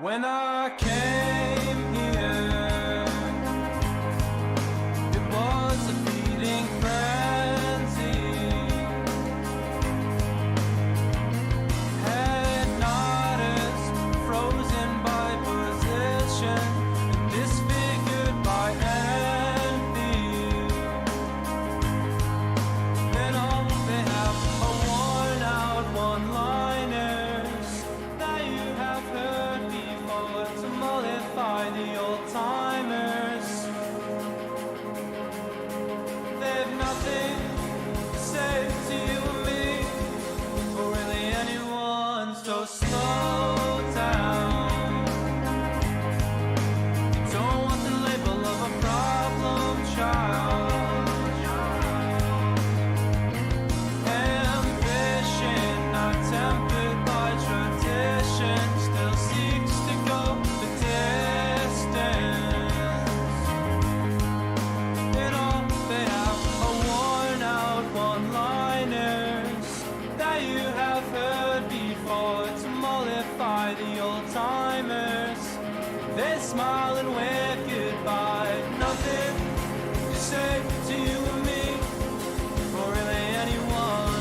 When I came here, it was a feeding frenzy. Had noticed, frozen by position, and disfigured by envy. Then all they have are worn out one-liners that you have heard before to mollify the old-timers. They've nothing to say to you and me, or really anyone, so slow down. Don't want the label of a problem child. Ambition, not tempered by tradition, still seeks to go the distance. And all they have are worn out one-liners that you have heard before to mollify the old-timers. They smile and wave goodbye, nothing to say to you and me, or really anyone.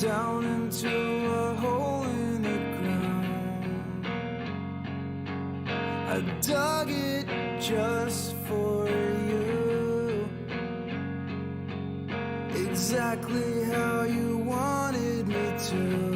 down into a hole in the ground. I dug it just for you, exactly how you wanted me to.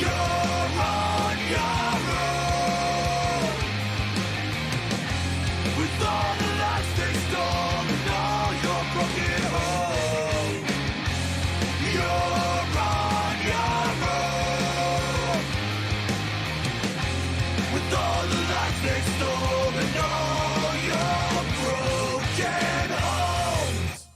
You're on your own. With all the lives they stole and all your broken home. You're on your own. With all the lives they stole and all your broken homes.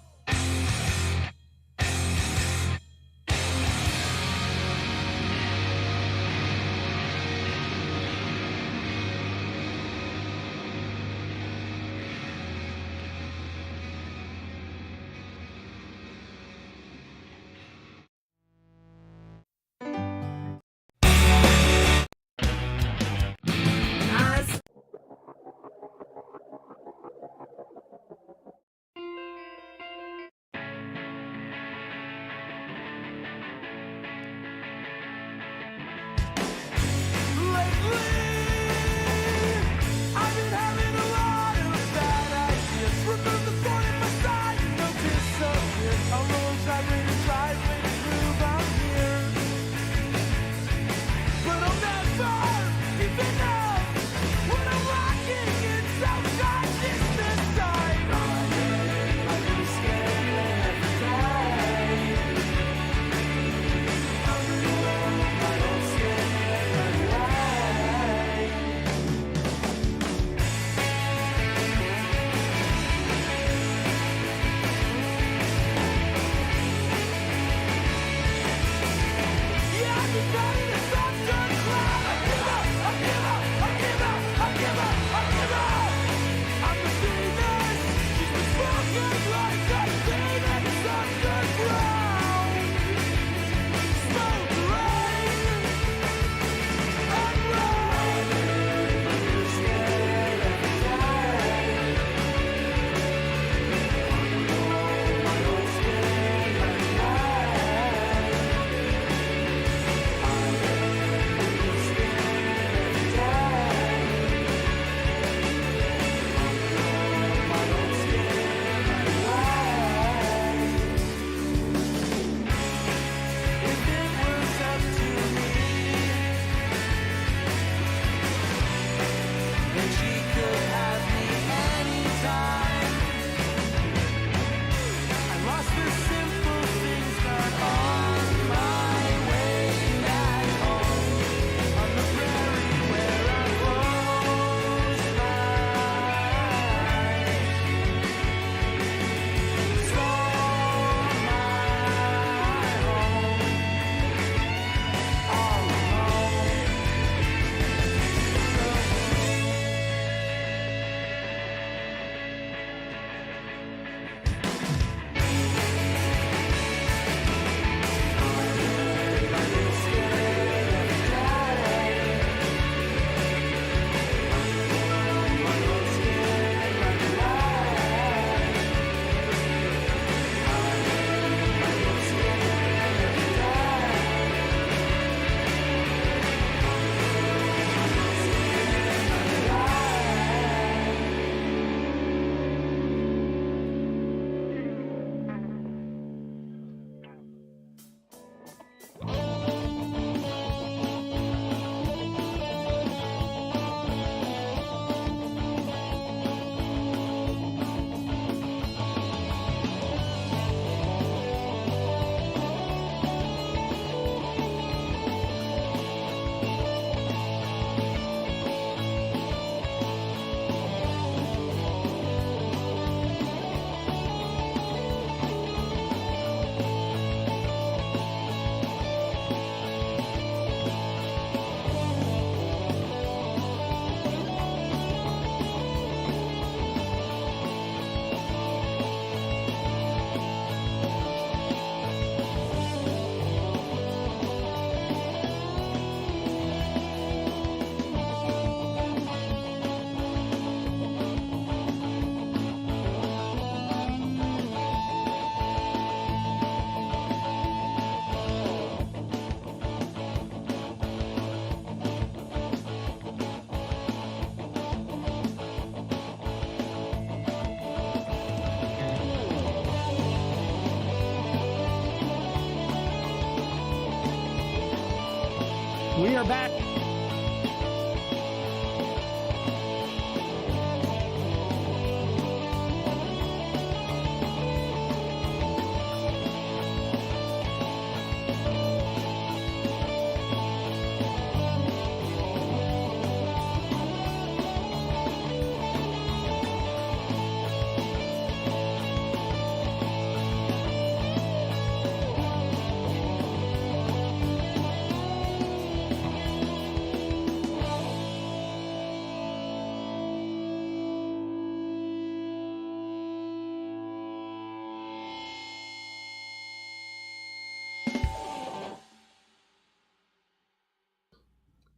We are back.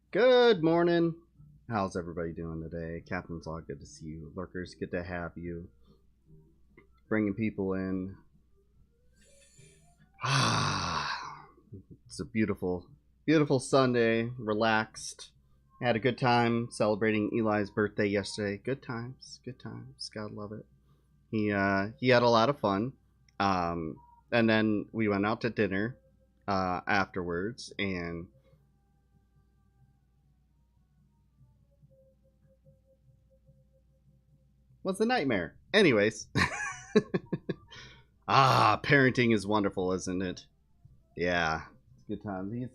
Good morning. How's everybody doing today? Captain's Log, good to see you. Lurkers, good to have you. Bringing people in. It's a beautiful, beautiful Sunday. Relaxed. Had a good time celebrating Eli's birthday yesterday. Good times, good times. Gotta love it. He had a lot of fun. And then we went out to dinner afterwards, and was a nightmare. Anyways. Parenting is wonderful, isn't it? Yeah, it's good times.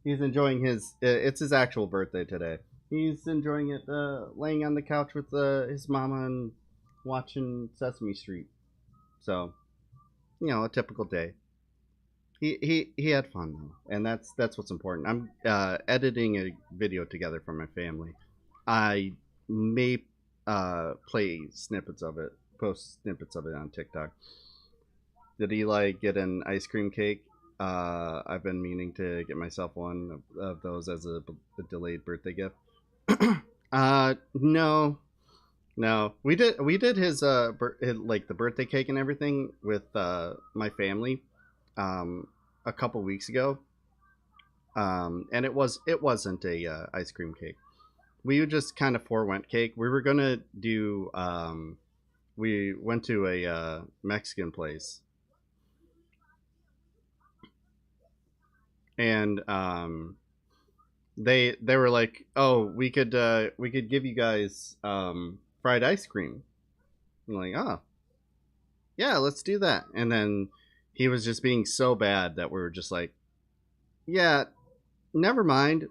He's enjoying his. It's his actual birthday today. He's enjoying it, laying on the couch with his mama and watching Sesame Street. So, a typical day. He had fun though, and that's what's important. I'm editing a video together for my family. I may play snippets of it, post snippets of it on TikTok. Did Eli get an ice cream cake? I've been meaning to get myself one of those as a delayed birthday gift. No. We did his like the birthday cake and everything with my family a couple weeks ago. And it wasn't a ice cream cake. We just kind of forewent cake. We were gonna do we went to a Mexican place. And they were like, "Oh, we could give you guys fried ice cream." I'm like, "Oh, yeah, let's do that." And then he was just being so bad that we were just like, "Yeah, never mind.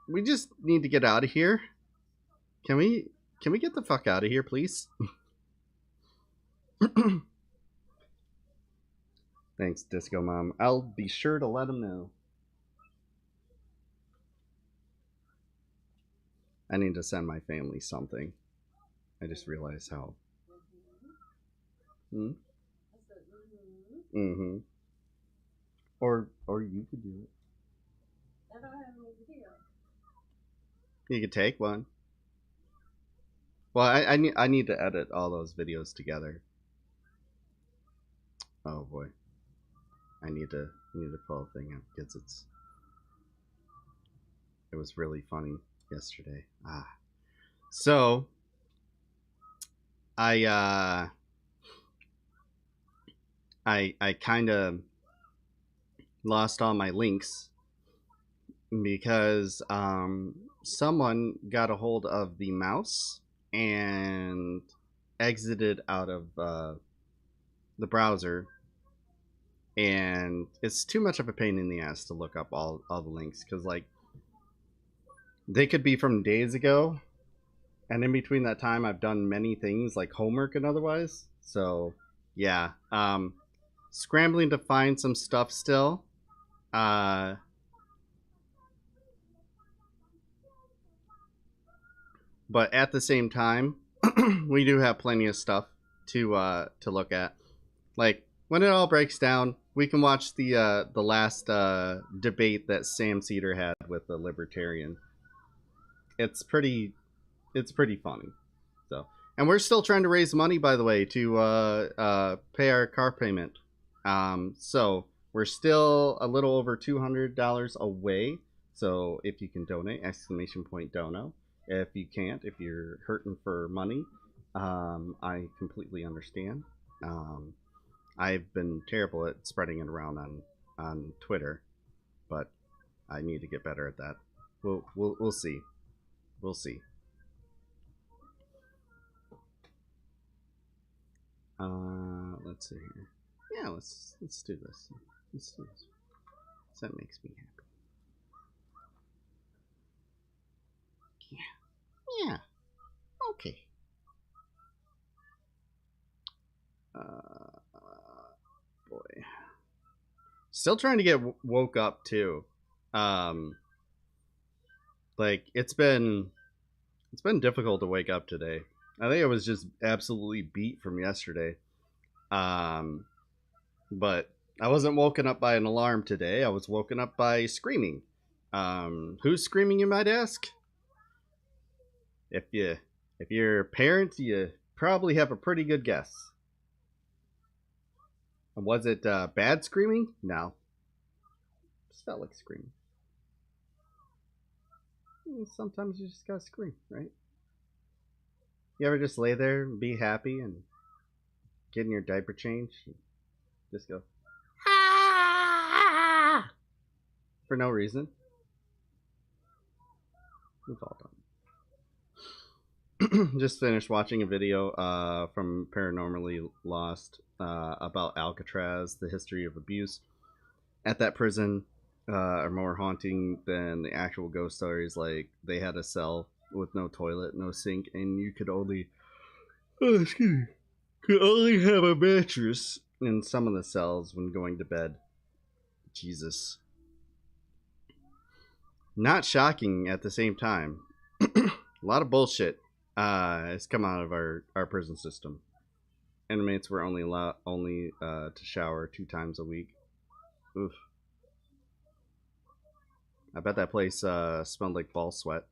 We just need to get out of here. Can we get the fuck out of here, please?" Thanks, Disco Mom. I'll be sure to let him know. I need to send my family something. I just realized how. Mm-hmm. Or you could do it. I don't have any video. You could take one. Well, I need to edit all those videos together. Oh boy. I need to pull a thing up because it was really funny yesterday. So I kind of lost all my links because someone got a hold of the mouse and exited out of the browser, and it's too much of a pain in the ass to look up all the links because like they could be from days ago, and in between that time I've done many things like homework and otherwise. So yeah, scrambling to find some stuff still. But at the same time, we do have plenty of stuff to look at. Like when it all breaks down, we can watch the last debate that Sam Cedar had with the Libertarian. It's pretty funny. So, and we're still trying to raise money, by the way, to pay our car payment. So we're still a little over $200 away. So if you can donate, !dono. If you can't, if you're hurting for money, I completely understand. I've been terrible at spreading it around on Twitter, but I need to get better at that. We'll see. We'll see. Let's see here. Yeah, let's do this. Let's do this. That makes me happy. Yeah. Yeah. Okay. Boy. Still trying to get woke up too. Um, like it's been difficult to wake up today. I think I was just absolutely beat from yesterday. Um, but I wasn't woken up by an alarm today. I was woken up by screaming. Who's screaming, you might ask? If you're a parent, you probably have a pretty good guess. Was it bad screaming? No. Just felt like screaming. Sometimes you just gotta scream, right? You ever just lay there and be happy and getting your diaper changed? Just go, ah! For no reason. We've all done. Just finished watching a video from Paranormally Lost about Alcatraz, the history of abuse at that prison are more haunting than the actual ghost stories. Like they had a cell with no toilet, no sink, and you could only could only have a mattress in some of the cells when going to bed. Jesus. Not shocking at the same time. A lot of bullshit has come out of our prison system. Inmates were only to shower 2 times a week. Oof. I bet that place smelled like ball sweat.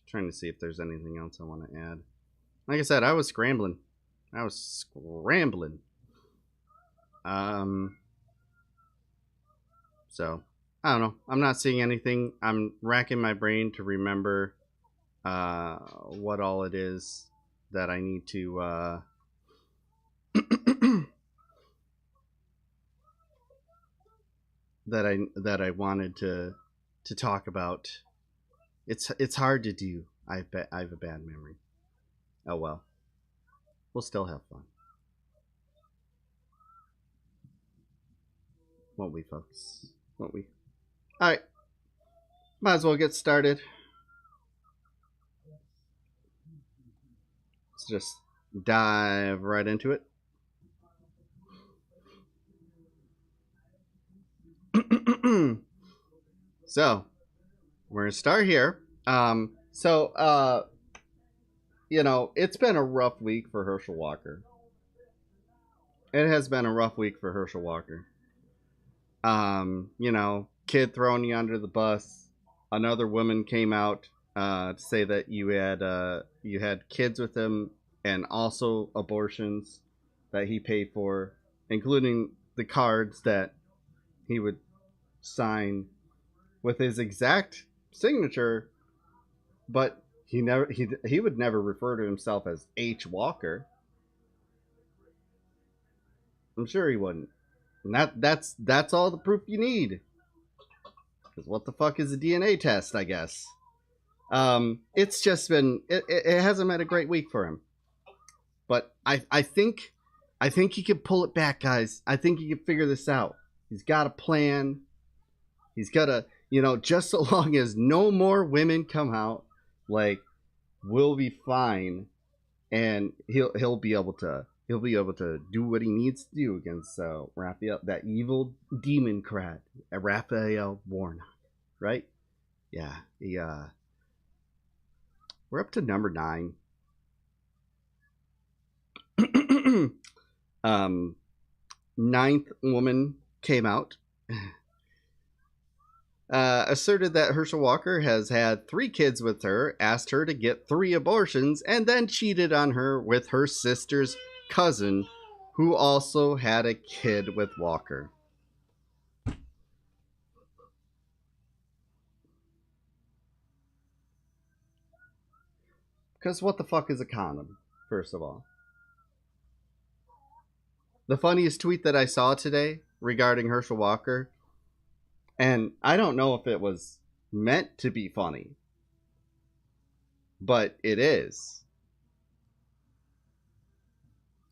Trying to see if there's anything else I want to add. Like I said, I was scrambling. So I don't know. I'm not seeing anything. I'm racking my brain to remember what all it is that I need to that I wanted to talk about. It's hard to do. I have a bad memory. Oh well. We'll still have fun. Won't we, folks? Won't we? Alright. Might as well get started. Let's just dive right into it. So, we're going to start here. You know, it's been a rough week for Herschel Walker. It has been a rough week for Herschel Walker. You know, kid throwing you under the bus. Another woman came out to say that you had kids with him and also abortions that he paid for, including the cards that he would sign with his exact signature, but he would never refer to himself as H. Walker. I'm sure he wouldn't. And that's all the proof you need. Because what the fuck is a DNA test, I guess? It's just been it hasn't been a great week for him. But I think he can pull it back, guys. I think he can figure this out. He's got a plan. He's got a, you know, just so long as no more women come out, like, we'll be fine, and he'll be able to do what he needs to do against Raphael, that evil demon crat, Raphael Warnock, right? Yeah, we're up to number 9. Ninth woman came out, asserted that Herschel Walker has had 3 kids with her, asked her to get 3 abortions, and then cheated on her with her sister's cousin, who also had a kid with Walker. Because what the fuck is a condom, first of all? The funniest tweet that I saw today regarding Herschel Walker, and I don't know if it was meant to be funny, but it is.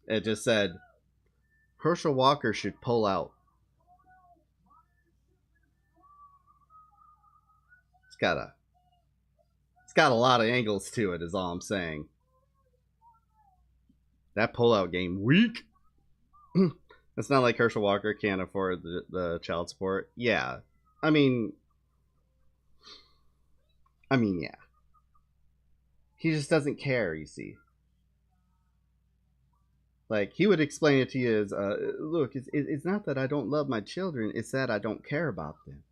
It just said, Herschel Walker should pull out. It's got a lot of angles to it, is all I'm saying. That pullout game weak. It's not like Herschel Walker can't afford the child support. Yeah. I mean, yeah. He just doesn't care, you see. Like, he would explain it to you as, look, it's not that I don't love my children, it's that I don't care about them.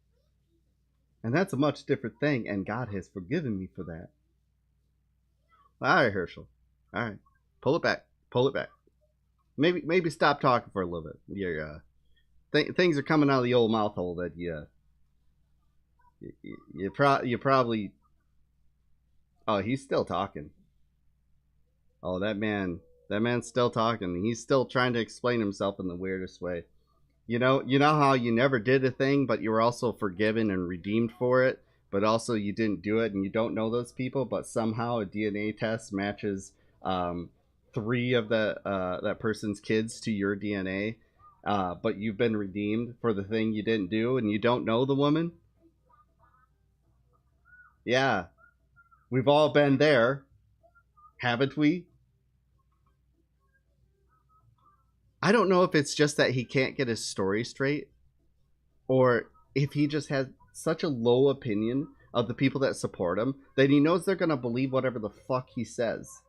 And that's a much different thing, and God has forgiven me for that. All right, Herschel. All right. Pull it back. Pull it back. Maybe stop talking for a little bit. Your things are coming out of the old mouth hole that you probably. Oh, he's still talking. Oh, that man's still talking. He's still trying to explain himself in the weirdest way. You know how you never did a thing, but you were also forgiven and redeemed for it, but also you didn't do it, and you don't know those people, but somehow a DNA test matches 3 of that person's kids to your DNA, but you've been redeemed for the thing you didn't do, and you don't know the woman. Yeah, we've all been there, haven't we? I don't know if it's just that he can't get his story straight, or if he just has such a low opinion of the people that support him that he knows they're gonna believe whatever the fuck he says.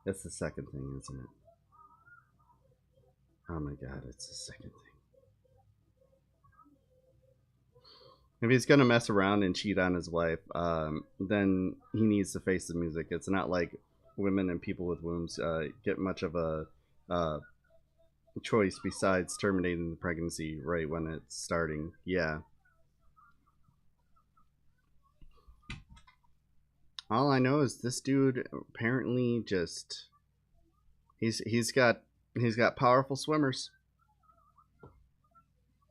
That's the second thing, isn't it? Oh my god, it's the second thing. If he's gonna mess around and cheat on his wife, then he needs to face the music. It's not like women and people with wombs get much of a choice besides terminating the pregnancy right when it's starting. Yeah. All I know is this dude apparently just he's got powerful swimmers,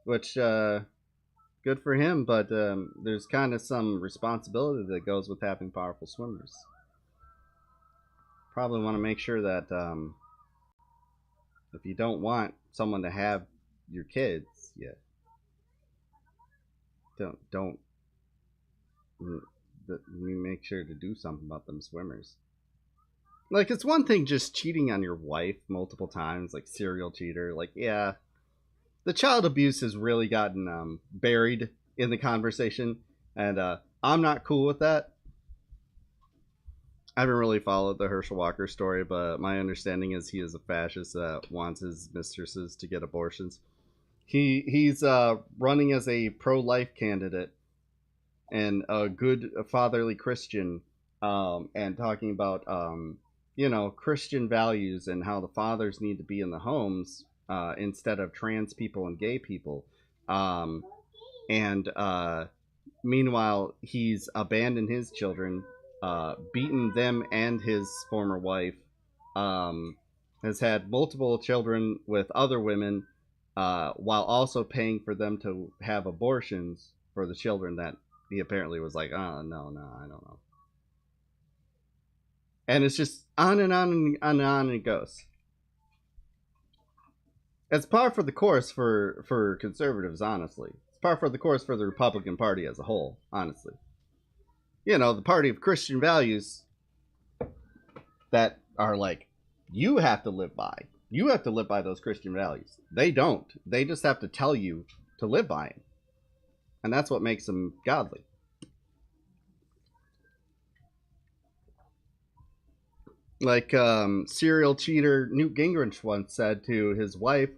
which good for him, but there's kind of some responsibility that goes with having powerful swimmers. Probably want to make sure that if you don't want someone to have your kids, yeah, don't make sure to do something about them swimmers. Like, it's one thing just cheating on your wife multiple times, like serial cheater. Like, yeah, the child abuse has really gotten buried in the conversation, and I'm not cool with that. I haven't really followed the Herschel Walker story, but my understanding is he is a fascist that wants his mistresses to get abortions. He's running as a pro-life candidate and a good fatherly Christian, and talking about Christian values and how the fathers need to be in the homes instead of trans people and gay people. And meanwhile, he's abandoned his children, beaten them and his former wife, has had multiple children with other women, while also paying for them to have abortions for the children that he apparently was like, oh, no, I don't know. And it's just on and on and on it goes. It's par for the course for conservatives, honestly. It's par for the course for the Republican Party as a whole, honestly. The party of Christian values that are like, you have to live by. You have to live by those Christian values. They don't. They just have to tell you to live by them. And that's what makes them godly. Like serial cheater Newt Gingrich once said to his wife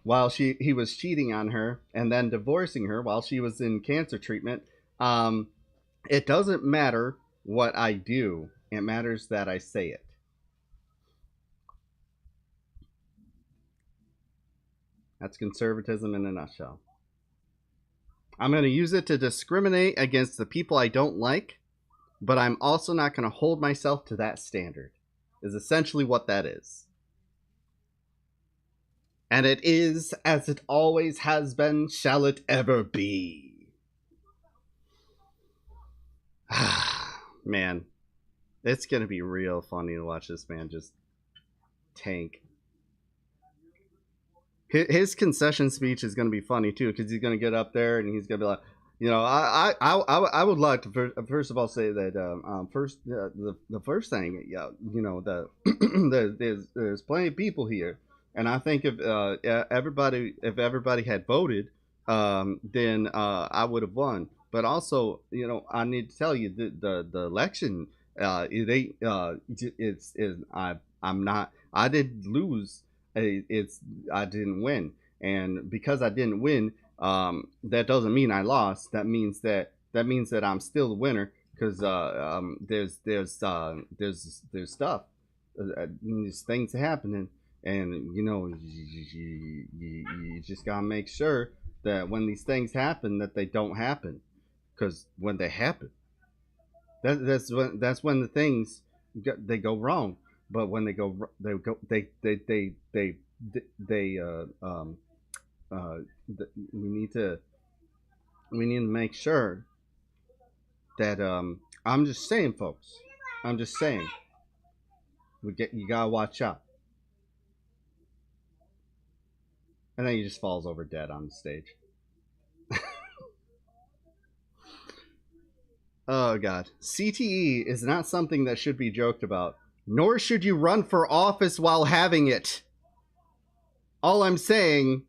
while he was cheating on her and then divorcing her while she was in cancer treatment, it doesn't matter what I do, it matters that I say it. That's conservatism in a nutshell. I'm going to use it to discriminate against the people I don't like, but I'm also not going to hold myself to that standard. is essentially what that is. And it is as it always has been, shall it ever be. Man, it's gonna be real funny to watch this man just tank. His concession speech is gonna be funny too, because he's gonna get up there and he's gonna be like, I would like to first of all say that the first thing, there's plenty of people here, and I think if everybody had voted, then I would have won. But also, I need to tell you the election, it ain't I'm not, I did lose. It's I didn't win, and because I didn't win, that doesn't mean I lost. That means that I'm still the winner, because there's stuff, there's things happening, and you just gotta make sure that when these things happen, that they don't happen, because when they happen, that's when the things they go wrong. But when they go, they we need to make sure that I'm just saying, folks. I'm just saying, you gotta watch out. And then he just falls over dead on the stage. Oh god, CTE is not something that should be joked about. Nor should you run for office while having it. All I'm saying.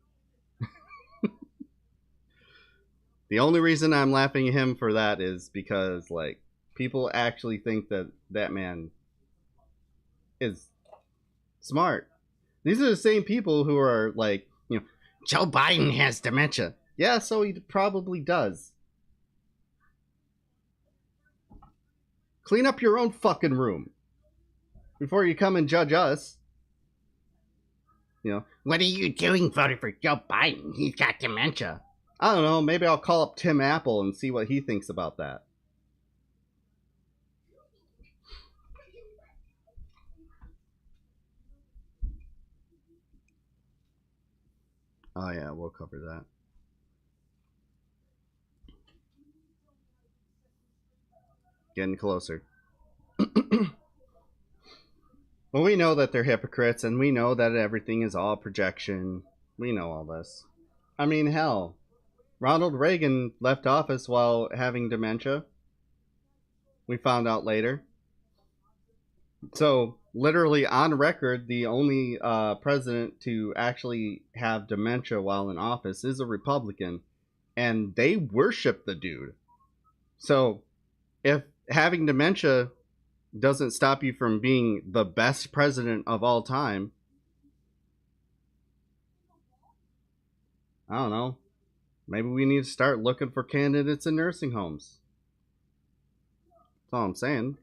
The only reason I'm laughing at him for that is because, like, people actually think that that man is smart. These are the same people who are like, Joe Biden has dementia. Yeah, so he probably does. Clean up your own fucking room before you come and judge us. What are you doing voting for Joe Biden? He's got dementia. I don't know. Maybe I'll call up Tim Apple and see what he thinks about that. Oh yeah, we'll cover that. Getting closer. Well, we know that they're hypocrites, and we know that everything is all projection. We know all this. I mean, hell, Ronald Reagan left office while having dementia. We found out later. So, literally on record, the only president to actually have dementia while in office is a Republican, and they worship the dude. So, if having dementia doesn't stop you from being the best president of all time, I don't know. Maybe we need to start looking for candidates in nursing homes. That's all I'm saying.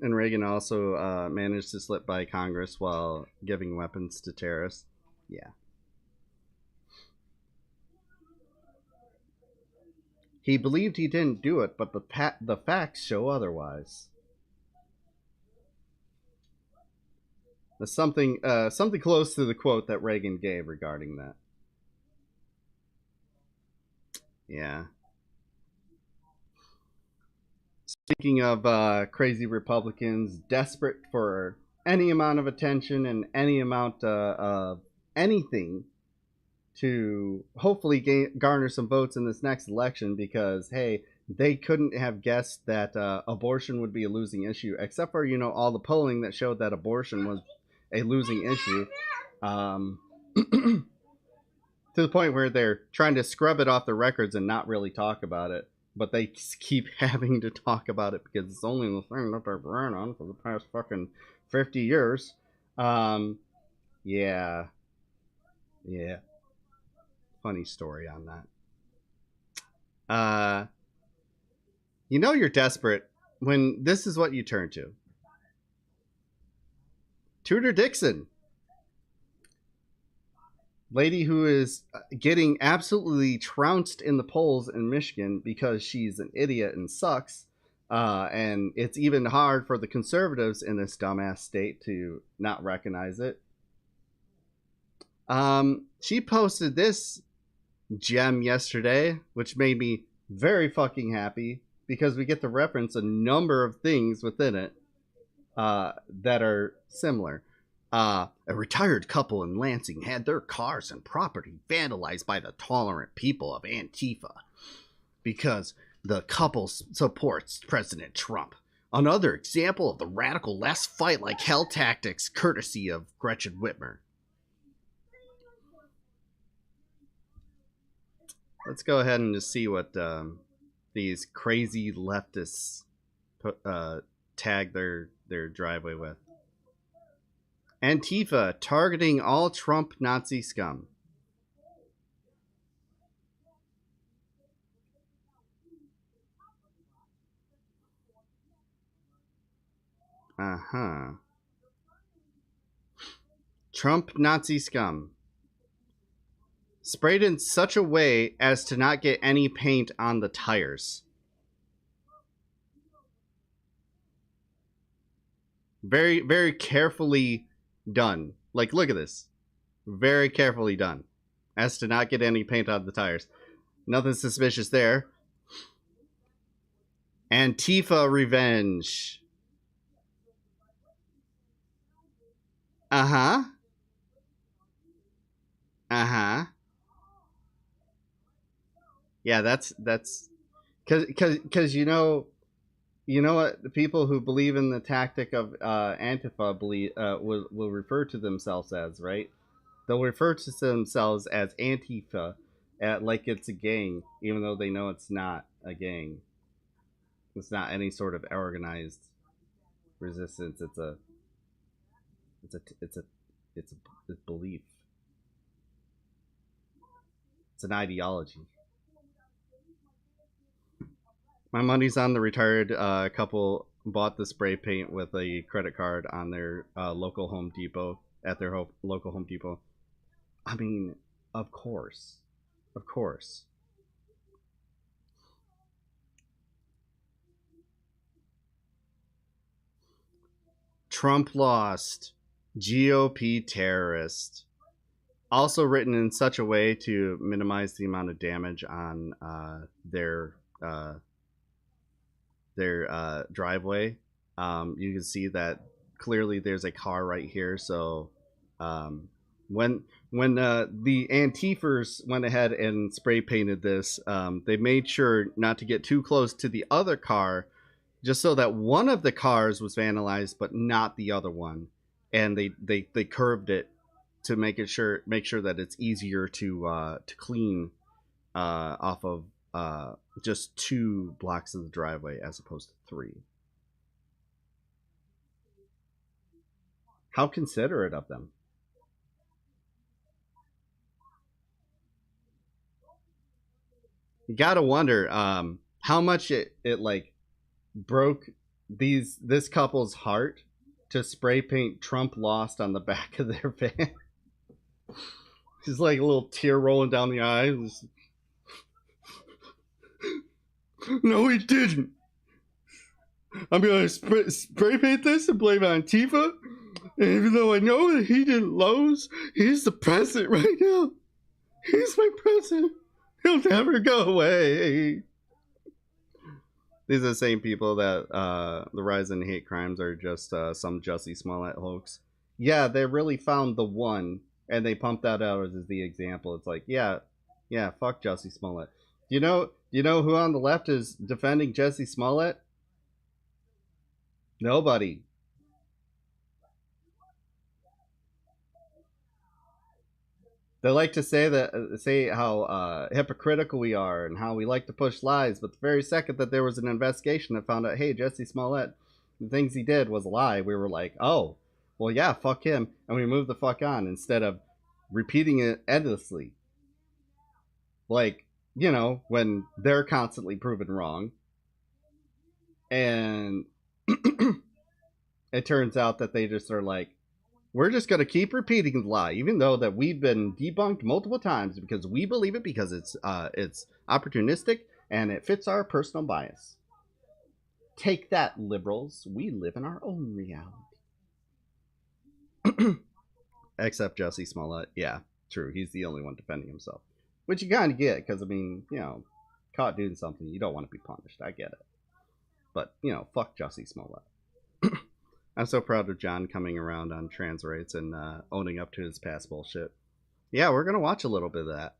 And Reagan also managed to slip by Congress while giving weapons to terrorists. Yeah. He believed he didn't do it, but the facts show otherwise. That's something close to the quote that Reagan gave regarding that. Yeah. Speaking of crazy Republicans desperate for any amount of attention and any amount of anything to hopefully garner some votes in this next election, because, hey, they couldn't have guessed that abortion would be a losing issue, except for, all the polling that showed that abortion was a losing issue. To the point where they're trying to scrub it off the records and not really talk about it. But they keep having to talk about it because it's only the thing that they've ran on for the past fucking 50 years. Yeah. Funny story on that. You're desperate when this is what you turn to. Tudor Dixon. Lady who is getting absolutely trounced in the polls in Michigan because she's an idiot and sucks. And it's even hard for the conservatives in this dumbass state to not recognize it. She posted this gem yesterday, which made me very fucking happy because we get to reference a number of things within it that are similar. A retired couple in Lansing had their cars and property vandalized by the tolerant people of Antifa because the couple supports President Trump. Another example of the radical left fight like hell tactics, courtesy of Gretchen Whitmer. Let's go ahead and just see what these crazy leftists tag their driveway with. Antifa targeting all Trump Nazi scum. Trump Nazi scum. Sprayed in such a way as to not get any paint on the tires. Very, very carefully done. Like, look at this. Very carefully done. As to not get any paint on the tires. Nothing suspicious there. Antifa revenge. Uh-huh. Yeah, that's because you know what, the people who believe in the tactic of Antifa believe will refer to themselves as, right? They'll refer to themselves as Antifa, like it's a gang, even though they know it's not a gang. It's not any sort of organized resistance. It's a belief. It's an ideology. My money's on the retired couple bought the spray paint with a credit card on their local Home Depot, at their local Home Depot. I mean, of course. Of course. Trump lost. GOP terrorist. Also written in such a way to minimize the amount of damage on their driveway. You can see that clearly there's a car right here. So when the Antifers went ahead and spray painted this, they made sure not to get too close to the other car, just so that one of the cars was vandalized, but not the other one. And they curved it to make sure that it's easier to clean off of just 2 blocks of the driveway as opposed to 3. How considerate of them. You gotta wonder how much it like broke this couple's heart to spray paint Trump lost on the back of their van. Just like a little tear rolling down the eyes. No, he didn't. I'm gonna spray paint this and blame Antifa. And even though I know that he didn't lose, he's the president right now. He's my president. He'll never go away. These are the same people that the rise in hate crimes are just some Jussie Smollett hoax. Yeah, they really found the one, and they pumped that out as the example. It's like, yeah, fuck Jussie Smollett. Do you know who on the left is defending Jussie Smollett? Nobody. They like to say how hypocritical we are and how we like to push lies, but the very second that there was an investigation that found out, hey, Jussie Smollett, the things he did was a lie, we were like, oh, well, yeah, fuck him, and we moved the fuck on instead of repeating it endlessly. Like, when they're constantly proven wrong, and it turns out that they just are like, we're just going to keep repeating the lie, even though that we've been debunked multiple times because we believe it because it's opportunistic and it fits our personal bias. Take that, liberals. We live in our own reality. Except Jesse Smollett. Yeah, true. He's the only one defending himself. Which you kind of get, because, I mean, caught doing something, you don't want to be punished. I get it. But, fuck Jesse Smollett. I'm so proud of John coming around on trans rights and owning up to his past bullshit. Yeah, we're gonna watch a little bit of that.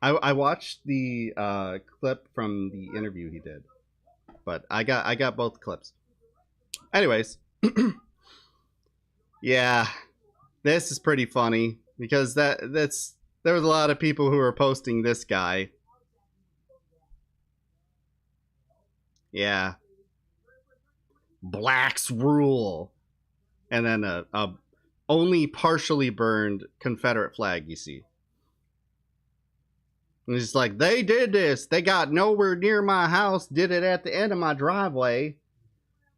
I watched the clip from the interview he did, but I got both clips. Anyways, yeah, this is pretty funny because there was a lot of people who were posting this guy. Yeah, blacks rule, and then a only partially burned Confederate flag. You see, and it's like, they did this. They got nowhere near my house. Did it at the end of my driveway.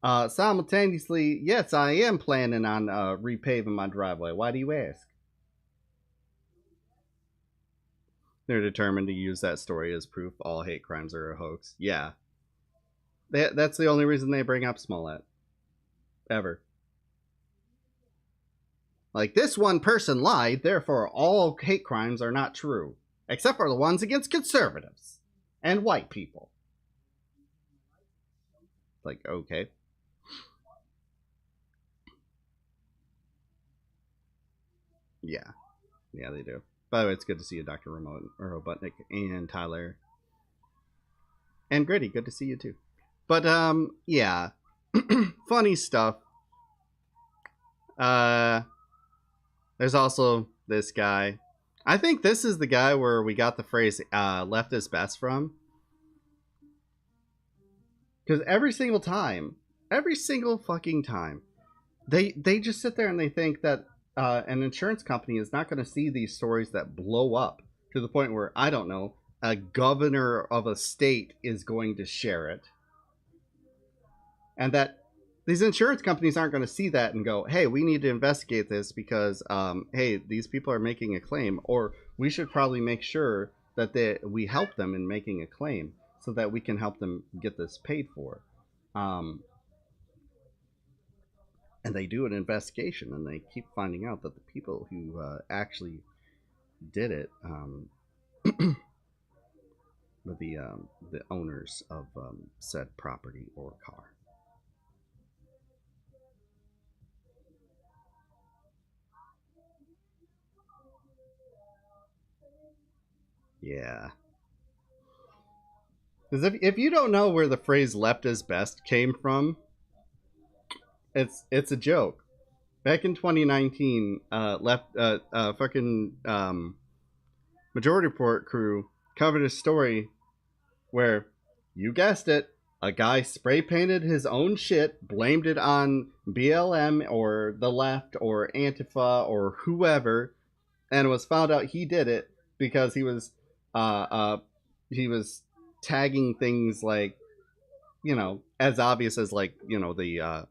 Simultaneously, yes, I am planning on repaving my driveway. Why do you ask? They're determined to use that story as proof all hate crimes are a hoax. Yeah. That's the only reason they bring up Smollett. Ever. Like, this one person lied, therefore all hate crimes are not true. Except for the ones against conservatives. And white people. Like, okay. Yeah. Yeah, they do. By the way, it's good to see you, Dr. Robotnik, and Tyler. And Gritty, good to see you too. But, yeah. Funny stuff. There's also this guy. I think this is the guy where we got the phrase left is best from. Because every single fucking time, they just sit there and they think that an insurance company is not going to see these stories that blow up to the point where, I don't know, a governor of a state is going to share it. And that these insurance companies aren't going to see that and go, hey, we need to investigate this because, hey, these people are making a claim, or we should probably make sure that we help them in making a claim so that we can help them get this paid for. And they do an investigation and they keep finding out that the people who actually did it were the owners of said property or car. Yeah. Because if you don't know where the phrase left is best came from, it's a joke. Back in 2019, fucking Majority Report crew covered a story where, you guessed it, a guy spray painted his own shit, blamed it on BLM or the left or Antifa or whoever, and it was found out he did it because he was tagging things like, as obvious as, like, the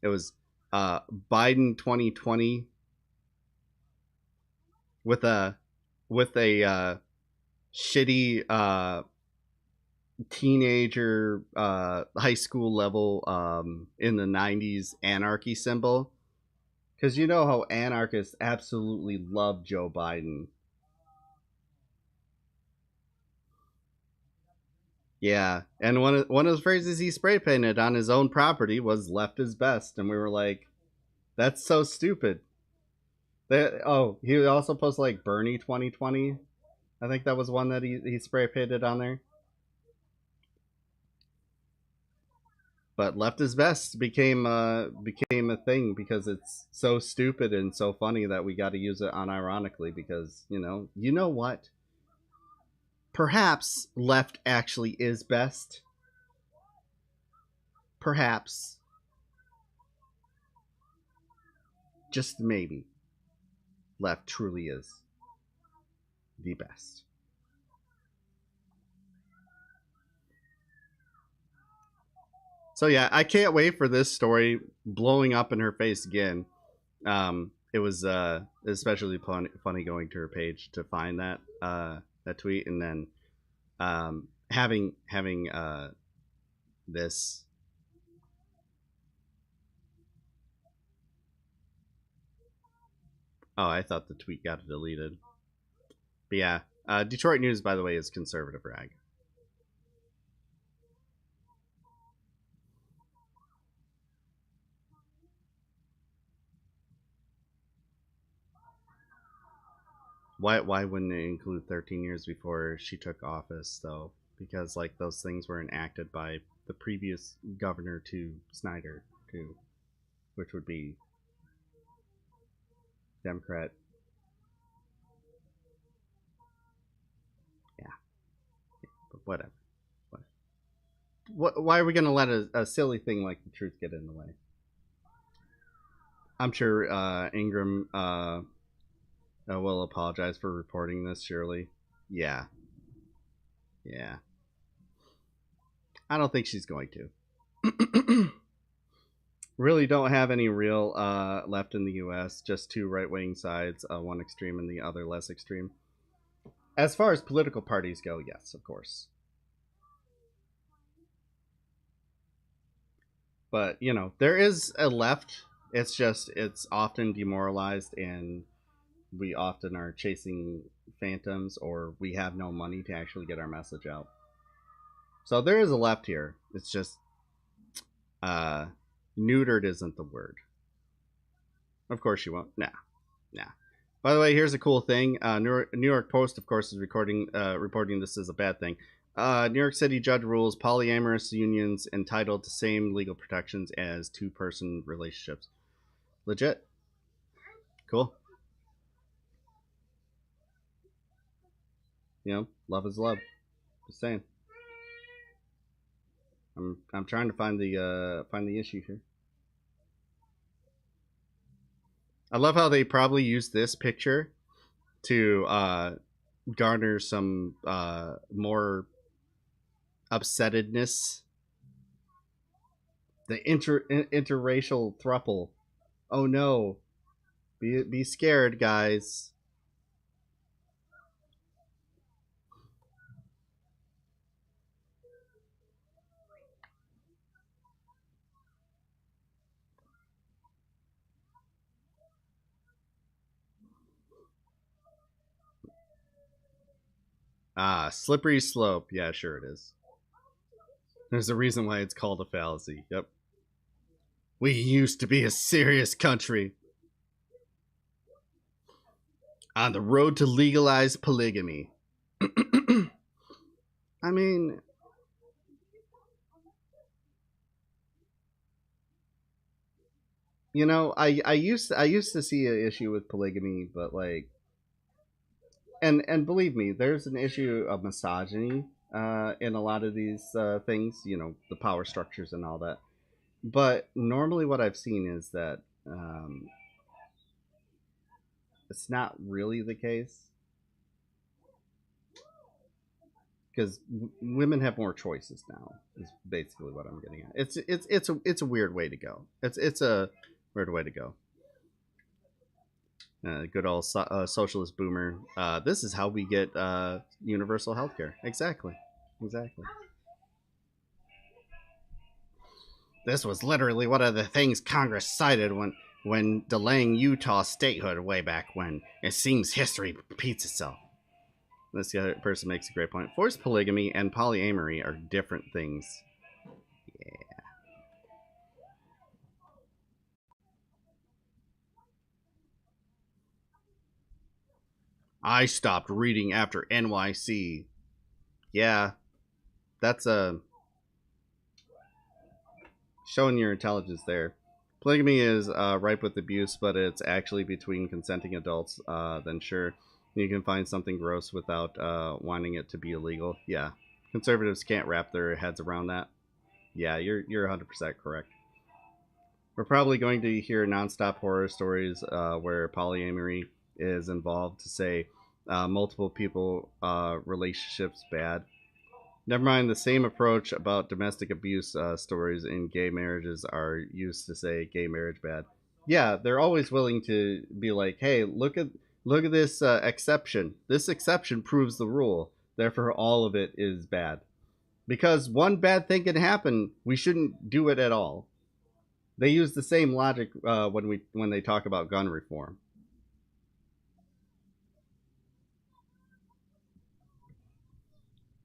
it was Biden 2020 with a shitty teenager high school level in the 90s anarchy symbol, because you know how anarchists absolutely love Joe Biden. Yeah, and one of the phrases he spray painted on his own property was "left is best," and we were like, "That's so stupid." He also posted like Bernie 2020. I think that was one that he spray painted on there. But "left is best" became a thing because it's so stupid and so funny that we got to use it unironically because you know what? Perhaps left actually is best. Perhaps. Just maybe. Left truly is the best. So yeah, I can't wait for this story blowing up in her face again. It was especially funny going to her page to find that tweet, and then having This. Oh, I thought the tweet got deleted. But yeah, Detroit News, by the way, is conservative rag. Why wouldn't it include 13 years before she took office though? Because like those things were enacted by the previous governor to Snyder too, which would be Democrat. Yeah, but whatever. Why are we gonna let a silly thing like the truth get in the way? I'm sure Ingram will apologize for reporting this. Surely, yeah, yeah. I don't think she's going to. Really don't have any real left in the U.S. Just two right-wing sides, one extreme and the other less extreme. As far as political parties go, yes, of course. But you know, there is a left. It's just it's often demoralized, and we often are chasing phantoms, or we have no money to actually get our message out. So there is a left here. It's just uh, neutered isn't the word. Of course you won't. Nah. By the way, here's a cool thing. New York Post, of course, is reporting this as a bad thing. New York City judge rules polyamorous unions entitled to same legal protections as two-person relationships. Legit. Cool. You know, love is love. Just saying. I'm trying to find the issue here. I love how they probably used this picture to garner some more upsettedness. The interracial thruple. Oh no! Be scared, guys. Ah, slippery slope. Yeah, sure it is. There's a reason why it's called a fallacy. Yep. We used to be a serious country on the road to legalize polygamy. I mean, you know, I used to see an issue with polygamy, but like, and believe me, there's an issue of misogyny in a lot of these things. You know, the power structures and all that. But normally, what I've seen is that it's not really the case because women have more choices now. Is basically what I'm getting at. It's a weird way to go. It's a weird way to go. Good old socialist boomer. This is how we get universal health care. Exactly. Exactly. This was literally one of the things Congress cited when delaying Utah statehood way back when. It seems history repeats itself. This other person makes a great point. Forced polygamy and polyamory are different things. Yeah. I stopped reading after NYC. Yeah, that's a showing your intelligence there. Polygamy is ripe with abuse, but it's actually between consenting adults. Then sure, you can find something gross without wanting it to be illegal. Yeah, conservatives can't wrap their heads around that. Yeah, you're 100% correct. We're probably going to hear nonstop horror stories where polyamory is involved to say multiple people relationships bad. Never mind, the same approach about domestic abuse stories in gay marriages are used to say gay marriage bad. Yeah, they're always willing to be like, "Hey, look at this exception. This exception proves the rule. Therefore, all of it is bad." Because one bad thing can happen, we shouldn't do it at all. They use the same logic when they talk about gun reform.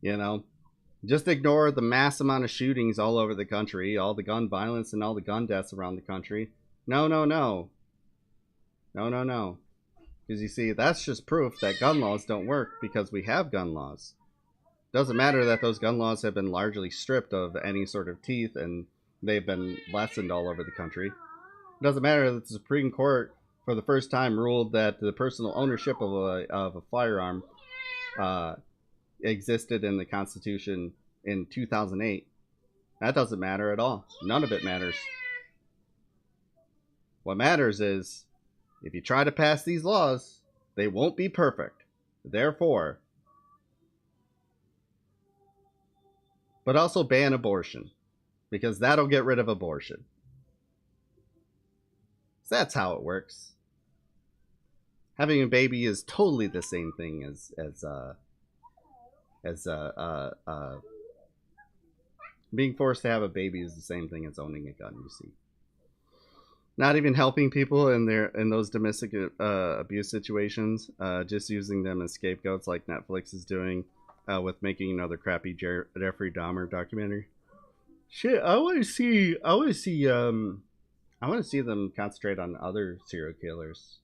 You know, just ignore the mass amount of shootings all over the country, all the gun violence and all the gun deaths around the country. No, no, no. No, no, no. Because you see, that's just proof that gun laws don't work because we have gun laws. Doesn't matter that those gun laws have been largely stripped of any sort of teeth and they've been lessened all over the country. It doesn't matter that the Supreme Court, for the first time, ruled that the personal ownership of a firearm existed in the Constitution in 2008. That doesn't matter at all. None of it matters. What matters is, if you try to pass these laws, they won't be perfect. Therefore, but also ban abortion, because that'll get rid of abortion. So that's how it works. Having a baby is totally the same thing as being forced to have a baby is the same thing as owning a gun. You see, not even helping people in those domestic abuse situations, just using them as scapegoats, like Netflix is doing with making another crappy Jeffrey Dahmer documentary. Shit, I want to see them concentrate on other serial killers.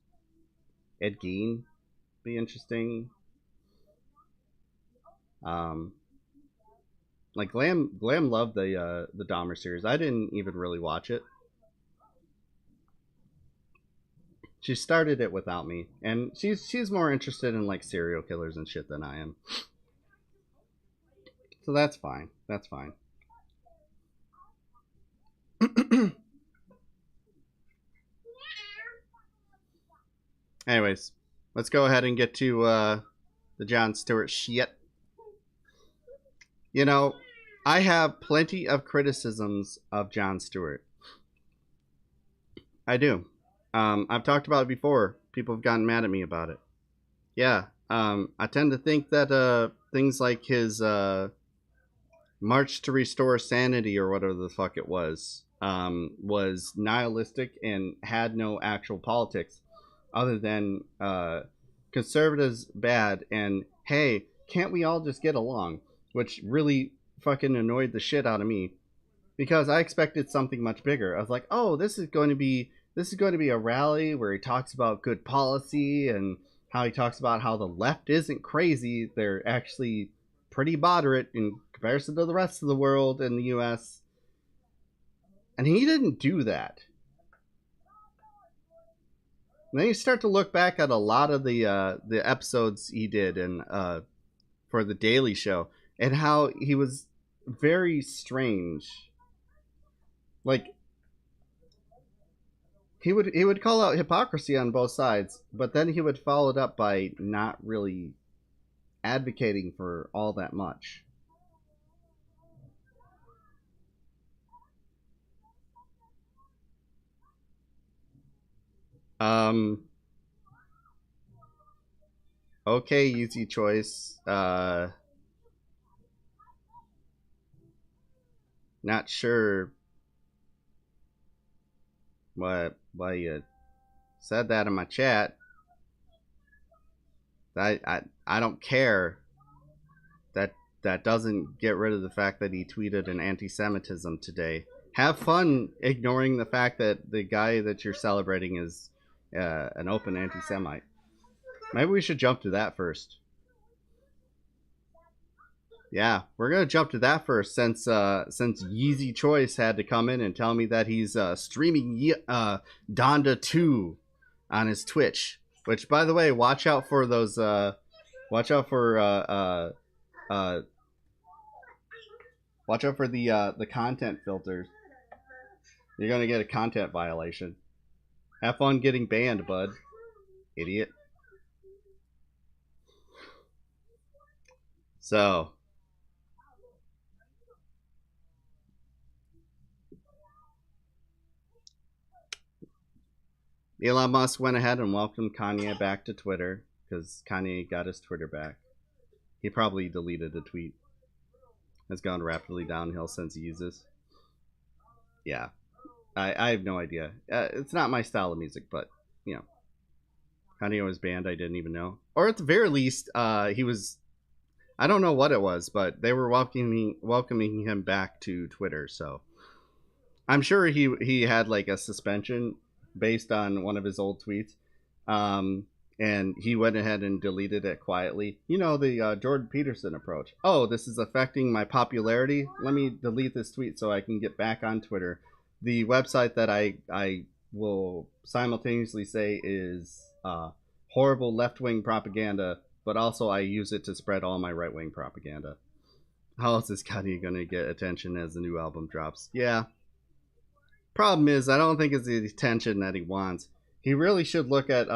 Ed Gein, be interesting. Like Glam loved the Dahmer series. I didn't even really watch it. She started it without me, and she's more interested in like serial killers and shit than I am. So that's fine. That's fine. Anyways, let's go ahead and get to the Jon Stewart shit. You know, I have plenty of criticisms of Jon Stewart. I do. I've talked about it before. People have gotten mad at me about it. Yeah. I tend to think that things like his March to Restore Sanity, or whatever the fuck it was nihilistic and had no actual politics other than conservatives bad and hey, can't we all just get along? Which really fucking annoyed the shit out of me because I expected something much bigger. I was like, oh, this is going to be a rally where he talks about good policy and how he talks about how the left isn't crazy. They're actually pretty moderate in comparison to the rest of the world in the US. And he didn't do that. And then you start to look back at a lot of the episodes he did for the Daily Show and how he was very strange. Like he would call out hypocrisy on both sides, but then he would follow it up by not really advocating for all that much. Okay, easy choice. Not sure why you said that in my chat. I don't care. That doesn't get rid of the fact that he tweeted an anti-Semitism today. Have fun ignoring the fact that the guy that you're celebrating is an open anti-Semite. Maybe we should jump to that first. Yeah, we're gonna jump to that first since Yeezy Choice had to come in and tell me that he's streaming Donda 2 on his Twitch. Which, by the way, watch out for those. Watch out for the content filters. You're gonna get a content violation. Have fun getting banned, bud. Idiot. So. Elon Musk went ahead and welcomed Kanye back to Twitter because Kanye got his Twitter back. He probably deleted a tweet. has gone rapidly downhill since Yeezus. Yeah, I have no idea. It's not my style of music, but you know, Kanye was banned. I didn't even know, or at the very least, he was. I don't know what it was, but they were welcoming him back to Twitter. So I'm sure he had like a suspension based on one of his old tweets, and he went ahead and deleted it quietly. You know, the Jordan Peterson approach. Oh, this is affecting my popularity. Let me delete this tweet so I can get back on Twitter. The website that I will simultaneously say is horrible left wing propaganda, but also I use it to spread all my right wing propaganda. How else is Kanye gonna get attention as the new album drops? Yeah. Problem is, I don't think it's the attention that he wants. He really should look at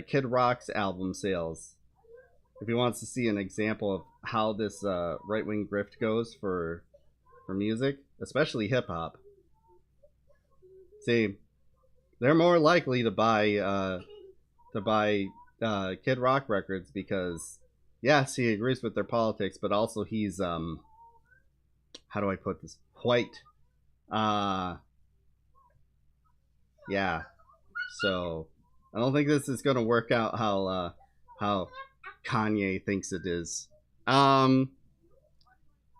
Kid Rock's album sales if he wants to see an example of how this right wing grift goes for music, especially hip hop. See, they're more likely to buy Kid Rock records because yes, he agrees with their politics, but also he's how do I put this? White. Yeah. So I don't think this is gonna work out how Kanye thinks it is. And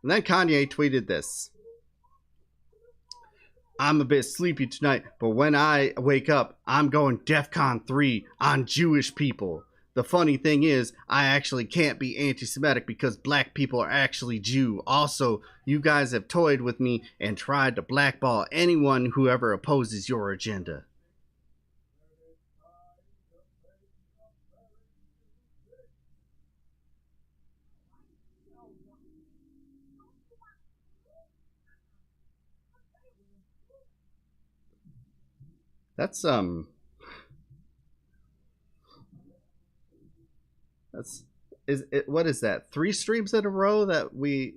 then Kanye tweeted this. I'm a bit sleepy tonight, but when I wake up, I'm going DEFCON 3 on Jewish people. The funny thing is, I actually can't be anti-Semitic because black people are actually Jew. Also, you guys have toyed with me and tried to blackball anyone who ever opposes your agenda. That's what is that? 3 streams in a row that we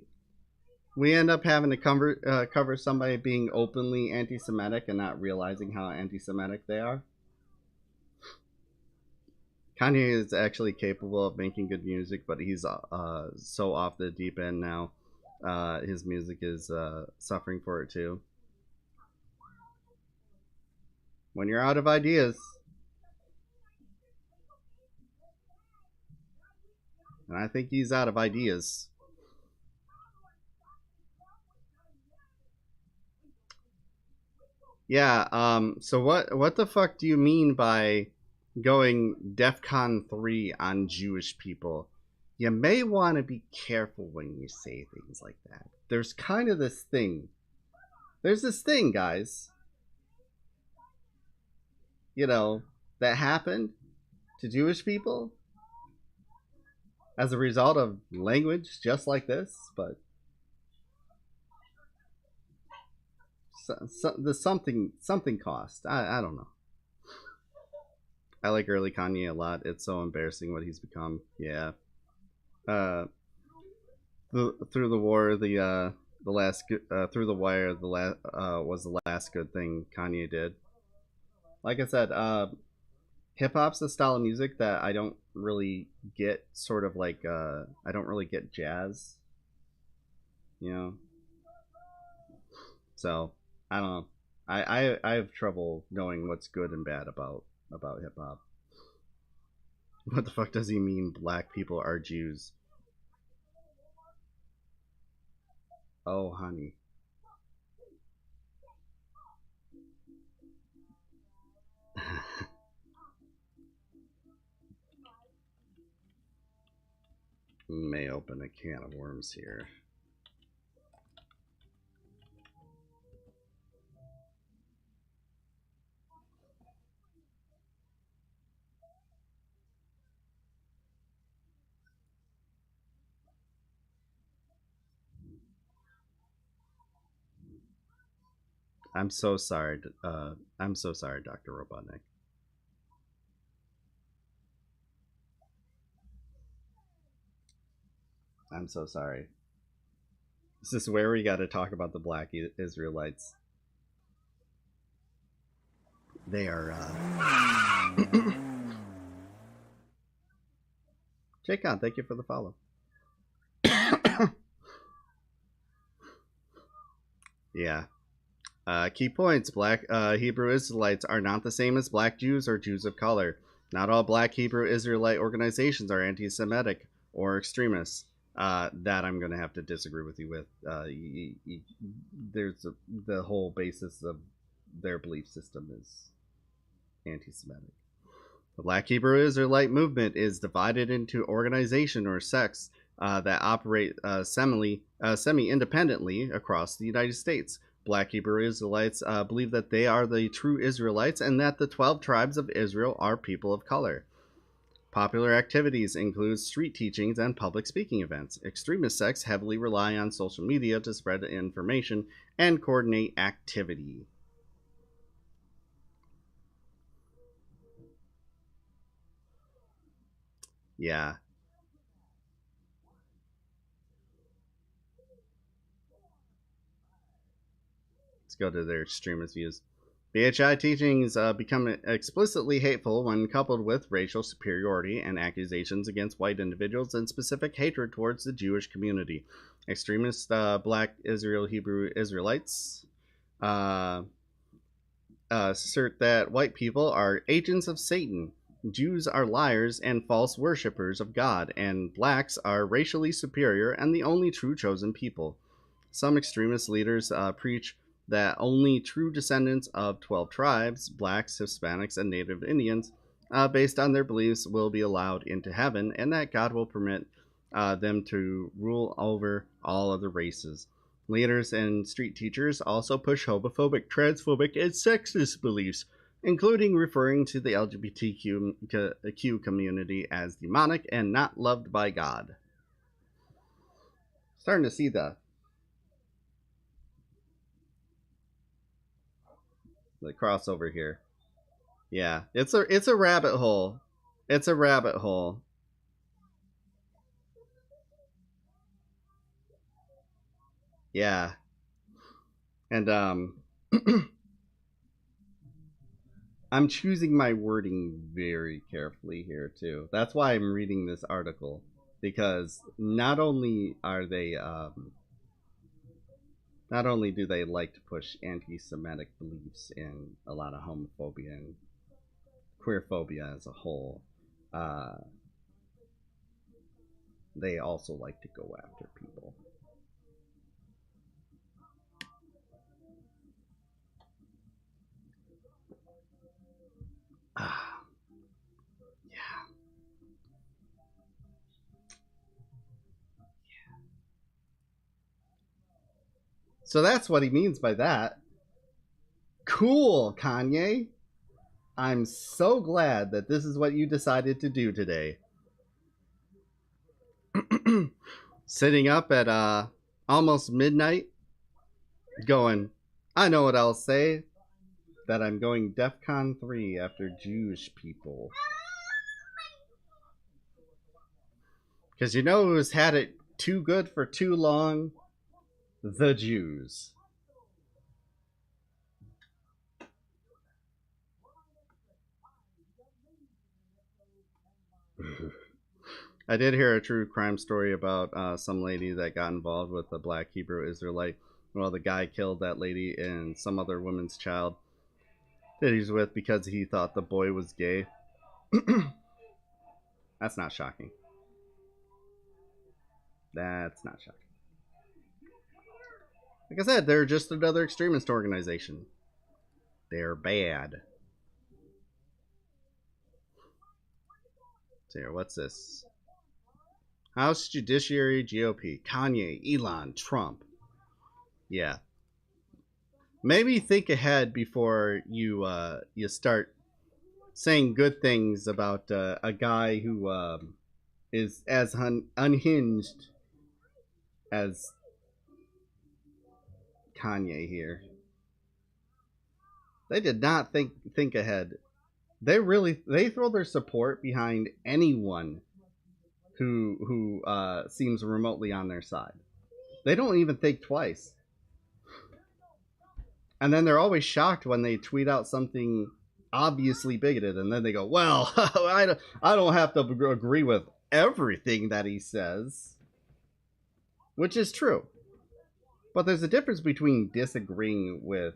end up having to cover somebody being openly anti-Semitic and not realizing how anti-Semitic they are. Kanye is actually capable of making good music, but he's so off the deep end now. His music is suffering for it too. When you're out of ideas, and I think he's out of ideas. Yeah. So what the fuck do you mean by going DEFCON 3 on Jewish people? You may want to be careful when you say things like that. There's kind of this thing. There's this thing, guys. You know, that happened to Jewish people as a result of language just like this, but the something cost. I don't know. I like early Kanye a lot. It's so embarrassing what he's become. Yeah. Through the war, the last through the wire, the last was the last good thing Kanye did. Like I said, hip hop's a style of music that I don't really get. Sort of like I don't really get jazz. You know. So I don't know. I have trouble knowing what's good and bad about hip hop. What the fuck does he mean? Black people are Jews. Oh, honey. May open a can of worms here. I'm so sorry. I'm so sorry, Dr. Robotnik. I'm so sorry. This is where we got to talk about the Black Israelites. They are. Jake on, thank you for the follow. Yeah. Key points. Black Hebrew Israelites are not the same as black Jews or Jews of color. Not all black Hebrew Israelite organizations are anti Semitic or extremists. That I'm going to have to disagree with you with. The whole basis of their belief system is anti Semitic. The Black Hebrew Israelite movement is divided into organization or sects that operate semi independently across the United States. Black Hebrew Israelites believe that they are the true Israelites and that the 12 tribes of Israel are people of color. Popular activities include street teachings and public speaking events. Extremist sects heavily rely on social media to spread information and coordinate activity. Yeah, let's go to their extremist views. BHI teachings become explicitly hateful when coupled with racial superiority and accusations against white individuals and specific hatred towards the Jewish community. Extremist black Hebrew Israelites uh, assert that white people are agents of Satan, Jews are liars and false worshippers of God, and blacks are racially superior and the only true chosen people. Some extremist leaders preach that only true descendants of 12 tribes, blacks, Hispanics, and Native Indians, based on their beliefs, will be allowed into heaven, and that God will permit them to rule over all other races. Leaders and street teachers also push homophobic, transphobic, and sexist beliefs, including referring to the LGBTQ community as demonic and not loved by God. Starting to see the crossover here. Yeah, it's a rabbit hole. It's a rabbit hole. Yeah, and I'm choosing my wording very carefully here too. That's why I'm reading this article, because not only do they like to push anti-Semitic beliefs and a lot of homophobia and queerphobia as a whole, uh, they also like to go after people. Ah, yeah. So that's what he means by that. Cool, Kanye. I'm so glad that this is what you decided to do today. Sitting up at almost midnight, going, I know what I'll say, that I'm going DEFCON 3 after Jewish people. Because you know who's had it too good for too long? The Jews. I did hear a true crime story about some lady that got involved with a black Hebrew Israelite. Well, the guy killed that lady and some other woman's child that he's with because he thought the boy was gay. That's not shocking. That's not shocking. Like I said, they're just another extremist organization. They're bad. So here, what's this? House Judiciary GOP. Kanye, Elon, Trump. Yeah. Maybe think ahead before you start saying good things about a guy who is as unhinged as Kanye here. They did not think ahead. They throw their support behind anyone who seems remotely on their side. They don't even think twice. And then they're always shocked when they tweet out something obviously bigoted, and then they go, "Well, I don't have to agree with everything that he says," which is true. But there's a difference between disagreeing with,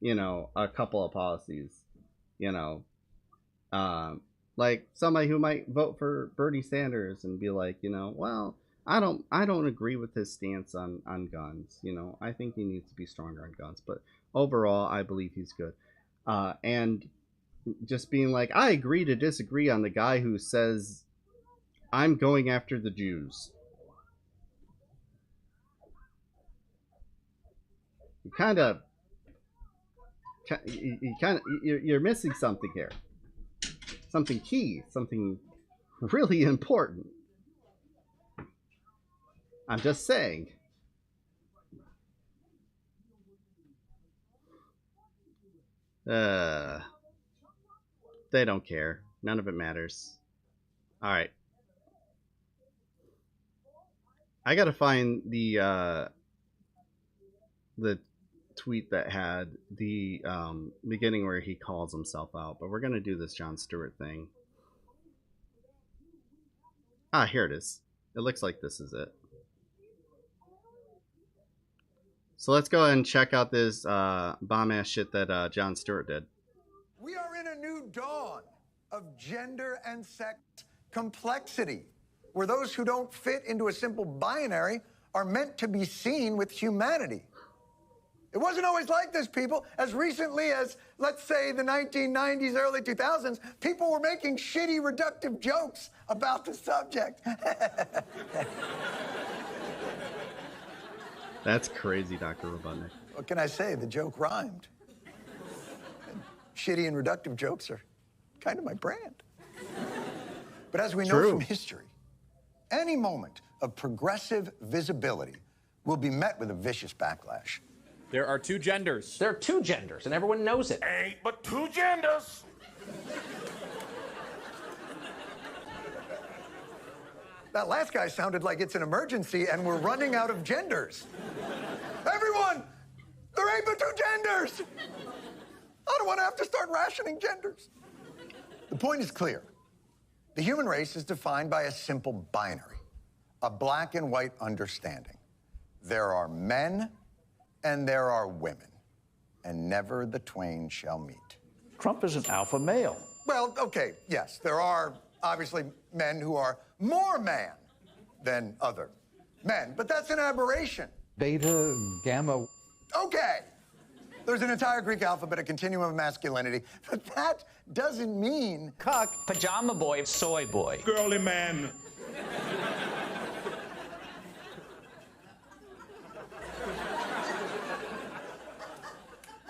you know, a couple of policies, you know, um, like somebody who might vote for Bernie Sanders and be like, you know, well, I don't agree with his stance on guns. You know, I think he needs to be stronger on guns, but overall, I believe he's good. And just being like, I agree to disagree on the guy who says I'm going after the Jews. You kind of, you're missing something here. Something key, something really important. I'm just saying. They don't care. None of it matters. All right. I gotta find the tweet that had the beginning where he calls himself out, but we're gonna do this Jon Stewart thing. Ah, here it is. It looks like this is it. So let's go ahead and check out this bomb ass shit that Jon Stewart did. We are in a new dawn of gender and sex complexity, where those who don't fit into a simple binary are meant to be seen with humanity. It wasn't always like this, people. As recently as, let's say, the 1990s, early 2000s, people were making shitty, reductive jokes about the subject. That's crazy, Dr. Robotnik. What can I say? The joke rhymed. And shitty and reductive jokes are kind of my brand. But as we know from history, any moment of progressive visibility will be met with a vicious backlash. There are two genders. There are two genders, and everyone knows it. Ain't but two genders. That last guy sounded like it's an emergency and we're running out of genders. Everyone, there ain't but two genders. I don't want to have to start rationing genders. The point is clear. The human race is defined by a simple binary, a black and white understanding. There are men and there are women, and never the twain shall meet. Trump is an alpha male. Well, okay, yes, there are obviously men who are more man than other men, but that's an aberration. Beta, gamma. Okay, there's an entire Greek alphabet, a continuum of masculinity, but that doesn't mean Cuck, pajama boy, soy boy. Girly man.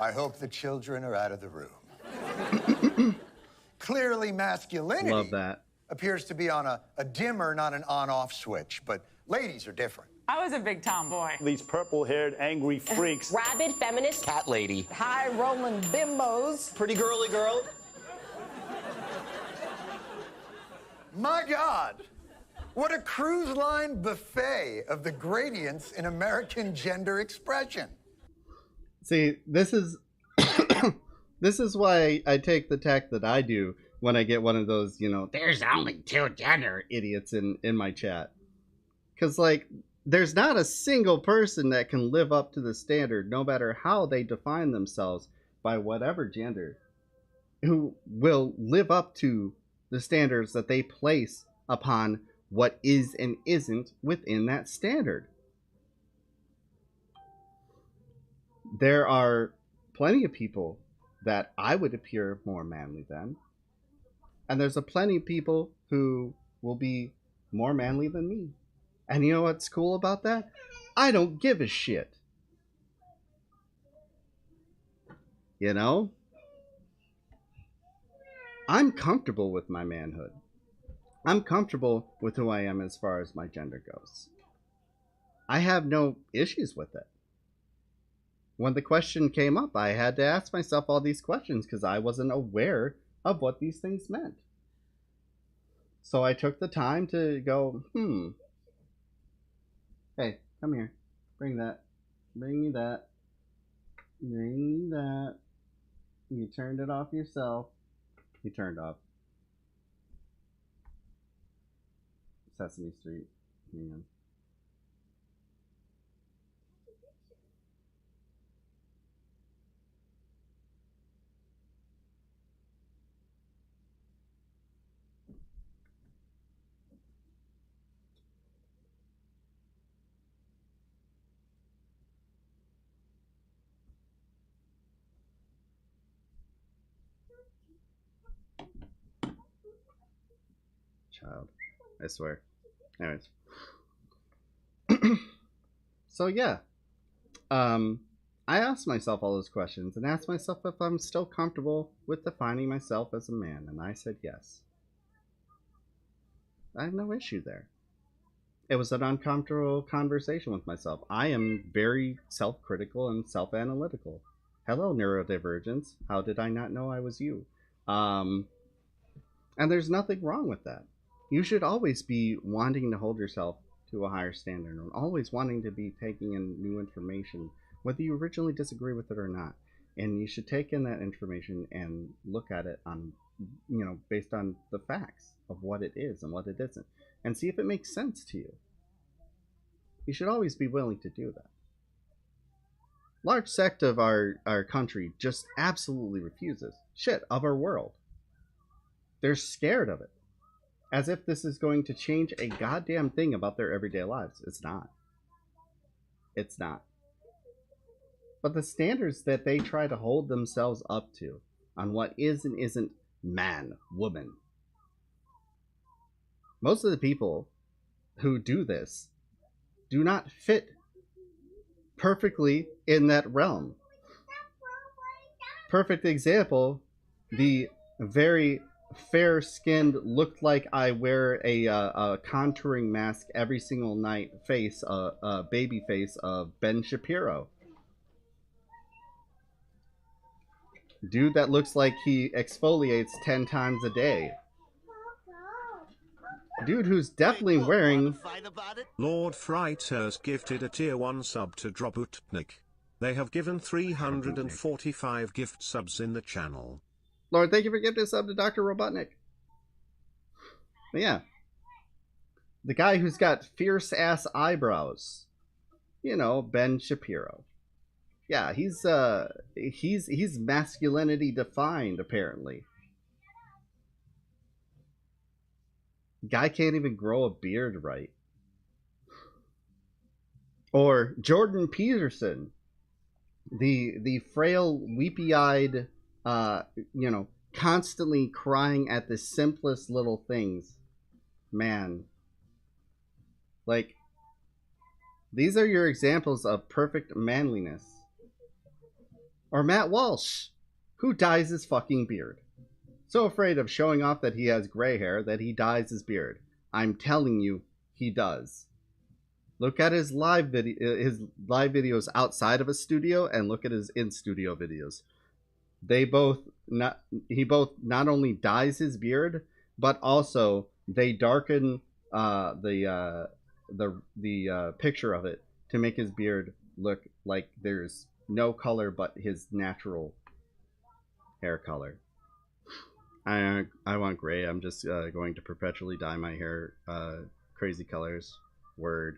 I hope the children are out of the room. Clearly, masculinity Love that. appears to be on a dimmer, not an on-off switch, but ladies are different. I was a big tomboy. These purple-haired angry freaks. Rabid feminist. Cat lady. High rolling bimbos. Pretty girly girl. My God, what a cruise line buffet of the gradients in American gender expression. See, this is this is why I take the tack that I do when I get one of those, you know, there's only two gender idiots in my chat. Because, like, there's not a single person that can live up to the standard, no matter how they define themselves by whatever gender, who will live up to the standards that they place upon what is and isn't within that standard. There are plenty of people that I would appear more manly than, and there's a plenty of people who will be more manly than me. And you know what's cool about that? I don't give a shit. You know? I'm comfortable with my manhood. I'm comfortable with who I am as far as my gender goes. I have no issues with it. When the question came up, I had to ask myself all these questions because I wasn't aware of what these things meant. So I took the time to go, hey, come here. Bring that. Bring me that. Bring me that. You turned it off yourself. You turned off Sesame Street. Hang on. child. I swear. Anyways. So yeah. I asked myself all those questions and asked myself if I'm still comfortable with defining myself as a man, and I said yes. I have no issue there. It was an uncomfortable conversation with myself. I am very self-critical and self-analytical. Hello, neurodivergence. How did I not know I was you? And there's nothing wrong with that. You should always be wanting to hold yourself to a higher standard and always wanting to be taking in new information, whether you originally disagree with it or not. And you should take in that information and look at it on, based on the facts of what it is and what it isn't, and see if it makes sense to you. You should always be willing to do that. Large sect of our country just absolutely refuses. Shit, of our world. They're scared of it. As if this is going to change a goddamn thing about their everyday lives. It's not. It's not. But the standards that they try to hold themselves up to on what is and isn't man, woman. Most of the people who do this do not fit perfectly in that realm. Perfect example, the very fair-skinned, looked like I wear a contouring mask every single night face, baby face of Ben Shapiro. Dude that looks like he exfoliates 10 times a day. Dude who's definitely wearing... Lord Fright has gifted a tier 1 sub to Drobutnik. They have given 345 gift subs in the channel. Lord, thank you for gifting a sub to Dr. Robotnik. But yeah. The guy who's got fierce-ass eyebrows. You know, Ben Shapiro. Yeah, he's masculinity defined, apparently. Guy can't even grow a beard right. Or Jordan Peterson, the frail, weepy-eyed, constantly crying at the simplest little things. Man. Like, these are your examples of perfect manliness. Or Matt Walsh, who dyes his fucking beard. So afraid of showing off that he has gray hair that he dyes his beard. I'm telling you, he does. Look at his live videos outside of a studio and look at his in-studio videos. He both not only dyes his beard, but also they darken the picture of it to make his beard look like there's no color but his natural hair color. I want gray. I'm just going to perpetually dye my hair crazy colors. Word.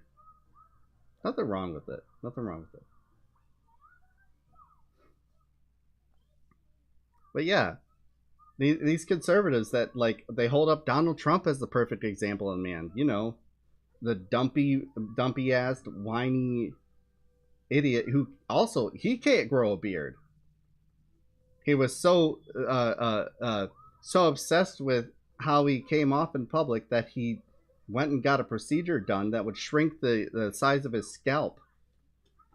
Nothing wrong with it. Nothing wrong with it. But yeah, these conservatives that, like, they hold up Donald Trump as the perfect example of man. You know, the dumpy ass, whiny idiot who also, he can't grow a beard. He was so obsessed with how he came off in public that he went and got a procedure done that would shrink the size of his scalp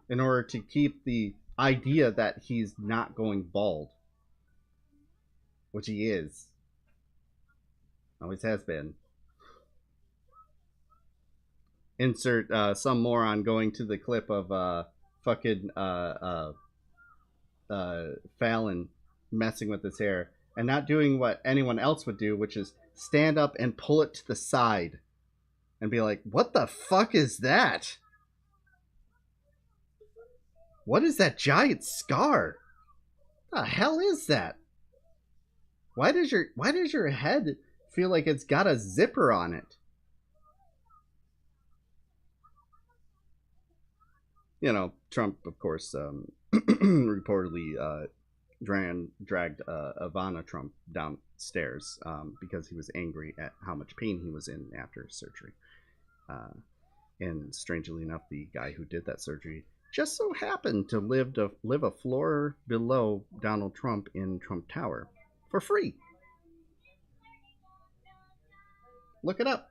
in order to keep the idea that he's not going bald. Which he is. Always has been. Insert some moron going to the clip of fucking Fallon messing with his hair and not doing what anyone else would do, which is stand up and pull it to the side and be like, what the fuck is that? What is that giant scar? What the hell is that? Why does your head feel like it's got a zipper on it? You know, Trump, of course, reportedly dragged Ivana Trump downstairs because he was angry at how much pain he was in after surgery. And strangely enough, the guy who did that surgery just so happened to live a floor below Donald Trump in Trump Tower for free. Look it up.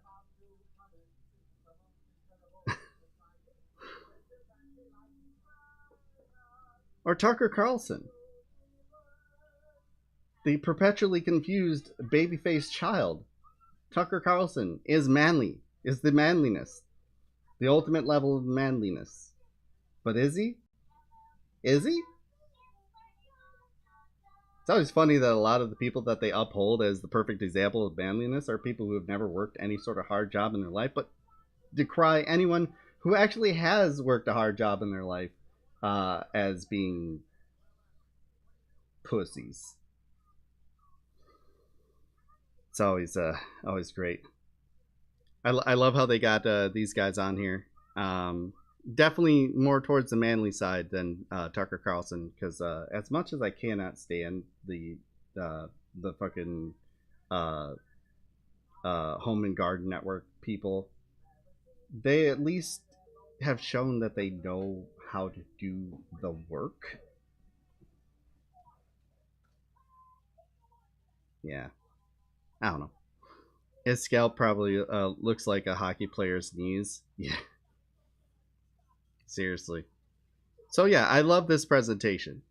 Or Tucker Carlson. The perpetually confused baby-faced child. Tucker Carlson is manly. Is the manliness. The ultimate level of manliness. But is he? Is he? It's always funny that a lot of the people that they uphold as the perfect example of manliness are people who have never worked any sort of hard job in their life, but decry anyone who actually has worked a hard job in their life as being pussies. It's always great. I love how they got these guys on here. Definitely more towards the manly side than Tucker Carlson, because as much as I cannot stand the fucking Home and Garden Network people, they at least have shown that they know how to do the work. Yeah, I don't know. His scalp probably looks like a hockey player's knees. Yeah. Seriously. So yeah, I love this presentation.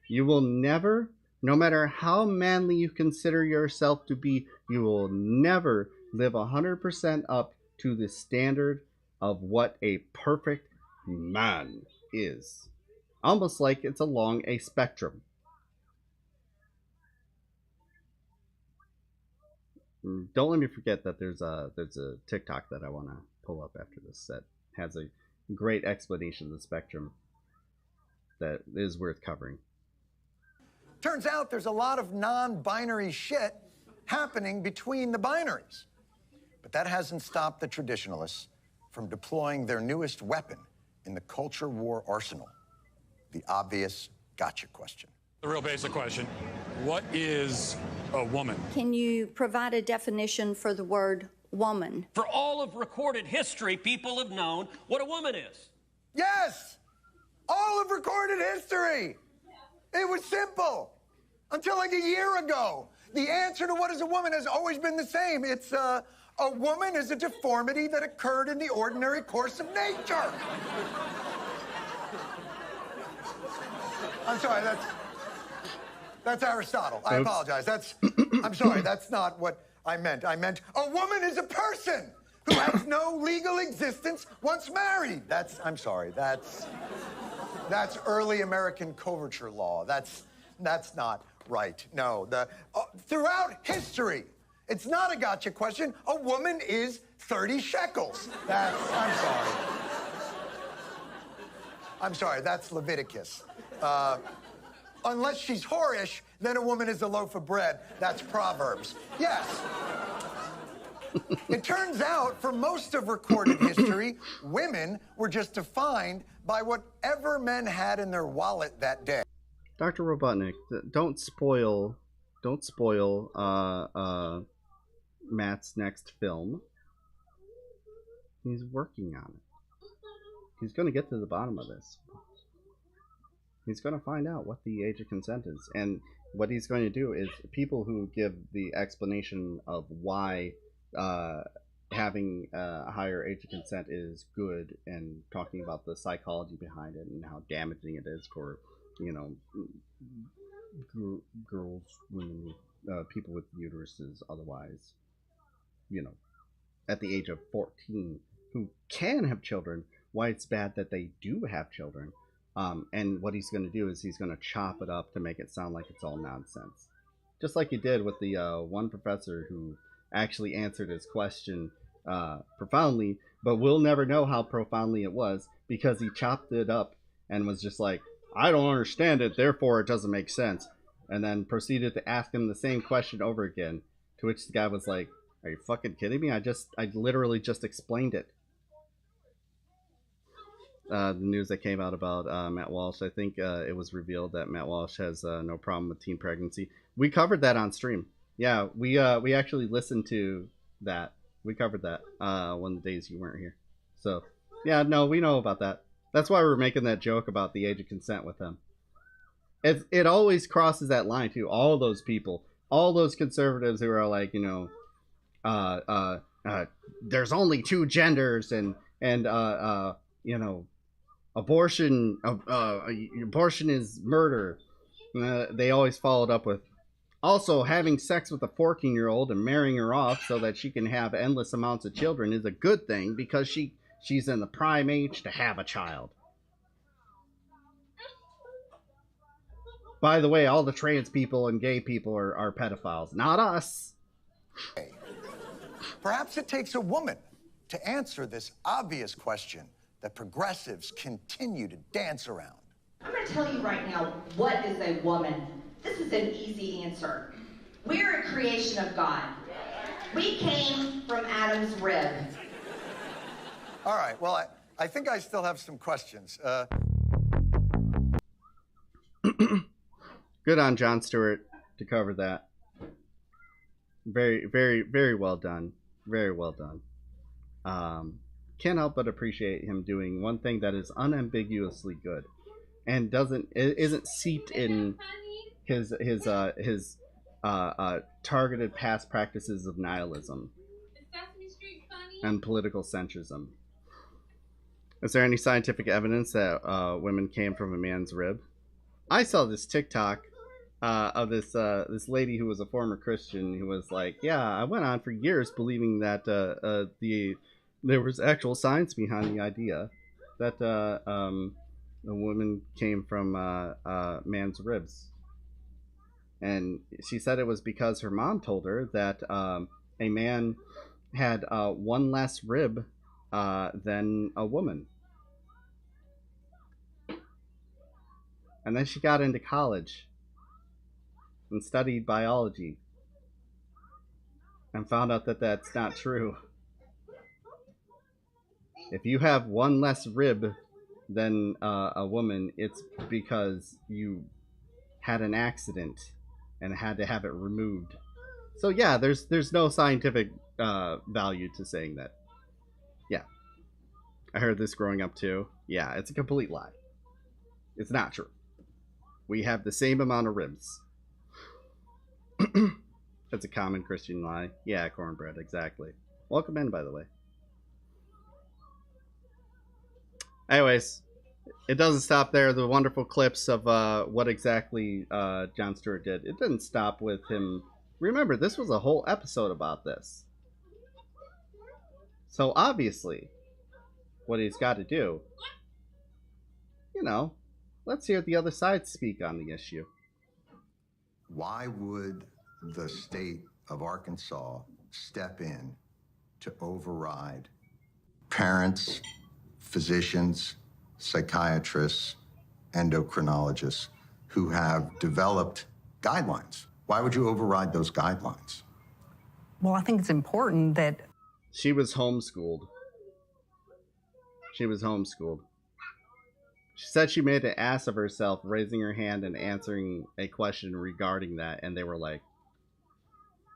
You will never, no matter how manly you consider yourself to be, you will never live 100% up to the standard of what a perfect man is. Almost like it's along a spectrum. Don't let me forget that there's a TikTok that I want to pull up after this that has a great explanation of the spectrum that is worth covering. Turns out there's a lot of non-binary shit happening between the binaries. But that hasn't stopped the traditionalists from deploying their newest weapon in the culture war arsenal, the obvious gotcha question. The real basic question, what is a woman? Can you provide a definition for the word woman? For all of recorded history, people have known what a woman is. Yes! All of recorded history! It was simple. Until like a year ago. The answer to what is a woman has always been the same. It's, a woman is a deformity that occurred in the ordinary course of nature. I'm sorry, that's Aristotle. I apologize. I'm sorry, that's not what I meant. I meant a woman is a person who has no legal existence once married. I'm sorry, that's early American coverture law. That's not right. No, throughout history, it's not a gotcha question. A woman is 30 shekels. I'm sorry, that's Leviticus. Unless she's whorish, then a woman is a loaf of bread. That's Proverbs. Yes. It turns out, for most of recorded history, women were just defined by whatever men had in their wallet that day. Dr. Robotnik, don't spoil Matt's next film. He's working on it. He's going to get to the bottom of this. He's going to find out what the age of consent is. And what he's going to do is people who give the explanation of why having a higher age of consent is good and talking about the psychology behind it and how damaging it is for, girls, women, people with uteruses otherwise, at the age of 14 who can have children, why it's bad that they do have children. And what he's going to do is he's going to chop it up to make it sound like it's all nonsense. Just like he did with the one professor who actually answered his question profoundly, but we'll never know how profoundly it was because he chopped it up and was just like, I don't understand it, therefore it doesn't make sense. And then proceeded to ask him the same question over again, to which the guy was like, are you fucking kidding me? I literally just explained it. The news that came out about Matt Walsh, I think it was revealed that Matt Walsh has no problem with teen pregnancy. We covered that on stream. Yeah, we actually listened to that. We covered that one of the days you weren't here. So, yeah, no, we know about that. That's why we're making that joke about the age of consent with him. It always crosses that line, too. All those people, all those conservatives who are like, there's only two genders, and you know, abortion is murder. They always followed up with, also having sex with a 14-year-old and marrying her off so that she can have endless amounts of children is a good thing because she's in the prime age to have a child. By the way, all the trans people and gay people are pedophiles, not us. Perhaps it takes a woman to answer this obvious question that progressives continue to dance around. I'm going to tell you right now, what is a woman? This is an easy answer. We're a creation of God. We came from Adam's rib. All right, well, I think I still have some questions. Good on Jon Stewart to cover that. Very, very, very well done. Very well done. Can't help but appreciate him doing one thing that is unambiguously good, and isn't seeped in his targeted past practices of nihilism and political centrism. Is there any scientific evidence that women came from a man's rib? I saw this TikTok of this lady who was a former Christian who was like, yeah, I went on for years believing that there was actual science behind the idea that a woman came from man's ribs. And she said it was because her mom told her that a man had one less rib than a woman. And then she got into college and studied biology and found out that that's not true. If you have one less rib than a woman, it's because you had an accident and had to have it removed. So yeah, there's no scientific value to saying that. Yeah, I heard this growing up too. Yeah, it's a complete lie. It's not true. We have the same amount of ribs. That's a common Christian lie. Yeah, cornbread, exactly. Welcome in, by the way. Anyways, it doesn't stop there. The wonderful clips of what exactly Jon Stewart did. It didn't stop with him. Remember, this was a whole episode about this. So obviously, what he's got to do, you know, let's hear the other side speak on the issue. Why would the state of Arkansas step in to override parents, physicians, psychiatrists, endocrinologists who have developed guidelines? Why would you override those guidelines? Well, I think it's important that... She was homeschooled. She was homeschooled. She said she made an ass of herself raising her hand and answering a question regarding that, and they were like,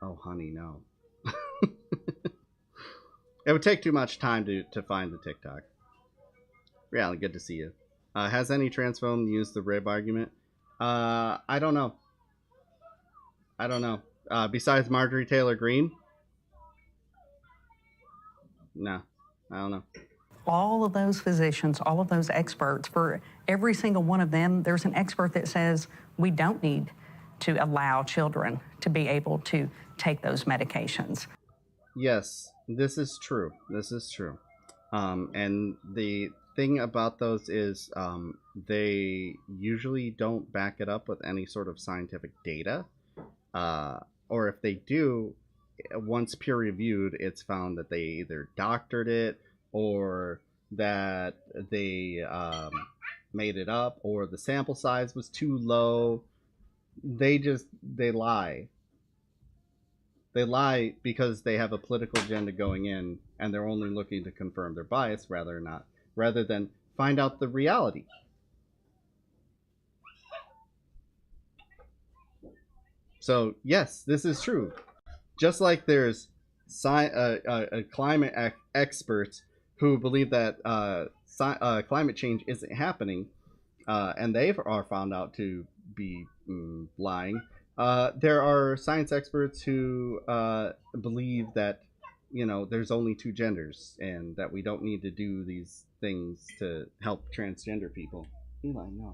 oh, honey, no. It would take too much time to find the TikTok. Really, good to see you. Has any trans film used the rib argument? I don't know. I don't know. Besides Marjorie Taylor Greene? No, I don't know. All of those physicians, all of those experts, for every single one of them, there's an expert that says we don't need to allow children to be able to take those medications. Yes, this is true. This is true. And the thing about those is they usually don't back it up with any sort of scientific data. Or if they do, once peer-reviewed, it's found that they either doctored it or that they made it up, or the sample size was too low. They lie. They lie because they have a political agenda going in, and they're only looking to confirm their bias rather than find out the reality. So yes, this is true. Just like there's climate experts who believe that climate change isn't happening, and they are found out to be lying. There are science experts who believe that you know, there's only two genders and that we don't need to do these things to help transgender people. Eli, no.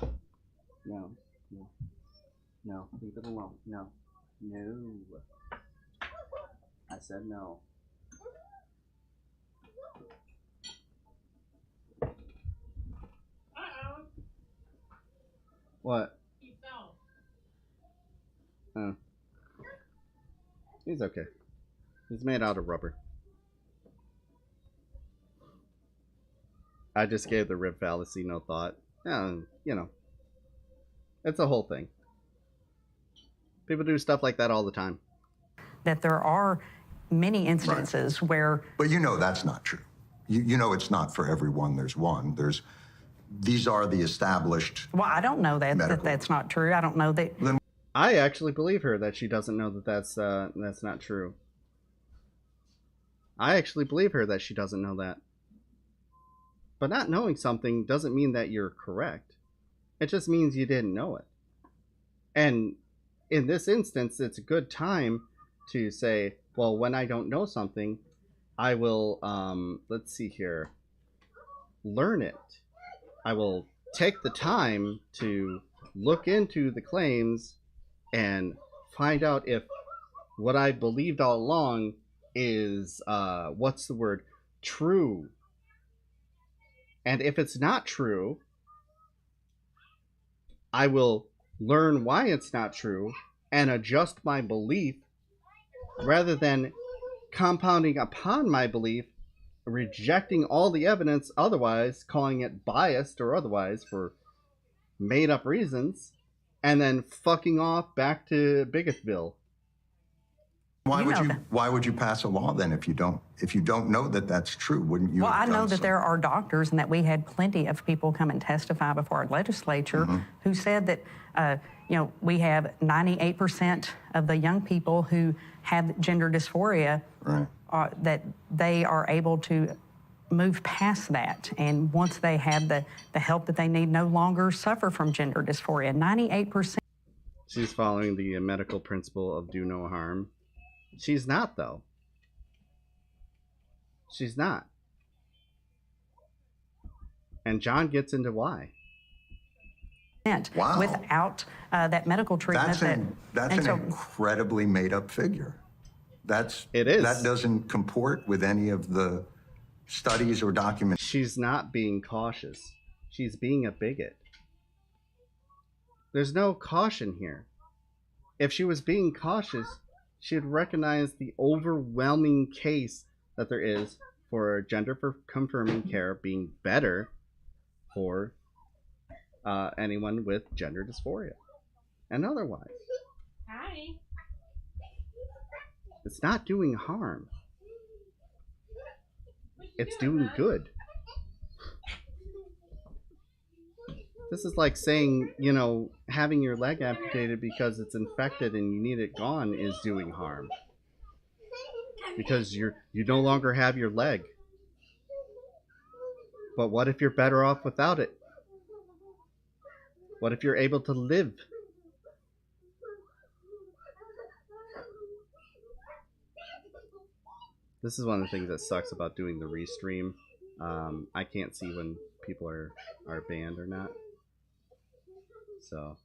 No. No. No. Leave it alone. No. No. I said no. What? He fell. Oh. He's okay. He's made out of rubber. I just gave the rib fallacy no thought. You know. It's a whole thing. People do stuff like that all the time. That there are many instances where... But you know that's not true. You know it's not for everyone. There's one. These are the established... Well, I don't know that that's not true. I don't know that... I actually believe her that she doesn't know that that's not true. I actually believe her that she doesn't know that. But not knowing something doesn't mean that you're correct. It just means you didn't know it. And in this instance, it's a good time to say, well, when I don't know something, I will, let's see here, learn it. I will take the time to look into the claims and find out if what I believed all along is, what's the word, true. And if it's not true, I will learn why it's not true and adjust my belief rather than compounding upon my belief, rejecting all the evidence otherwise, calling it biased or otherwise for made up reasons, and then fucking off back to Bigotville. Why would you pass a law then if you don't know that that's true? Wouldn't you? Well, I have know done that so? there are doctors and that we had plenty of people come and testify before our legislature who said that, we have 98% of the young people who have gender dysphoria, that they are able to move past that. And once they have the help that they need, no longer suffer from gender dysphoria. 98%. She's following the medical principle of do no harm. She's not, though. She's not. And John gets into why. Wow. Without that medical treatment. That's an incredibly made-up figure. It is. That doesn't comport with any of the studies or documents. She's not being cautious. She's being a bigot. There's no caution here. If she was being cautious, she'd recognize the overwhelming case that there is for gender-confirming care being better for anyone with gender dysphoria and otherwise. Hi. It's not doing harm. It's doing good. This is like saying, having your leg amputated because it's infected and you need it gone is doing harm. Because you no longer have your leg. But what if you're better off without it? What if you're able to live? This is one of the things that sucks about doing the restream. I can't see when people are banned or not. So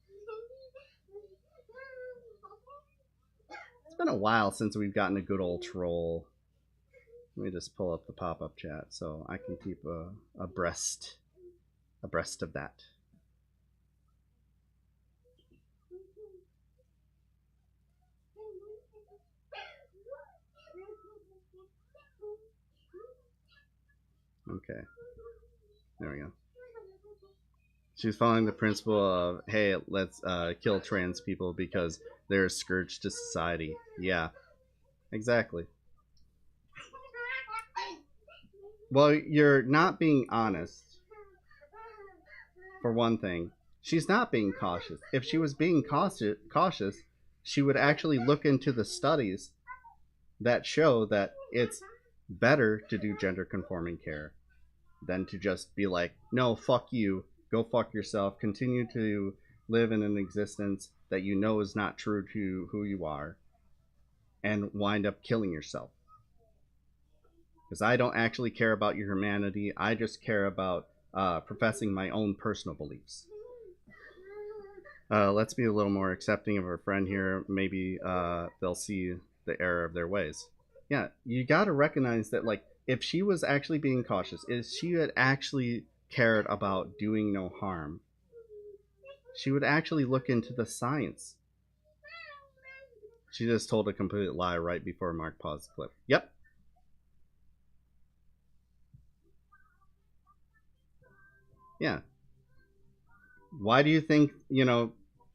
it's been a while since we've gotten a good old troll. Let me just pull up the pop-up chat so I can keep abreast of that. Okay, there we go. She's following the principle of, hey, let's kill trans people because they're a scourge to society. Yeah, exactly. Well, you're not being honest, for one thing. She's not being cautious. If she was being cautious, she would actually look into the studies that show that it's better to do gender-conforming care than to just be like, no, fuck you. Go fuck yourself. Continue to live in an existence that you know is not true to who you are and wind up killing yourself. Because I don't actually care about your humanity. I just care about professing my own personal beliefs. Let's be a little more accepting of our friend here. Maybe they'll see the error of their ways. Yeah, you got to recognize that, like, if she was actually being cautious, if she had actually cared about doing no harm, she would actually look into the science. She just told a complete lie right before Mark paused the clip. Yep. Yeah. Why do you think,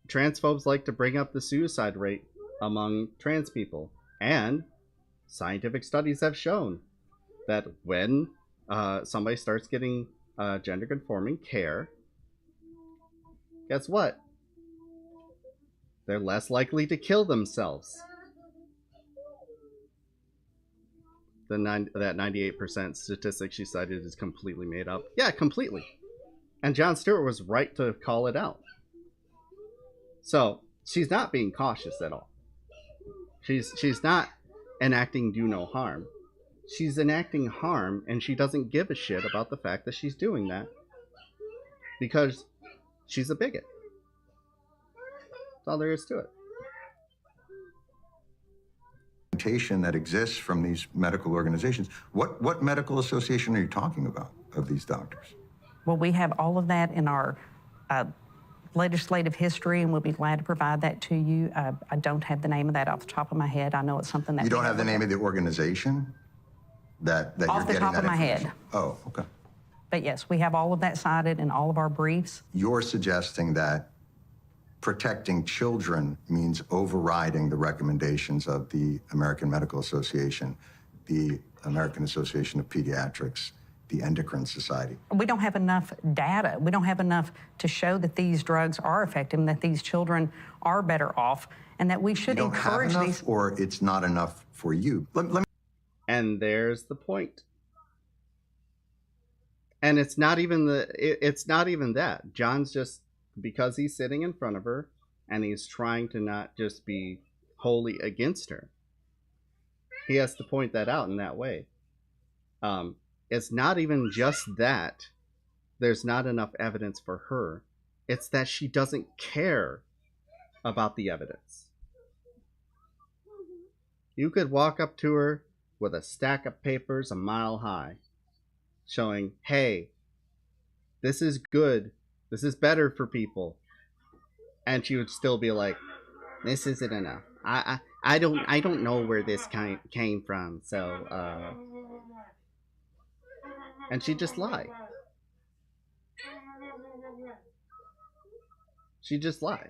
transphobes like to bring up the suicide rate among trans people? And scientific studies have shown that when somebody starts getting gender conforming care, guess what? They're less likely to kill themselves. That 98% statistic she cited is completely made up. Yeah, completely. And Jon Stewart was right to call it out. So she's not being cautious at all. She's not enacting do no harm. She's enacting harm, and she doesn't give a shit about the fact that she's doing that because she's a bigot. That's all there is to it. That exists from these medical organizations. What medical association are you talking about of these doctors? Well, we have all of that in our legislative history, and we'll be glad to provide that to you. I don't have the name of that off the top of my head. I know it's something that... You don't have the name of the organization that you're getting that off the top of my head. Oh, okay. But yes, we have all of that cited in all of our briefs. You're suggesting that protecting children means overriding the recommendations of the American Medical Association, the American Association of Pediatrics, the Endocrine Society. We don't have enough data. We don't have enough to show that these drugs are effective and that these children are better off, and that we should encourage these. Or it's not enough for you. Let me... And there's the point. And it's not even that. John's just, because he's sitting in front of her and he's trying to not just be wholly against her, he has to point that out in that way. It's not even just that there's not enough evidence for her. It's that she doesn't care about the evidence. You could walk up to her with a stack of papers a mile high showing, hey, this is good. This is better for people. And she would still be like, this isn't enough. I don't know where this came from, so and she just lie. She just lie.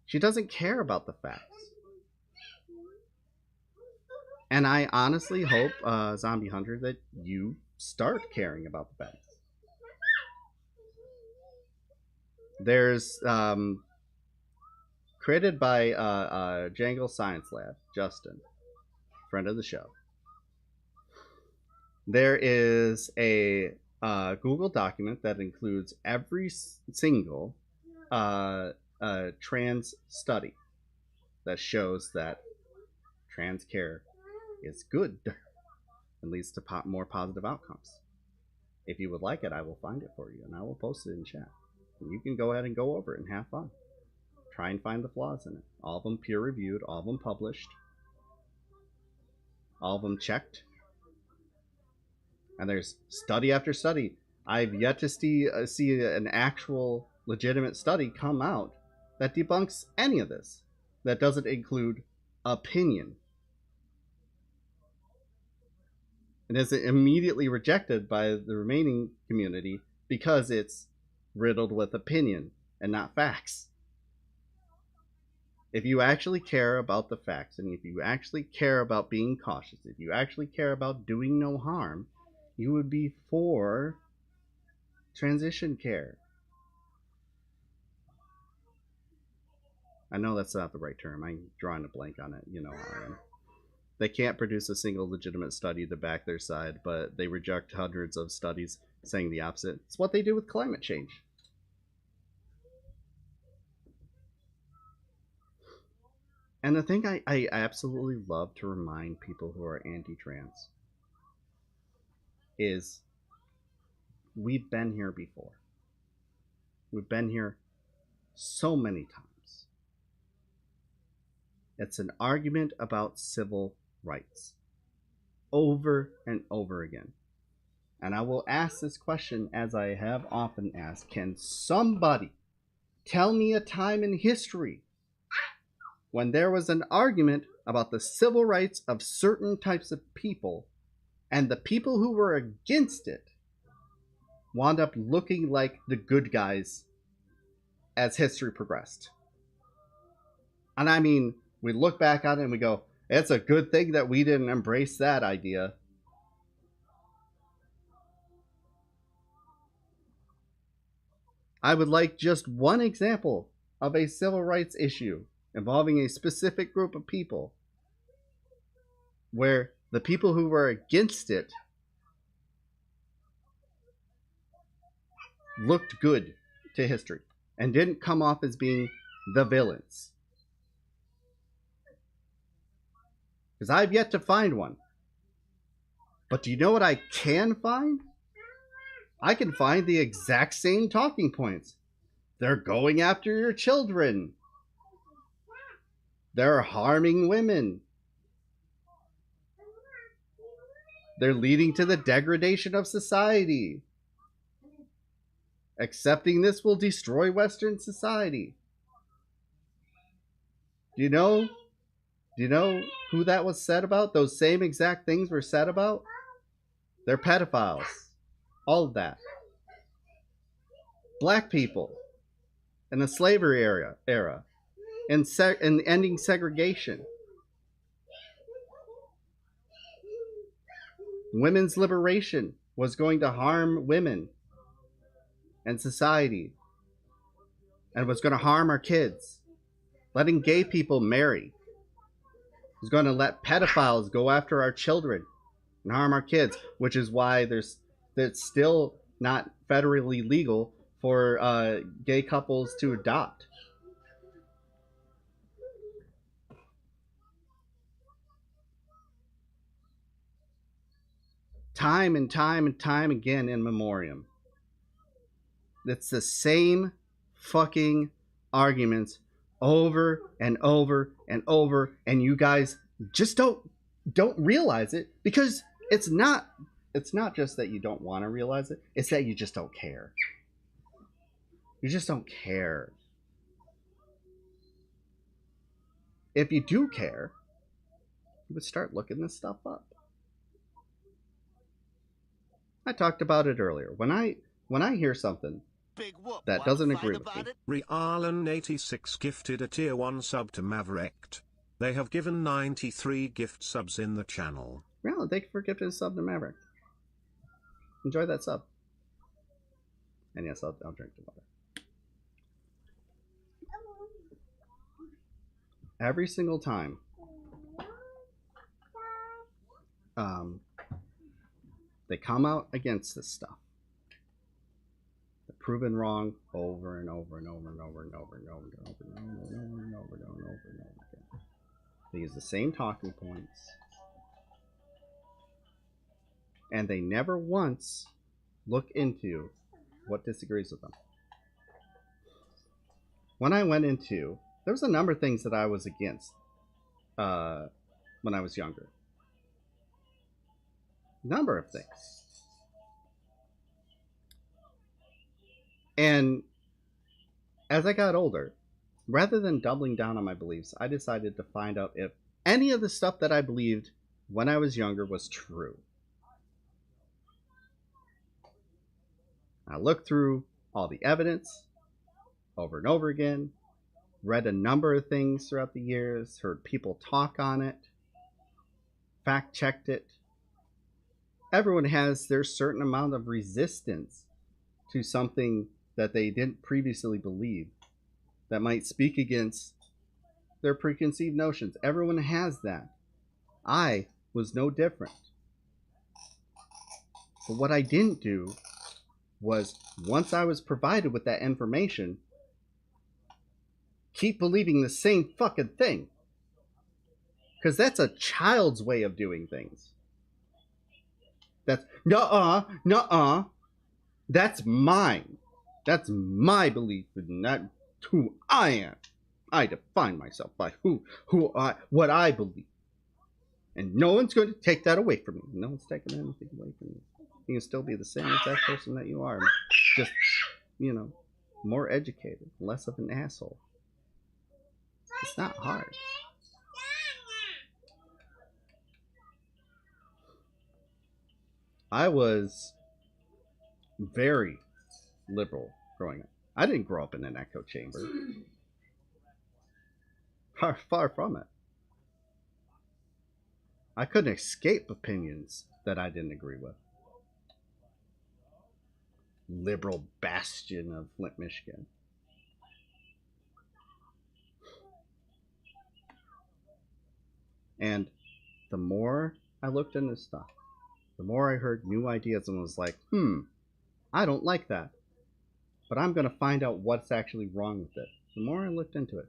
She doesn't care about the facts. And I honestly hope, Zombie Hunter, that you start caring about the facts. There's created by Jangle Science Lab, Justin, friend of the show. There is a Google document that includes every single trans study that shows that trans care is good and leads to more positive outcomes. If you would like it, I will find it for you and I will post it in chat. And you can go ahead and go over it and have fun. Try and find the flaws in it. All of them peer-reviewed, all of them published, all of them checked. And there's study after study. I've yet to see an actual legitimate study come out that debunks any of this. That doesn't include opinion. It is immediately rejected by the remaining community because it's riddled with opinion and not facts. If you actually care about the facts, and if you actually care about being cautious, if you actually care about doing no harm, you would be for transition care. I know that's not the right term. I'm drawing a blank on it. You know how I am. They can't produce a single legitimate study to back their side, but they reject hundreds of studies saying the opposite. It's what they do with climate change. And the thing I absolutely love to remind people who are anti-trans is we've been here before. We've been here so many times. It's an argument about civil rights over and over again. And I will ask this question as I have often asked. Can somebody tell me a time in history when there was an argument about the civil rights of certain types of people and the people who were against it wound up looking like the good guys as history progressed? And I mean, we look back on it and we go, it's a good thing that we didn't embrace that idea. I would like just one example of a civil rights issue involving a specific group of people where the people who were against it looked good to history and didn't come off as being the villains. Because I've yet to find one. But do you know what I can find? I can find the exact same talking points. They're going after your children. They're harming women. They're leading to the degradation of society. Accepting this will destroy Western society. Do you know who that was said about? Those same exact things were said about? They're pedophiles. All of that. Black people in the slavery era and ending segregation. Women's liberation was going to harm women and society and was going to harm our kids. Letting gay people marry was going to let pedophiles go after our children and harm our kids, which is why it's still not federally legal for gay couples to adopt. Time and time and time again in memoriam. It's the same fucking arguments over and over and over, and you guys just don't realize it, because it's not just that you don't want to realize it, it's that you just don't care. You just don't care. If you do care, you would start looking this stuff up. I talked about it earlier. When I hear something that doesn't agree with me. Realan86 gifted a tier 1 sub to Maverick. They have given 93 gift subs in the channel. Well, thank you for gifting a sub to Maverick. Enjoy that sub. And yes, I'll drink the water. Every single time they come out against this stuff, they're proven wrong over and over and over and over and over and over and over and over and over and over and over and over again. They use the same talking points, and they never once look into what disagrees with them. When I went into, there was a number of things that I was against when I was younger. Number of things. And as I got older, rather than doubling down on my beliefs, I decided to find out if any of the stuff that I believed when I was younger was true. I looked through all the evidence over and over again, read a number of things throughout the years, heard people talk on it, fact-checked it. Everyone has their certain amount of resistance to something that they didn't previously believe that might speak against their preconceived notions. Everyone has that. I was no different. But what I didn't do was, once I was provided with that information, keep believing the same fucking thing. Because that's a child's way of doing things. That's nuh-uh. That's mine. That's my belief, and that's who I am. I define myself by what I believe. And no one's going to take that away from me. No one's taking anything away from you. You can still be the same exact person that you are. Just, more educated, less of an asshole. It's not hard. I was very liberal growing up. I didn't grow up in an echo chamber. Far from it. I couldn't escape opinions that I didn't agree with. Liberal bastion of Flint, Michigan. And the more I looked into stuff, the more I heard new ideas and was like, I don't like that. But I'm going to find out what's actually wrong with it. The more I looked into it,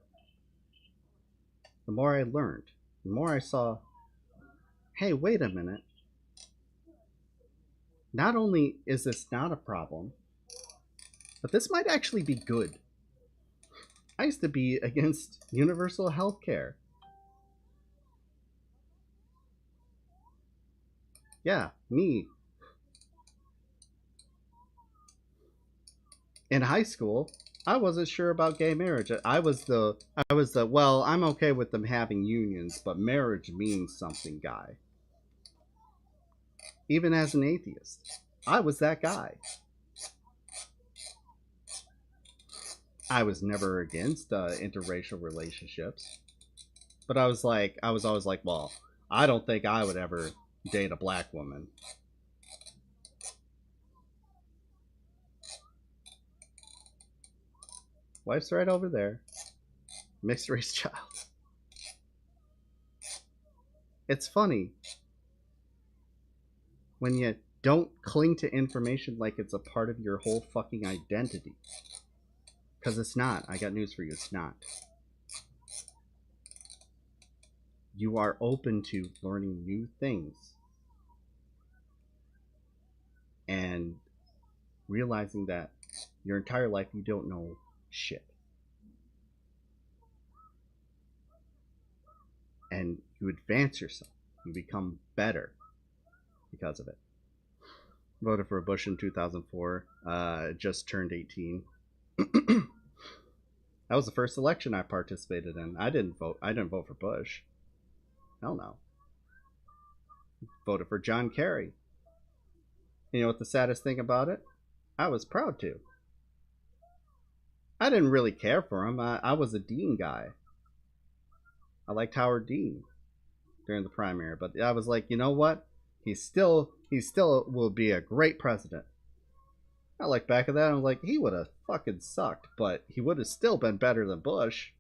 the more I learned, the more I saw, hey, wait a minute. Not only is this not a problem, but this might actually be good. I used to be against universal health care. Yeah, me. In high school, I wasn't sure about gay marriage. I was the well, I'm okay with them having unions, but marriage means something guy. Even as an atheist, I was that guy. I was never against interracial relationships, but I was always like, well, I don't think I would ever date a black woman. Wife's right over there. Mixed race child. It's funny when you don't cling to information like it's a part of your whole fucking identity. Because it's not. I got news for you. It's not. You are open to learning new things and realizing that your entire life you don't know shit. And you advance yourself. You become better because of it. Voted for Bush in 2004. Just turned 18. That was the first election I participated in. I didn't vote for Bush. Hell no. Voted for John Kerry. You know what the saddest thing about it? I was proud to. I didn't really care for him. I was a Dean guy. I liked Howard Dean during the primary, but I was like, you know what? He still will be a great president. I look back at that and I'm like, he would have fucking sucked, but he would have still been better than Bush.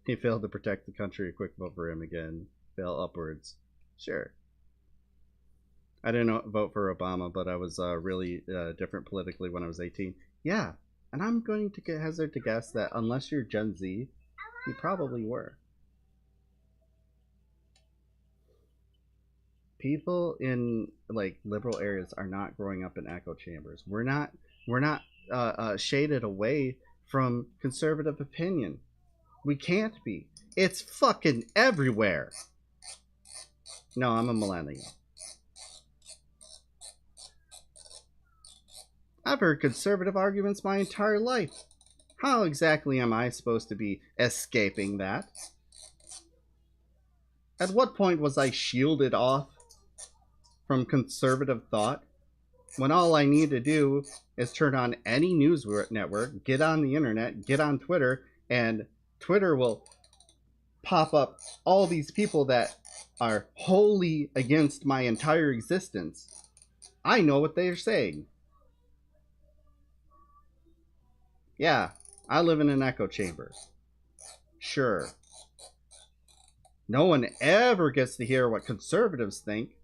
He failed to protect the country. A quick vote for him again. Fell upwards. Sure. I didn't vote for Obama, but I was really different politically when I was 18. Yeah, and I'm going to hazard to guess that unless you're Gen Z, you probably were. People in like liberal areas are not growing up in echo chambers. We're not shaded away from conservative opinion. We can't be. It's fucking everywhere. No, I'm a millennial. I've heard conservative arguments my entire life. How exactly am I supposed to be escaping that? At what point was I shielded off from conservative thought when all I need to do is turn on any news network, get on the internet, get on Twitter, and Twitter will pop up all these people that are wholly against my entire existence. I know what they're saying. Yeah, I live in an echo chamber. Sure. No one ever gets to hear what conservatives think.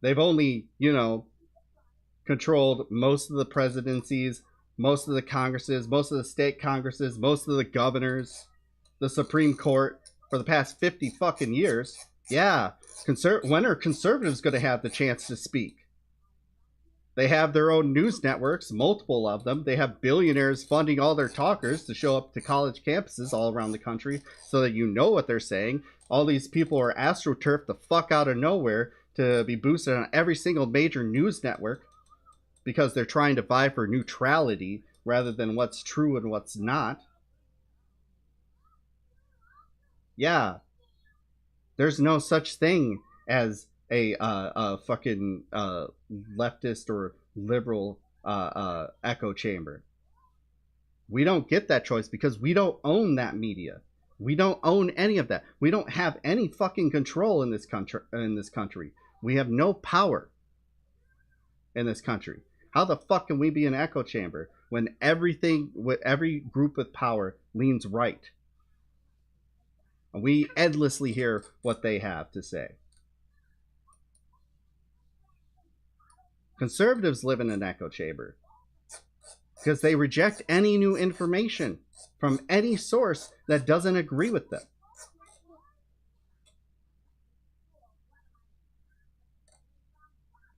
They've only, controlled most of the presidencies, most of the congresses, most of the state congresses, most of the governors, the Supreme Court. for the past 50 fucking years. Yeah, when are conservatives going to have the chance to speak? They have their own news networks, multiple of them. They have billionaires funding all their talkers to show up to college campuses all around the country so that you know what they're saying. All these people are astroturfed the fuck out of nowhere to be boosted on every single major news network because they're trying to vie for neutrality rather than what's true and what's not. Yeah, there's no such thing as a fucking leftist or liberal echo chamber. We don't get that choice because we don't own that media. We don't own any of that. We don't have any fucking control in this country. We have no power in this country. How the fuck can we be an echo chamber when every group with power leans right? And we endlessly hear what they have to say. Conservatives live in an echo chamber because they reject any new information from any source that doesn't agree with them.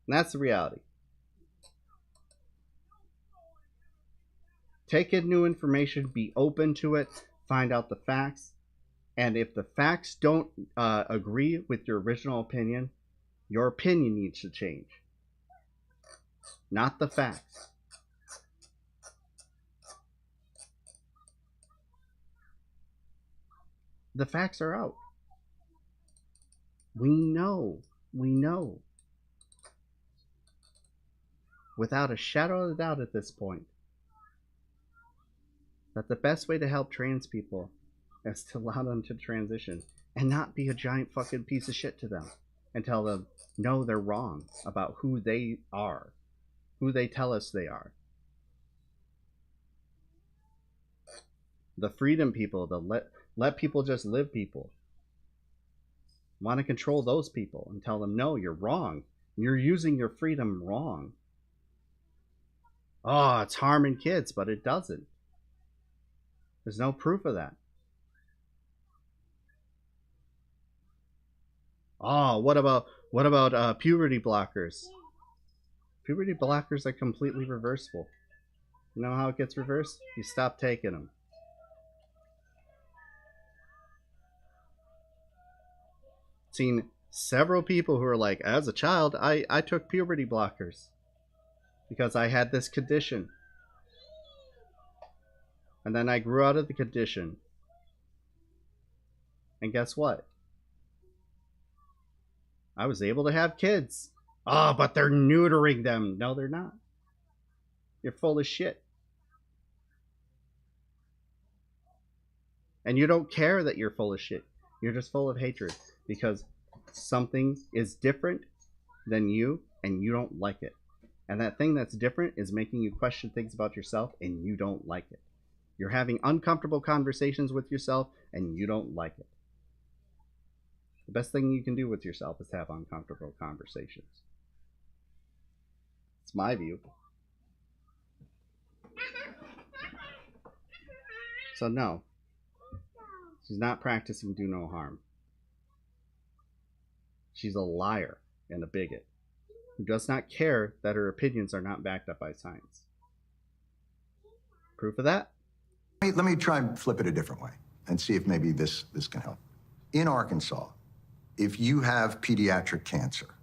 And that's the reality. Take in new information, be open to it, find out the facts, and if the facts don't agree with your original opinion, your opinion needs to change. Not the facts. The facts are out. We know. Without a shadow of a doubt at this point, that the best way to help trans people is to allow them to transition and not be a giant fucking piece of shit to them and tell them, no, they're wrong about who they are, who they tell us they are. The freedom people, the let people just live people, want to control those people and tell them, no, you're wrong. You're using your freedom wrong. Oh, it's harming kids, but it doesn't. There's no proof of that. Oh, what about puberty blockers? Puberty blockers are completely reversible. You know how it gets reversed? You stop taking them. Seen several people who are like, as a child, I took puberty blockers because I had this condition. And then I grew out of the condition. And guess what? I was able to have kids. Oh, but they're neutering them. No, they're not. You're full of shit. And you don't care that you're full of shit. You're just full of hatred because something is different than you and you don't like it. And that thing that's different is making you question things about yourself and you don't like it. You're having uncomfortable conversations with yourself and you don't like it. The best thing you can do with yourself is have uncomfortable conversations. It's my view. So no, she's not practicing do no harm. She's a liar and a bigot who does not care that her opinions are not backed up by science. Proof of that? Let me try and flip it a different way and see if maybe this can help. In Arkansas, if you have pediatric cancer,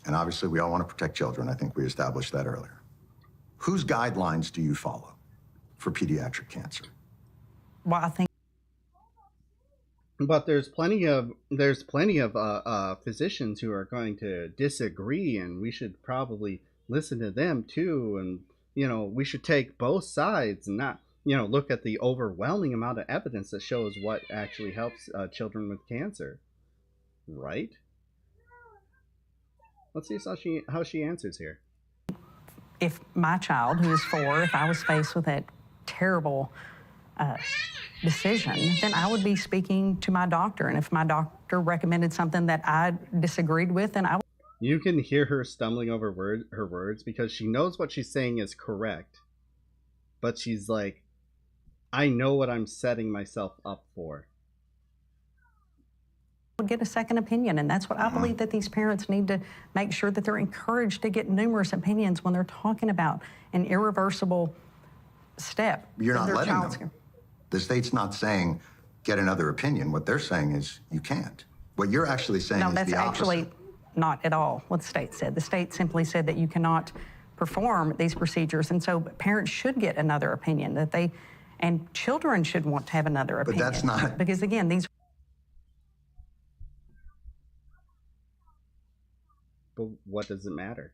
and obviously we all want to protect children, I think we established that earlier, whose guidelines do you follow for pediatric cancer? Well, I think. But there's plenty of physicians who are going to disagree, and we should probably listen to them too. And we should take both sides and not look at the overwhelming amount of evidence that shows what actually helps children with cancer, right? Let's see how she answers here. If my child, who is 4, if I was faced with that terrible decision, then I would be speaking to my doctor. And if my doctor recommended something that I disagreed with, then I would. You can hear her stumbling over her words because she knows what she's saying is correct. But she's like, I know what I'm setting myself up for. Get a second opinion, and that's what I believe that these parents need to make sure that they're encouraged to get numerous opinions when they're talking about an irreversible step. You're in not their letting child's them. The state's not saying get another opinion. What they're saying is you can't. What you're actually saying No, is that's the opposite. actually not at all what the state said. The state simply said that you cannot perform these procedures, and so parents should get another opinion, that they, and children should want to have another But opinion. that's not. Because again, these. But what does it matter?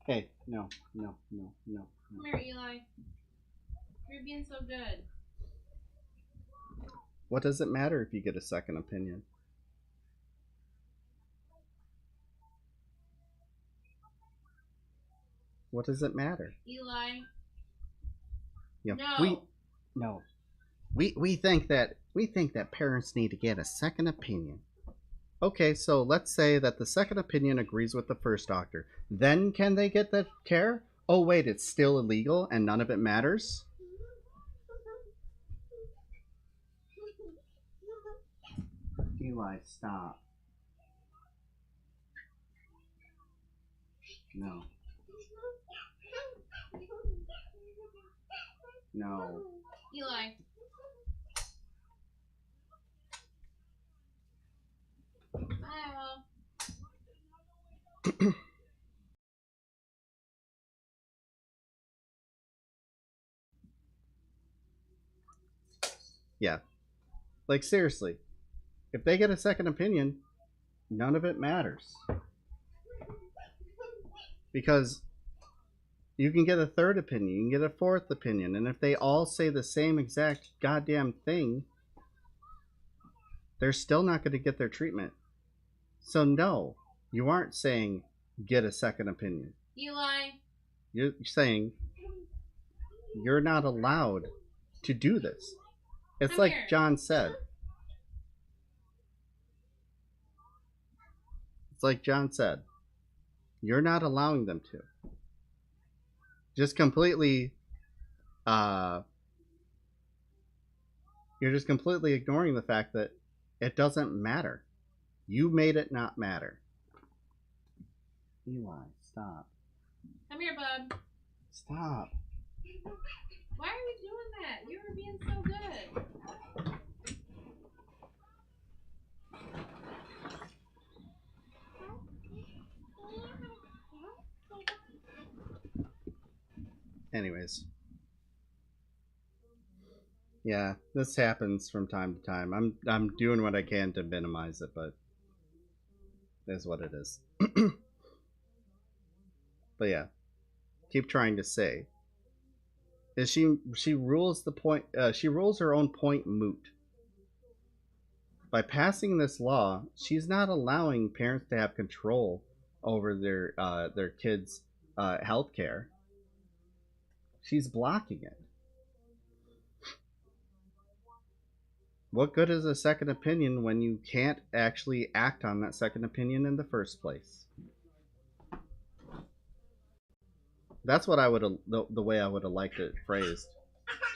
Hey, no. Come here, Eli. You're being so good. What does it matter if you get a second opinion? What does it matter? Eli. You know, we think that parents need to get a second opinion. Okay, so let's say that the second opinion agrees with the first doctor. Then can they get the care? Oh wait, it's still illegal and none of it matters? Eli, stop. No. No. Eli. Yeah. Like, seriously. If they get a second opinion, none of it matters. Because you can get a third opinion, you can get a fourth opinion, and if they all say the same exact goddamn thing, they're still not going to get their treatment. So no, you aren't saying get a second opinion. Eli. You're saying you're not allowed to do this. It's Come like here. John said. It's like John said. You're not allowing them to. Just completely, you're just completely ignoring the fact that it doesn't matter. You made it not matter. Eli, stop. Come here, bub. Stop. Why are you doing that? You were being so good. Anyways. Yeah, this happens from time to time. I'm doing what I can to minimize it, but that's what it is. But yeah, keep trying to say is she rules the point. She rules her own point moot. By passing this law, she's not allowing parents to have control over their kids' health care. She's blocking it. What good is a second opinion when you can't actually act on that second opinion in the first place? That's what I would have, the way I would have liked it phrased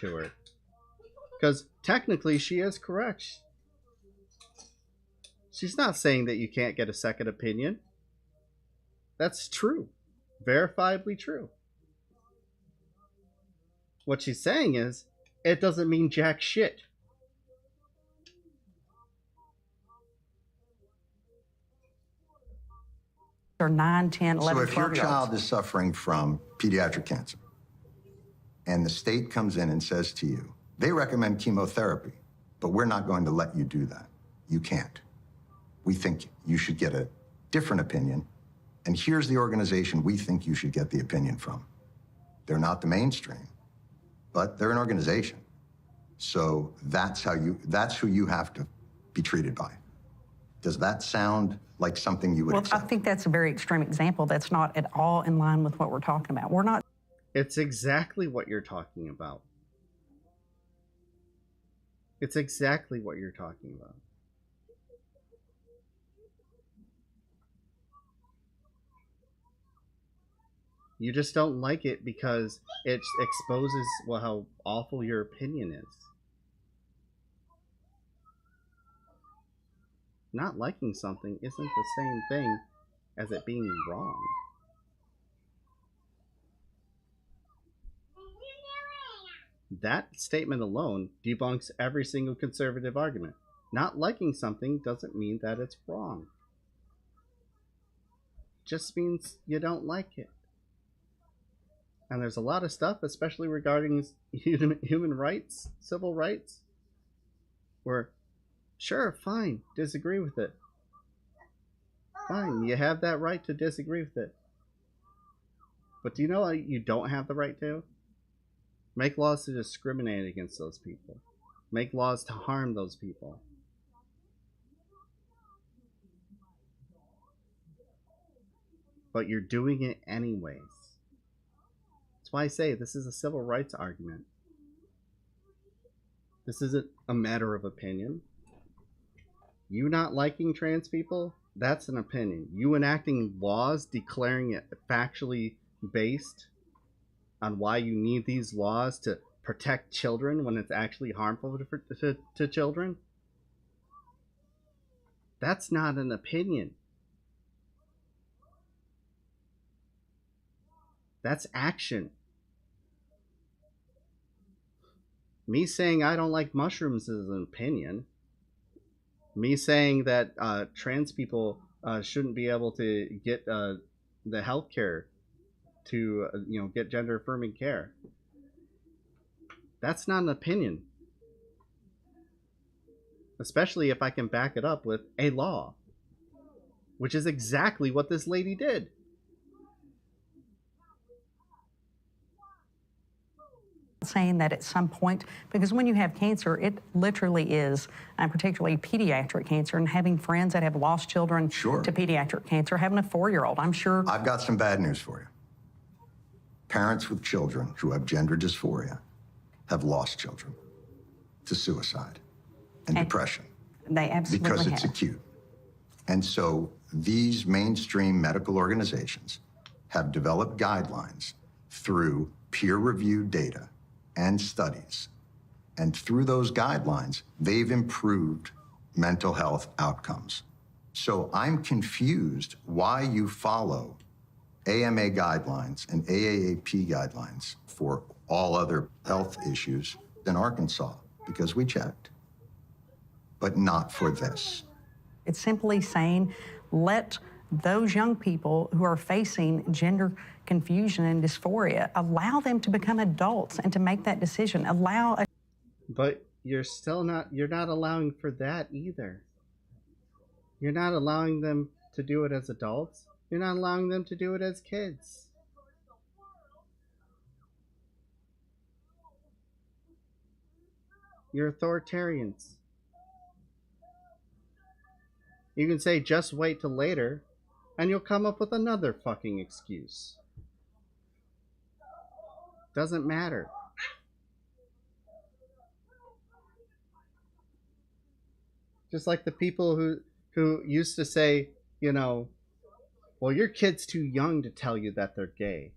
to her. Because technically she is correct. She's not saying that you can't get a second opinion. That's true. Verifiably true. What she's saying is, it doesn't mean jack shit. Or 9, 10, 11, So if your 12-year-olds. child is suffering from pediatric cancer, and the state comes in and says to you, they recommend chemotherapy, but we're not going to let you do that. You can't. We think you should get a different opinion, and here's the organization we think you should get the opinion from. They're not the mainstream, but they're an organization. So that's who you have to be treated by. Does that sound like something you would Well, accept? I think that's a very extreme example. That's not at all in line with what we're talking about. We're not. It's exactly what you're talking about. It's exactly what you're talking about. You just don't like it because it exposes, well, how awful your opinion is. Not liking something isn't the same thing as it being wrong. That statement alone debunks every single conservative argument. Not liking something doesn't mean that it's wrong. It just means you don't like it. And there's a lot of stuff, especially regarding human rights, civil rights, where, sure, fine, disagree with it. Fine, you have that right to disagree with it. But do you know you don't have the right to? Make laws to discriminate against those people. Make laws to harm those people. But you're doing it anyways. That's why I say this is a civil rights argument. This isn't a matter of opinion. You not liking trans people, that's an opinion. You enacting laws declaring it factually based on why you need these laws to protect children when it's actually harmful to children, that's not an opinion. That's action. Me saying I don't like mushrooms is an opinion. Me saying that trans people shouldn't be able to get the health care to get gender affirming care, that's not an opinion. Especially if I can back it up with a law, which is exactly what this lady did. Saying that at some point, because when you have cancer, it literally is, and particularly pediatric cancer, and having friends that have lost children to pediatric cancer, having a 4-year-old, I'm sure. I've got some bad news for you. Parents with children who have gender dysphoria have lost children to suicide and depression. They absolutely because it's have. acute. And so these mainstream medical organizations have developed guidelines through peer-reviewed data and studies. And through those guidelines, they've improved mental health outcomes. So I'm confused why you follow AMA guidelines and AAAP guidelines for all other health issues in Arkansas, because we checked, but not for this. It's simply saying, let those young people who are facing gender confusion and dysphoria, allow them to become adults and to make that decision. But you're not allowing for that either. You're not allowing them to do it as adults. You're not allowing them to do it as kids. You're authoritarians. You can say just wait till later, and you'll come up with another fucking excuse. Doesn't matter. Just like the people who used to say, well, your kid's too young to tell you that they're gay.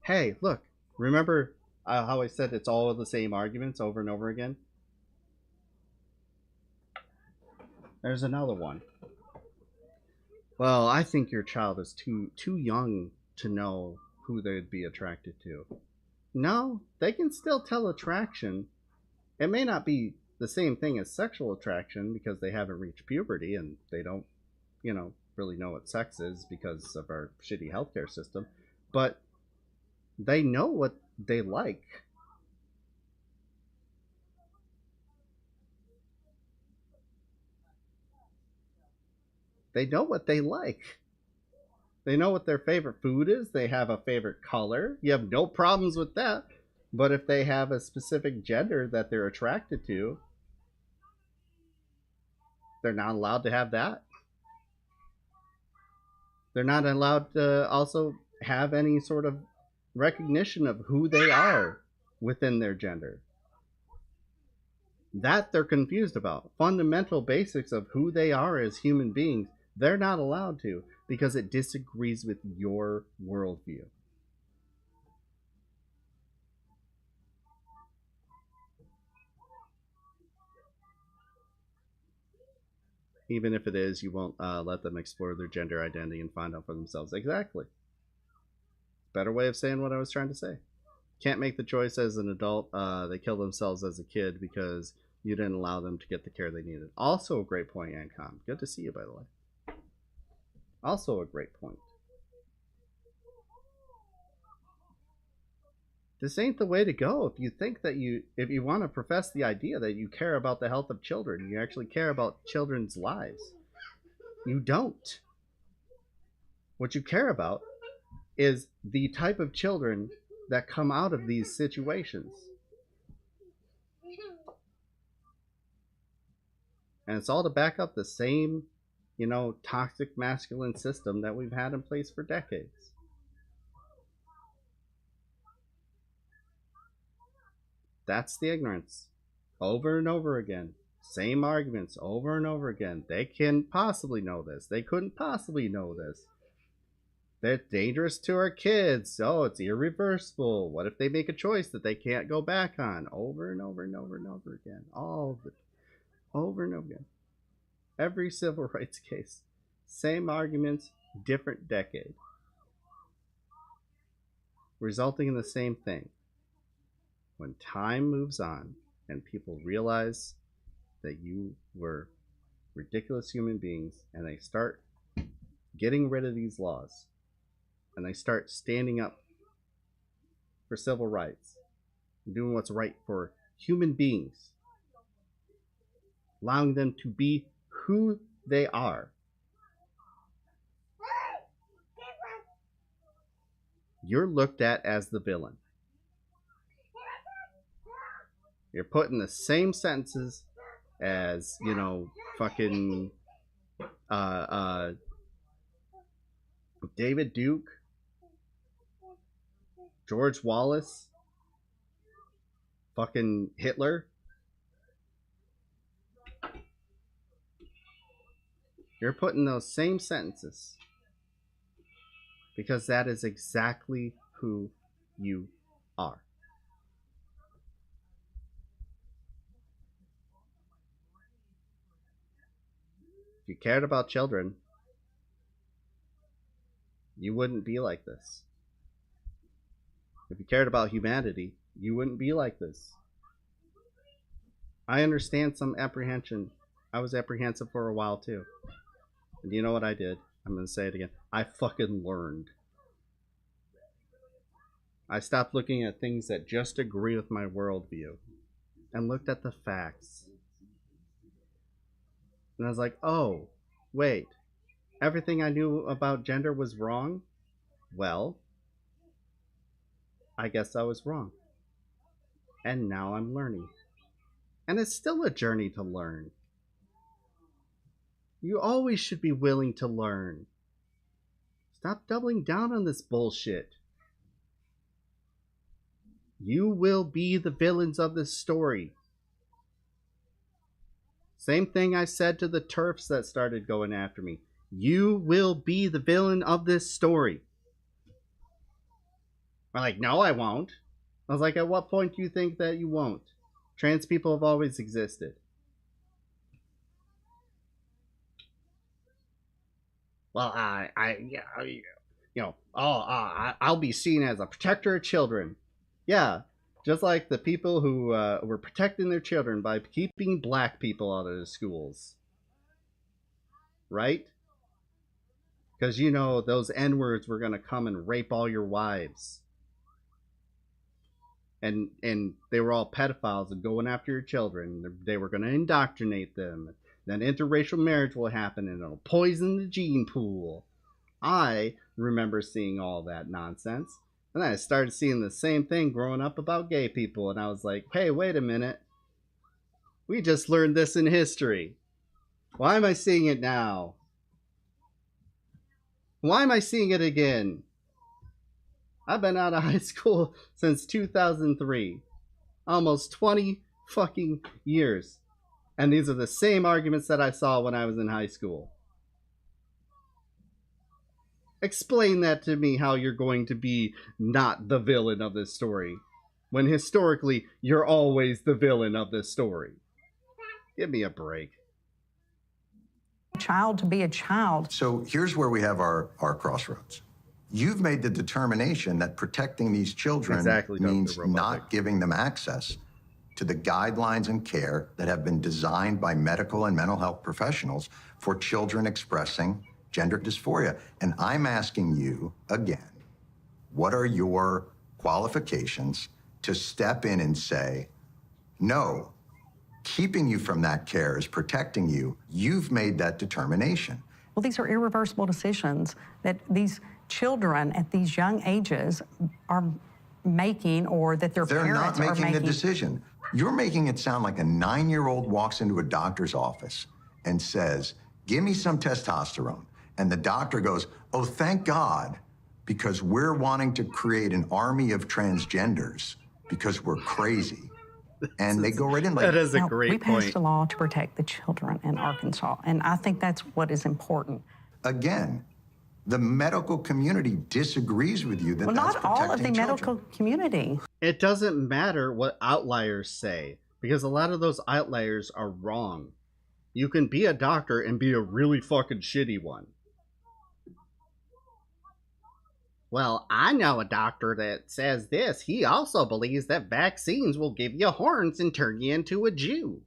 Hey, look, remember how I said it's all the same arguments over and over again? There's another one. Well, I think your child is too young to know who they'd be attracted to. No, they can still tell attraction. It may not be the same thing as sexual attraction because they haven't reached puberty and they don't, really know what sex is because of our shitty healthcare system, but they know what they like. They know what they like. They know what their favorite food is. They have a favorite color. You have no problems with that. But if they have a specific gender that they're attracted to, they're not allowed to have that. They're not allowed to also have any sort of recognition of who they are within their gender. That they're confused about. Fundamental basics of who they are as human beings, They're not allowed to because it disagrees with your worldview. Even if it is, you won't let them explore their gender identity and find out for themselves. Exactly. Better way of saying what I was trying to say. Can't make the choice as an adult. They kill themselves as a kid because you didn't allow them to get the care they needed. Also a great point, Ancom. Good to see you, by the way. Also a great point. This ain't the way to go. If you think that if you want to profess the idea that you care about the health of children, you actually care about children's lives. You don't. What you care about is the type of children that come out of these situations. And it's all to back up the same, toxic masculine system that we've had in place for decades. That's the ignorance. Over and over again. Same arguments over and over again. They can't possibly know this. They couldn't possibly know this. They're dangerous to our kids. Oh, it's irreversible. What if they make a choice that they can't go back on? Over and over and over and over again. All of it. Over and over again. Every civil rights case. Same arguments, different decade. Resulting in the same thing. When time moves on and people realize that you were ridiculous human beings and they start getting rid of these laws and they start standing up for civil rights and doing what's right for human beings, allowing them to be who they are, you're looked at as the villain. You're put in the same sentences as, fucking David Duke, George Wallace, fucking Hitler. You're put in those same sentences because that is exactly who you are. If you cared about children, you wouldn't be like this. If you cared about humanity, you wouldn't be like this. I understand some apprehension. I was apprehensive for a while too. And you know what I did? I'm going to say it again. I fucking learned. I stopped looking at things that just agree with my worldview and looked at the facts. And I was like, oh, wait, everything I knew about gender was wrong? Well, I guess I was wrong. And now I'm learning. And it's still a journey to learn. You always should be willing to learn. Stop doubling down on this bullshit. You will be the villains of this story. Same thing I said to the TERFs that started going after me. You will be the villain of this story. I'm like, no, I won't. I was like, at what point do you think that you won't? Trans people have always existed. Well, I'll be seen as a protector of children. Yeah, just like the people who were protecting their children by keeping black people out of the schools. Right? Because those N-words were going to come and rape all your wives. And they were all pedophiles and going after your children. They were going to indoctrinate them. Then interracial marriage will happen and it'll poison the gene pool. I remember seeing all that nonsense. And then I started seeing the same thing growing up about gay people. And I was like, hey, wait a minute. We just learned this in history. Why am I seeing it now? Why am I seeing it again? I've been out of high school since 2003. Almost 20 fucking years. And these are the same arguments that I saw when I was in high school. Explain that to me, how you're going to be not the villain of this story, when historically you're always the villain of this story. Give me a break. Child to be a child. So here's where we have our crossroads. You've made the determination that protecting these children means not giving them access to the guidelines and care that have been designed by medical and mental health professionals for children expressing gender dysphoria. And I'm asking you again, what are your qualifications to step in and say, no, keeping you from that care is protecting you. You've made that determination. Well, these are irreversible decisions that these children at these young ages are making, or that their They're parents not are making making. the decision. You're making it sound like a 9-year-old walks into a doctor's office and says, give me some testosterone. And the doctor goes, oh, thank God, because we're wanting to create an army of transgenders because we're crazy. And they go right in like... That is a Now, great we passed point. a law to protect the children in Arkansas, and I think that's what is important. Again, the medical community disagrees with you that Well, that's not all of the protecting children. medical community. It doesn't matter what outliers say, because a lot of those outliers are wrong. You can be a doctor and be a really fucking shitty one. Well, I know a doctor that says this. He also believes that vaccines will give you horns and turn you into a Jew.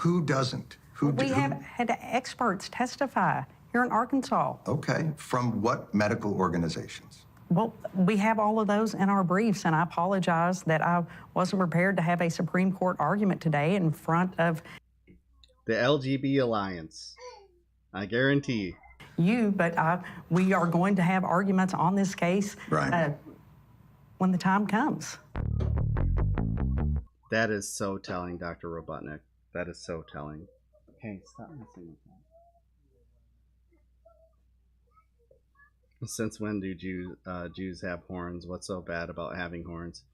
Who doesn't? We have had experts testify here in Arkansas. Okay, from what medical organizations? Well, we have all of those in our briefs, and I apologize that I wasn't prepared to have a Supreme Court argument today in front of the LGB Alliance. I guarantee you, but we are going to have arguments on this case when the time comes. That is so telling, Dr. Robotnik. That is so telling. Hey, stop messing with that. Since when do Jews have horns? What's so bad about having horns?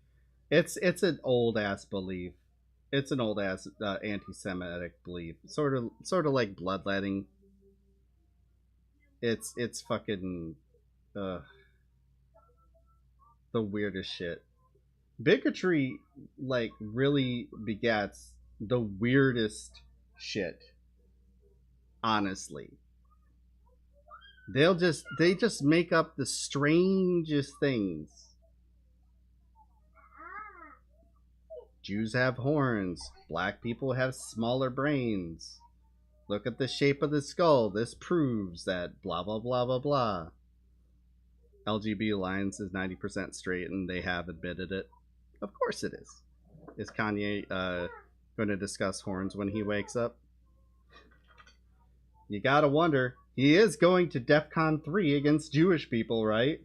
It's an old ass belief. It's an old ass anti-Semitic belief. Sort of like bloodletting. It's fucking the weirdest shit. Bigotry like really begets the weirdest shit. Honestly. They just make up the strangest things. Jews have horns. Black people have smaller brains. Look at the shape of the skull. This proves that blah blah blah blah blah. LGB Alliance is 90% straight, and they have admitted it. Of course it is. Is Kanye going to discuss horns when he wakes up? You gotta wonder. He is going to DEFCON 3 against Jewish people, right?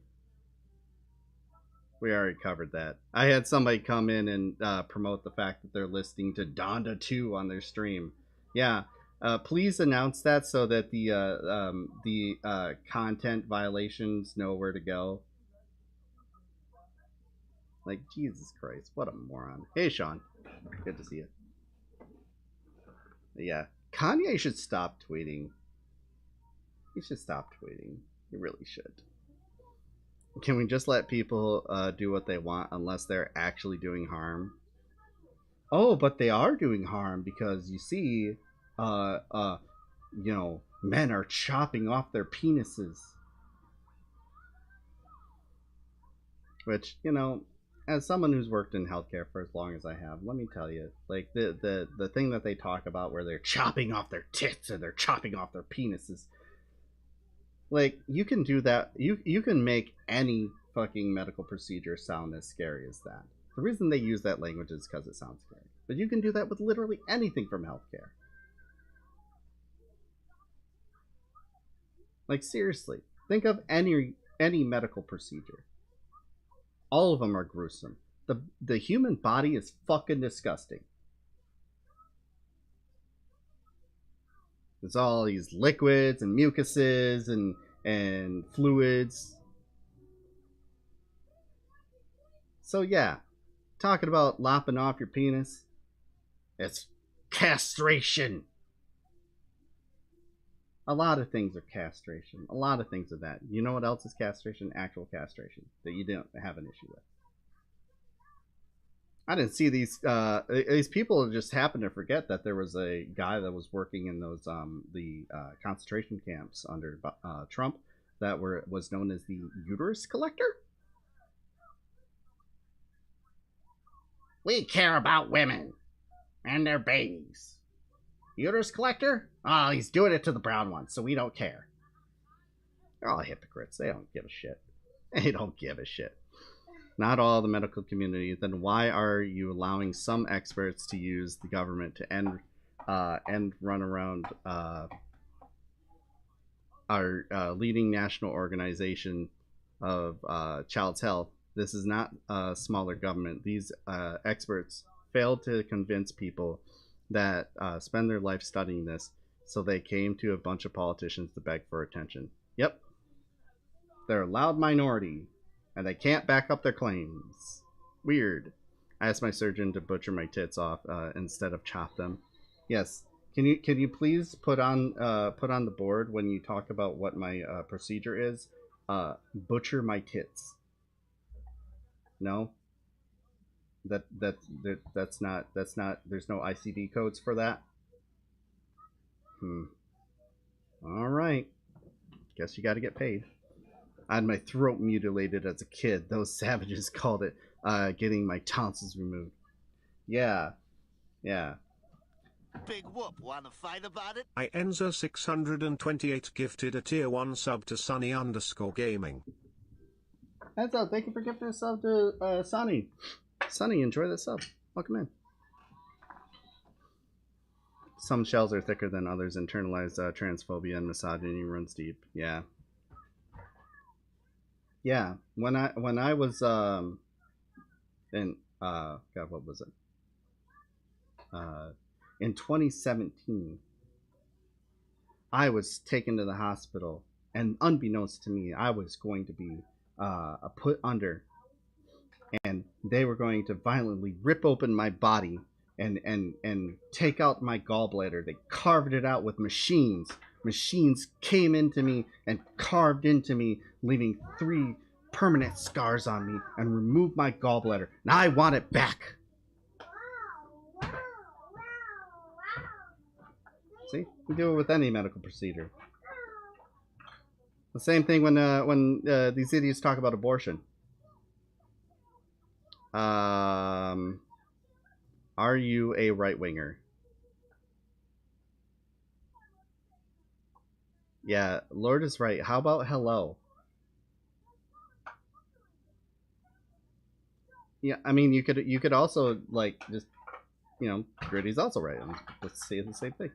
We already covered that. I had somebody come in and promote the fact that they're listening to Donda 2 on their stream. Yeah, please announce that so that the content violations know where to go. Like, Jesus Christ, what a moron. Hey, Sean. Good to see you. Yeah, Kanye should stop tweeting. He should stop tweeting. He really should. Can we just let people do what they want unless they're actually doing harm? Oh, but they are doing harm because, you see, you know, men are chopping off their penises. Which, you know, as someone who's worked in healthcare for as long as I have, let me tell you, like, the thing that they talk about where they're chopping off their tits and they're chopping off their penises, like, you can do that. You can make any fucking medical procedure sound as scary as that. The reason they use that language is because it sounds scary. But you can do that with literally anything from healthcare. Like, seriously, think of any medical procedure. All of them are gruesome. The human body is fucking disgusting. There's all these liquids and mucuses and fluids. So yeah, talking about lopping off your penis, it's castration. A lot of things are castration. A lot of things are that. You know what else is castration? Actual castration that you don't have an issue with. I didn't see these people just happened to forget that there was a guy that was working in those concentration camps under Trump that was known as the uterus collector. We care about women and their babies. Uterus collector? Oh, he's doing it to the brown ones, so we don't care. They're all hypocrites. They don't give a shit. They don't give a shit. Not all the medical community. Then why are you allowing some experts to use the government to end run around our leading national organization of child's health? This is not a smaller government. These experts failed to convince people that spend their life studying this, so they came to a bunch of politicians to beg for attention. Yep. They're a loud minority, and they can't back up their claims. Weird. I asked my surgeon to butcher my tits off instead of chop them. Yes. Can you please put on the board when you talk about what my procedure is? Butcher my tits. No. That's not. There's no ICD codes for that. All right. Guess you got to get paid. I had my throat mutilated as a kid. Those savages called it getting my tonsils removed. Yeah. Big whoop, wanna fight about it? Ienza628 gifted a tier 1 sub to Sunny_gaming. Heads up, thank you for gifting a sub to Sunny. Sunny, enjoy the sub. Welcome in. Some shells are thicker than others. Internalized transphobia and misogyny runs deep. Yeah. Yeah. When I was in God, what was it? In 2017, I was taken to the hospital, and unbeknownst to me, I was going to be put under, and they were going to violently rip open my body and take out my gallbladder. They carved it out with machines. Machines came into me and carved into me, leaving 3 permanent scars on me, and removed my gallbladder. And I want it back. See, you do it with any medical procedure. The same thing when these idiots talk about abortion. Are you a right-winger? Yeah, Lord is right. How about hello? Yeah, I mean, you could also, like, just, you know, Gritty's also right. Let's say the same thing.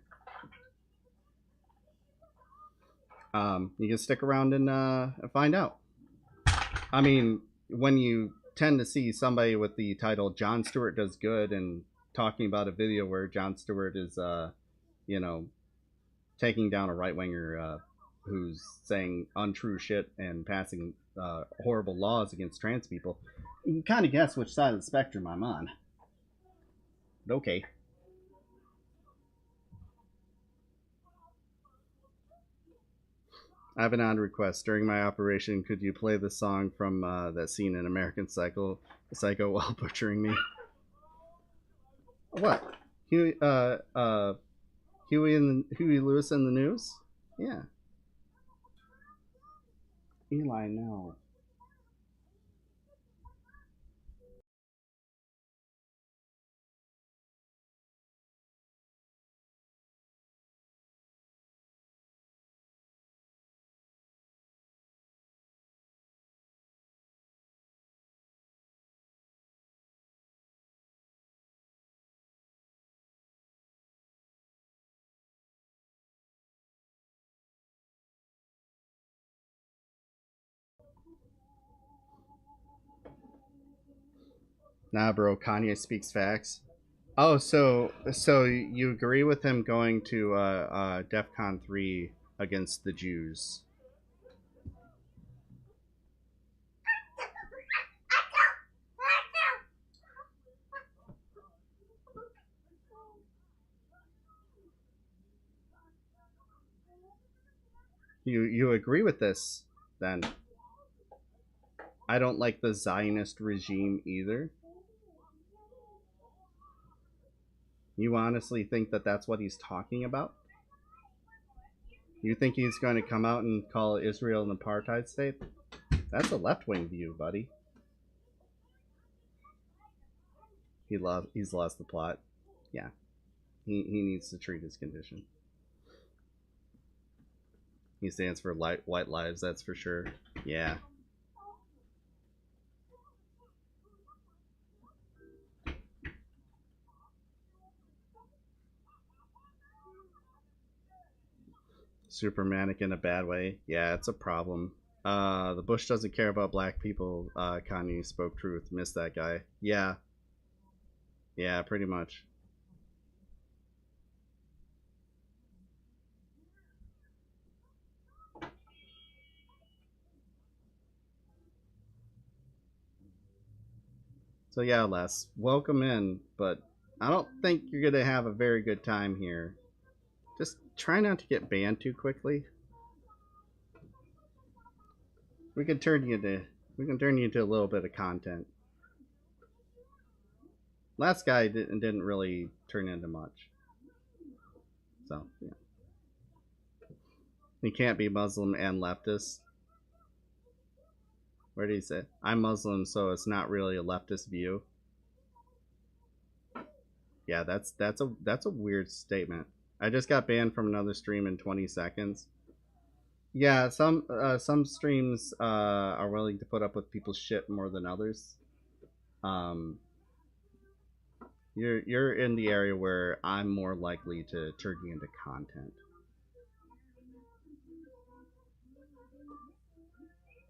You can stick around and find out. I mean, when you tend to see somebody with the title Jon Stewart Does Good and talking about a video where Jon Stewart is, you know, taking down a right-winger who's saying untrue shit and passing horrible laws against trans people, you can kind of guess which side of the spectrum I'm on. But okay. I have an odd request. During my operation, could you play the song from that scene in American Psycho while butchering me? What? Huey Lewis in the News? Yeah. Eli, no. Nah, bro. Kanye speaks facts. Oh, so you agree with him going to DEFCON 3 against the Jews? You agree with this, then? I don't like the Zionist regime either. You honestly think that that's what he's talking about? You think he's going to come out and call Israel an apartheid state? That's a left-wing view, buddy. He's lost the plot. Yeah. He needs to treat his condition. He stands for white lives, that's for sure. Yeah. Supermanic in a bad way. Yeah, it's a problem. The Bush doesn't care about black people. Kanye spoke truth. Missed that guy. Yeah. Yeah, pretty much. So yeah, Les, welcome in, but I don't think you're gonna have a very good time here. Just try not to get banned too quickly. We can turn you into a little bit of content. Last guy didn't really turn into much. So yeah. He can't be Muslim and leftist. Where did he say? I'm Muslim, so it's not really a leftist view. Yeah, that's a weird statement. I just got banned from another stream in 20 seconds. Yeah, some streams are willing to put up with people's shit more than others. You're in the area where I'm more likely to turn you into content.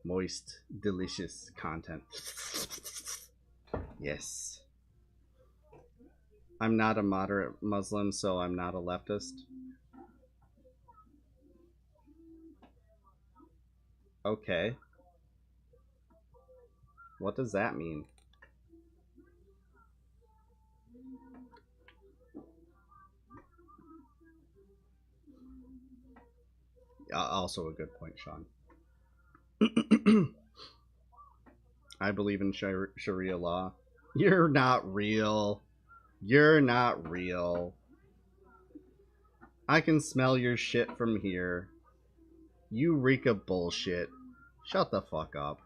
Moist, delicious content. Yes. I'm not a moderate Muslim, so I'm not a leftist. Okay. What does that mean? Also a good point, Sean. I believe in Sharia law. You're not real. You're not real. I can smell your shit from here. You reek of bullshit. Shut the fuck up.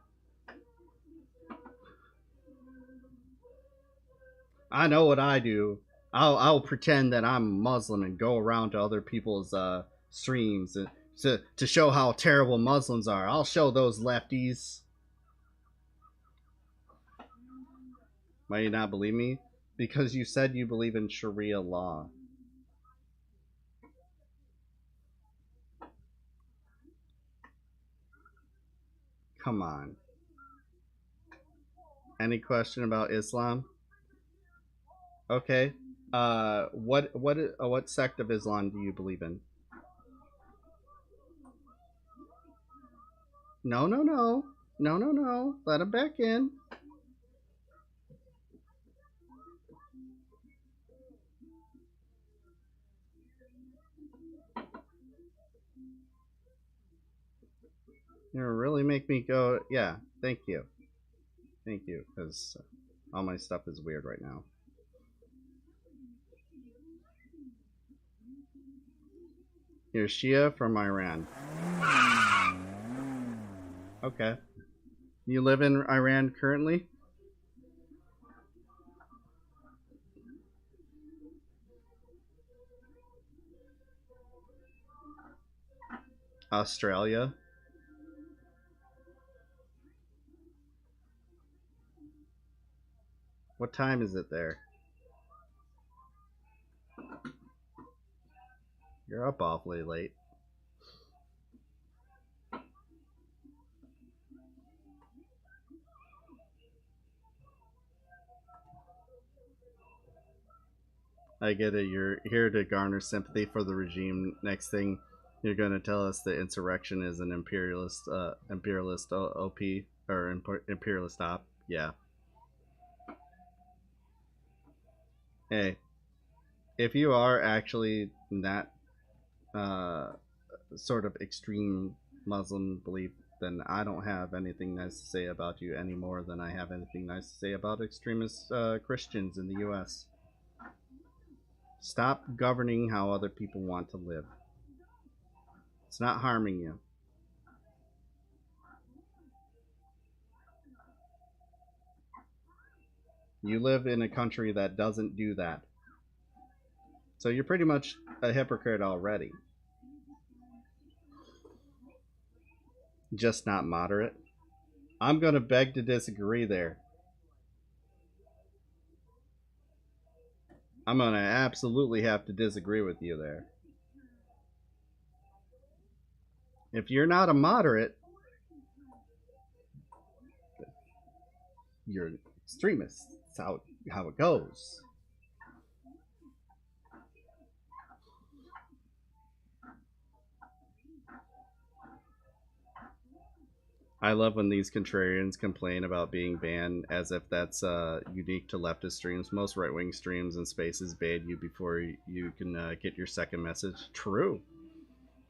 I know what I do. I'll pretend that I'm Muslim and go around to other people's streams to show how terrible Muslims are. I'll show those lefties. Why you not believe me? Because you said you believe in Sharia law. Come on. Any question about Islam? Okay. What sect of Islam do you believe in? No. Let him back in. You really make me go, yeah, thank you. Thank you, because all my stuff is weird right now. You're Shia from Iran. Okay. You live in Iran currently? Australia? What time is it there? You're up awfully late. I get it. You're here to garner sympathy for the regime. Next thing, you're going to tell us the insurrection is an imperialist OP or imperialist op. Yeah. Hey, if you are actually that sort of extreme Muslim belief, then I don't have anything nice to say about you any more than I have anything nice to say about extremist Christians in the U.S. Stop governing how other people want to live. It's not harming you. You live in a country that doesn't do that. So you're pretty much a hypocrite already. Just not moderate. I'm going to beg to disagree there. I'm going to absolutely have to disagree with you there. If you're not a moderate, you're an extremist. That's how it goes. I love when these contrarians complain about being banned as if that's unique to leftist streams. Most right-wing streams and spaces ban you before you can get your second message. True.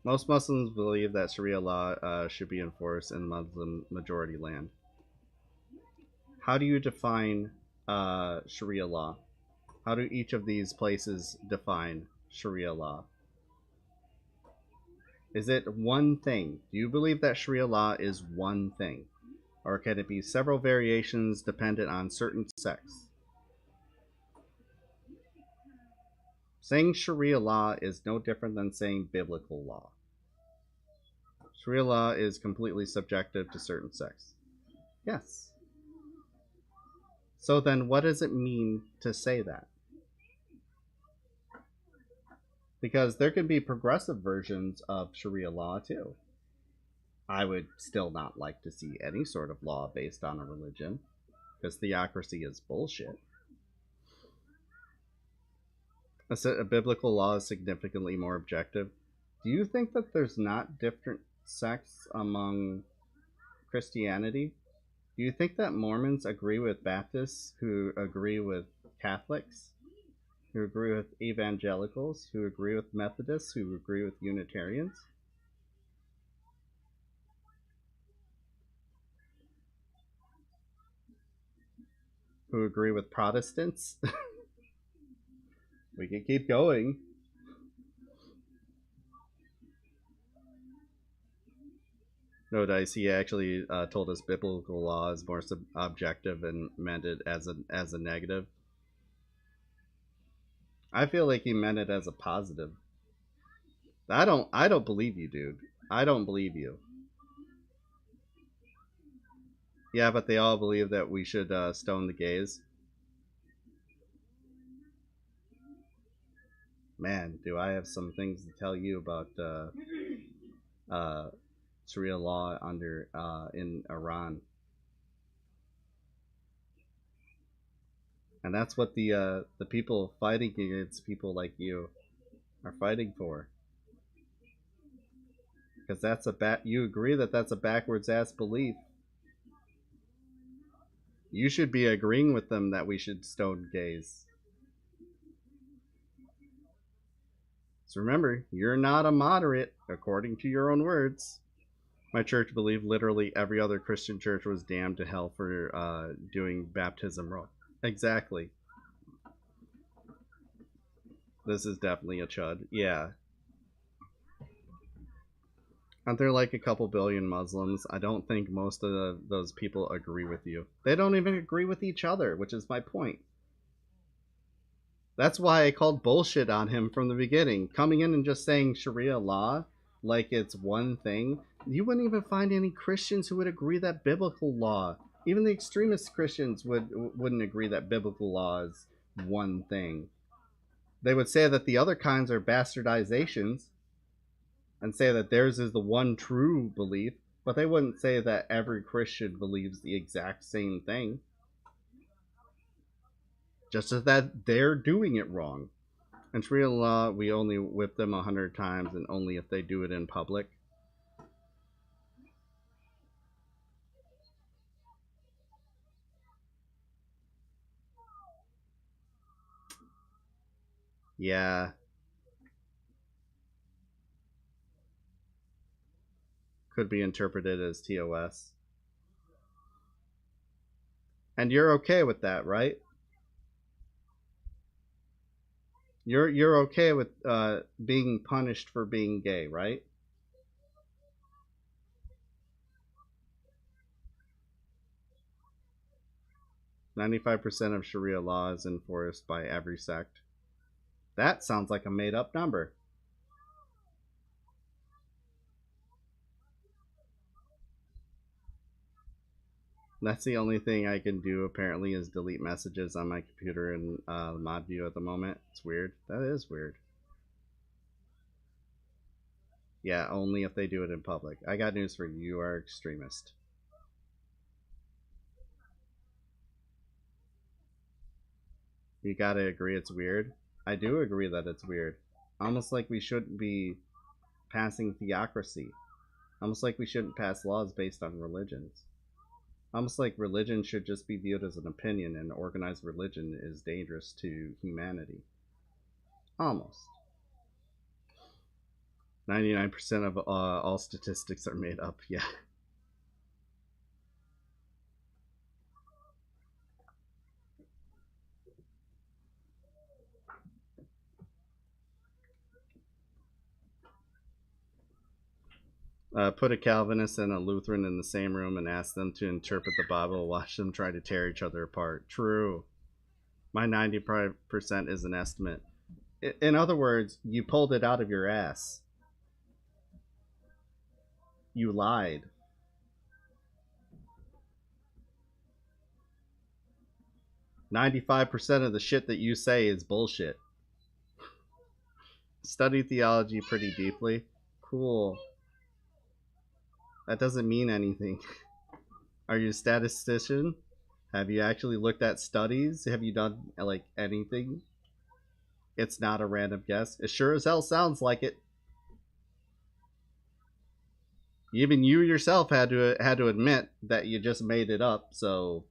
Most Muslims believe that Sharia law should be enforced in Muslim majority land. How do you define Sharia law? How do each of these places define Sharia law? Is it one thing? Do you believe that Sharia law is one thing? Or can it be several variations dependent on certain sects? Saying Sharia law is no different than saying biblical law. Sharia law is completely subjective to certain sects. Yes. So then what does it mean to say that? Because there can be progressive versions of Sharia law too. I would still not like to see any sort of law based on a religion, because theocracy is bullshit. A biblical law is significantly more objective. Do you think that there's not different sects among Christianity? Do you think that Mormons agree with Baptists, who agree with Catholics, who agree with evangelicals, who agree with Methodists, who agree with Unitarians? Who agree with Protestants? We can keep going. No, Dice, he actually told us biblical law is more objective and meant it as a negative. I feel like he meant it as a positive. I don't believe you, dude. I don't believe you. Yeah, but they all believe that we should stone the gays. Man, do I have some things to tell you about Sharia law under in Iran. And that's what the people fighting against people like you are fighting for. Because that's you agree that that's a backwards ass belief. You should be agreeing with them that we should stone gays. So remember, you're not a moderate, according to your own words. My church believed literally every other Christian church was damned to hell for doing baptism wrong. Exactly. This is definitely a chud. Yeah. Aren't there like a couple billion Muslims? I don't think most of those people agree with you. They don't even agree with each other, which is my point. That's why I called bullshit on him from the beginning. Coming in and just saying Sharia law like it's one thing. You wouldn't even find any Christians who would agree that biblical law, even the extremist Christians wouldn't agree that biblical law is one thing. They would say that the other kinds are bastardizations and say that theirs is the one true belief, but they wouldn't say that every Christian believes the exact same thing. Just as that they're doing it wrong. In Sharia law, we only whip them 100 times, and only if they do it in public. Yeah. could be interpreted as TOS. And you're okay with that, right? You're okay with being punished for being gay, right? "95% of Sharia law is enforced by every sect." That sounds like a made-up number. That's the only thing I can do, apparently, is delete messages on my computer in mod view at the moment. It's weird. That is weird. Yeah, only if they do it in public. I got news for you. You are extremist. You gotta agree it's weird. I do agree that it's weird. Almost like we shouldn't be passing theocracy. Almost like we shouldn't pass laws based on religions. Almost like religion should just be viewed as an opinion, and organized religion is dangerous to humanity. Almost. 99% of all statistics are made up, yeah. Put a Calvinist and a Lutheran in the same room and ask them to interpret the Bible. Watch them try to tear each other apart. True. My 90% is an estimate. In other words, you pulled it out of your ass. You lied. "95% of the shit that you say is bullshit." Study theology pretty deeply. Cool. That doesn't mean anything. Are you a statistician? Have you actually looked at studies? Have you done, like, anything? It's not a random guess. It sure as hell sounds like it. Even you yourself had to admit that you just made it up, so...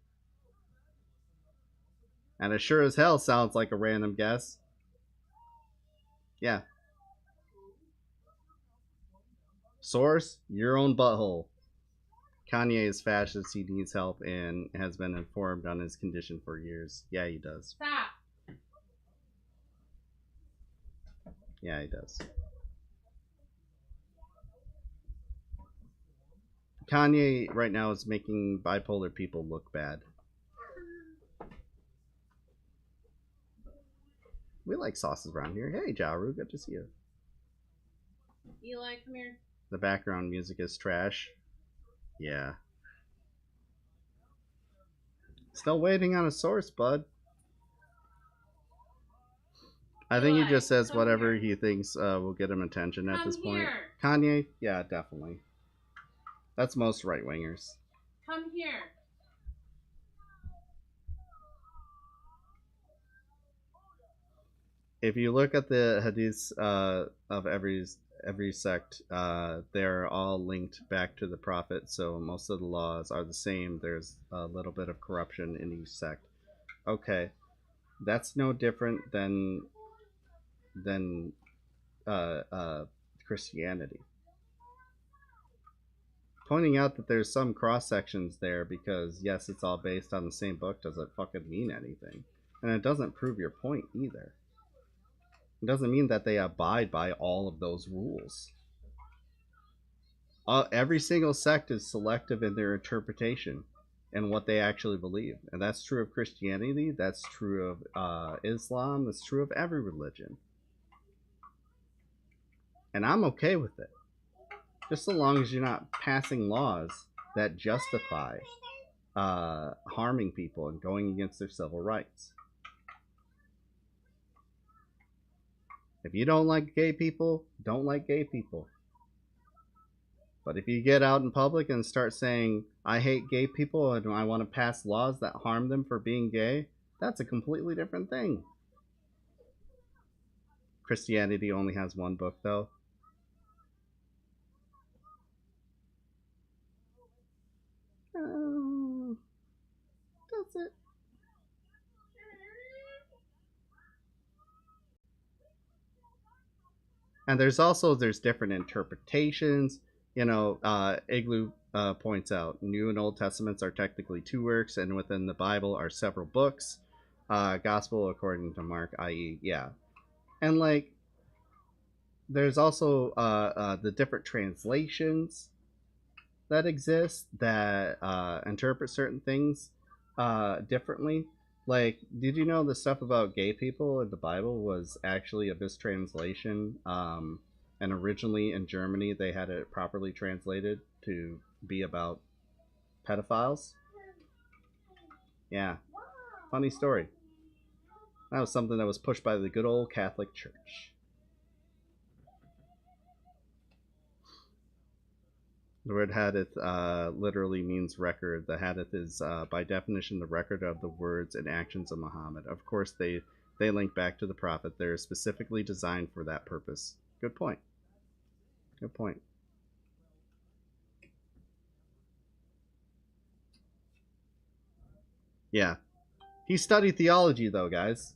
And it sure as hell sounds like a random guess. Yeah. Source, your own butthole. Kanye is fascist, he needs help, and has been informed on his condition for years. Yeah, he does. Stop. Yeah, he does. Kanye right now is making bipolar people look bad. We like sauces around here. Hey, Jaru, good to see you. Eli, come here. The background music is trash. Yeah. Still waiting on a source, bud. I think he just says whatever he thinks will get him attention at this point. Kanye? Yeah, definitely. That's most right-wingers. Come here. If you look at the hadiths of every sect, they're all linked back to the prophet, so most of the laws are the same. There's a little bit of corruption in each sect. Okay, that's no different than Christianity. Pointing out that there's some cross sections there because yes, it's all based on the same book doesn't fucking mean anything, and it doesn't prove your point either. It doesn't mean that they abide by all of those rules. Every single sect is selective in their interpretation and what they actually believe. And that's true of Christianity, that's true of Islam, that's true of every religion. And I'm okay with it. Just so long as you're not passing laws that justify harming people and going against their civil rights. If you don't like gay people, don't like gay people. But if you get out in public and start saying, I hate gay people and I want to pass laws that harm them for being gay, that's a completely different thing. Christianity only has one book, though. That's it. And there's different interpretations, you know, Igloo points out, New and Old Testaments are technically two works, and within the Bible are several books. Gospel according to Mark, i.e., yeah. And like, there's also the different translations that exist that interpret certain things differently. Like, did you know the stuff about gay people in the Bible was actually a mistranslation? And originally in Germany, they had it properly translated to be about pedophiles. Yeah, funny story. That was something that was pushed by the good old Catholic Church. The word hadith literally means record. The hadith is, by definition, the record of the words and actions of Muhammad. Of course, they link back to the Prophet. They're specifically designed for that purpose. Good point. Good point. Yeah. He studied theology, though, guys.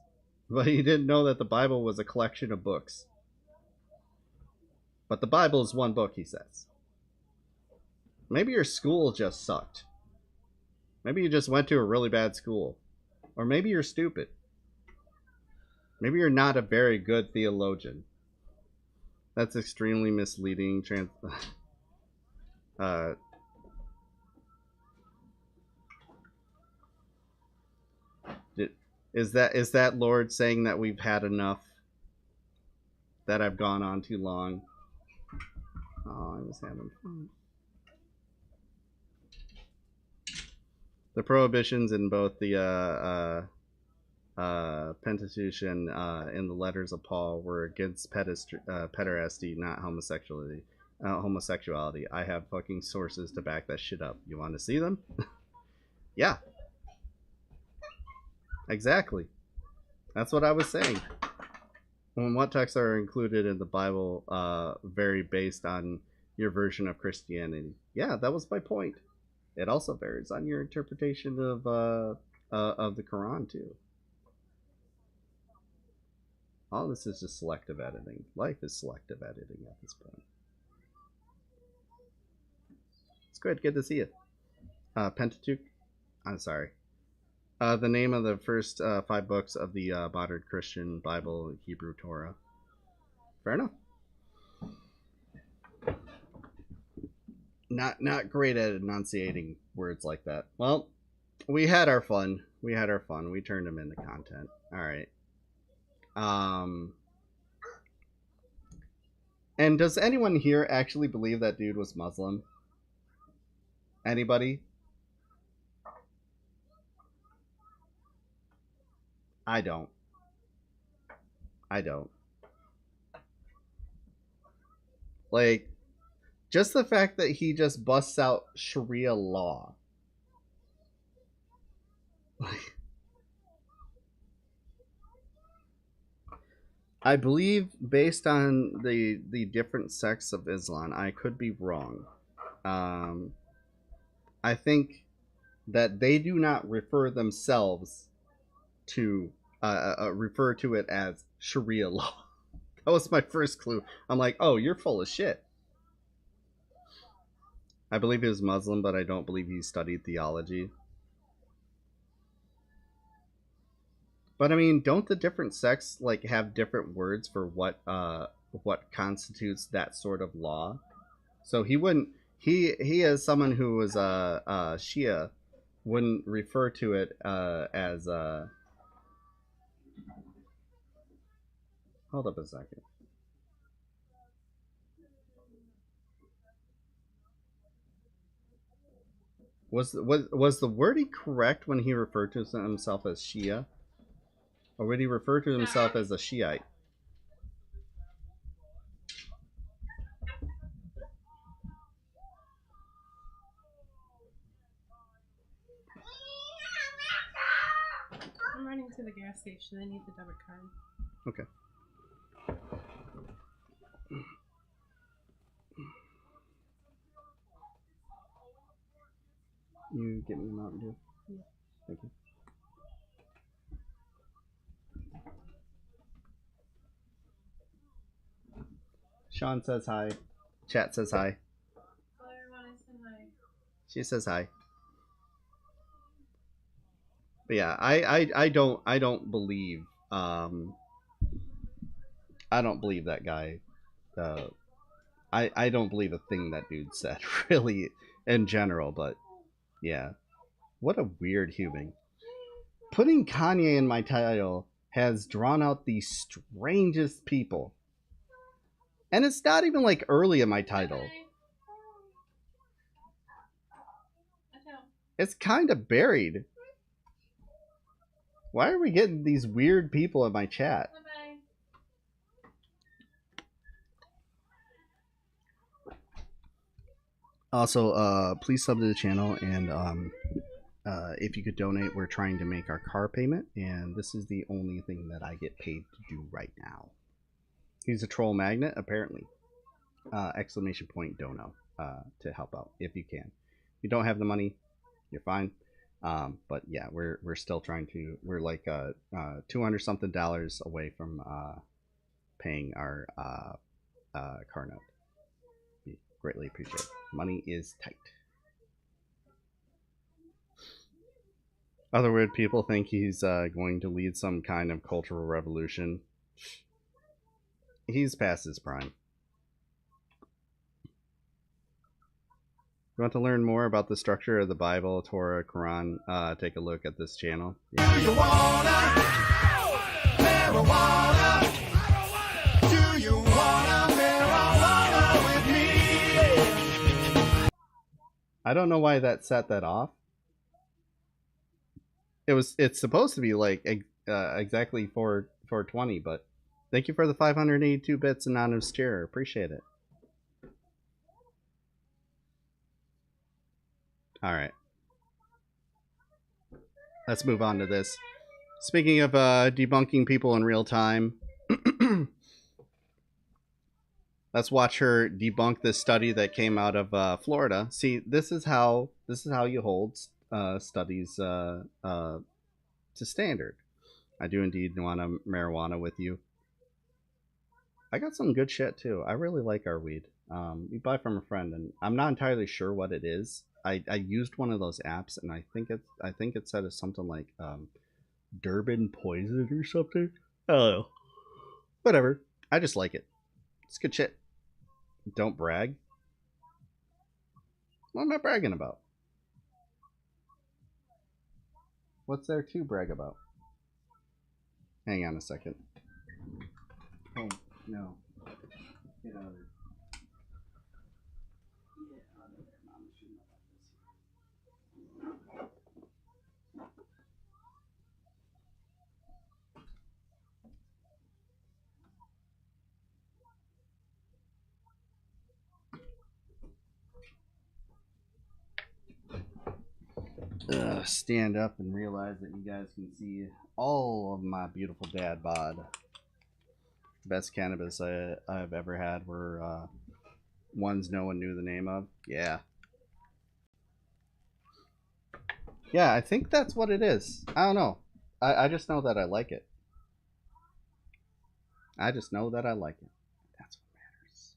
But he didn't know that the Bible was a collection of books. But the Bible is one book, he says. Maybe your school just sucked. Maybe you just went to a really bad school. Or maybe you're stupid. Maybe you're not a very good theologian. That's extremely misleading. Is that Lord saying that we've had enough? That I've gone on too long? Oh, I was having fun. The prohibitions in both the Pentateuch and in the letters of Paul were against pederasty, not homosexuality. Homosexuality. I have fucking sources to back that shit up. You want to see them? Yeah. Exactly. That's what I was saying. When what texts are included in the Bible vary based on your version of Christianity. Yeah, that was my point. It also varies on your interpretation of the Quran too. All this is just selective editing. Life is selective editing at this point. It's good. Good to see it. Pentateuch. I'm sorry. The name of the first 5 books of the modern Christian Bible, Hebrew Torah. Fair enough. Not great at enunciating words like that. Well, we had our fun. We turned them into content. All right. And does anyone here actually believe that dude was Muslim? Anybody? I don't. Like, just the fact that he just busts out Sharia law. I believe, based on the different sects of Islam, I could be wrong. I think that they do not refer themselves to refer to it as Sharia law. That was my first clue. I'm like, oh, you're full of shit. I believe he was Muslim, but I don't believe he studied theology. But I mean, don't the different sects like have different words for what constitutes that sort of law? So he wouldn't. He as someone who was a Shia wouldn't refer to it as. Hold up a second. Was the wording correct when he referred to himself as Shia? Or would he refer to himself as a Shiite? I'm running to the gas station. I need the debit card. Okay. You get me a Mountain Dew? Yeah. Thank you. Sean says hi. Chat says hi. She says hi. But yeah, I don't believe I don't believe that guy. I don't believe a thing that dude said, really, in general. But yeah, what a weird human. Putting Kanye in my title has drawn out the strangest people. And it's not even like early in my title. It's kind of buried. Why are we getting these weird people in my chat? Also, please sub to the channel, and if you could donate, we're trying to make our car payment, and this is the only thing that I get paid to do right now. He's a troll magnet, apparently. Exclamation point dono to help out if you can. If you don't have the money, you're fine. But yeah, we're still trying to. We're like $200 something away from paying our car note. We greatly appreciate it. Money is tight. Other weird people think he's going to lead some kind of cultural revolution. He's past his prime. You want to learn more about the structure of the Bible, Torah, Quran? Take a look at this channel. Yeah. Do you wanna marijuana? Do you wanna marijuana with me? I don't know why that set that off. It's supposed to be like exactly 420, but thank you for the 582 bits, anonymous chair. Appreciate it. All right, let's move on to this. Speaking of debunking people in real time, let's watch her debunk this study that came out of Florida. See, this is how you hold studies to standard. I do indeed want a marijuana with you. I got some good shit too. I really like our weed. We buy from a friend, and I'm not entirely sure what it is. I used one of those apps, and I think it said it's something like Durban poison or something. I don't know. Whatever. I just like it. It's good shit. Don't brag. What am I bragging about? What's there to brag about? Hang on a second. Oh, no. Get out of there. Stand up and realize that you guys can see all of my beautiful dad bod. Best cannabis I've ever had were ones no one knew the name of. Yeah. Yeah, I think that's what it is. I don't know. I just know that I like it. I just know that I like it. That's what matters.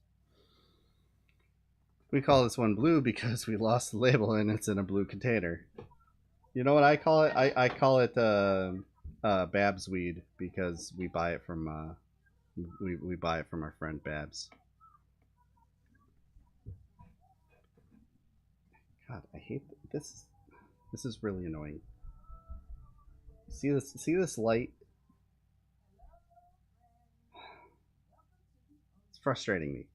We call this one blue because we lost the label and it's in a blue container. You know what I call it? I call it Babs weed because we buy it from we buy it from our friend Babs. God, I hate this. This is really annoying. See this light? It's frustrating me.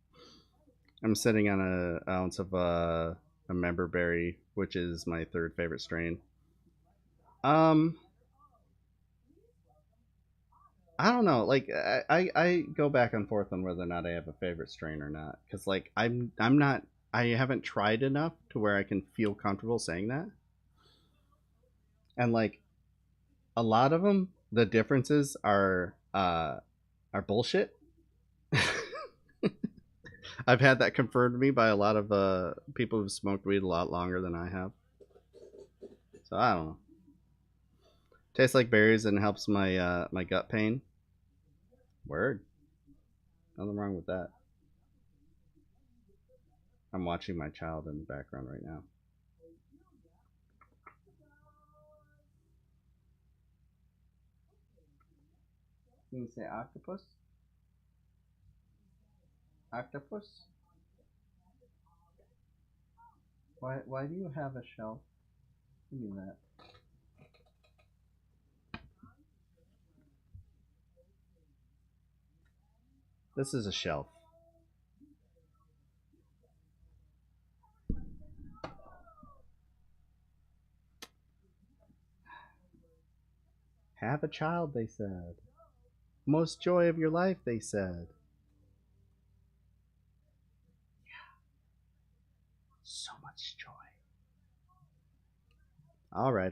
I'm sitting on an ounce of a member berry, which is my third favorite strain. I don't know. Like I go back and forth on whether or not I have a favorite strain or not, because like I'm not. I haven't tried enough to where I can feel comfortable saying that. And like a lot of them, the differences are bullshit. I've had that confirmed to me by a lot of people who've smoked weed a lot longer than I have. So I don't know. Tastes like berries and helps my my gut pain. Word. Nothing wrong with that. I'm watching my child in the background right now. Can you say octopus? Octopus? Why do you have a shelf? Give me that. This is a shelf. Have a child, they said. Most joy of your life, they said. Yeah. So much joy. All right.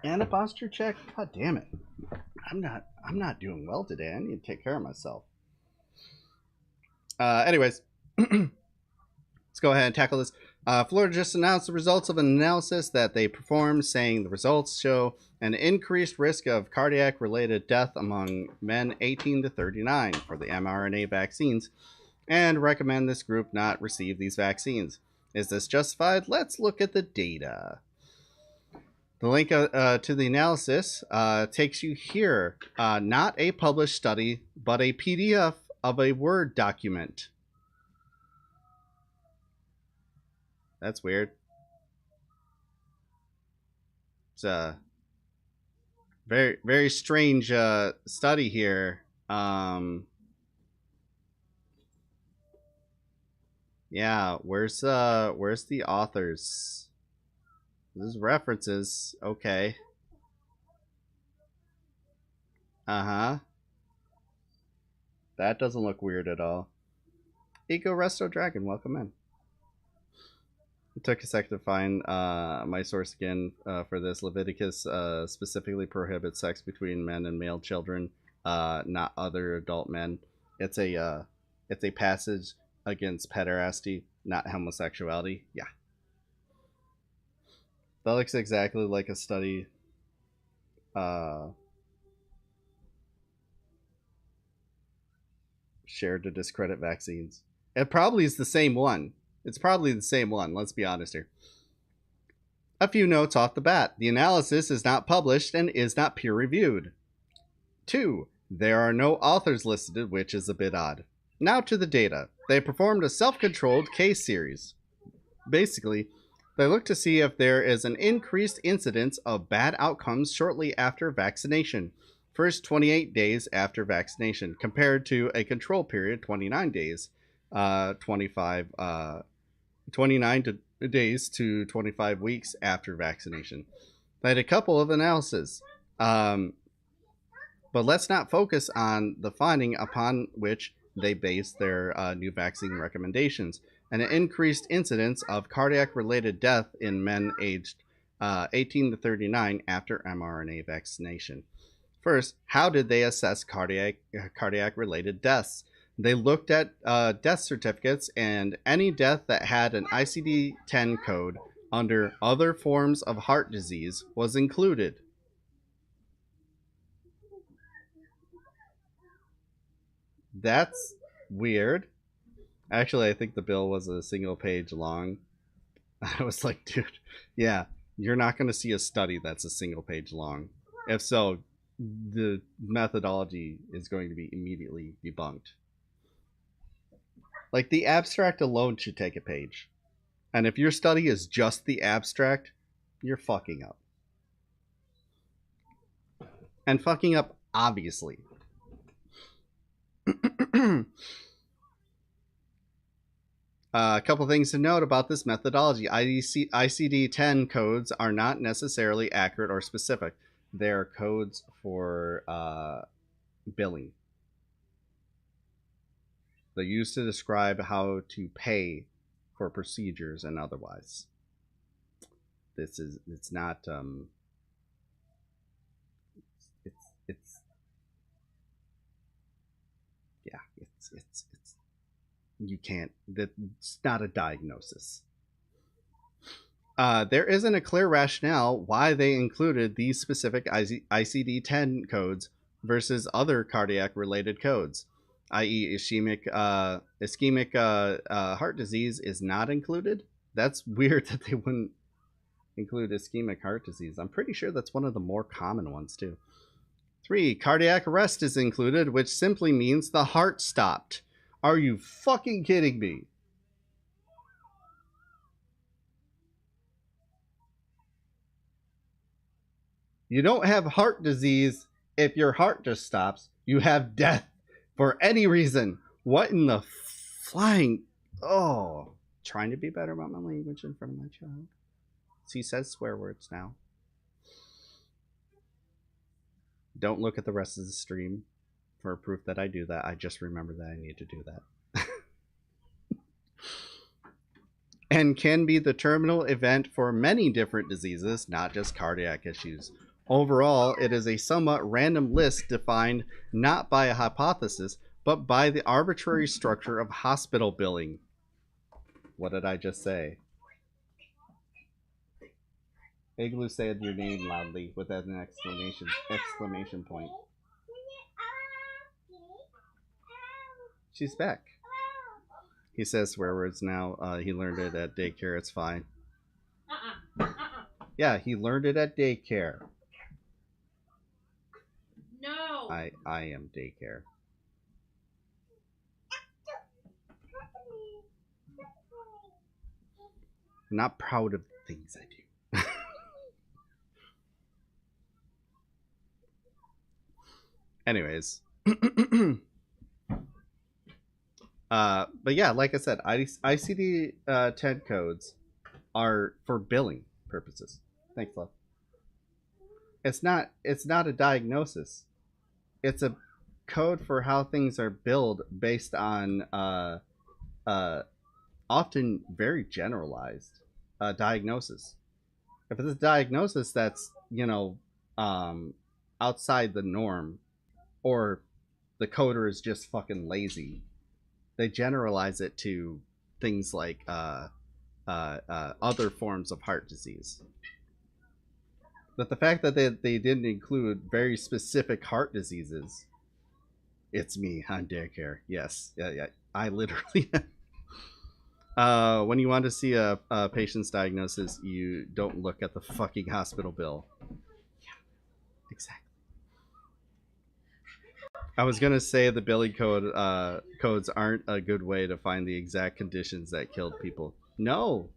And a posture check. God damn it. I'm not doing well today. I need to take care of myself. Anyways, let's go ahead and tackle this. Florida just announced the results of an analysis that they performed, saying the results show an increased risk of cardiac-related death among men 18 to 39 for the mRNA vaccines, and recommend this group not receive these vaccines. Is this justified? Let's look at the data. The link to the analysis takes you here. Not a published study, but a PDF of a Word document. That's weird. It's a very, very strange study here. Yeah, where's the authors? This is references. Okay. Uh-huh. That doesn't look weird at all. Eco Resto Dragon, welcome in. It took a second to find my source again for this. Leviticus specifically prohibits sex between men and male children, not other adult men. It's a passage against pederasty, not homosexuality. Yeah. That looks exactly like a study shared to discredit vaccines. It probably is the same one. It's probably the same one, let's be honest here. A few notes off the bat. The analysis is not published and is not peer-reviewed. 2. There are no authors listed, which is a bit odd. Now to the data. They performed a self-controlled case series. Basically, they look to see if there is an increased incidence of bad outcomes shortly after vaccination, first 28 days after vaccination, compared to a control period, 29 days, 29 days to 25 weeks after vaccination. They had a couple of analyses, but let's not focus on the finding upon which they base their new vaccine recommendations. An increased incidence of cardiac-related death in men aged 18 to 39 after mRNA vaccination. First, how did they assess cardiac-related deaths? They looked at death certificates, and any death that had an ICD-10 code under other forms of heart disease was included. That's weird. Actually, I think the bill was a single page long. I was like, dude, yeah, you're not going to see a study that's a single page long. If so, the methodology is going to be immediately debunked. Like, the abstract alone should take a page. And if your study is just the abstract, you're fucking up. And fucking up, obviously. A couple things to note about this methodology. ICD-10 codes are not necessarily accurate or specific. They're codes for billing. They're used to describe how to pay for procedures and otherwise. It's not, you can't, that's not a diagnosis. There isn't a clear rationale why they included these specific ICD-10 codes versus other cardiac-related codes, i.e. ischemic heart disease is not included. That's weird that they wouldn't include ischemic heart disease. I'm pretty sure that's one of the more common ones too. 3, cardiac arrest is included, which simply means the heart stopped. Are you fucking kidding me? You don't have heart disease if your heart just stops. You have death for any reason. What in the flying... Oh, trying to be better about my language in front of my child. He says swear words now. Don't look at the rest of the stream for proof that I do that. I just remember that I need to do that. And can be the terminal event for many different diseases, not just cardiac issues. Overall, it is a somewhat random list defined not by a hypothesis, but by the arbitrary structure of hospital billing. What did I just say? Igloo said your name loudly with an exclamation point. She's back. He says swear words now. He learned it at daycare. It's fine. Yeah, he learned it at daycare. No. I am daycare. I'm not proud of the things I do. Anyways. But yeah, like I said, ICD-10 codes are for billing purposes. Thanks, love. It's not a diagnosis. It's a code for how things are billed based on often very generalized diagnosis. If it's a diagnosis that's, you know, outside the norm, or the coder is just fucking lazy, they generalize it to things like other forms of heart disease. But the fact that they didn't include very specific heart diseases, it's me on daycare. Yes, yeah, I literally. When you want to see a patient's diagnosis, you don't look at the fucking hospital bill. Yeah, exactly. I was gonna say the billing codes aren't a good way to find the exact conditions that killed people. No,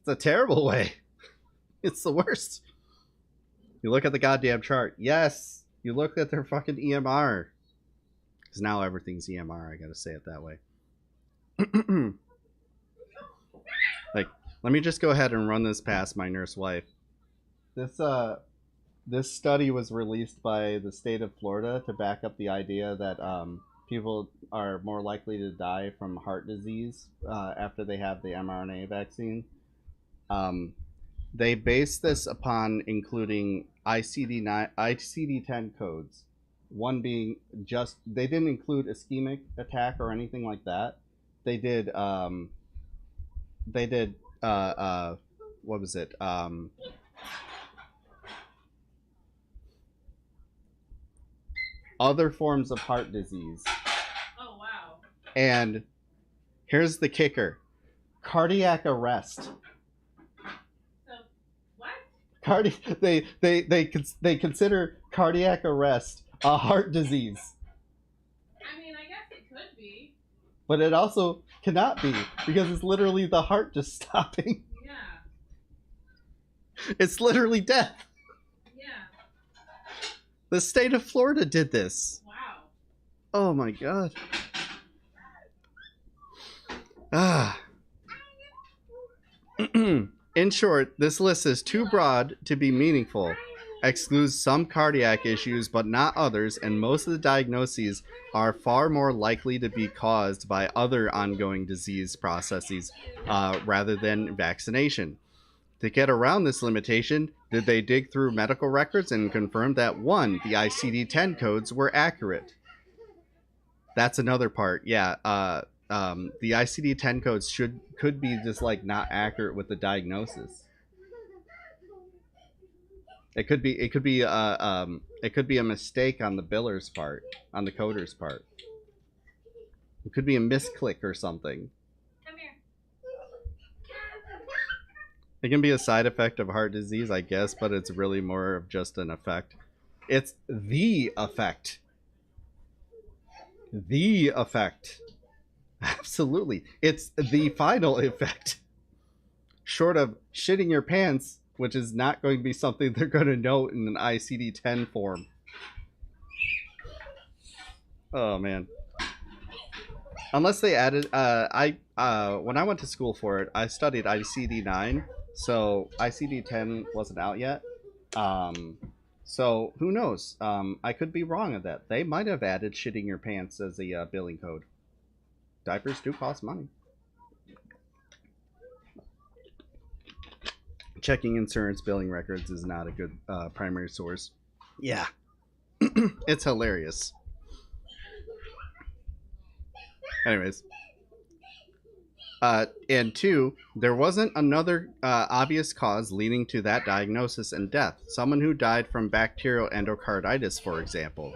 it's a terrible way. It's the worst. You look at the goddamn chart. Yes, you look at their fucking EMR. Because now everything's EMR. I gotta say it that way. Like, let me just go ahead and run this past my nurse wife. This study was released by the state of Florida to back up the idea that people are more likely to die from heart disease after they have the mRNA vaccine. They based this upon including ICD-10 codes. One being just, they didn't include ischemic attack or anything like that. They did what was it? Other forms of heart disease. Oh, wow. And here's the kicker. Cardiac arrest. So, what? They consider cardiac arrest a heart disease. I mean, I guess it could be. But it also cannot be, because it's literally the heart just stopping. Yeah. It's literally death. Yeah. The state of Florida did this. Wow. Oh my god. Ah. In short, this list is too broad to be meaningful, excludes some cardiac issues but not others, and most of the diagnoses are far more likely to be caused by other ongoing disease processes rather than vaccination. To get around this limitation, did they dig through medical records and confirm that, 1, the ICD-10 codes were accurate? That's another part. Yeah, the ICD-10 codes could be just like not accurate with the diagnosis. It could be a mistake on the biller's part, on the coder's part. It could be a misclick or something. Come here. It can be a side effect of heart disease, I guess, but it's really more of just an effect. It's the effect. The effect. Absolutely. It's the final effect. Short of shitting your pants, which is not going to be something they're going to note in an ICD-10 form. Oh, man. Unless they added, when I went to school for it, I studied ICD-9, so ICD-10 wasn't out yet. So who knows? I could be wrong on that. They might have added shitting your pants as a billing code. Diapers do cost money. Checking insurance billing records is not a good primary source. Yeah. It's hilarious. Anyways. And two, there wasn't another obvious cause leading to that diagnosis and death. Someone who died from bacterial endocarditis, for example.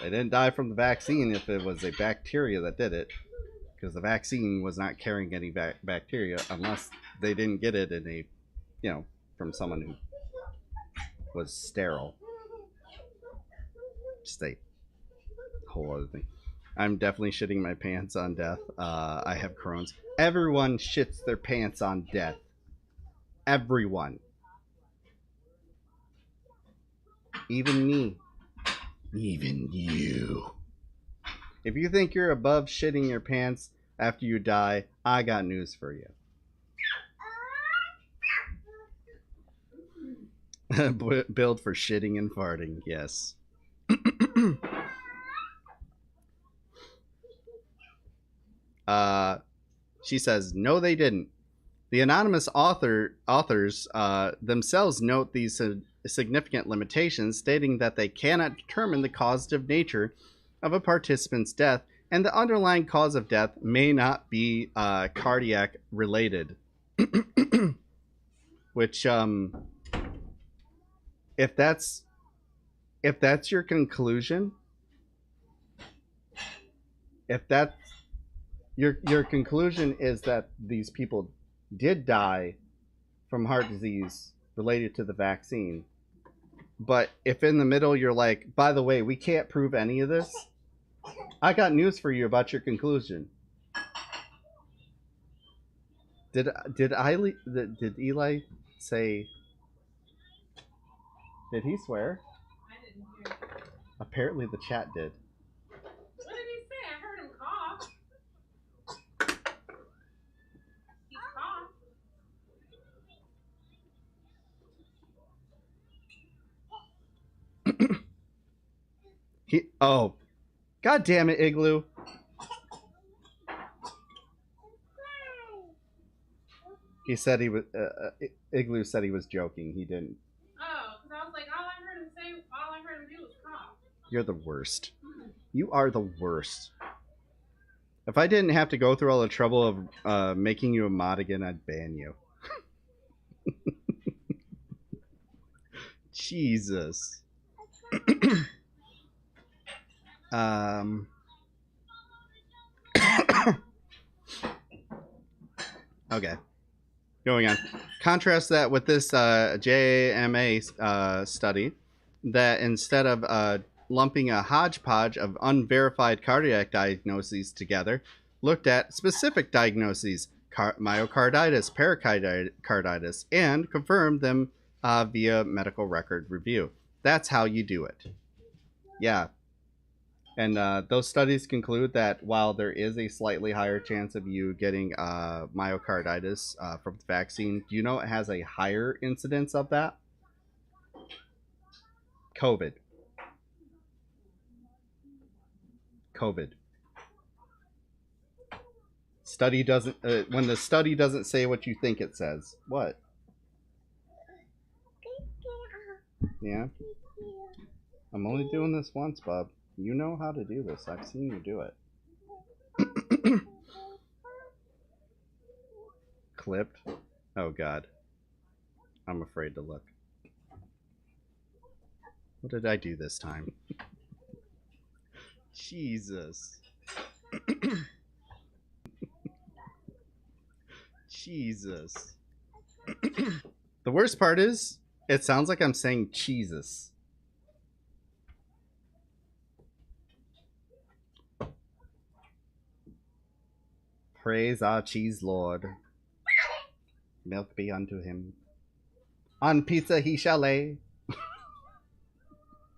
They didn't die from the vaccine if it was a bacteria that did it, because the vaccine was not carrying any bacteria unless they didn't get it in a, you know, from someone who was sterile. Just a whole other thing. I'm definitely shitting my pants on death. I have Crohn's. Everyone shits their pants on death. Everyone. Even me. Even you. If you think you're above shitting your pants after you die, I got news for you. Build for shitting and farting, yes. She says, no, they didn't. The anonymous authors themselves note these significant limitations, stating that they cannot determine the causative nature of a participant's death, and the underlying cause of death may not be cardiac related. Which, if that's your conclusion, if that's your conclusion is that these people did die from heart disease related to the vaccine, but if in the middle you're like, by the way, we can't prove any of this, I got news for you about your conclusion. Did Eli say? Did he swear? I didn't hear. Apparently the chat did. What did he say? I heard him cough. He coughed. Oh, god damn it, Igloo. He said he was. Igloo said he was joking. He didn't. Oh, because I was like, all I heard him do was cough. You're the worst. You are the worst. If I didn't have to go through all the trouble of making you a mod again, I'd ban you. Jesus. Okay. Going on. Contrast that with this JMA study that instead of lumping a hodgepodge of unverified cardiac diagnoses together, looked at specific diagnoses, myocarditis, pericarditis, and confirmed them via medical record review. That's how you do it. Yeah. And those studies conclude that while there is a slightly higher chance of you getting myocarditis from the vaccine, do you know it has a higher incidence of that? COVID. Study doesn't, when the study doesn't say what you think it says. What? Yeah? I'm only doing this once, bub. You know how to do this. I've seen you do it. Clipped? Oh, God. I'm afraid to look. What did I do this time? Jesus. Jesus. The worst part is, it sounds like I'm saying Jesus. Praise our cheese lord. Milk be unto him. On pizza he shall lay.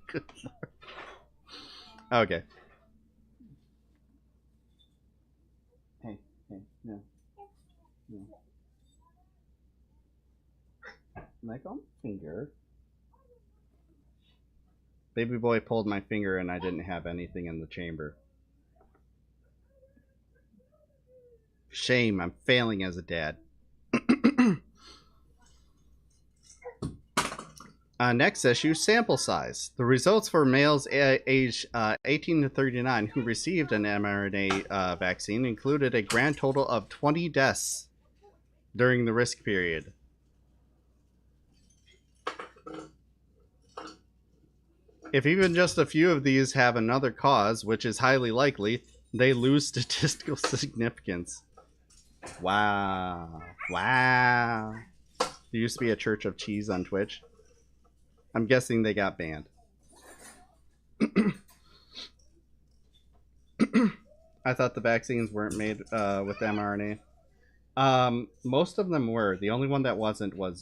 Good Lord. Okay. Hey, no. Like on finger. Baby boy pulled my finger and I didn't have anything in the chamber. Shame, I'm failing as a dad. Next issue, sample size. The results for males aged 18 to 39 who received an mRNA vaccine included a grand total of 20 deaths during the risk period. If even just a few of these have another cause, which is highly likely, they lose statistical significance. Wow. Wow. There used to be a Church of Cheese on Twitch. I'm guessing they got banned. I thought the vaccines weren't made with mRNA. Most of them were. The only one that wasn't was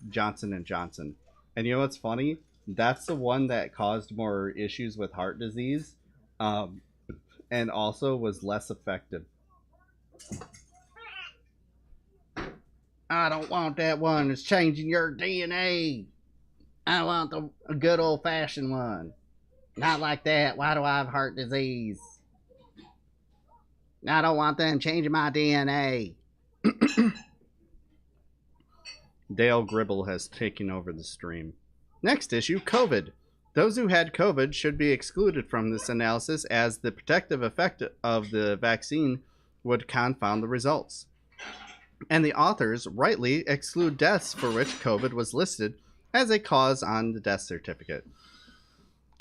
Johnson & Johnson. And you know what's funny? That's the one that caused more issues with heart disease, and also was less effective. I don't want that one. It's changing your DNA. I want the good old-fashioned one. Not like that. Why do I have heart disease? I don't want them changing my DNA. Dale Gribble has taken over the stream. Next issue, COVID. Those who had COVID should be excluded from this analysis as the protective effect of the vaccine would confound the results. And the authors rightly exclude deaths for which COVID was listed as a cause on the death certificate.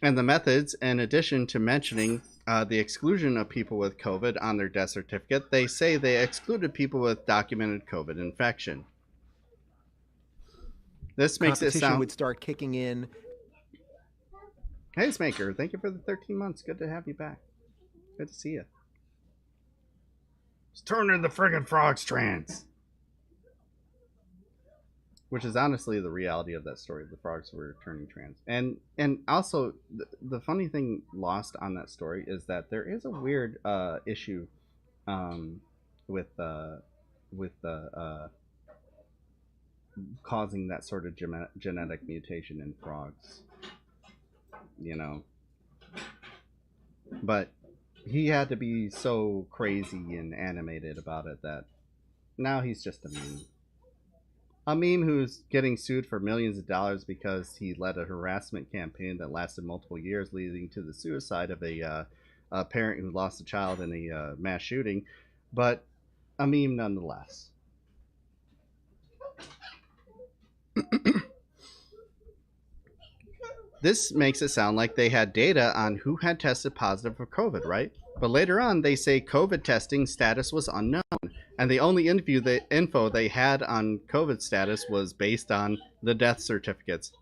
And the methods, in addition to mentioning the exclusion of people with COVID on their death certificate, they say they excluded people with documented COVID infection. This makes it sound... would start kicking in. Hazemaker, thank you for the 13 months. Good to have you back. Good to see you. It's turning the friggin' frogs trans. Which is honestly the reality of that story. The frogs were turning trans. And also, the funny thing lost on that story is that there is a weird issue with causing that sort of genetic mutation in frogs. You know. But he had to be so crazy and animated about it that now he's just a meme. A meme who's getting sued for millions of dollars because he led a harassment campaign that lasted multiple years, leading to the suicide of a parent who lost a child in a mass shooting, but a meme nonetheless. This makes it sound like they had data on who had tested positive for COVID, right? But later on, they say COVID testing status was unknown, and the only info they had on COVID status was based on the death certificates.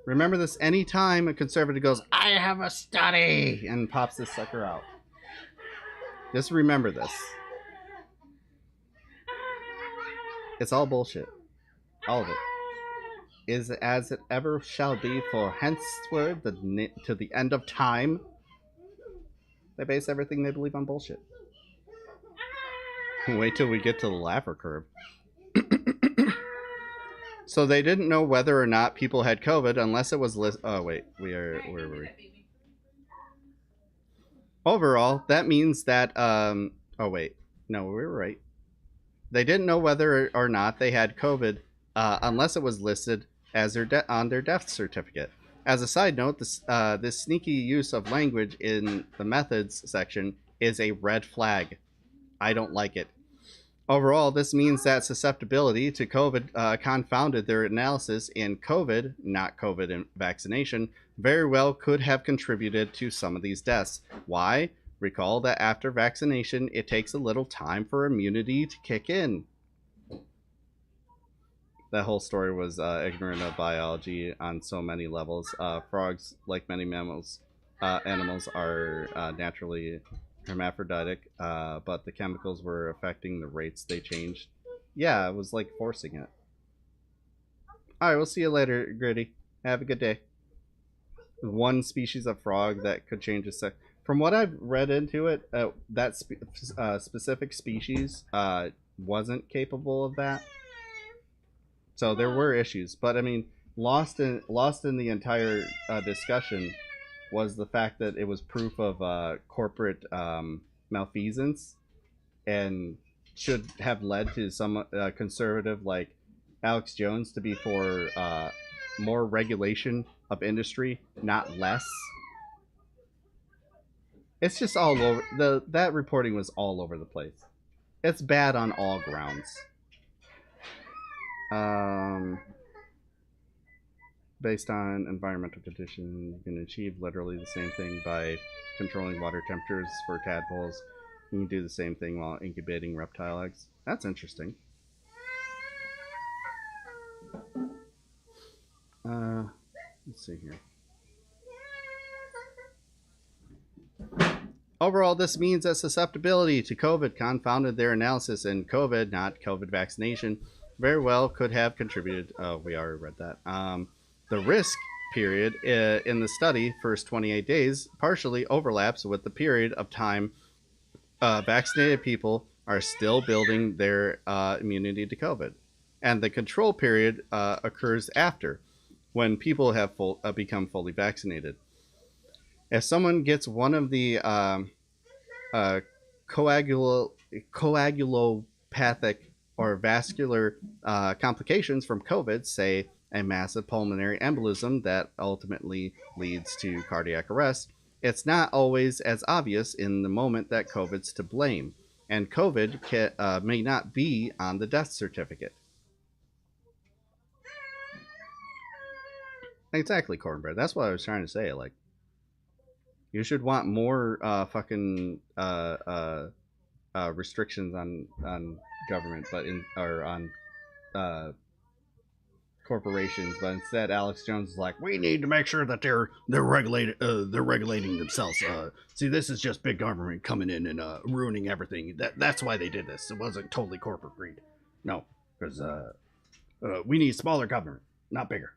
Remember this, anytime a conservative goes, I have a study, and pops this sucker out. Just remember this. It's all bullshit. All of it. Is as it ever shall be for henceforth to the end of time. They base everything they believe on bullshit. Wait till we get to the laugher curve. So they didn't know whether or not people had COVID unless it was oh wait, where were we? Overall, that means that oh wait, no, we were right. They didn't know whether or not they had COVID unless it was listed as on their death certificate. As a side note, this sneaky use of language in the methods section is a red flag. I don't like it. Overall, this means that susceptibility to COVID confounded their analysis, and COVID, not COVID vaccination, very well could have contributed to some of these deaths. Why? Recall that after vaccination, it takes a little time for immunity to kick in. That whole story was ignorant of biology on so many levels. Frogs, like many animals, are naturally hermaphroditic, but the chemicals were affecting the rates they changed. Yeah, it was like forcing it. Alright, we'll see you later, Gritty. Have a good day. One species of frog that could change its sex. From what I've read into it, that specific species wasn't capable of that. So there were issues, but I mean, lost in the entire discussion was the fact that it was proof of corporate malfeasance, and should have led to some conservative like Alex Jones to be for more regulation of industry, not less. It's just all over. That reporting was all over the place. It's bad on all grounds. Based on environmental conditions, you can achieve literally the same thing by controlling water temperatures for tadpoles. You can do the same thing while incubating reptile eggs. That's interesting. Let's see here. Overall, this means that susceptibility to COVID confounded their analysis, and COVID, not COVID vaccination, very well could have contributed. Oh, we already read that. The risk period in the study, first 28 days, partially overlaps with the period of time vaccinated people are still building their immunity to COVID. And the control period occurs after, when people have become fully vaccinated. If someone gets one of the coagulopathic or vascular complications from COVID, say a massive pulmonary embolism that ultimately leads to cardiac arrest, it's not always as obvious in the moment that COVID's to blame, and COVID may not be on the death certificate. Exactly, Cornbread. That's what I was trying to say. Like, you should want more fucking restrictions on government, but on corporations. But instead, Alex Jones is like, we need to make sure that they're regulating themselves. See, this is just big government coming in and ruining everything. That's why they did this. It wasn't totally corporate greed. No, because we need smaller government, not bigger.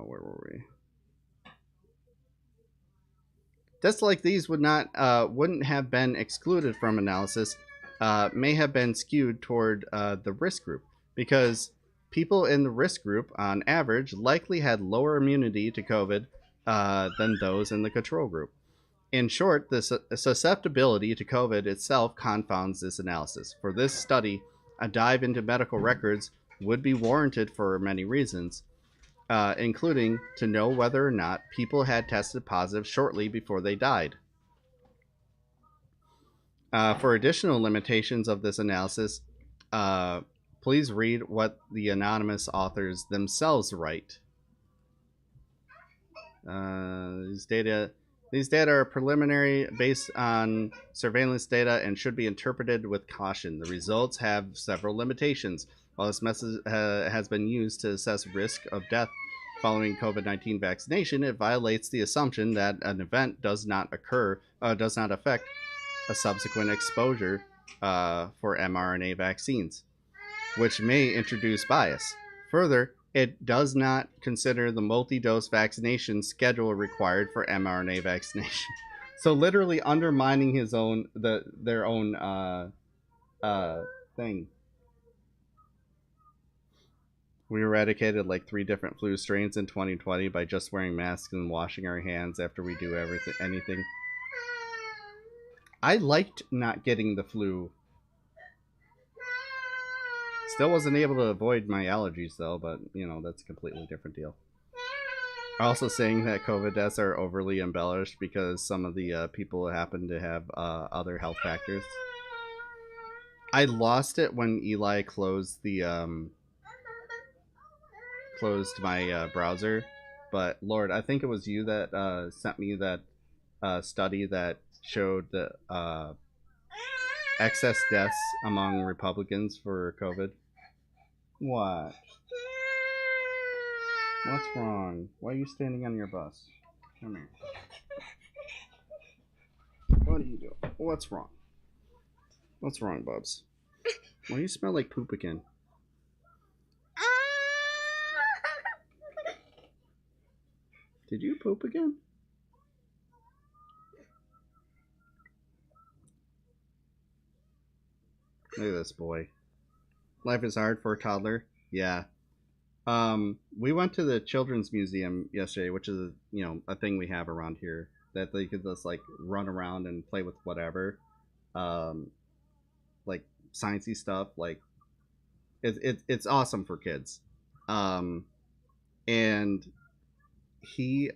Where were we? Tests like these wouldn't have been excluded from analysis, may have been skewed toward the risk group, because people in the risk group, on average, likely had lower immunity to COVID than those in the control group. In short, the susceptibility to COVID itself confounds this analysis. For this study, a dive into medical records would be warranted for many reasons, including to know whether or not people had tested positive shortly before they died. For additional limitations of this analysis, please read what the anonymous authors themselves write. These data are preliminary, based on surveillance data, and should be interpreted with caution. The results have several limitations. While this method has been used to assess risk of death following COVID-19 vaccination, it violates the assumption that an event does not affect a subsequent exposure for mRNA vaccines, which may introduce bias. Further, it does not consider the multi-dose vaccination schedule required for mRNA vaccination. So literally undermining their own thing. We eradicated like 3 different flu strains in 2020 by just wearing masks and washing our hands after we do anything. I liked not getting the flu. Still wasn't able to avoid my allergies though, but you know, that's a completely different deal. Also saying that COVID deaths are overly embellished because some of the people happen to have other health factors. I lost it when Eli closed the closed my browser, but Lord, I think it was you that sent me that study that showed the excess deaths among Republicans for COVID. What? What's wrong? Why are you standing on your bus? Come here. What are you doing? What's wrong? What's wrong, Bubs? Why do you smell like poop again? Did you poop again? Look at this boy. Life is hard for a toddler. Yeah. We went to the Children's Museum yesterday, which is, you know, a thing we have around here that they could just like run around and play with whatever, like sciencey stuff. Like it's awesome for kids. And he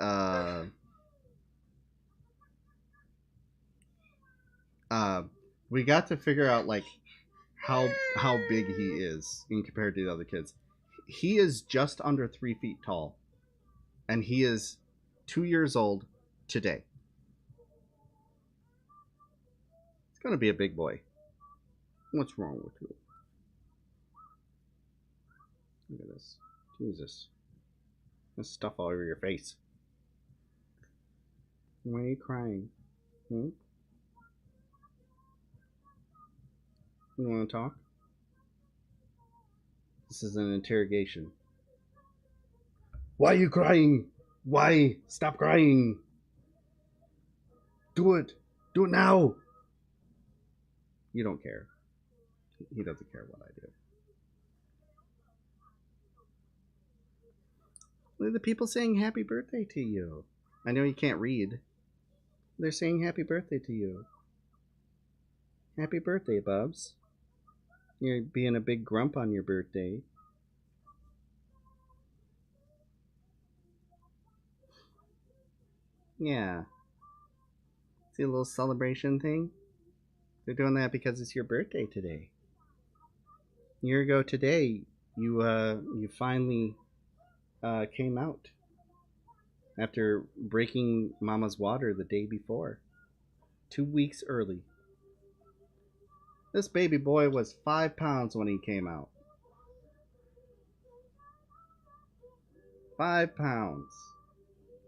we got to figure out like how big he is in compared to the other kids. He is just under 3 feet tall, and he is 2 years old today. It's gonna be a big boy. What's wrong with you? Look at this. Jesus. There's stuff all over your face. Why are you crying? Hmm? You want to talk? This is an interrogation. Why are you crying? Why? Stop crying. Do it. Do it now. You don't care. He doesn't care what I do. Look at the people saying happy birthday to you. I know you can't read. They're saying happy birthday to you. Happy birthday, Bubs. You're being a big grump on your birthday. Yeah. See a little celebration thing? They're doing that because it's your birthday today. A year ago today, you finally came out after breaking Mama's water the day before. 2 weeks early. This baby boy was 5 pounds when he came out. 5 pounds.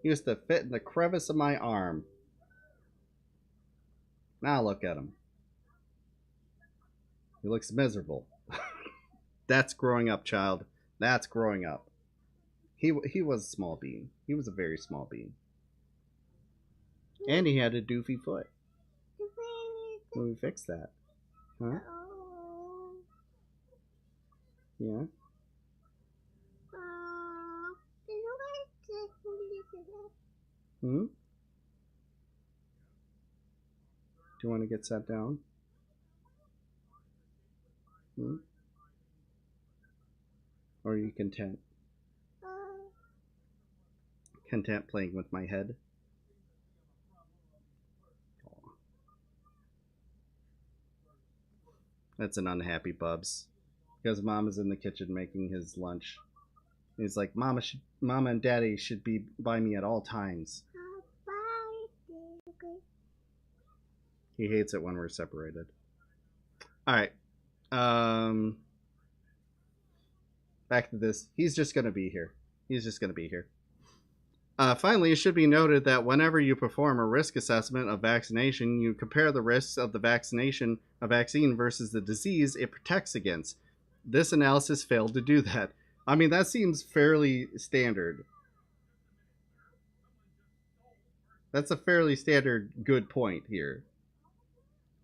He used to fit in the crevice of my arm. Now look at him. He looks miserable. That's growing up, child. That's growing up. He was a small bean. He was a very small bean. And he had a doofy foot. Well, we fixed that. Huh? Yeah? Hmm? Do you want to get sat down? Hmm? Or are you content? Content playing with my head? That's an unhappy Bubs. Because Mom is in the kitchen making his lunch. He's like, Mama and Daddy should be by me at all times. He hates it when we're separated. Alright. Back to this. He's just going to be here. He's just going to be here. Finally, it should be noted that whenever you perform a risk assessment of vaccination, you compare the risks of the vaccine versus the disease it protects against. This analysis failed to do that. I mean, that seems fairly standard. That's a fairly standard good point here.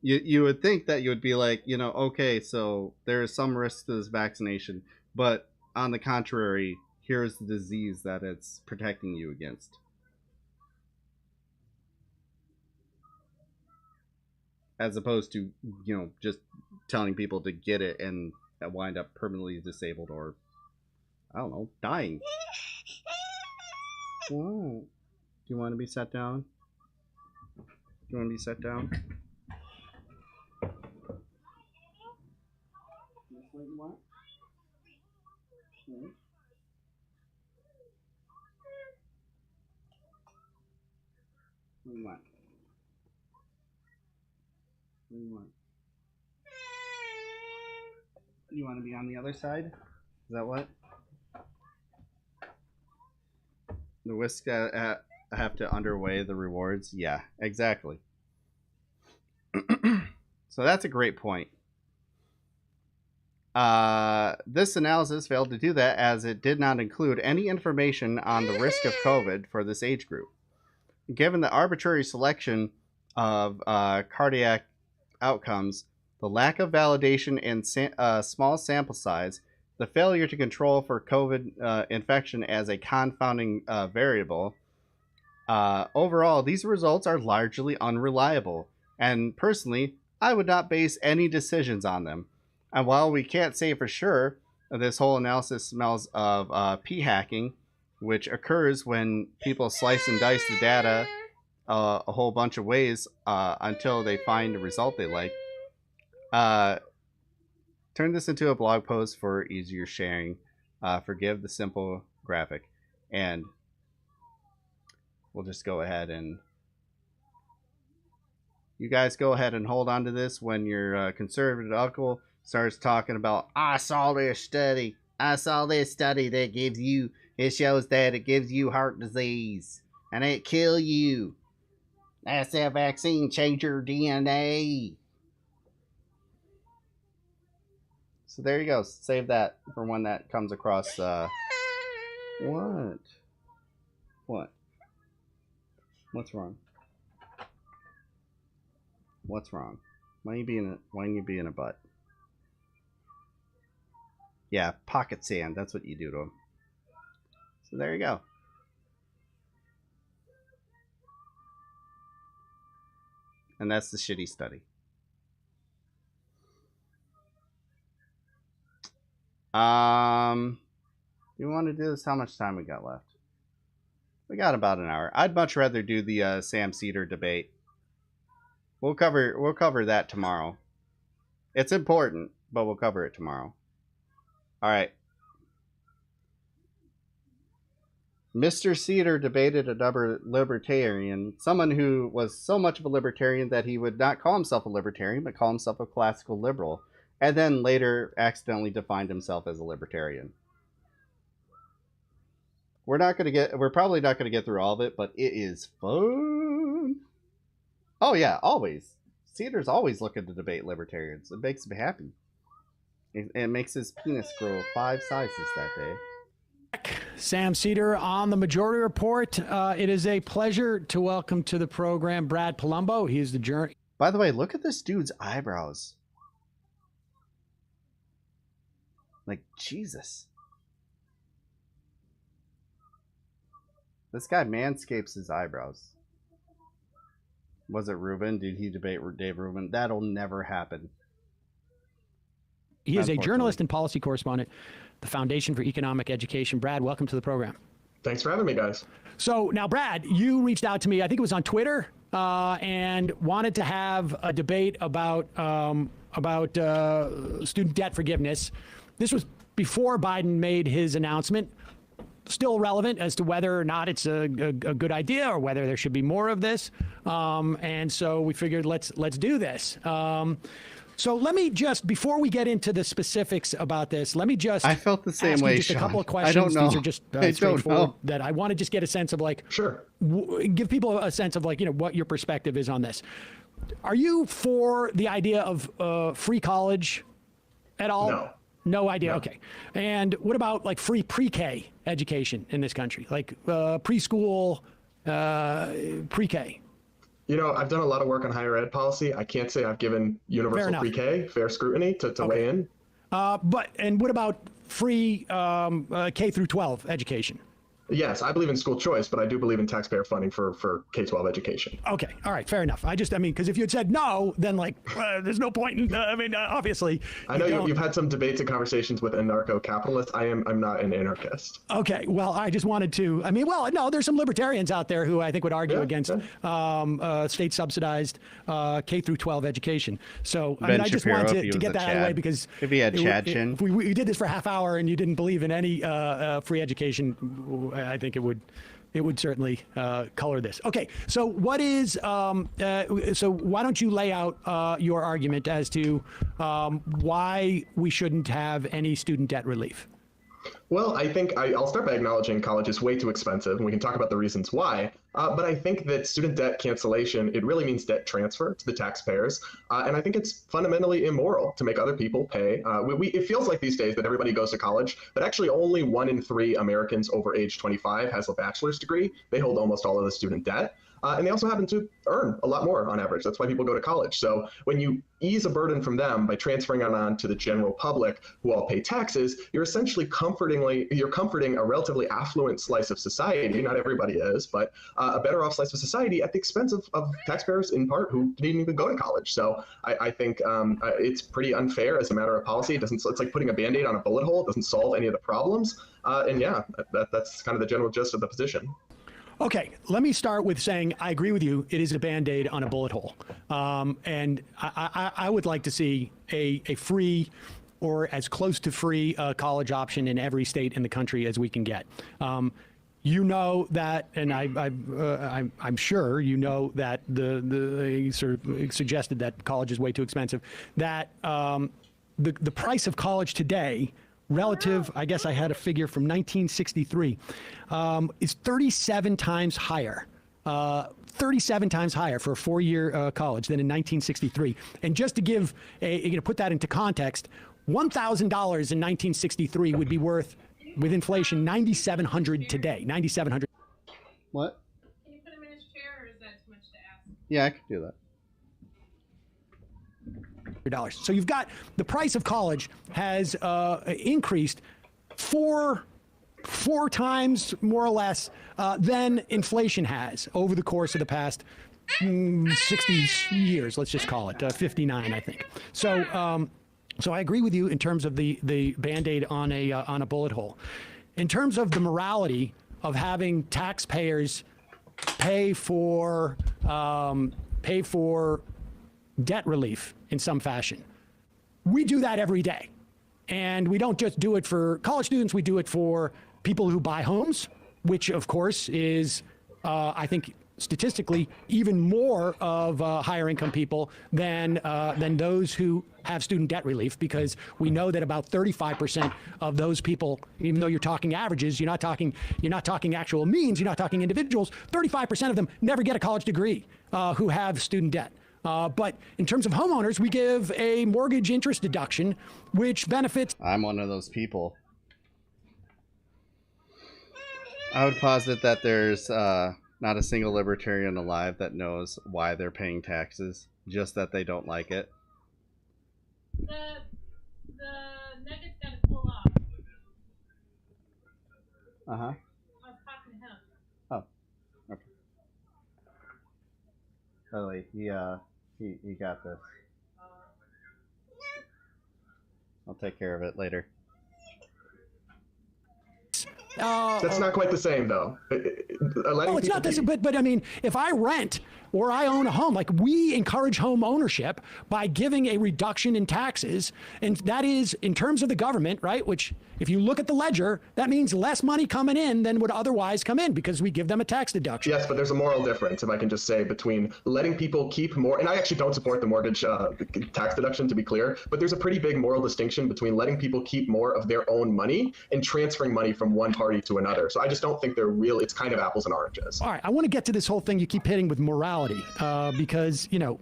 You would think that you would be like, you know, okay, so there is some risk to this vaccination, but on the contrary, here's the disease that it's protecting you against. As opposed to, you know, just telling people to get it and wind up permanently disabled or, I don't know, dying. What? Do you want to be sat down? Do you want to be sat down? What? What do you want? What do you want? You want to be on the other side? Is that what? The whisk have to underweigh the rewards? Yeah, exactly. So that's a great point. This analysis failed to do that as it did not include any information on the risk of COVID for this age group. Given the arbitrary selection of cardiac outcomes, the lack of validation and small sample size, the failure to control for COVID infection as a confounding variable, overall, these results are largely unreliable. And personally, I would not base any decisions on them. And while we can't say for sure, this whole analysis smells of p-hacking, which occurs when people slice and dice the data a whole bunch of ways until they find a result they like. Turn this into a blog post for easier sharing. Forgive the simple graphic. And we'll just go ahead and... You guys go ahead and hold on to this when your conservative uncle starts talking about, I saw this study that gives you, it shows that it gives you heart disease and it kill you. That's that vaccine change your DNA. So there you go. Save that for when that comes across. What? What's wrong? What's wrong? Why are you being a butt? Yeah, pocket sand. That's what you do to him. So there you go. And that's the shitty study. You want to do this? How much time we got left? We got about an hour. I'd much rather do the Sam Cedar debate. We'll cover that tomorrow. It's important, but we'll cover it tomorrow. All right. Mr. Cedar debated a libertarian, someone who was so much of a libertarian that he would not call himself a libertarian, but call himself a classical liberal, and then later accidentally defined himself as a libertarian. We're probably not gonna get through all of it, but it is fun. Oh yeah, always. Cedar's always looking to debate libertarians. It makes him happy. It makes his penis grow 5 sizes that day. Sam Cedar on the Majority Report. It is a pleasure to welcome to the program Brad Palumbo. He is the journey. By the way, look at this dude's eyebrows. Like, Jesus. This guy manscapes his eyebrows. Was it Rubin? Did he debate Dave Rubin? That'll never happen. He is a journalist and policy correspondent, the Foundation for Economic Education. Brad, welcome to the program. Thanks for having me, guys. So now, Brad, you reached out to me, I think it was on Twitter, and wanted to have a debate about student debt forgiveness. This was before Biden made his announcement. Still relevant as to whether or not it's a good idea or whether there should be more of this. And so we figured let's do this. So let me just, before we get into the specifics about this, let me just I felt the same way, just Sean. a couple of questions. I don't know. These are just straightforward that I want to just get a sense of, like, sure, give people a sense of, like, you know, what your perspective is on this. Are you for the idea of free college at all? No. No idea. No. Okay. And what about, like, free pre-K education in this country, like preschool, pre-K? You know, I've done a lot of work on higher ed policy. I can't say I've given universal pre-K fair scrutiny to weigh in. And what about free K through 12 education? Yes, I believe in school choice, but I do believe in taxpayer funding for K-12 education. Okay, all right, fair enough. I mean, because if you had said no, then, like, there's no point in, obviously. I know you've had some debates and conversations with anarcho-capitalists. I'm not an anarchist. Okay, well, I just wanted to, no, there's some libertarians out there who I think would argue against state-subsidized K through 12 education. So, I just wanted to get that out of the way, because if he had Chad Chin. If we did this for a half hour and you didn't believe in any free education, I think it would certainly color this. Okay, so what is so why don't you lay out your argument as to why we shouldn't have any student debt relief? Well, I think I'll start by acknowledging college is way too expensive, and we can talk about the reasons why. But I think that student debt cancellation, it really means debt transfer to the taxpayers. And I think it's fundamentally immoral to make other people pay. It feels like these days that everybody goes to college, but actually only 1 in 3 Americans over age 25 has a bachelor's degree. They hold almost all of the student debt. And they also happen to earn a lot more on average. That's why people go to college. So when you ease a burden from them by transferring it on to the general public who all pay taxes, you're essentially comforting a relatively affluent slice of society. Not everybody is, but a better off slice of society at the expense of taxpayers in part who didn't even go to college. So I think it's pretty unfair as a matter of policy. It's like putting a Band-Aid on a bullet hole. It doesn't solve any of the problems. And yeah, that's kind of the general gist of the position. Okay, let me start with saying I agree with you. It is a Band-Aid on a bullet hole. And I would like to see a free or as close to free college option in every state in the country as we can get. You know that, and I'm sure you know that the sort of suggested that college is way too expensive, that the price of college today relative, I guess I had a figure from 1963, is 37 times higher. 37 times higher for a 4-year college than in 1963. And just to give put that into context, $1,000 in 1963 would be worth, with inflation, $9,700 today. $9,700. What? Can you put him in his chair, or is that too much to ask? Yeah, I could do that. So you've got the price of college has increased four times more or less than inflation has over the course of the past 60 years. Let's just call it 59, I think. So so I agree with you in terms of the Band-Aid on a bullet hole. In terms of the morality of having taxpayers pay for debt relief in some fashion. We do that every day. And we don't just do it for college students, we do it for people who buy homes, which of course is, I think, statistically even more of higher income people than those who have student debt relief, because we know that about 35% of those people, even though you're talking averages, you're not talking actual means, you're not talking individuals, 35% of them never get a college degree who have student debt. But in terms of homeowners, we give a mortgage interest deduction, which benefits. I'm one of those people. I would posit that there's not a single libertarian alive that knows why they're paying taxes, just that they don't like it. The Nuggets got to pull off. Uh-huh. I was talking to him. Oh. Okay. Lily, he got this. I'll take care of it later. That's not quite the same, though. No, it's not this, but I mean, if I rent or I own a home, like, we encourage home ownership by giving a reduction in taxes, and that is in terms of the government, right? Which, if you look at the ledger, that means less money coming in than would otherwise come in because we give them a tax deduction. Yes, but there's a moral difference, if I can just say, between letting people keep more, and I actually don't support the mortgage tax deduction, to be clear, but there's a pretty big moral distinction between letting people keep more of their own money and transferring money from one party to another. So I just don't think they're real. It's kind of apples and oranges. All right, I want to get to this whole thing you keep hitting with morality, because, you know,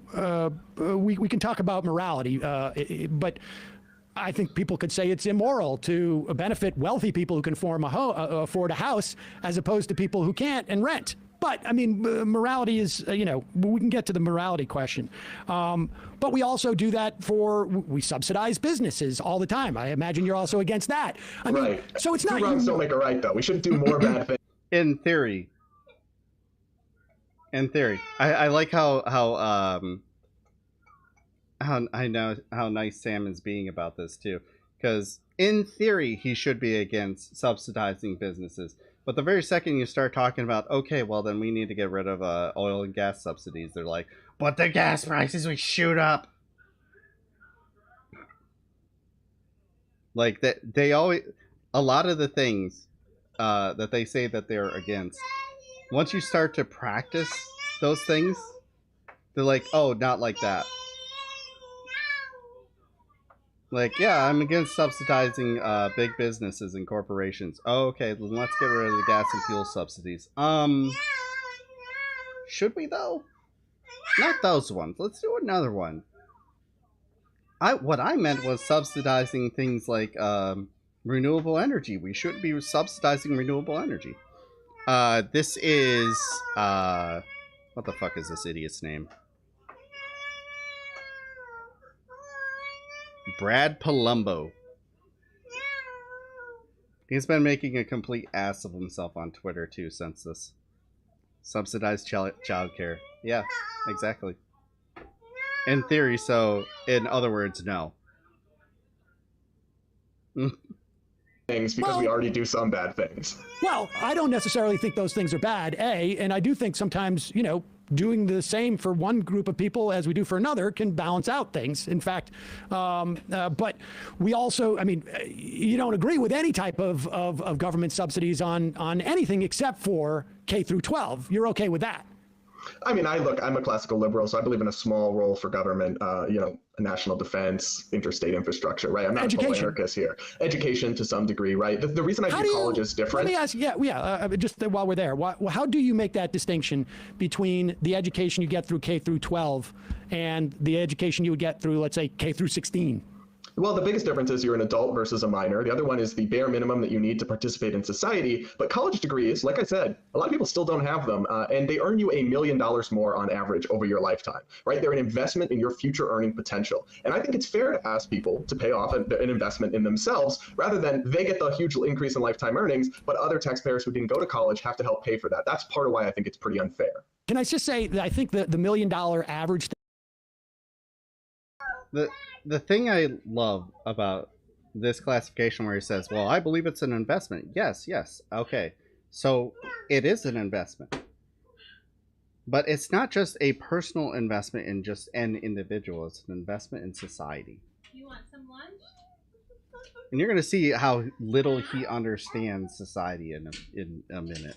we can talk about morality, but I think people could say it's immoral to benefit wealthy people who can afford a house as opposed to people who can't and rent. But, I mean, morality is, you know, we can get to the morality question. But we also do that we subsidize businesses all the time. I imagine you're also against that. I mean, so it's not... Two wrongs don't make a right, though. We shouldn't do more bad things. In theory. I like how I know how nice Sam is being about this too, because in theory he should be against subsidizing businesses, but the very second you start talking about, okay, well then we need to get rid of oil and gas subsidies, they're like, but the gas prices will shoot up. Like that, they always, a lot of the things that they say that they're against, once you start to practice those things, they're like, oh, not like that. Like, yeah, I'm against subsidizing big businesses and corporations. Oh, okay, then let's get rid of the gas and fuel subsidies. Should we though? Not those ones. Let's do another one. What I meant was subsidizing things like renewable energy. We shouldn't be subsidizing renewable energy. This is what the fuck is this idiot's name? Brad Palumbo. He's been making a complete ass of himself on Twitter too since this. Subsidized childcare. Yeah, exactly. In theory, so in other words, no. Things because we already do some bad things. Well, I don't necessarily think those things are bad, and I do think sometimes, doing the same for one group of people as we do for another can balance out things. In fact, but we also, you don't agree with any type of government subsidies on anything except for K through 12. You're okay with that? I'm a classical liberal, so I believe in a small role for government, national defense, interstate infrastructure, right? I'm not a total anarchist here. Education to some degree, right? The reason I view college is different. Let me ask, just while we're there, how do you make that distinction between the education you get through K through 12 and the education you would get through, let's say, K through 16? Well, the biggest difference is you're an adult versus a minor. The other one is the bare minimum that you need to participate in society. But college degrees, like I said, a lot of people still don't have them, and they earn you $1 million more on average over your lifetime, right? They're an investment in your future earning potential. And I think it's fair to ask people to pay off an investment in themselves rather than they get the huge increase in lifetime earnings, but other taxpayers who didn't go to college have to help pay for that. That's part of why I think it's pretty unfair. Can I just say that I think the $1 million average The thing I love about this classification where he says, well, I believe it's an investment. Yes, okay. So it is an investment. But it's not just a personal investment in just an individual. It's an investment in society. You want some lunch? And you're going to see how little he understands society in a minute.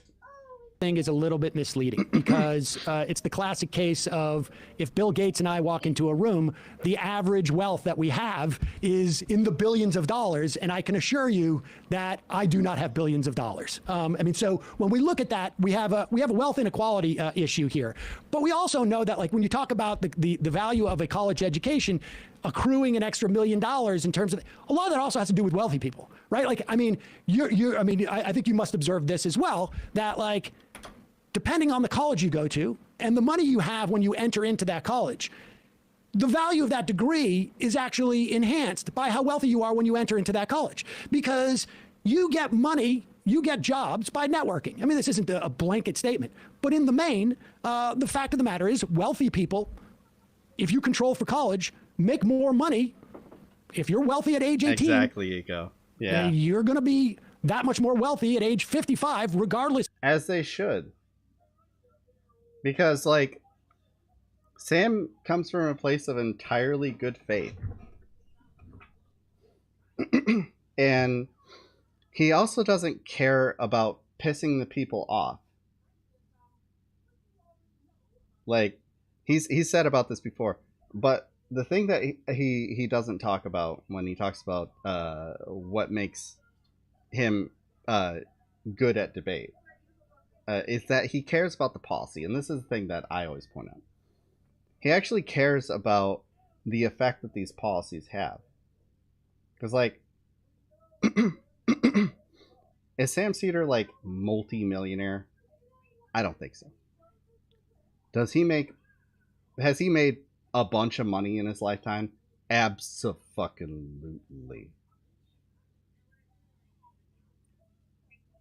Thing is a little bit misleading because it's the classic case of if Bill Gates and I walk into a room, the average wealth that we have is in the billions of dollars, and I can assure you that I do not have billions of dollars. So when we look at that, we have a wealth inequality issue here, but we also know that, like, when you talk about the value of a college education, accruing an extra $1 million in terms of a lot of that also has to do with wealthy people, right? Like, I think you must observe this as well, that, like, depending on the college you go to and the money you have when you enter into that college, the value of that degree is actually enhanced by how wealthy you are when you enter into that college, because you get money, you get jobs by networking. I mean, this isn't a blanket statement, but in the main, the fact of the matter is wealthy people, if you control for college, make more money. If you're wealthy at age 18, exactly, you go. Yeah, you're going to be that much more wealthy at age 55, regardless. As they should. Because, like, Sam comes from a place of entirely good faith. And he also doesn't care about pissing the people off. Like, he's said about this before. But the thing that he doesn't talk about when he talks about what makes him good at debate is that he cares about the policy. And this is the thing that I always point out. He actually cares about the effect that these policies have. Because, like, is Sam Cedar, like, multi-millionaire? I don't think so. Has he made a bunch of money in his lifetime? Abso-fucking-lutely.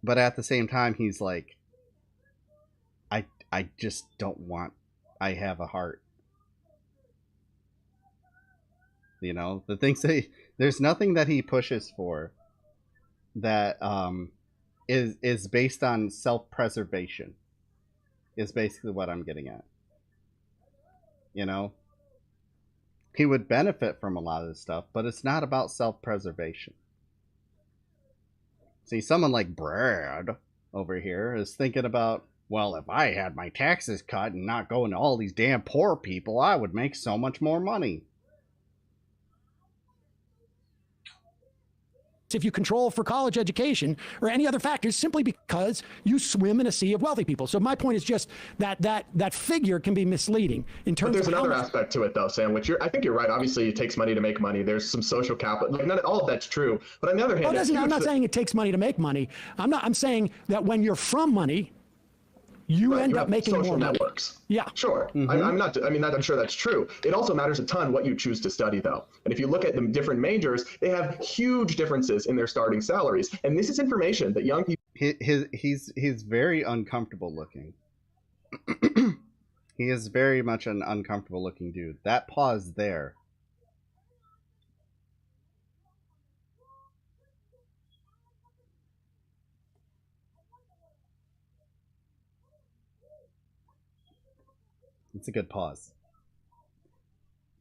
But at the same time, he's like, I just don't want, I have a heart. You know, the things that there's nothing that he pushes for that is based on self-preservation, is basically what I'm getting at. You know, he would benefit from a lot of this stuff, but it's not about self-preservation. See, someone like Brad over here is thinking about, well, if I had my taxes cut and not going to all these damn poor people, I would make so much more money. If you control for college education or any other factors simply because you swim in a sea of wealthy people. So my point is just that figure can be misleading in terms but there's of another aspect to it though, Sam, which I think you're right. Obviously it takes money to make money. There's some social capital, like all of that's true. But on the other hand, I'm not saying it takes money to make money. I'm saying that when you're from money, you end up making social more money. networks. Yeah. Sure. I'm sure that's true. It also matters a ton what you choose to study, though. And if you look at the different majors, they have huge differences in their starting salaries. And this is information that young people. He's very uncomfortable looking. He is very much an uncomfortable looking dude. That pause there. It's a good pause.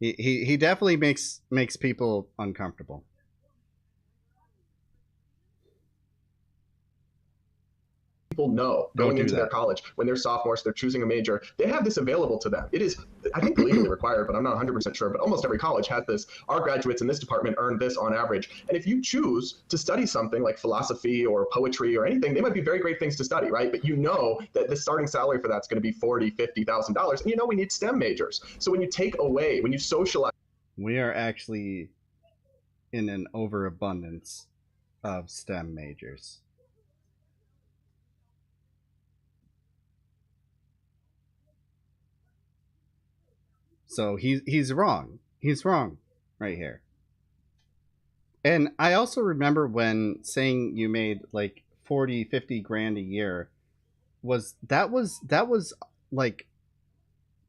He definitely makes people uncomfortable. People know going into their college when they're sophomores, they're choosing a major, they have this available to them. It is, I think, legally required, but I'm not 100% sure, but almost every college has this. Our graduates in this department earn this on average. And if you choose to study something like philosophy or poetry or anything, they might be very great things to study, right? But you know that the starting salary for that's going to be $40,000, $50,000. And you know we need STEM majors. So when you take away, when you socialize. We are actually in an overabundance of STEM majors. So he's wrong. He's wrong right here. And I also remember when saying you made like 40, 50 grand a year was like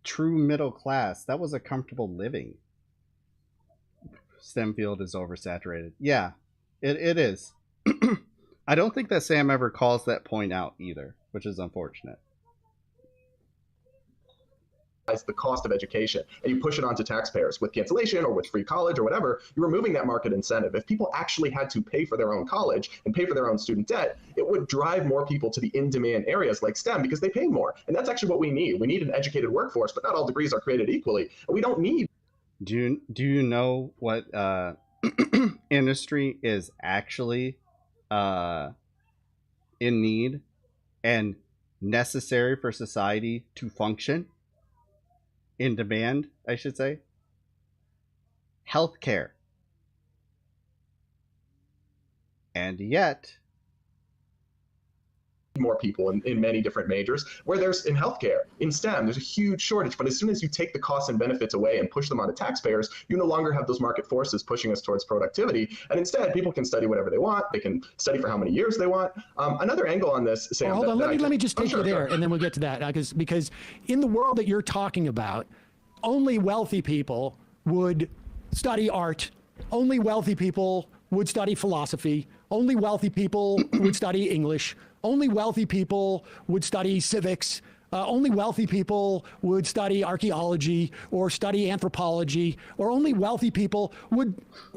true middle class. That was a comfortable living. STEM field is oversaturated. Yeah, it is. I don't think that Sam ever calls that point out either, which is unfortunate. The cost of education and you push it onto taxpayers with cancellation or with free college or whatever, you're removing that market incentive. If people actually had to pay for their own college and pay for their own student debt, it would drive more people to the in-demand areas like STEM because they pay more. And that's actually what we need. We need an educated workforce, but not all degrees are created equally. And we don't need. Do you know what industry is actually in need and necessary for society to function? In demand, I should say. Healthcare. And yet more people in many different majors, where there's in healthcare, in STEM, there's a huge shortage. But as soon as you take the costs and benefits away and push them onto taxpayers, you no longer have those market forces pushing us towards productivity. And instead, people can study whatever they want. They can study for how many years they want. Another angle on this, Sam. Well, hold on, let me just take you there, and then we'll get to that. Because in the world that you're talking about, only wealthy people would study art. Only wealthy people would study philosophy. Only wealthy people would study English. Only wealthy people would study civics. Only wealthy people would study archaeology or study anthropology, or only wealthy people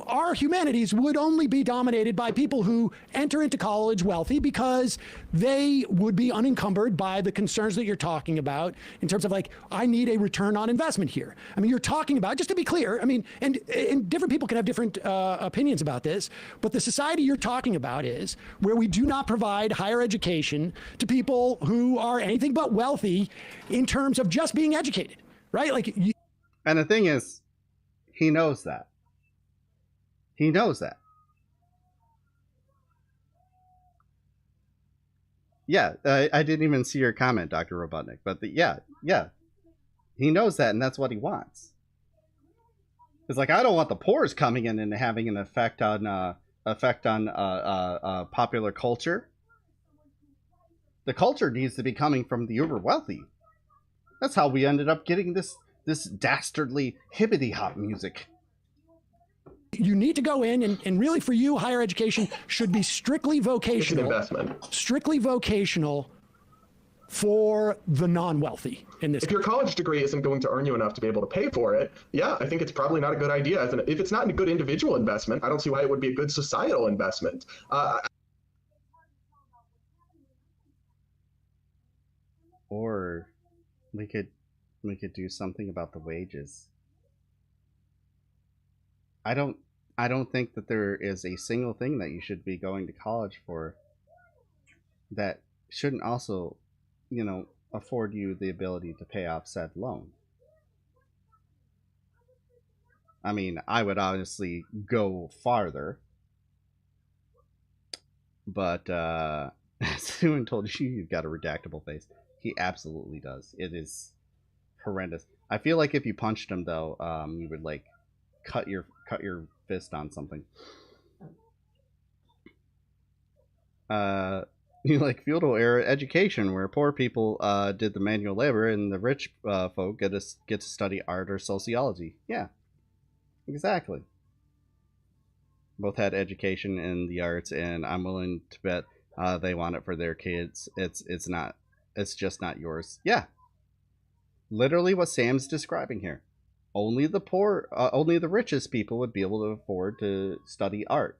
our humanities would only be dominated by people who enter into college wealthy because they would be unencumbered by the concerns that you're talking about in terms of like, I need a return on investment here. I mean, you're talking about, just to be clear, I mean, and different people can have different opinions about this, but the society you're talking about is where we do not provide higher education to people who are anything but wealthy in terms of just being educated, right? Like, and the thing is, he knows that. He knows that. Yeah, I didn't even see your comment, Dr. Robotnik, but yeah, he knows that, and that's what he wants. It's like, I don't want the poors coming in and having an effect on popular culture. The culture needs to be coming from the uber wealthy. That's how we ended up getting this dastardly hippity hop music. You need to go in and really, for you, higher education should be strictly vocational. It's an investment. Strictly vocational for the non-wealthy in this. If your college degree isn't going to earn you enough to be able to pay for it, yeah, I think it's probably not a good idea. If it's not a good individual investment, I don't see why it would be a good societal investment. Or we could do something about the wages. I don't think that there is a single thing that you should be going to college for that shouldn't also, afford you the ability to pay off said loan. I mean, I would obviously go farther, but Stewan told you you've got a redactable face. He absolutely does. It is horrendous. I feel like if you punched him though, you would like cut your fist on something. You like feudal era education where poor people did the manual labor and the rich folk get to study art or sociology. Yeah, exactly. Both had education in the arts, and I'm willing to bet they want it for their kids. It's just not yours. Yeah, literally what Sam's describing here. Only the poor, only the richest people would be able to afford to study art,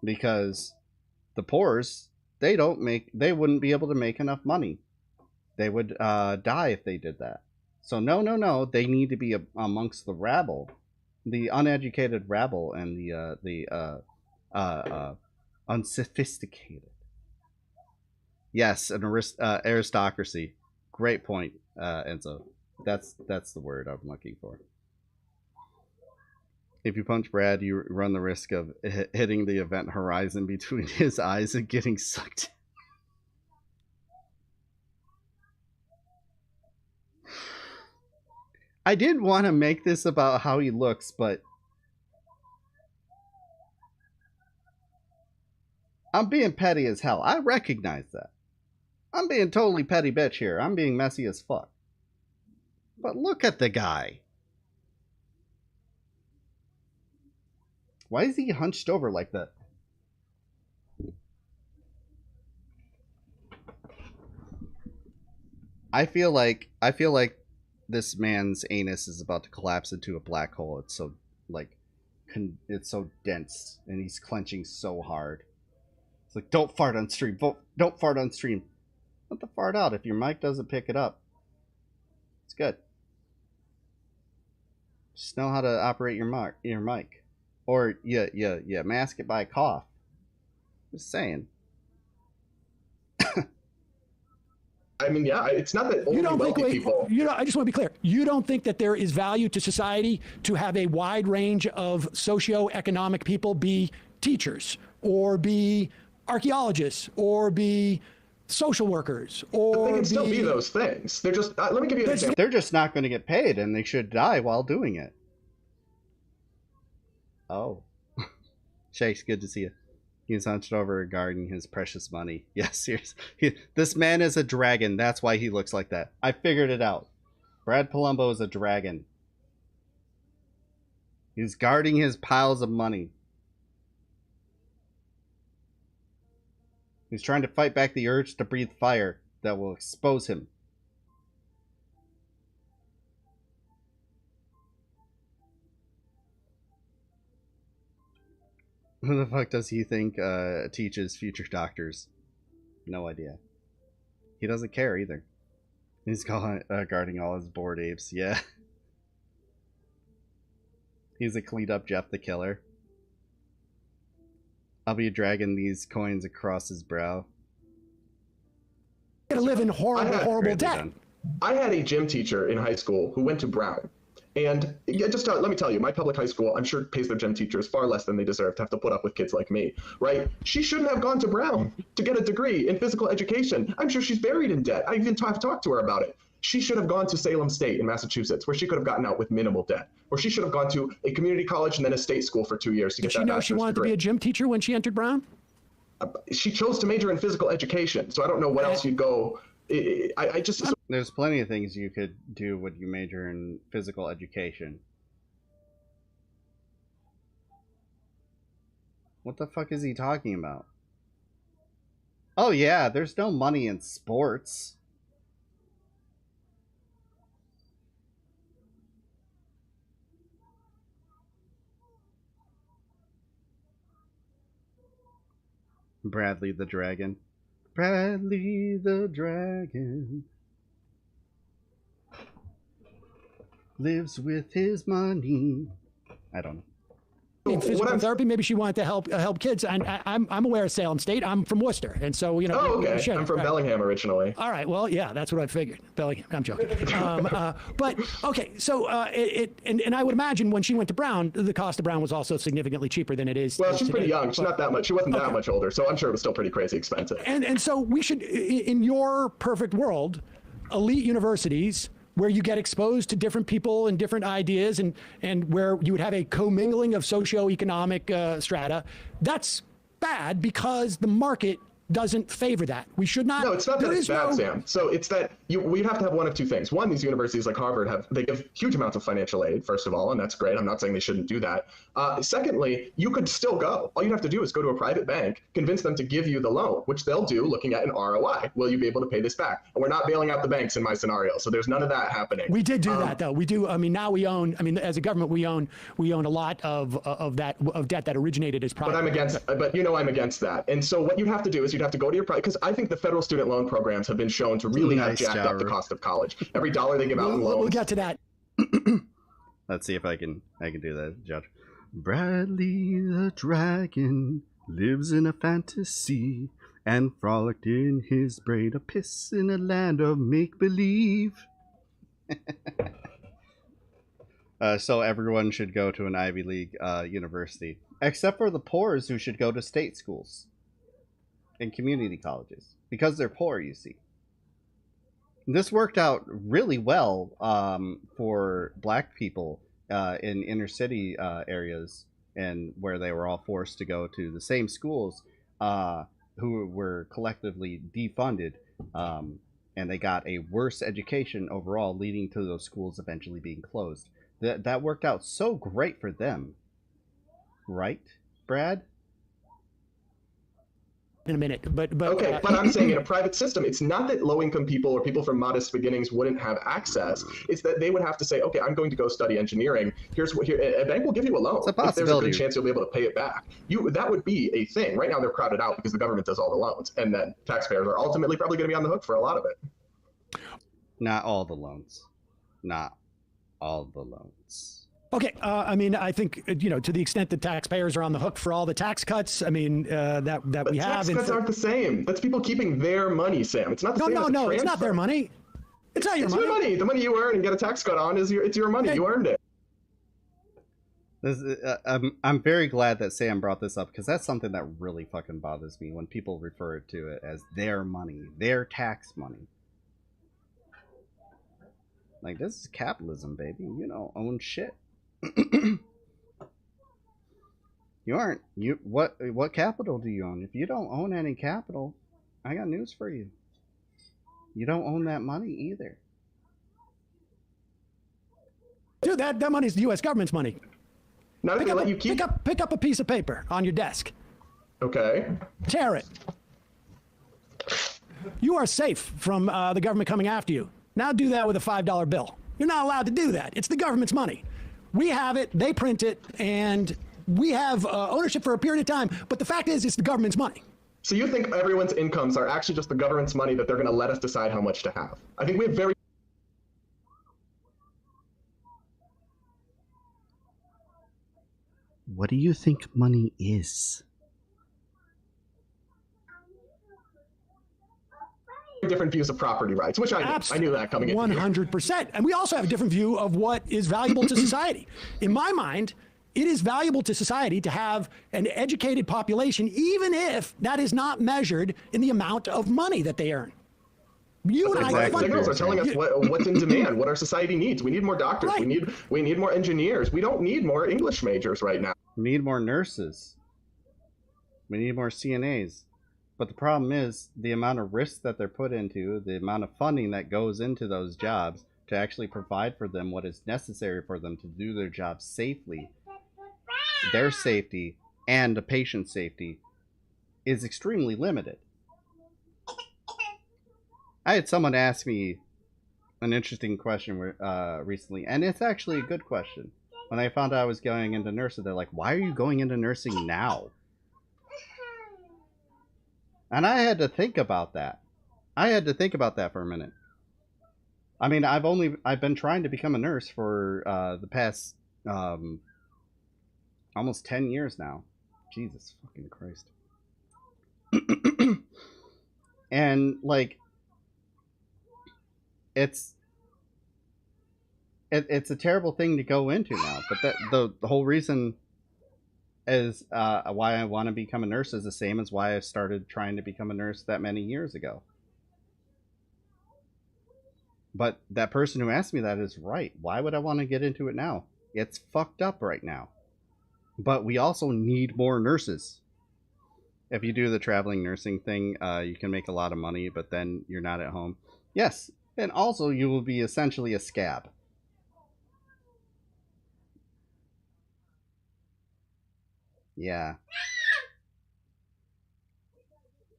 because the poor's they wouldn't be able to make enough money. They would die if they did that. So no, they need to be amongst the rabble, the uneducated rabble, and the unsophisticated. Yes, an aristocracy. Great point, Enzo. That's the word I'm looking for. If you punch Brad, you run the risk of hitting the event horizon between his eyes and getting sucked. I did want to make this about how he looks, but I'm being petty as hell. I recognize that. I'm being totally petty bitch here. I'm being messy as fuck. But look at the guy. Why is he hunched over like that? I feel like this man's anus is about to collapse into a black hole. It's so it's so dense, and he's clenching so hard. It's like, don't fart on stream. Don't fart on stream. Let the fart out. If your mic doesn't pick it up, it's good. Just know how to operate your mic. Or yeah, mask it by a cough. Just saying. I mean, yeah, it's not that only wealthy people. I just want to be clear. You don't think that there is value to society to have a wide range of socioeconomic people be teachers, or be archaeologists, or be social workers, or they can still be those things. They're just. Let me give you an example. They're just not going to get paid, and they should die while doing it. Oh, Shakes, good to see you. He's hunched over guarding his precious money. Yes, seriously. This man is a dragon. That's why he looks like that. I figured it out. Brad Palumbo is a dragon. He's guarding his piles of money. He's trying to fight back the urge to breathe fire that will expose him. Who the fuck does he think teaches future doctors? No idea. He doesn't care either. He's guarding all his bored apes. Yeah. He's a cleaned up Jeff the Killer. I'll be dragging these coins across his brow. To live in horrible debt. I had a gym teacher in high school who went to Brown. And just let me tell you, my public high school, I'm sure, pays their gym teachers far less than they deserve to have to put up with kids like me, right? She shouldn't have gone to Brown to get a degree in physical education. I'm sure she's buried in debt. I even have talked to her about it. She should have gone to Salem State in Massachusetts, where she could have gotten out with minimal debt. Or she should have gone to a community college and then a state school for 2 years to get that bachelor's degree. Did she know she wanted to be a gym teacher when she entered Brown? She chose to major in physical education, so I don't know what else you'd go. I just... There's plenty of things you could do when you major in physical education. What the fuck is he talking about? Oh yeah, there's no money in sports. Bradley the Dragon. Bradley the dragon lives with his money. I don't know. Physical therapy. Maybe she wanted to help kids. And I'm aware of Salem State. I'm from Worcester, and so you know. Oh, okay. I'm from Bellingham originally. All right. Well, yeah, that's what I figured. Bellingham. I'm joking. But okay. So and I would imagine when she went to Brown, the cost of Brown was also significantly cheaper than it is. Well, she's today. pretty young. She's not that much. She wasn't that much older, so I'm sure it was still pretty crazy expensive. And so we should, in your perfect world, elite universities, where you get exposed to different people and different ideas and where you would have a commingling of socioeconomic strata, that's bad because the market doesn't favor that. We should not. No, it's not that it's bad, Sam. So it's that we have to have one of two things. One, these universities like Harvard they give huge amounts of financial aid, first of all, and that's great. I'm not saying they shouldn't do that. Secondly, you could still go. All you have to do is go to a private bank, convince them to give you the loan, which they'll do looking at an ROI. Will you be able to pay this back? And we're not bailing out the banks in my scenario, so there's none of that happening. We did do that, though. We do. I mean, now we own. I mean, as a government, we own a lot of debt that originated as private. But I'm against that. And so what you have to do is you'd have to go to your private, because I think the federal student loan programs have been shown to really have jacked up the cost of college. Every dollar they give out in loans. We'll get to that. Let's see if I can do that, Judge. Bradley the dragon lives in a fantasy and frolicked in his braid a piss in a land of make-believe. So everyone should go to an Ivy League university, except for the poors who should go to state schools and community colleges, because they're poor, you see. This worked out really well for black people in inner city areas, and where they were all forced to go to the same schools, who were collectively defunded, and they got a worse education overall, leading to those schools eventually being closed. That worked out so great for them, right, Brad? In a minute, but okay, but I'm saying in a private system, it's not that low-income people or people from modest beginnings wouldn't have access. It's that they would have to say, okay, I'm going to go study engineering. A bank will give you a loan. It's a possibility. If there's a good chance you'll be able to pay it back. That would be a thing. Right now they're crowded out because the government does all the loans, and then taxpayers are ultimately probably going to be on the hook for a lot of it. Not all the loans. Not all the loans. Okay, I mean, I think, to the extent that taxpayers are on the hook for all the tax cuts, I mean, that we have. Tax cuts aren't the same. That's people keeping their money, Sam. It's not the same. No, it's not their money. It's not your money. It's your money. The money you earn and get a tax cut on it's your money. You earned it. I'm very glad that Sam brought this up, because that's something that really fucking bothers me when people refer to it as their money, their tax money. Like, this is capitalism, baby. Own shit. What capital do you own? If you don't own any capital, I got news for you. You don't own that money either. Dude, that money's the U.S. government's money. Not if they let you keep. Pick up a piece of paper on your desk. Okay. Tear it. You are safe from the government coming after you. Now do that with a $5 bill. You're not allowed to do that. It's the government's money. We have it, they print it, and we have ownership for a period of time. But the fact is, it's the government's money. So you think everyone's incomes are actually just the government's money that they're going to let us decide how much to have? I think we have very... What do you think money is? different views of property rights, which I knew that coming in. 100%. And we also have a different view of what is valuable to society. In my mind, it is valuable to society to have an educated population, even if that is not measured in the amount of money that they earn. You and I signals are telling us what's in demand, what our society needs. We need more doctors. Right. We need more engineers. We don't need more English majors right now. We need more nurses. We need more CNAs. But the problem is the amount of risk that they're put into, the amount of funding that goes into those jobs to actually provide for them what is necessary for them to do their job safely, their safety and the patient's safety, is extremely limited. I had someone ask me an interesting question recently, and it's actually a good question. When I found out I was going into nursing, they're like, why are you going into nursing now? And I had to think about that. I had to think about that for a minute. I mean, I've been trying to become a nurse for the past almost 10 years now. Jesus fucking Christ. And like it's a terrible thing to go into now, but the whole reason is why I want to become a nurse is the same as why I started trying to become a nurse that many years ago. But that person who asked me that is right. Why would I want to get into it now? It's fucked up right now. But we also need more nurses. If you do the traveling nursing thing, you can make a lot of money, but then you're not at home. Yes, and also you will be essentially a scab. Yeah.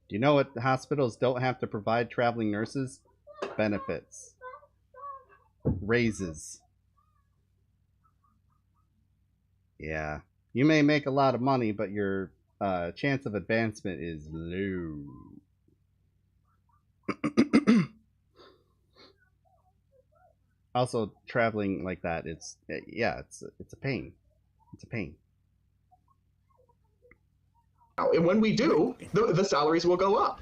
Do you know what hospitals don't have to provide traveling nurses? Benefits. Raises. Yeah. You may make a lot of money, but your chance of advancement is low. Also, traveling like that, it's a pain. It's a pain. And when we do, the salaries will go up.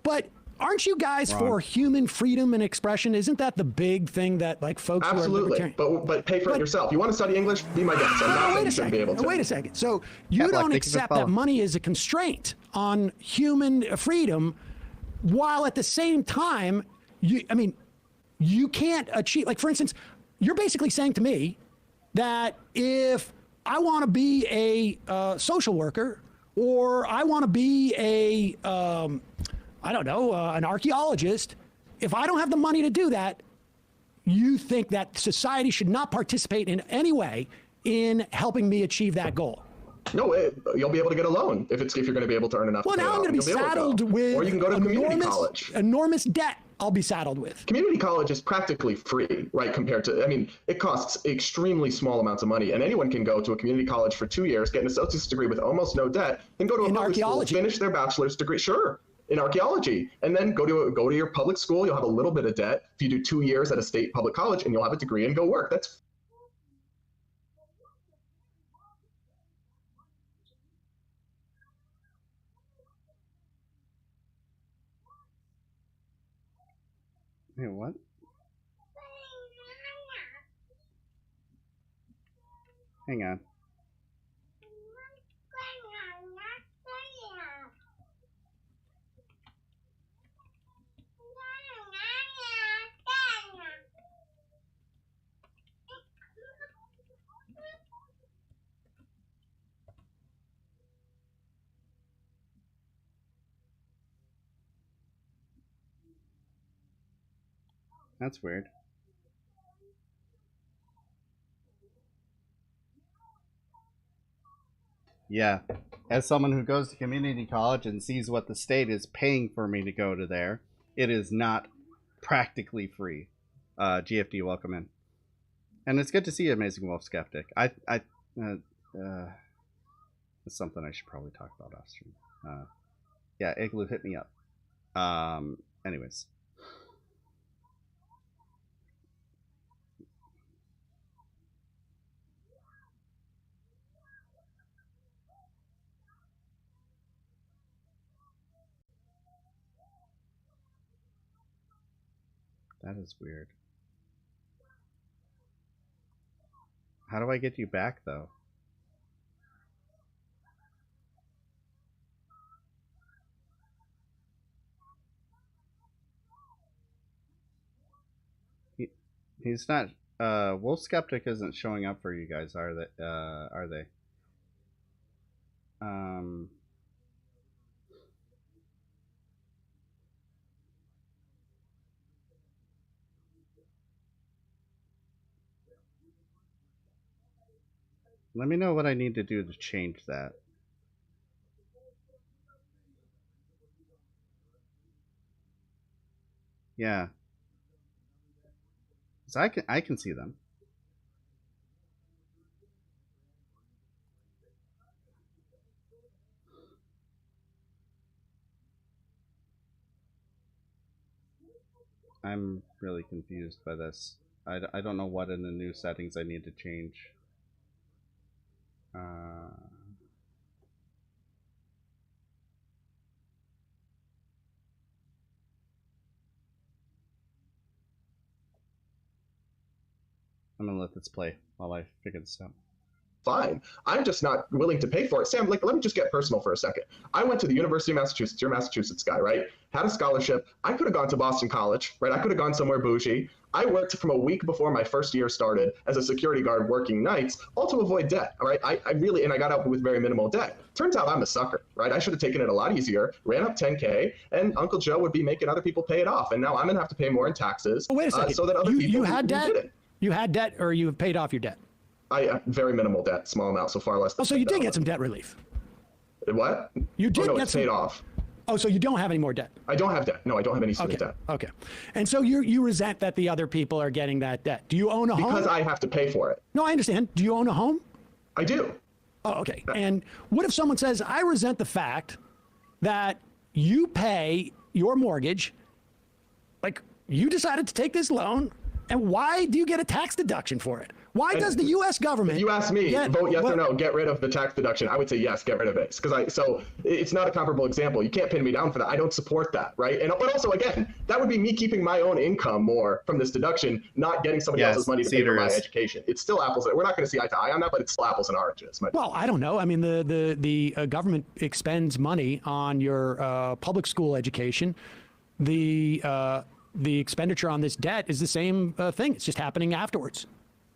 But aren't you guys for human freedom and expression? Isn't that the big thing that like folks Absolutely. who are libertarian... But pay for it yourself. You want to study English? Be my guest. I'm not saying you shouldn't be able to. Wait a second. So you don't accept that money is a constraint on human freedom, while at the same time, you can't achieve. Like, for instance, you're basically saying to me that if I want to be a social worker, or I want to be an archaeologist, if I don't have the money to do that, you think that society should not participate in any way in helping me achieve that goal? No, you'll be able to get a loan if you're going to be able to earn enough. Well, now I'm going to be saddled with or you can go to community college. Enormous debt. I'll be saddled with. Community college is practically free, right? Compared to, it costs extremely small amounts of money, and anyone can go to a community college for 2 years, get an associate's degree with almost no debt, then go to a public school, finish their bachelor's degree, in archaeology, and then go to your public school. You'll have a little bit of debt if you do 2 years at a state public college, and you'll have a degree and go work. That's Wait, what? Hang on. That's weird. Yeah. As someone who goes to community college and sees what the state is paying for me to go to there, it is not practically free. GFD, welcome in. And it's good to see you, Amazing Wolf Skeptic. It's something I should probably talk about off stream. Yeah, Igloo, hit me up. Anyways. That is weird. How do I get you back, though? He's not... Wolf Skeptic isn't showing up for you guys, are they? Are they? Let me know what I need to do to change that. Yeah. 'Cause I can see them. I'm really confused by this. I don't know what in the new settings I need to change. I'm gonna let this play while I figure this out. Fine. I'm just not willing to pay for it. Sam, like, let me just get personal for a second. I went to the University of Massachusetts. You're a Massachusetts guy, right? Had a scholarship. I could have gone to Boston College, right? I could have gone somewhere bougie. I worked from a week before my first year started as a security guard working nights, all to avoid debt, all right? I really, and I got out with very minimal debt. Turns out I'm a sucker, right? I should have taken it a lot easier, ran up 10K, and Uncle Joe would be making other people pay it off. And now I'm gonna have to pay more in taxes. Oh, wait a second. So that other people you had debt? did it. You had debt, or you have paid off your debt? I very minimal debt, small amount, so far less than. Oh, so you did get some debt relief. What? You did no, get it's some. paid off. Oh, so you don't have any more debt? I don't have debt. No, I don't have any student debt. Okay. And so you resent that the other people are getting that debt. Do you own a home? Because I have to pay for it. No, I understand. Do you own a home? I do. Oh, okay. And what if someone says, I resent the fact that you pay your mortgage, like you decided to take this loan, and why do you get a tax deduction for it? Why does the U.S. government? If you ask me, vote yes or no, get rid of the tax deduction. I would say yes, get rid of it. So it's not a comparable example. You can't pin me down for that. I don't support that, right? But also, again, that would be me keeping my own income more from this deduction, not getting somebody else's money to pay for my education. It's still apples. We're not going to see eye to eye on that, but it's still apples and oranges. Well, I don't know. I mean, the government expends money on your public school education. The expenditure on this debt is the same thing. It's just happening afterwards.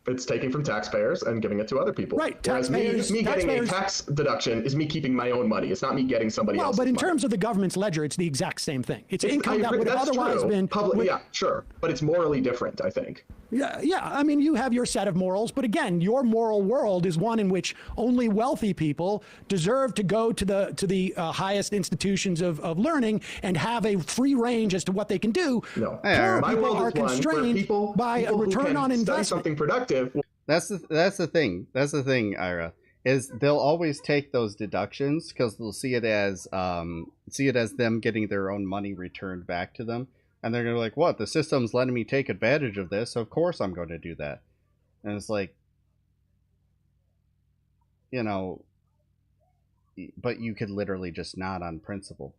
It's taking from taxpayers and giving it to other people. Right. Whereas me getting a tax deduction is me keeping my own money. It's not me getting somebody else's money. Well, but in terms of the government's ledger, it's the exact same thing. It's income that would have otherwise been public. Yeah, sure. But it's morally different, I think. Yeah. I mean, you have your set of morals, but again, your moral world is one in which only wealthy people deserve to go to the highest institutions of learning and have a free range as to what they can do. No, my people are constrained by a return on investment. Something productive. That's the thing. That's the thing, Ira. Is they'll always take those deductions because they'll see it as them getting their own money returned back to them. And they're going to be like, what? The system's letting me take advantage of this. So of course I'm going to do that. And it's like, you know, but you could literally just not on principle.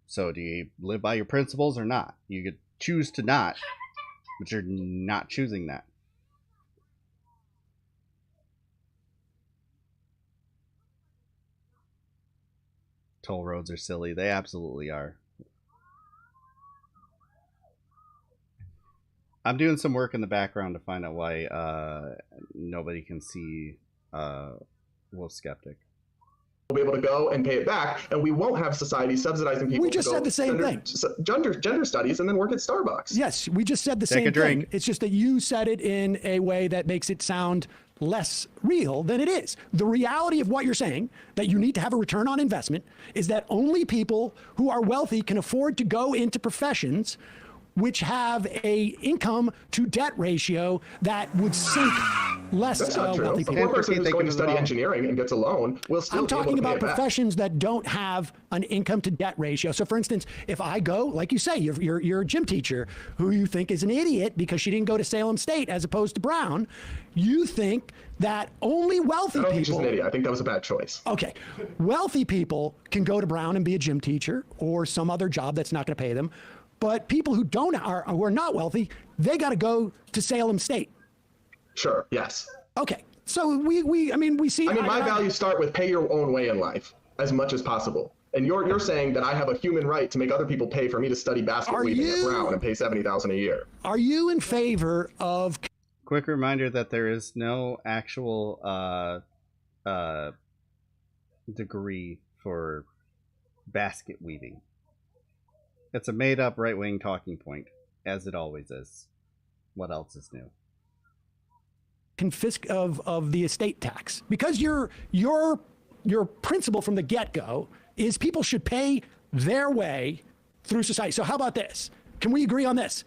So do you live by your principles or not? You could choose to not, but you're not choosing that. Toll roads are silly. They absolutely are. I'm doing some work in the background to find out why nobody can see Wolf Skeptic. We'll be able to go and pay it back, and we won't have society subsidizing people. We just said the same thing. Gender studies and then work at Starbucks. Yes, we just said the same thing. It's just that you said it in a way that makes it sound less real than it is. The reality of what you're saying, that you need to have a return on investment, is that only people who are wealthy can afford to go into professions which have a income to debt ratio that would sink less wealthy people. One person who's going to study engineering and gets a loan will still I'm talking about pay it back. professions that don't have an income to debt ratio. So for instance, if I go, like you say, you're a gym teacher who you think is an idiot because she didn't go to Salem State as opposed to Brown, you think that only wealthy people... I don't think she's an idiot. I think that was a bad choice. Okay. Wealthy people can go to Brown and be a gym teacher or some other job that's not going to pay them. But people who are not wealthy, they got to go to Salem State. Sure. Yes. Okay. So we see. I mean, my values start with pay your own way in life as much as possible. And you're saying that I have a human right to make other people pay for me to study basket weaving at Brown and pay $70,000 a year. Are you in favor of? Quick reminder that there is no actual degree for basket weaving. It's a made-up right-wing talking point, as it always is. What else is new? Confisc of the estate tax, because your principle from the get-go is people should pay their way through society. So how about this? Can we agree on this?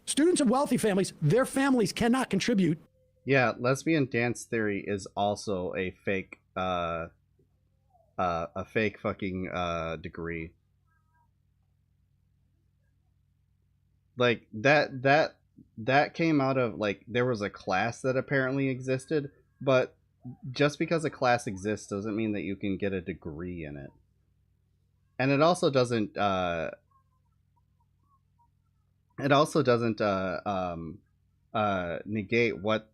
Students of wealthy families, their families cannot contribute. Yeah, lesbian dance theory is also a fake a fake fucking degree. Like that came out of, like, there was a class that apparently existed, but just because a class exists doesn't mean that you can get a degree in it. And it also doesn't negate what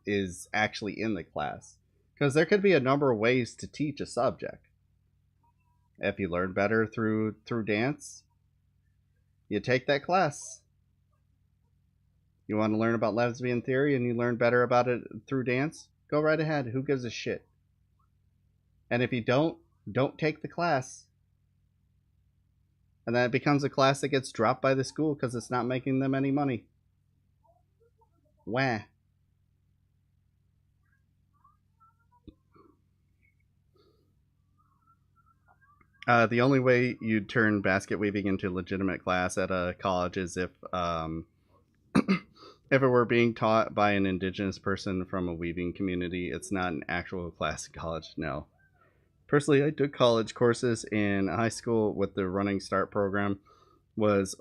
is actually in the class, because there could be a number of ways to teach a subject. If you learn better through dance, you take that class. You want to learn about lesbian theory and you learn better about it through dance, go right ahead. Who gives a shit? And if you don't take the class, and then it becomes a class that gets dropped by the school because it's not making them any money. Wah. The only way you'd turn basket weaving into a legitimate class at a college is if if it were being taught by an indigenous person from a weaving community. It's not an actual class in college, no. Personally, I took college courses in high school with the Running Start program, was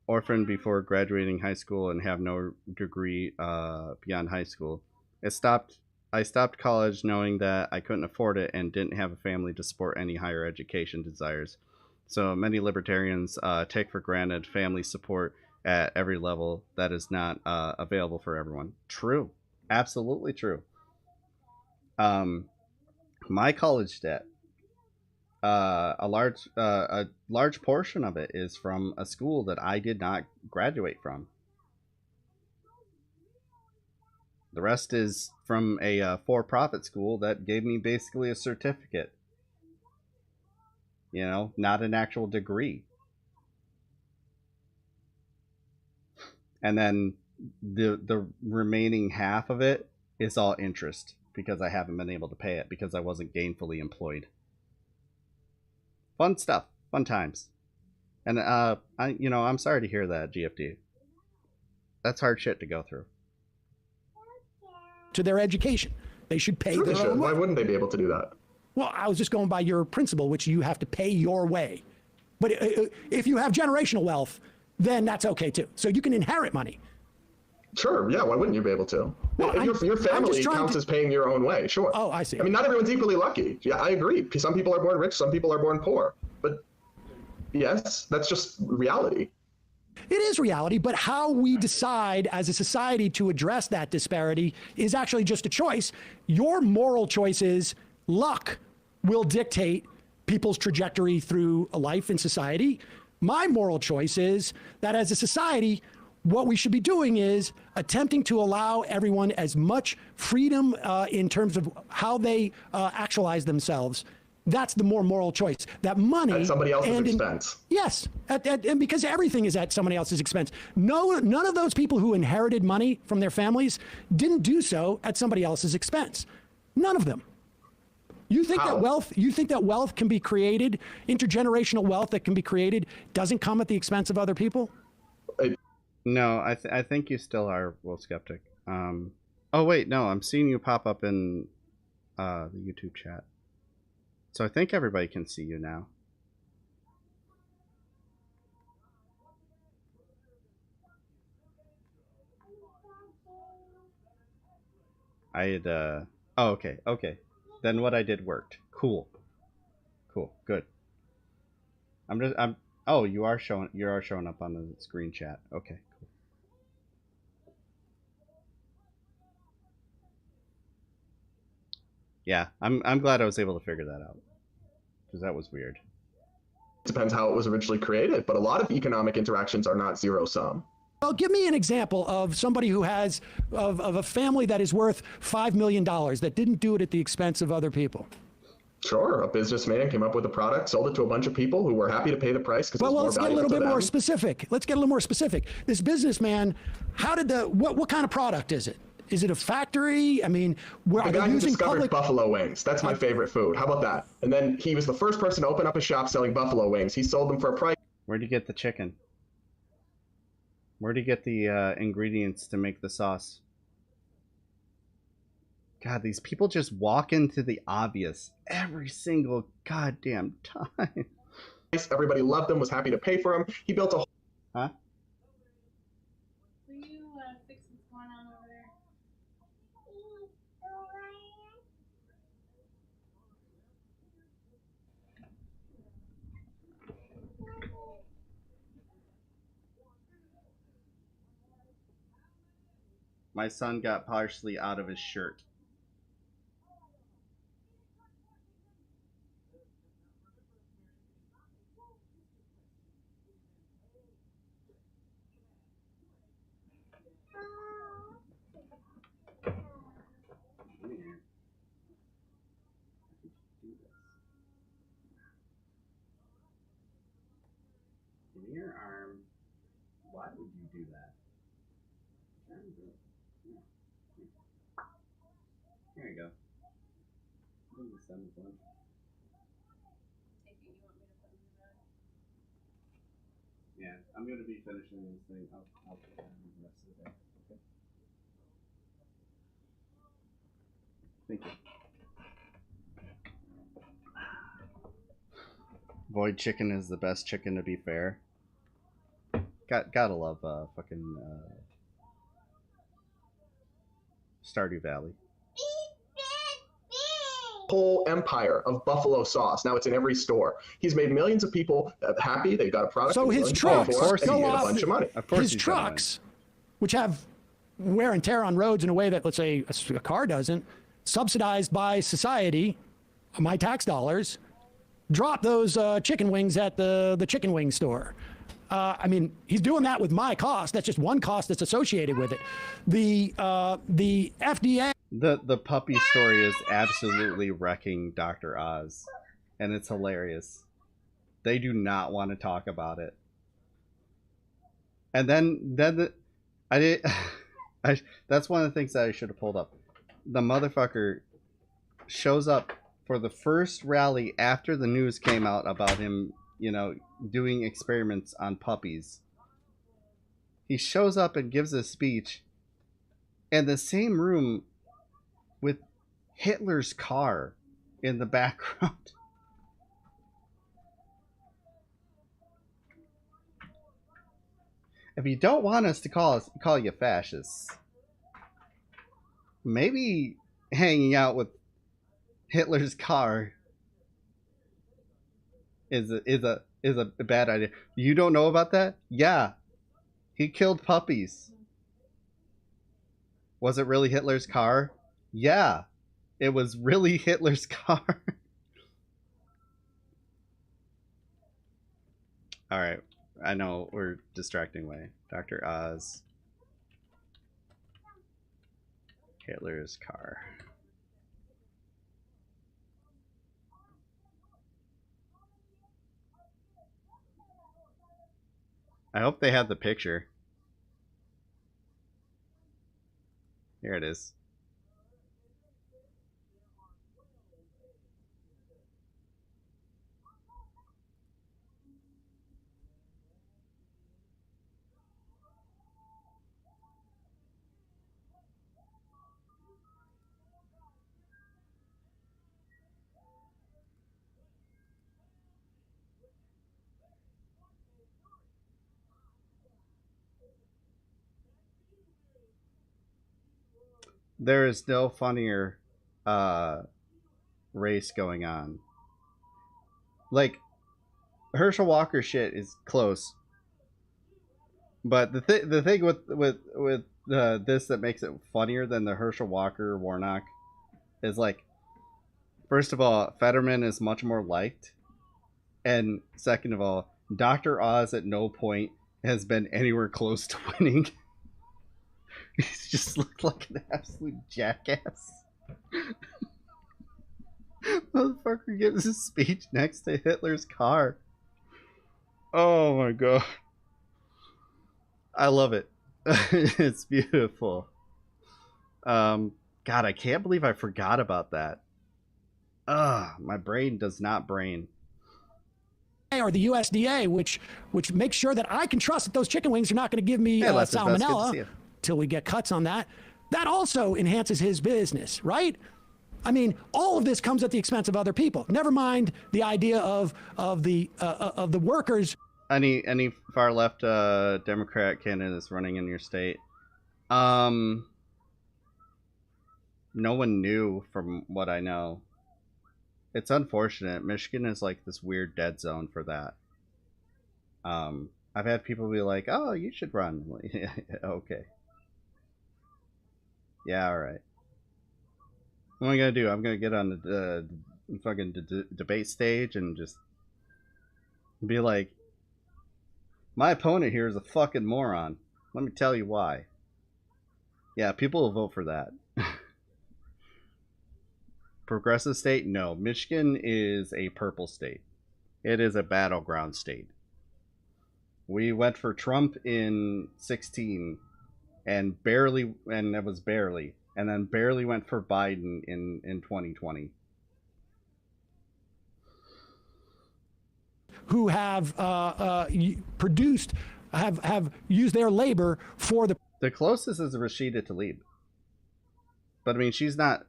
orphaned before graduating high school and have no degree beyond high school. I stopped college knowing that I couldn't afford it and didn't have a family to support any higher education desires. So many libertarians take for granted family support at every level that is not available for everyone. True. Absolutely true. My college debt, a large portion of it is from a school that I did not graduate from. The rest is from a for-profit school that gave me basically a certificate. You know, not an actual degree. And then the remaining half of it is all interest, because I haven't been able to pay it because I wasn't gainfully employed. Fun stuff, fun times. And I'm sorry to hear that, GFD. That's hard shit to go through. To their education, they should pay their own way. Why wouldn't they be able to do that? Well, I was just going by your principle, which you have to pay your way. But if you have generational wealth, then that's okay too. So you can inherit money. Sure, yeah, why wouldn't you be able to? Well, if your family counts as paying your own way, sure. Oh, I see. I mean, not everyone's equally lucky. Yeah, I agree. Some people are born rich, some people are born poor. But yes, that's just reality. It is reality, but how we decide as a society to address that disparity is actually just a choice. Your moral choice is luck will dictate people's trajectory through life in society. My moral choice is that as a society, what we should be doing is attempting to allow everyone as much freedom in terms of how they actualize themselves. That's the more moral choice. That money at somebody else's expense. Yes, and because everything is at somebody else's expense. None of those people who inherited money from their families didn't do so at somebody else's expense. None of them. You think that wealth? You think that wealth can be created, intergenerational wealth that can be created, doesn't come at the expense of other people? No, I think you still are, Will Skeptic. Oh wait, no, I'm seeing you pop up in the YouTube chat. So I think everybody can see you now. I had oh, okay. Then what I did worked. Cool, good. Oh, you are showing up on the screen chat. Okay, cool. Yeah, I'm glad I was able to figure that out, because that was weird. Depends how it was originally created, but a lot of economic interactions are not zero sum. Well, give me an example of somebody who has of a family that is worth $5 million that didn't do it at the expense of other people. Sure, a businessman came up with a product, sold it to a bunch of people who were happy to pay the price because it was more valuable to them. Let's get a little bit more specific. Let's get a little more specific. This businessman, what kind of product is it? Is it a factory? I mean, the guy who discovered buffalo wings. That's my favorite food. How about that? And then he was the first person to open up a shop selling buffalo wings. He sold them for a price. Where'd you get the chicken? Where'd you get the ingredients to make the sauce? God, these people just walk into the obvious every single goddamn time. Everybody loved him, was happy to pay for him. He built a... Huh? Will you fix what's going on over there? My son got partially out of his shirt. Give me your arm. Why would you do that? There you go. Yeah, I'm going to be finishing this thing. I'll put that in the rest of the day. Okay. Thank you. Void chicken is the best chicken, to be fair. Gotta love fucking Stardew Valley. Whole empire of buffalo sauce. Now it's in every store. He's made millions of people happy. They've got a product. So his trucks go off. A bunch of money. His trucks, which have wear and tear on roads in a way that, let's say, a car doesn't, subsidized by society, my tax dollars, drop those chicken wings at the chicken wing store. I mean, he's doing that with my cost. That's just one cost that's associated with it. The FDA. The puppy story is absolutely wrecking Dr. Oz, and it's hilarious. They do not want to talk about it. And then that's one of the things that I should have pulled up. The motherfucker shows up for the first rally after the news came out about him, you know, doing experiments on puppies. He shows up and gives a speech in the same room with Hitler's car in the background. If you don't want us to call you fascists, maybe hanging out with Hitler's car is a bad idea. You don't know about that? Yeah. He killed puppies. Was it really Hitler's car? Yeah. It was really Hitler's car. All right. I know we're distracting way. Dr. Oz. Hitler's car. I hope they have the picture. Here it is. There is no funnier race going on. Like, Herschel Walker shit is close, but the thing with this that makes it funnier than the Herschel Walker Warnock is, like, first of all, Fetterman is much more liked, and second of all, Dr. Oz at no point has been anywhere close to winning. He's just looked like an absolute jackass. Motherfucker gives his speech next to Hitler's car. Oh my god. I love it. It's beautiful. God, I can't believe I forgot about that. My brain does not brain. Or the USDA, which makes sure that I can trust that those chicken wings are not going to give me salmonella till we get cuts on that. that also enhances his business, right? I mean, all of this comes at the expense of other people. Never mind the idea of the workers. Any far left Democrat candidate that's running in your state? No one knew, from what I know. It's unfortunate. Michigan is like this weird dead zone for that. I've had people be like, "Oh, you should run." Like, yeah, okay. Yeah, all right. What am I gonna do? I'm gonna get on the fucking debate stage and just be like, "My opponent here is a fucking moron. Let me tell you why." Yeah, people will vote for that. Progressive state? No. Michigan is a purple state. It is a battleground state. We went for Trump in 16 and that was barely, and then barely went for Biden in 2020. Who have produced, have used their labor for the closest is Rashida Tlaib. But I mean, she's not,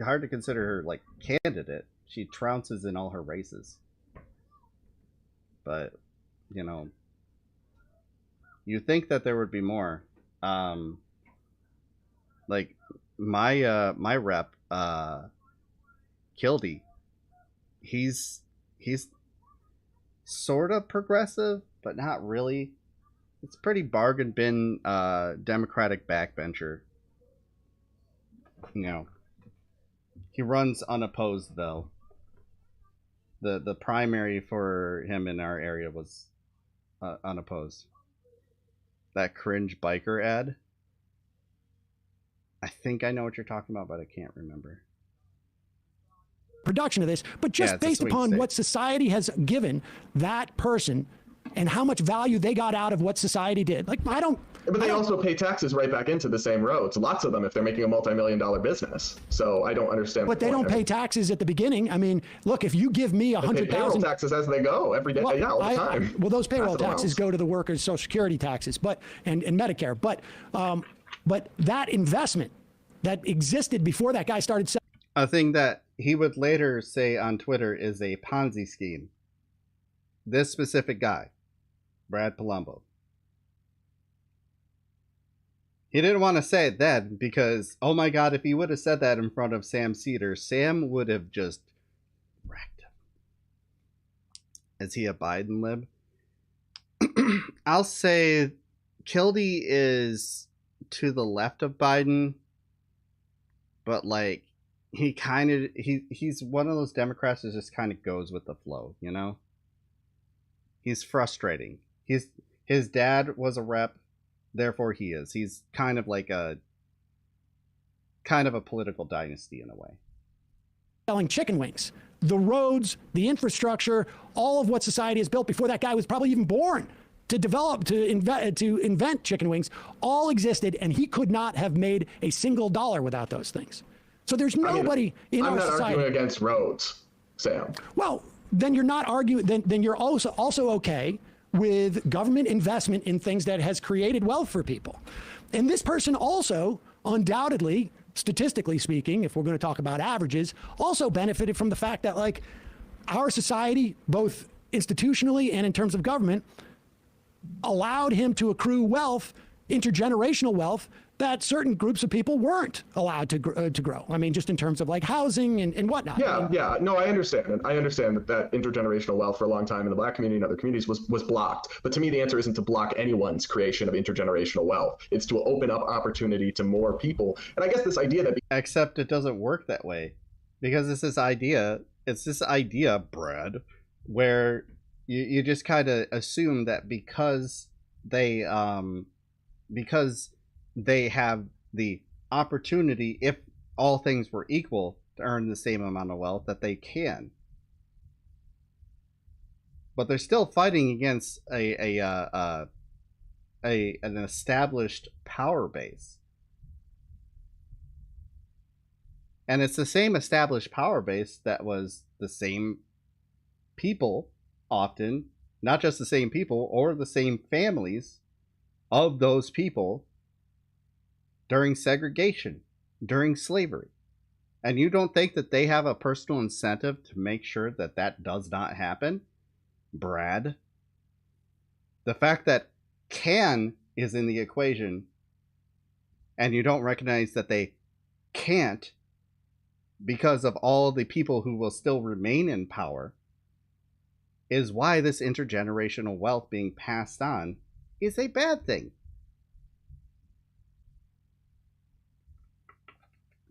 hard to consider her like candidate. She trounces in all her races. But, you know, you think that there would be more. Like my rep, Kildee, he's sort of progressive, but not really. It's pretty bargain bin Democratic backbencher. You know, he runs unopposed though. The primary for him in our area was unopposed. That cringe biker ad. I think I know what you're talking about, but I can't remember. Production of this, but just based upon what society has given that person and how much value they got out of what society did. Like, But they also pay taxes right back into the same roads. Lots of them, if they're making a multi-million-dollar business. So I don't understand. But they don't pay taxes at the beginning. I mean, look, if you give me 100,000 payroll taxes as they go every day, all the time. Well, those payroll taxes go to the workers' Social Security taxes, and Medicare. But that investment that existed before that guy started selling. A thing that he would later say on Twitter is a Ponzi scheme. This specific guy, Brad Palumbo. He didn't want to say it then because, oh my God, if he would have said that in front of Sam Cedar, Sam would have just wrecked him. Is he a Biden lib? I'll say Kildee is to the left of Biden, but like he's one of those Democrats that just kind of goes with the flow, you know? He's frustrating. His dad was a rep. Therefore he is. He's kind of like a political dynasty in a way. Selling chicken wings. The roads, the infrastructure, all of what society has built before that guy was probably even born to develop, to invent chicken wings, all existed, and he could not have made a single dollar without those things. So there's nobody in our society. I'm not arguing against roads, Sam. Well, then you're not arguing. Then you're also okay with government investment in things that has created wealth for people. And this person also, undoubtedly, statistically speaking, if we're going to talk about averages, also benefited from the fact that, like, our society, both institutionally and in terms of government, allowed him to accrue wealth, intergenerational wealth, that certain groups of people weren't allowed to grow. I mean, just in terms of like housing and whatnot. Yeah. No, I understand. And I understand that intergenerational wealth for a long time in the Black community and other communities was blocked. But to me, the answer isn't to block anyone's creation of intergenerational wealth. It's to open up opportunity to more people. And I guess this idea that... Except it doesn't work that way. Because it's this idea, Brad, where you just kind of assume that because they have the opportunity, if all things were equal, to earn the same amount of wealth, that they can. But they're still fighting against an established power base. And it's the same established power base that was the same people, often, not just the same people or the same families of those people during segregation, during slavery. And you don't think that they have a personal incentive to make sure that that does not happen? Brad. The fact that can is in the equation and you don't recognize that they can't because of all the people who will still remain in power is why this intergenerational wealth being passed on is a bad thing.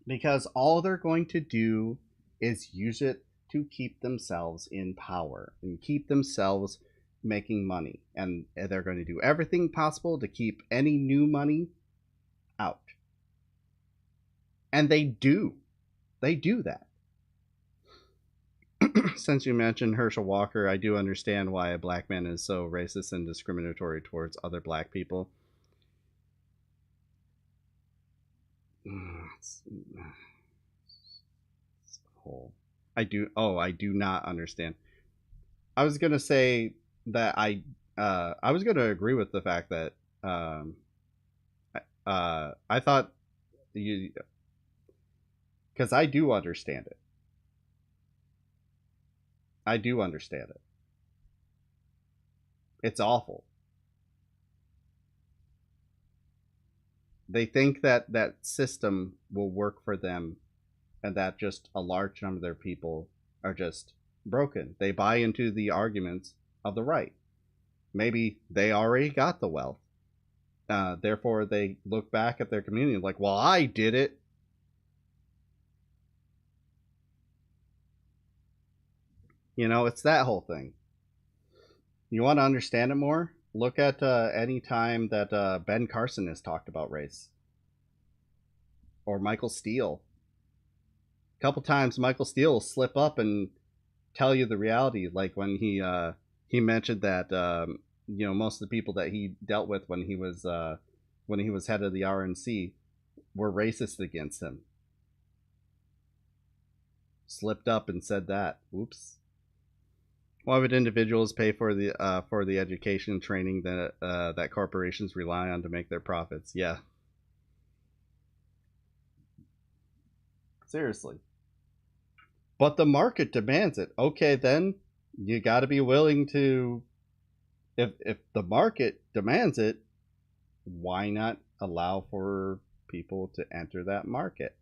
Because all they're going to do is use it to keep themselves in power and keep themselves making money. And they're going to do everything possible to keep any new money out. And they do. They do that. Since you mentioned Herschel Walker, I do understand why a black man is so racist and discriminatory towards other black people. I do not understand. I was gonna say that I was gonna agree with the fact that I thought you, because I do understand it. I do understand it. It's awful. They think that that system will work for them and that just a large number of their people are just broken. They buy into the arguments of the right. Maybe they already got the wealth. Therefore, they look back at their community like, well, I did it. You know, it's that whole thing. You want to understand it more? Look at any time that Ben Carson has talked about race. Or Michael Steele. A couple times Michael Steele will slip up and tell you the reality. Like when he mentioned that most of the people that he dealt with when he was head of the RNC were racist against him. Slipped up and said that. Oops. Why would individuals pay for the education and training that corporations rely on to make their profits? Yeah. Seriously. But the market demands it. Okay, then you got to be willing to. If the market demands it, why not allow for people to enter that market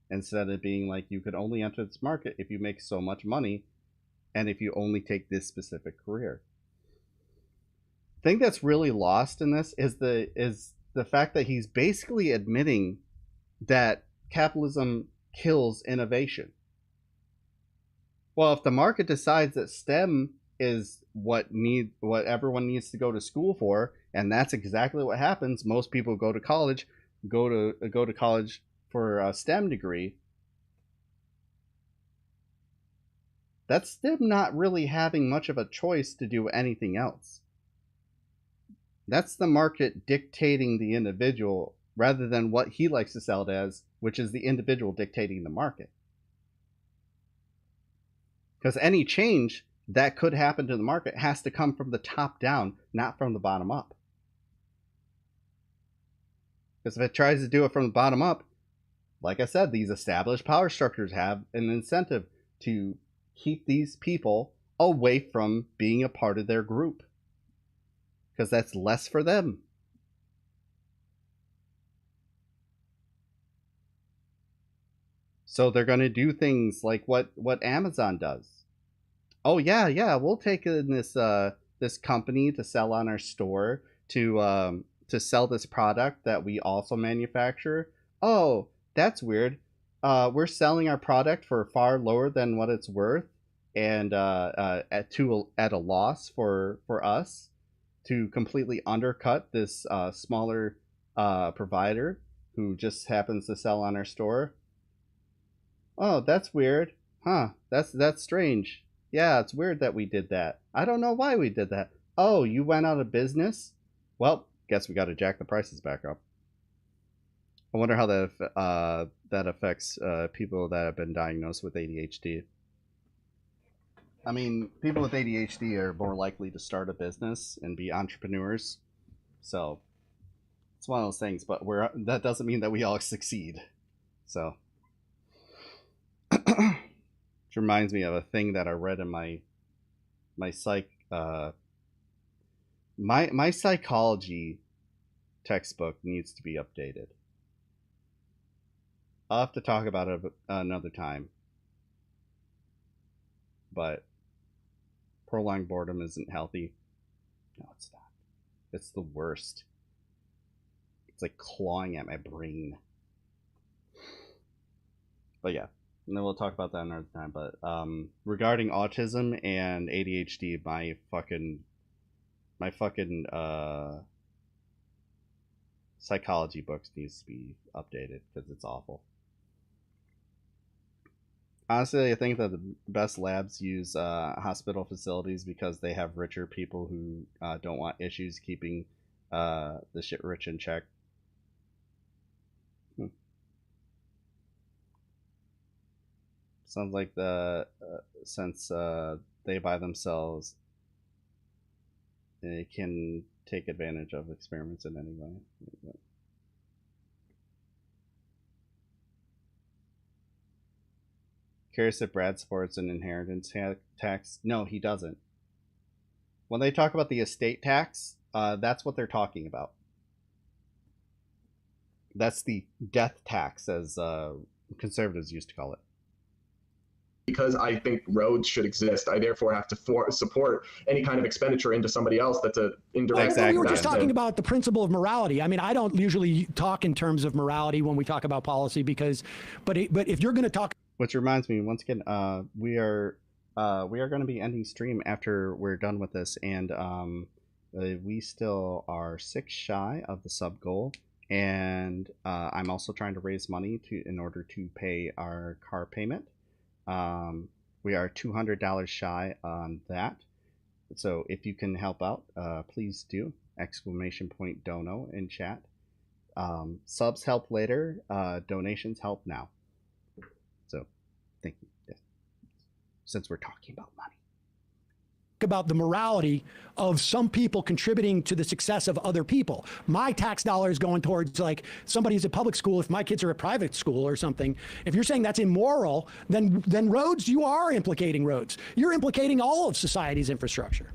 instead of being like you could only enter this market if you make so much money. And if you only take this specific career. The thing that's really lost in this is the fact that he's basically admitting that capitalism kills innovation. Well, if the market decides that STEM is what everyone needs to go to school for, and that's exactly what happens, most people go to college for a STEM degree. That's them not really having much of a choice to do anything else. That's the market dictating the individual rather than what he likes to sell it as, which is the individual dictating the market. Because any change that could happen to the market has to come from the top down, not from the bottom up. Because if it tries to do it from the bottom up, like I said, these established power structures have an incentive to keep these people away from being a part of their group because that's less for them. So they're going to do things like what Amazon does. Oh yeah, we'll take in this company to sell on our store to sell this product that we also manufacture. Oh, that's weird. We're selling our product for far lower than what it's worth, and at a loss for us to completely undercut this smaller provider who just happens to sell on our store. Oh, that's weird, huh? That's strange. Yeah, it's weird that we did that. I don't know why we did that. Oh, you went out of business? Well, guess we got to jack the prices back up. I wonder how that affects people that have been diagnosed with ADHD. I mean, people with ADHD are more likely to start a business and be entrepreneurs. So, it's one of those things, but that doesn't mean that we all succeed. So, which reminds me of a thing that I read in my psych my psychology textbook needs to be updated. I'll have to talk about it another time. But prolonged boredom isn't healthy. No, it's not. It's the worst. It's like clawing at my brain. But yeah, and then we'll talk about that another time. But regarding autism and ADHD, my fucking psychology books needs to be updated because it's awful. Honestly, I think that the best labs use hospital facilities because they have richer people who don't want issues keeping the shit rich in check. Sounds like since they by themselves, they can take advantage of experiments in any way. Curious if Brad supports an inheritance tax. No, he doesn't. When they talk about the estate tax, that's what they're talking about. That's the death tax, as conservatives used to call it. Because I think roads should exist, I therefore have to support any kind of expenditure into somebody else that's a indirect. Exactly. We were just talking about the principle of morality. I mean, I don't usually talk in terms of morality when we talk about policy but if you're going to talk. Which reminds me, once again, we are going to be ending stream after we're done with this, and we still are 6 shy of the sub goal, and I'm also trying to raise money in order to pay our car payment. We are $200 shy on that, so if you can help out, please do! ! Dono in chat. Subs help later. Donations help now. So, thank you. Yes. Since we're talking about money. About the morality of some people contributing to the success of other people. My tax dollar is going towards, like, somebody's at public school if my kids are at private school or something. If you're saying that's immoral, then roads, you are implicating roads. You're implicating all of society's infrastructure.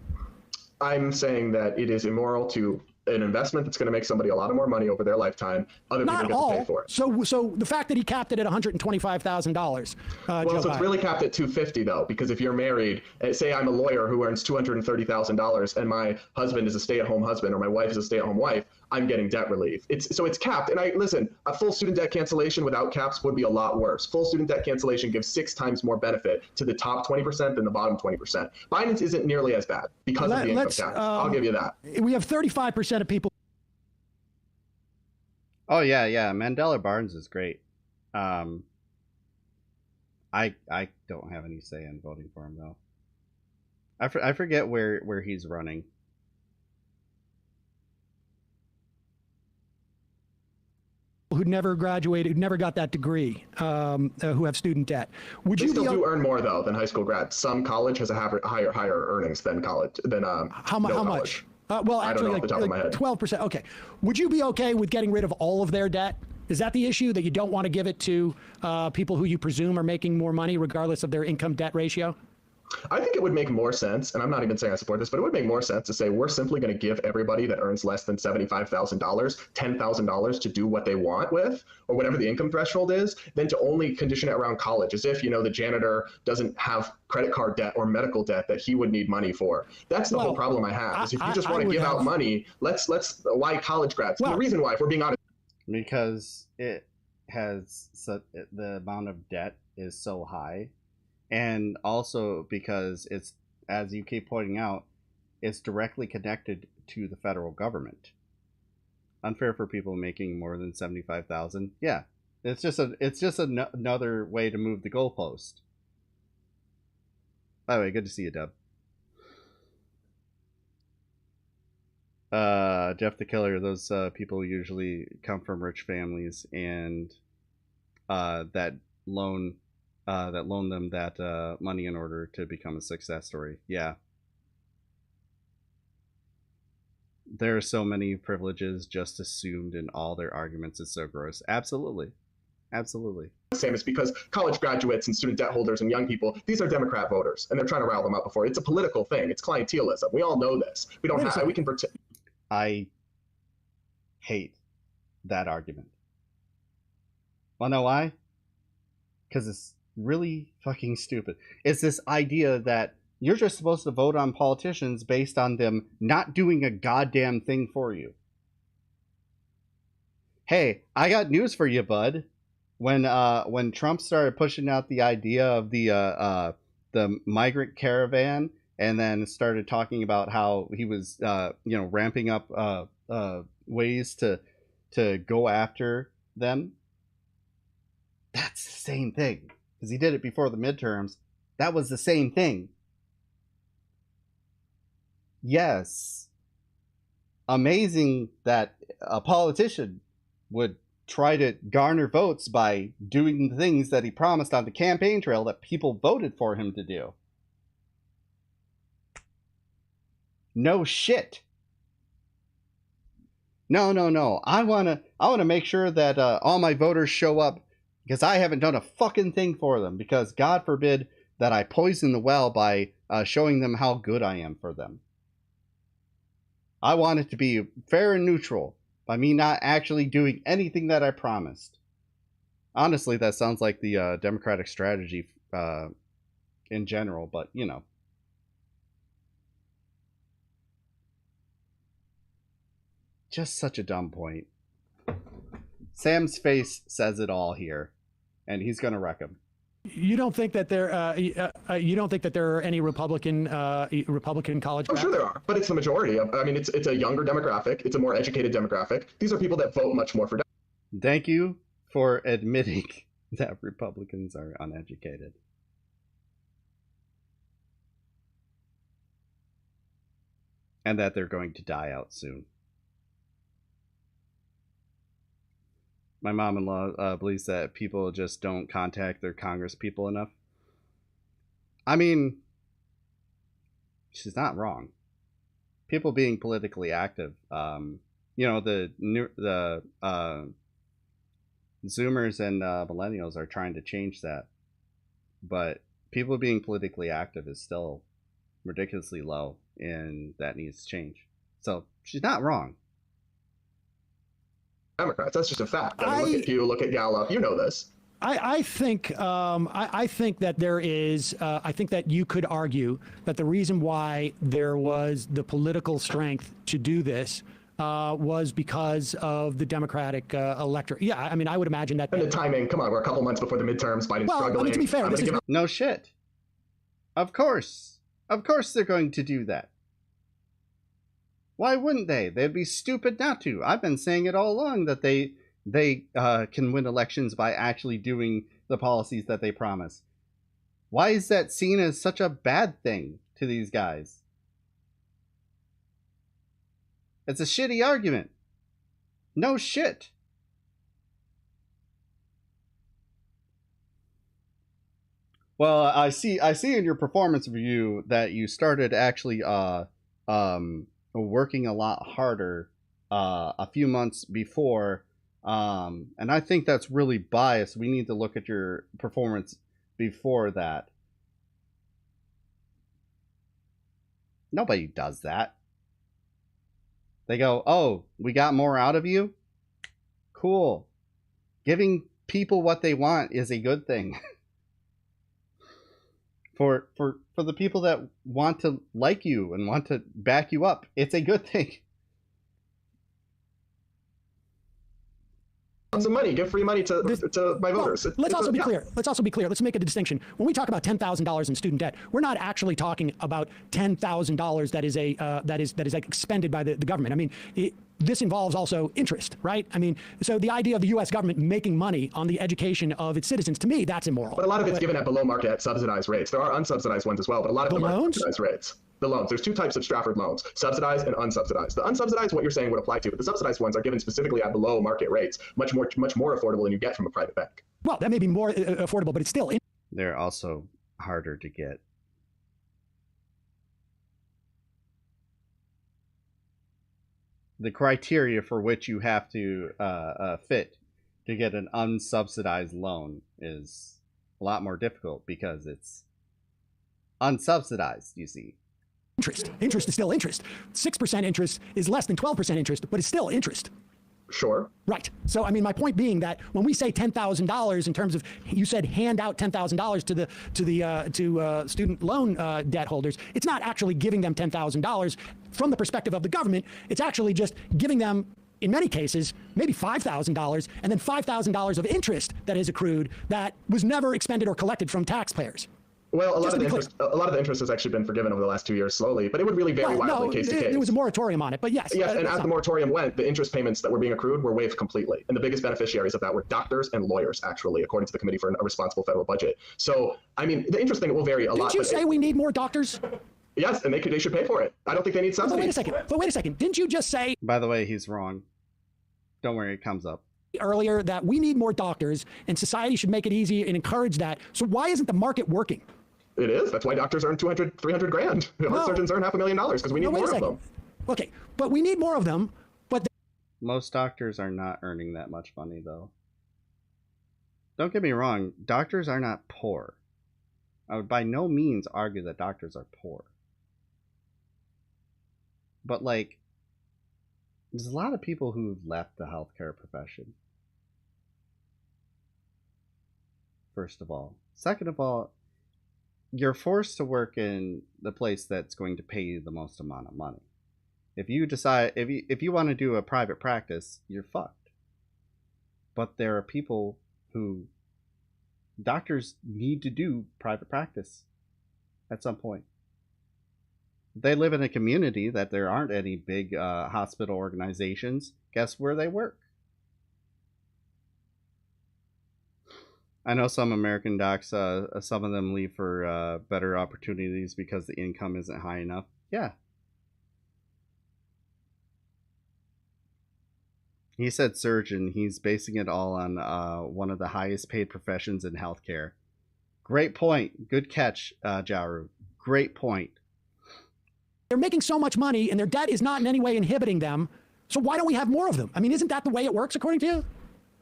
I'm saying that it is immoral to an investment that's going to make somebody a lot of more money over their lifetime. Other people get to pay for it. So the fact that he capped it at $125,000. Well, so it's really capped at $250,000 though, because if you're married, say I'm a lawyer who earns $230,000, and my husband is a stay-at-home husband or my wife is a stay-at-home wife, I'm getting debt relief. It's capped. And listen, a full student debt cancellation without caps would be a lot worse. Full student debt cancellation gives 6 times more benefit to the top 20% than the bottom 20%. Biden's isn't nearly as bad because of the income tax. I'll give you that. We have 35% of people. Oh yeah. Mandela Barnes is great. I don't have any say in voting for him though. I forget where he's running. Who never graduated, who never got that degree, who have student debt. Would they you still do earn more though than high school grads? Some college has a higher earnings than college than how much? Well, actually, like 12%. Okay. Would you be okay with getting rid of all of their debt? Is that the issue, that you don't want to give it to people who you presume are making more money regardless of their income debt ratio? I think it would make more sense, and I'm not even saying I support this, but it would make more sense to say we're simply going to give everybody that earns less than $75,000 $10,000 to do what they want with, or whatever the income threshold is, than to only condition it around college, as if, the janitor doesn't have credit card debt or medical debt that he would need money for. That's the whole problem I have, is if you just want to give out money, let's why college grads? The reason why, if we're being honest. Because it has the amount of debt is so high. And also because it's, as you keep pointing out, it's directly connected to the federal government. Unfair for people making more than $75,000. Yeah, it's just another way to move the goalpost. By the way, good to see you, Deb. Jeff the Killer. Those people usually come from rich families and that loan them that money in order to become a success story. Yeah. there are so many privileges just assumed in all their arguments. It's so gross. Absolutely. Absolutely. Same is because college graduates and student debt holders and young people, these are Democrat voters, and they're trying to rile them up before. It's a political thing. It's clientelism. We all know this. We don't have, we can pretend. I hate that argument. Wanna know why? Because it's really fucking stupid. It's this idea that you're just supposed to vote on politicians based on them not doing a goddamn thing for you. Hey, I got news for you, bud. When Trump started pushing out the idea of the migrant caravan, and then started talking about how he was ramping up ways to go after them, that's the same thing, because he did it before the midterms. That was the same thing. Yes, amazing that a politician would try to garner votes by doing the things that he promised on the campaign trail that people voted for him to do. No shit. No. I wanna make sure that all my voters show up, because I haven't done a fucking thing for them, because God forbid that I poison the well by showing them how good I am for them. I want it to be fair and neutral by me not actually doing anything that I promised. Honestly, that sounds like the Democratic strategy in general, but you know. Just such a dumb point. Sam's face says it all here, and he's gonna wreck him. You don't think that there are any Republican college? I'm sure there are, but it's the majority. I mean, it's a younger demographic. It's a more educated demographic. These are people that vote much more for. Thank you for admitting that Republicans are uneducated. And that they're going to die out soon. My mom-in-law believes that people just don't contact their Congress people enough. I mean, she's not wrong. People being politically active, the Zoomers and millennials are trying to change that, but people being politically active is still ridiculously low, and that needs to change. So she's not wrong. Democrats. That's just a fact. I mean, look at Pew, look at Gallup. You know this. I think that there is. I think that you could argue that the reason why there was the political strength to do this was because of the Democratic electorate. Yeah, I mean, I would imagine that. And the timing. Come on, we're a couple months before the midterms. Biden's struggling. I mean, to be fair, no shit. Of course they're going to do that. Why wouldn't they? They'd be stupid not to. I've been saying it all along that they can win elections by actually doing the policies that they promise. Why is that seen as such a bad thing to these guys? It's a shitty argument. No shit. Well, I see in your performance review that you started actually working a lot harder a few months before, and I think that's really biased. We need to look at your performance before that. Nobody does that. They go, oh, we got more out of you? Cool. Giving people what they want is a good thing. For the people that want to like you and want to back you up, it's a good thing. Some money, give free money to my voters. Let's also be clear. Let's make a distinction. When we talk about $10,000 in student debt, we're not actually talking about $10,000 that is expended by the government. I mean, this involves also interest, right? I mean, so the idea of the U.S. government making money on the education of its citizens, to me, that's immoral. But a lot of it's given at below market subsidized rates. There are unsubsidized ones as well, but a lot of them are subsidized rates. The loans. There's two types of Stratford loans, subsidized and unsubsidized. The unsubsidized, what you're saying would apply to, but the subsidized ones are given specifically at below market rates, much more affordable than you get from a private bank. Well, that may be more affordable, but it's still... They're also harder to get. the criteria for which you have to fit to get an unsubsidized loan is a lot more difficult because it's unsubsidized, you see. Interest is still interest. 6% interest is less than 12% interest, but it's still interest. Sure. Right. So, I mean, my point being that when we say $10,000 in terms of, you said hand out $10,000 to student loan debt holders, it's not actually giving them $10,000 from the perspective of the government. It's actually just giving them, in many cases, maybe $5,000 and then $5,000 of interest that is accrued that was never expended or collected from taxpayers. Well, a lot of the interest has actually been forgiven over the last 2 years slowly, but it would really vary wildly case to case. There was a moratorium on it, but yes. Yes, and as the moratorium went, the interest payments that were being accrued were waived completely. And the biggest beneficiaries of that were doctors and lawyers, actually, according to the Committee for a Responsible Federal Budget. So, I mean, the interest thing will vary a lot. Didn't you say we need more doctors? Yes, and they should pay for it. I don't think they need subsidies. But wait a second. Didn't you just say... By the way, he's wrong. Don't worry, it comes up. ...earlier that we need more doctors and society should make it easy and encourage that. So why isn't the market working? It is. That's why doctors earn 200, 300 grand. Heart surgeons earn $500,000 because we need more of them. Okay, but we need more of them, but... Most doctors are not earning that much money, though. Don't get me wrong, doctors are not poor. I would by no means argue that doctors are poor. But, like, there's a lot of people who've left the healthcare profession. First of all. Second of all, you're forced to work in the place that's going to pay you the most amount of money. If you decide, if you want to do a private practice, you're fucked. But there are people who, doctors need to do private practice at some point. They live in a community that there aren't any big hospital organizations. Guess where they work? I know some American docs, some of them leave for better opportunities because the income isn't high enough. Yeah. He said surgeon. He's basing it all on one of the highest paid professions in healthcare. Great point. Good catch, Jaru. Great point. They're making so much money and their debt is not in any way inhibiting them. So why don't we have more of them? I mean, isn't that the way it works according to you?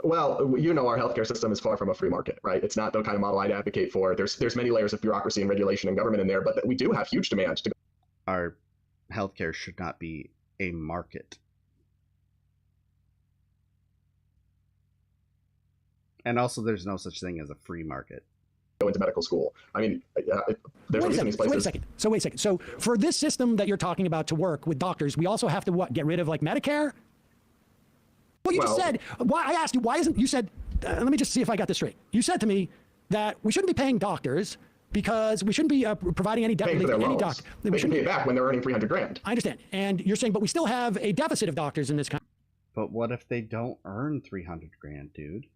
Well, you know our healthcare system is far from a free market, right? It's not the kind of model I'd advocate for. There's many layers of bureaucracy and regulation and government in there, but we do have huge demand to go. Our healthcare should not be a market. And also, there's no such thing as a free market. Go into medical school. I mean, there's a reason these places. Wait a second. So for this system that you're talking about to work with doctors, we also have to what? Get rid of like Medicare? Well, you just said, why, I asked you, why isn't, you said, let me just see if I got this straight. You said to me that we shouldn't be paying doctors because we shouldn't be providing any paying for their loans. They should pay it back when they're earning 300 grand. I understand. And you're saying, but we still have a deficit of doctors in this country. But what if they don't earn 300 grand, dude?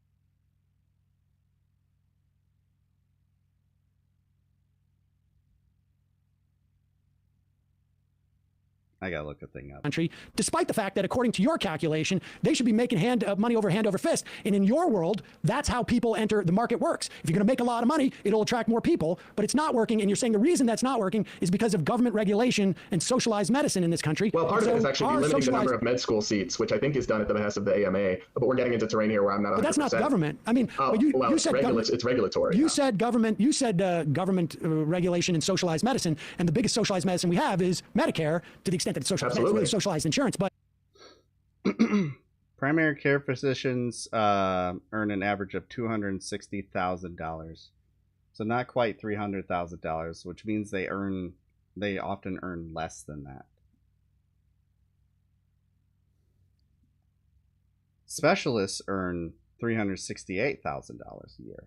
I gotta look a thing up. Country, despite the fact that according to your calculation, they should be making money over hand over fist. And in your world, that's how people enter the market works. If you're going to make a lot of money, it'll attract more people, but it's not working. And you're saying the reason that's not working is because of government regulation and socialized medicine in this country. Well, part of it is actually limiting the number of med school seats, which I think is done at the behest of the AMA. But we're getting into terrain here where I'm not 100%. But that's not government. I mean, you said it's regulatory. You said government. You said government regulation and socialized medicine, and the biggest socialized medicine we have is Medicare, to the extent that it's socialized. It's really socialized insurance, but primary care physicians earn an average of $260,000, so not quite $300,000, which means they often earn less than that. Specialists earn $368,000 a year,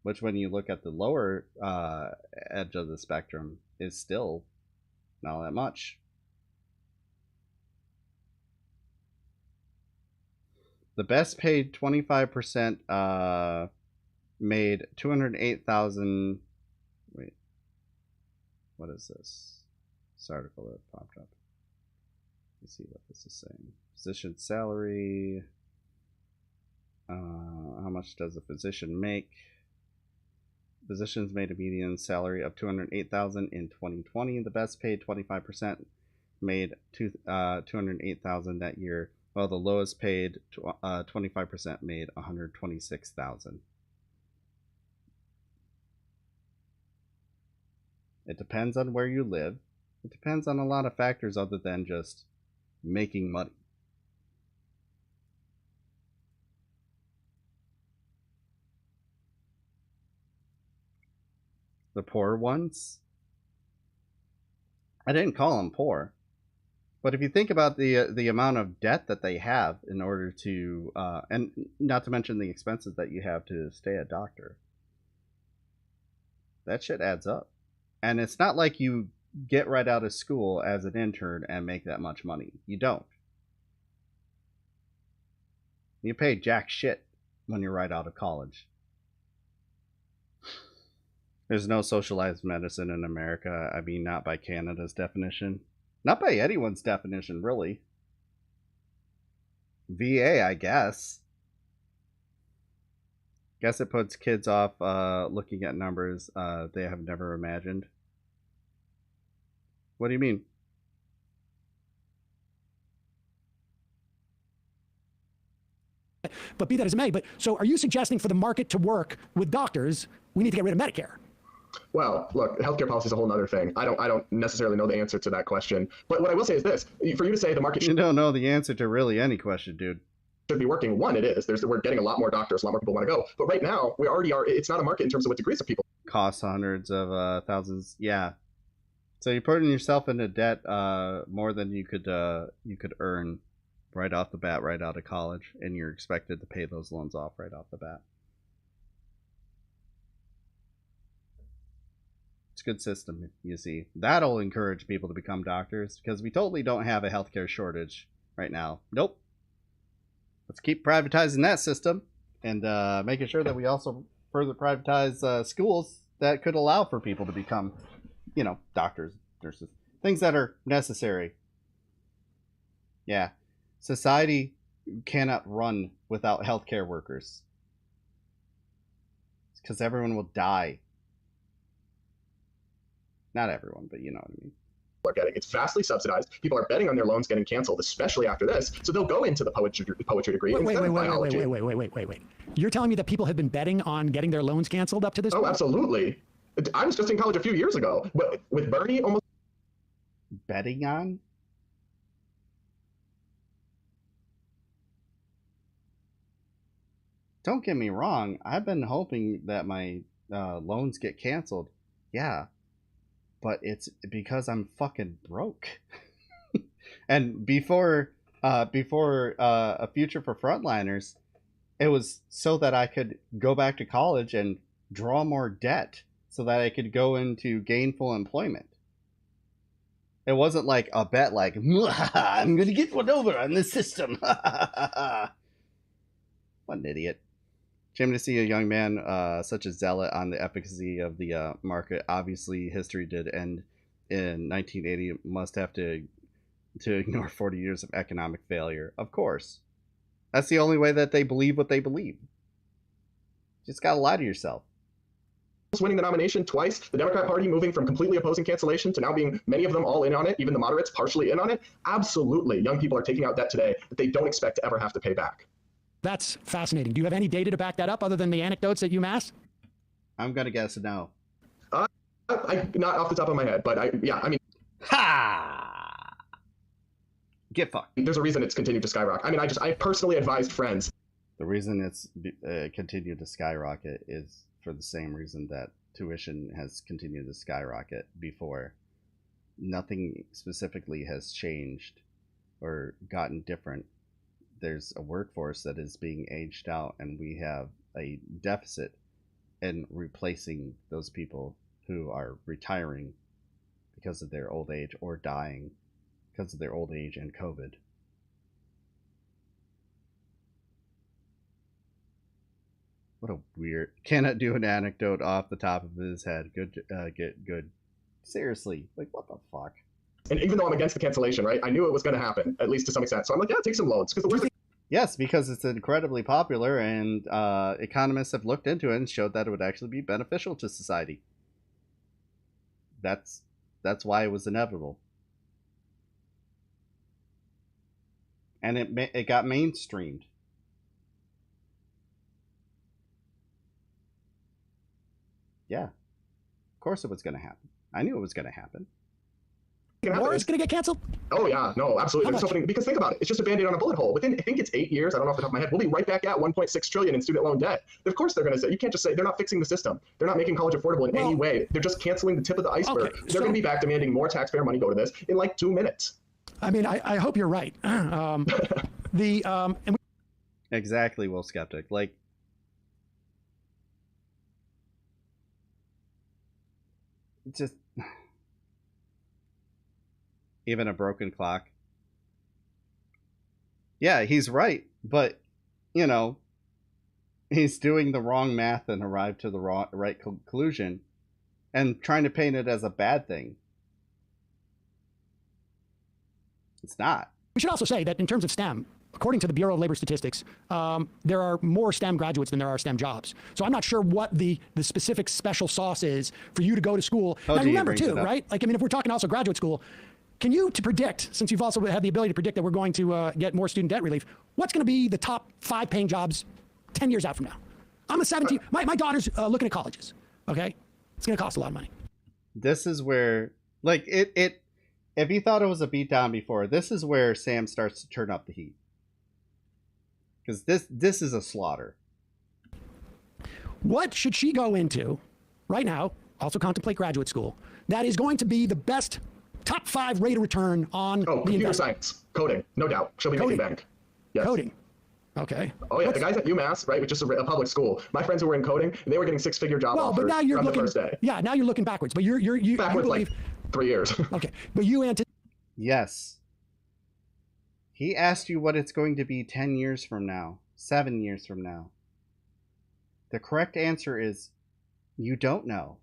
which, when you look at the lower edge of the spectrum, is still not that much. The best paid 25% made $208,000. Wait, what is this? This article that popped up. Let's see what this is saying. Physician salary. How much does a physician make? Physicians made a median salary of $208,000 in 2020. The best paid 25% made 208,000 that year, while the lowest paid 25% made 126,000. It depends on where you live. It depends on a lot of factors other than just making money. The poor ones, I didn't call them poor, but if you think about the amount of debt that they have in order to, and not to mention the expenses that you have to stay a doctor, that shit adds up. And it's not like you get right out of school as an intern and make that much money. You don't. You pay jack shit when you're right out of college. There's no socialized medicine in America. I mean, not by Canada's definition. Not by anyone's definition, really. VA, I guess. Guess it puts kids off looking at numbers they have never imagined. What do you mean? But be that as it may, so are you suggesting for the market to work with doctors, we need to get rid of Medicare? Well, look, healthcare policy is a whole other thing. I don't necessarily know the answer to that question. But what I will say is this: for you to say the market you don't know the answer to really any question, dude. Should be working. One, it is. We're getting a lot more doctors, a lot more people want to go. But right now, we already are. It's not a market in terms of what degrees of people. Costs hundreds of thousands. Yeah. So you're putting yourself into debt more than you could earn right off the bat, right out of college, and you're expected to pay those loans off right off the bat. It's a good system, you see. That'll encourage people to become doctors, because we totally don't have a healthcare shortage right now. Nope. Let's keep privatizing that system and making sure that we also further privatize schools that could allow for people to become, doctors, nurses, things that are necessary. Yeah. Society cannot run without healthcare workers. It's because everyone will die. Not everyone, but you know what I mean. Are getting. It's vastly subsidized. People are betting on their loans getting canceled, especially after this. So they'll go into the poetry degree. Wait. You're telling me that people have been betting on getting their loans canceled up to this point? Oh, absolutely. I was just in college a few years ago, but with Bernie almost... Betting on? Don't get me wrong. I've been hoping that my loans get canceled. Yeah. But it's because I'm fucking broke. And before A Future for Frontliners, it was so that I could go back to college and draw more debt so that I could go into gainful employment. It wasn't like a bet like, I'm going to get one over on the system. What an idiot. Shame to see a young man such a zealot on the efficacy of the market. Obviously, history did end in 1980. Must have to ignore 40 years of economic failure. Of course. That's the only way that they believe what they believe. Just gotta lie to yourself. Winning the nomination twice, the Democrat Party moving from completely opposing cancellation to now being many of them all in on it, even the moderates partially in on it. Absolutely. Young people are taking out debt today that they don't expect to ever have to pay back. That's fascinating. Do you have any data to back that up other than the anecdotes that you massed? I'm going to guess no. Not off the top of my head, but I mean... Ha! Get fucked. There's a reason it's continued to skyrocket. I mean, I personally advised friends. The reason it's continued to skyrocket is for the same reason that tuition has continued to skyrocket before. Nothing specifically has changed or gotten different. There's a workforce that is being aged out, and we have a deficit in replacing those people who are retiring because of their old age or dying because of their old age and COVID. What a weird... Cannot do an anecdote off the top of his head. Good. Seriously, like, what the fuck? And even though I'm against the cancellation, right, I knew it was going to happen, at least to some extent. So I'm like, yeah, take some loans. Yes, because it's incredibly popular, and economists have looked into it and showed that it would actually be beneficial to society. That's why it was inevitable. and it got mainstreamed. Yeah, of course it was going to happen. I knew it was going to happen. War is going to get canceled? Oh yeah, no, absolutely. Because think about it, it's just a band-aid on a bullet hole. Within, I think it's 8 years, I don't know off the top of my head, we'll be right back at 1.6 trillion in student loan debt. Of course they're going to say, you can't just say, they're not fixing the system. They're not making college affordable in any way. They're just canceling the tip of the iceberg. Okay, they're going to be back demanding more taxpayer money go to this in like 2 minutes. I mean, I hope you're right. Exactly, Will Skeptic. Like, just even a broken clock. Yeah, he's right, but you know, he's doing the wrong math and arrived to the right conclusion and trying to paint it as a bad thing. It's not. We should also say that in terms of STEM, according to the Bureau of Labor Statistics, there are more STEM graduates than there are STEM jobs. So I'm not sure what the specific special sauce is for you to go to school. Oh, now remember too, right? Like, I mean, if we're talking also graduate school, can you to predict, since you've also had the ability to predict that we're going to get more student debt relief, what's going to be the top 5 paying jobs 10 years out from now? I'm a 17, my daughter's looking at colleges, okay? It's going to cost a lot of money. This is where, like, if you thought it was a beatdown before, this is where Sam starts to turn up the heat. Because this is a slaughter. What should she go into right now, also contemplate graduate school, that is going to be the best top 5 rate of return on the computer science, coding, no doubt. She'll be making bank. Yes. Coding. Okay. Oh yeah, the guys at UMass, right, which is a public school. My friends who were in coding, they were getting 6-figure job offers but now you're from looking, the first day. Yeah, now you're looking backwards. But you backwards believe, like 3 years. Okay, but you Yes. He asked you what it's going to be 10 years from now, 7 years from now. The correct answer is you don't know.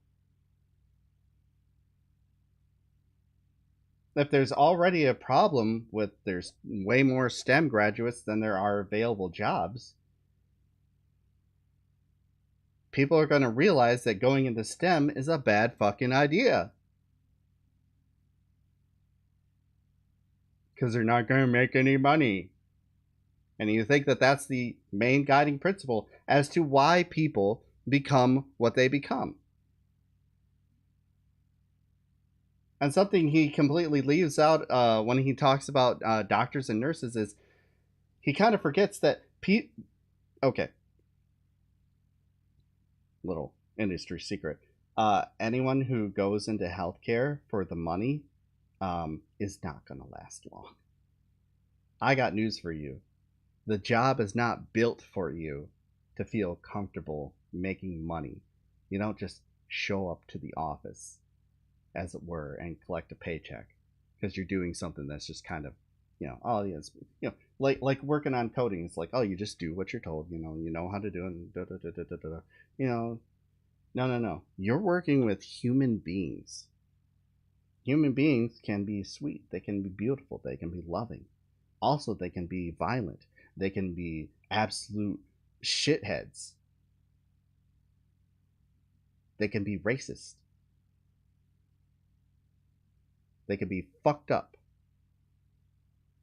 If there's already a problem with there's way more STEM graduates than there are available jobs, people are going to realize that going into STEM is a bad fucking idea. Because they're not going to make any money. And you think that that's the main guiding principle as to why people become what they become. And something he completely leaves out when he talks about doctors and nurses is he kind of forgets that okay. Little industry secret. Anyone who goes into healthcare for the money is not going to last long. I got news for you. The job is not built for you to feel comfortable making money. You don't just show up to the office, as it were, and collect a paycheck because you're doing something that's just kind of, oh yes, like working on coding. It's like, oh, you just do what you're told. You know how to do it. No. You're working with human beings. Human beings can be sweet. They can be beautiful. They can be loving. Also, they can be violent. They can be absolute shitheads. They can be racist. They can be fucked up.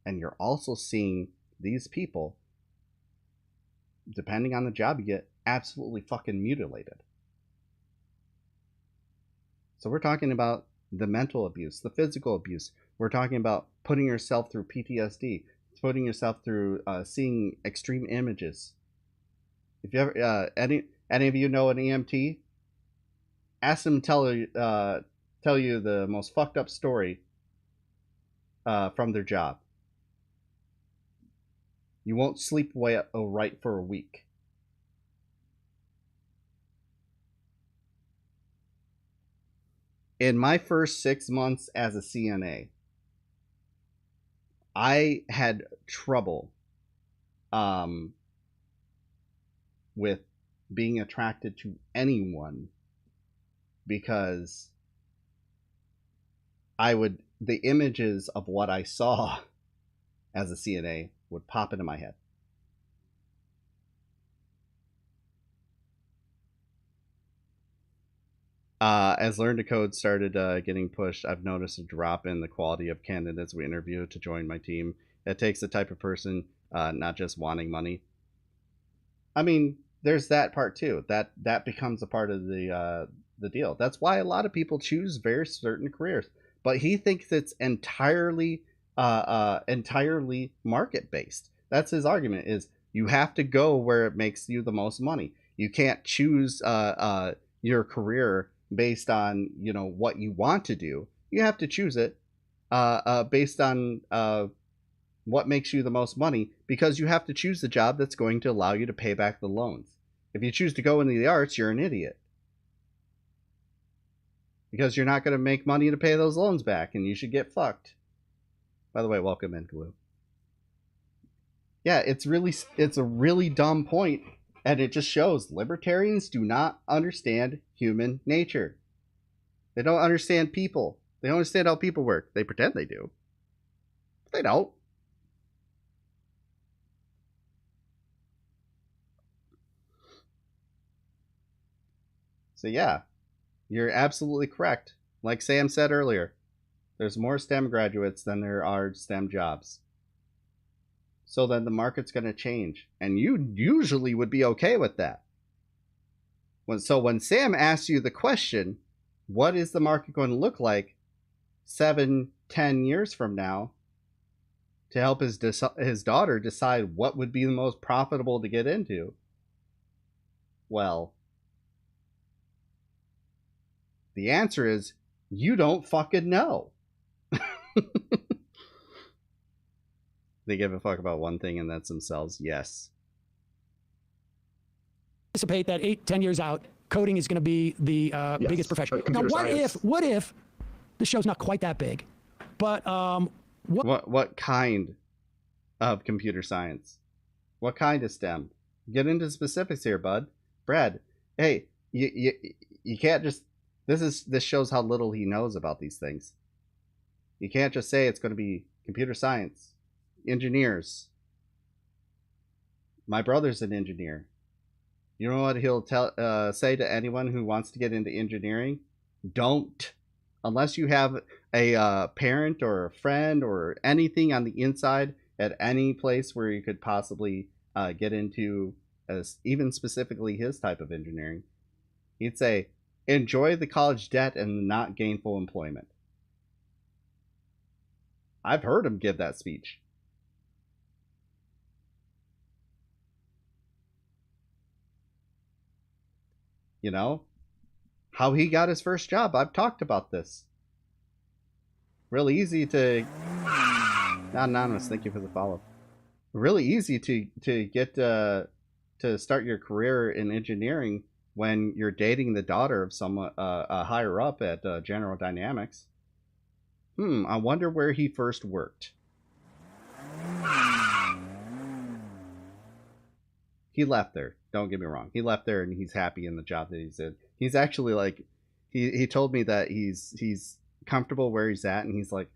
And you're also seeing these people, depending on the job you get, absolutely fucking mutilated. So we're talking about the mental abuse, the physical abuse. We're talking about putting yourself through PTSD, putting yourself through seeing extreme images. If you ever, any of you know an EMT, ask them to tell you the most fucked up story from their job. You won't sleep right for a week. In my first 6 months as a CNA, I had trouble with being attracted to anyone because the images of what I saw as a CNA would pop into my head. As Learn to Code started getting pushed, I've noticed a drop in the quality of candidates we interview to join my team. It takes the type of person, not just wanting money. I mean, there's that part too. That becomes a part of the deal. That's why a lot of people choose very certain careers. But he thinks it's entirely entirely market based. That's his argument. Is you have to go where it makes you the most money. You can't choose your career based on what you want to do. You have to choose it based on what makes you the most money, because you have to choose the job that's going to allow you to pay back the loans. If you choose to go into the arts, you're an idiot, because you're not going to make money to pay those loans back, and you should get fucked. By the way, welcome in, Glue. Yeah, it's a really dumb point, and it just shows libertarians do not understand human nature. They don't understand people. They don't understand how people work. They pretend they do, but they don't. So yeah, you're absolutely correct. Like Sam said earlier, there's more STEM graduates than there are STEM jobs. So then the market's going to change. And you usually would be okay with that. So when Sam asks you the question, what is the market going to look like 7-10 years from now, to help his daughter decide what would be the most profitable to get into? Well, the answer is you don't fucking know. They give a fuck about one thing, and that's themselves. Yes. Anticipate that 8-10 years out, coding is going to be the biggest profession. Now, what if the show's not quite that big, but what kind of computer science? What kind of STEM? Get into specifics here, bud. Brad, hey, you can't just. This shows how little he knows about these things. You can't just say it's going to be computer science, engineers. My brother's an engineer. You know what he'll say to anyone who wants to get into engineering? Don't. Unless you have a parent or a friend or anything on the inside at any place where you could possibly get into even specifically his type of engineering, he'd say, enjoy the college debt and not gainful employment. I've heard him give that speech. You know, how he got his first job. I've talked about this. Really easy to... Not anonymous, thank you for the follow. Really easy to get to start your career in engineering when you're dating the daughter of someone higher up at General Dynamics. I wonder where he first worked. He left there. Don't get me wrong. He left there and he's happy in the job that he's in. He's actually like, he told me that he's comfortable where he's at, and he's like,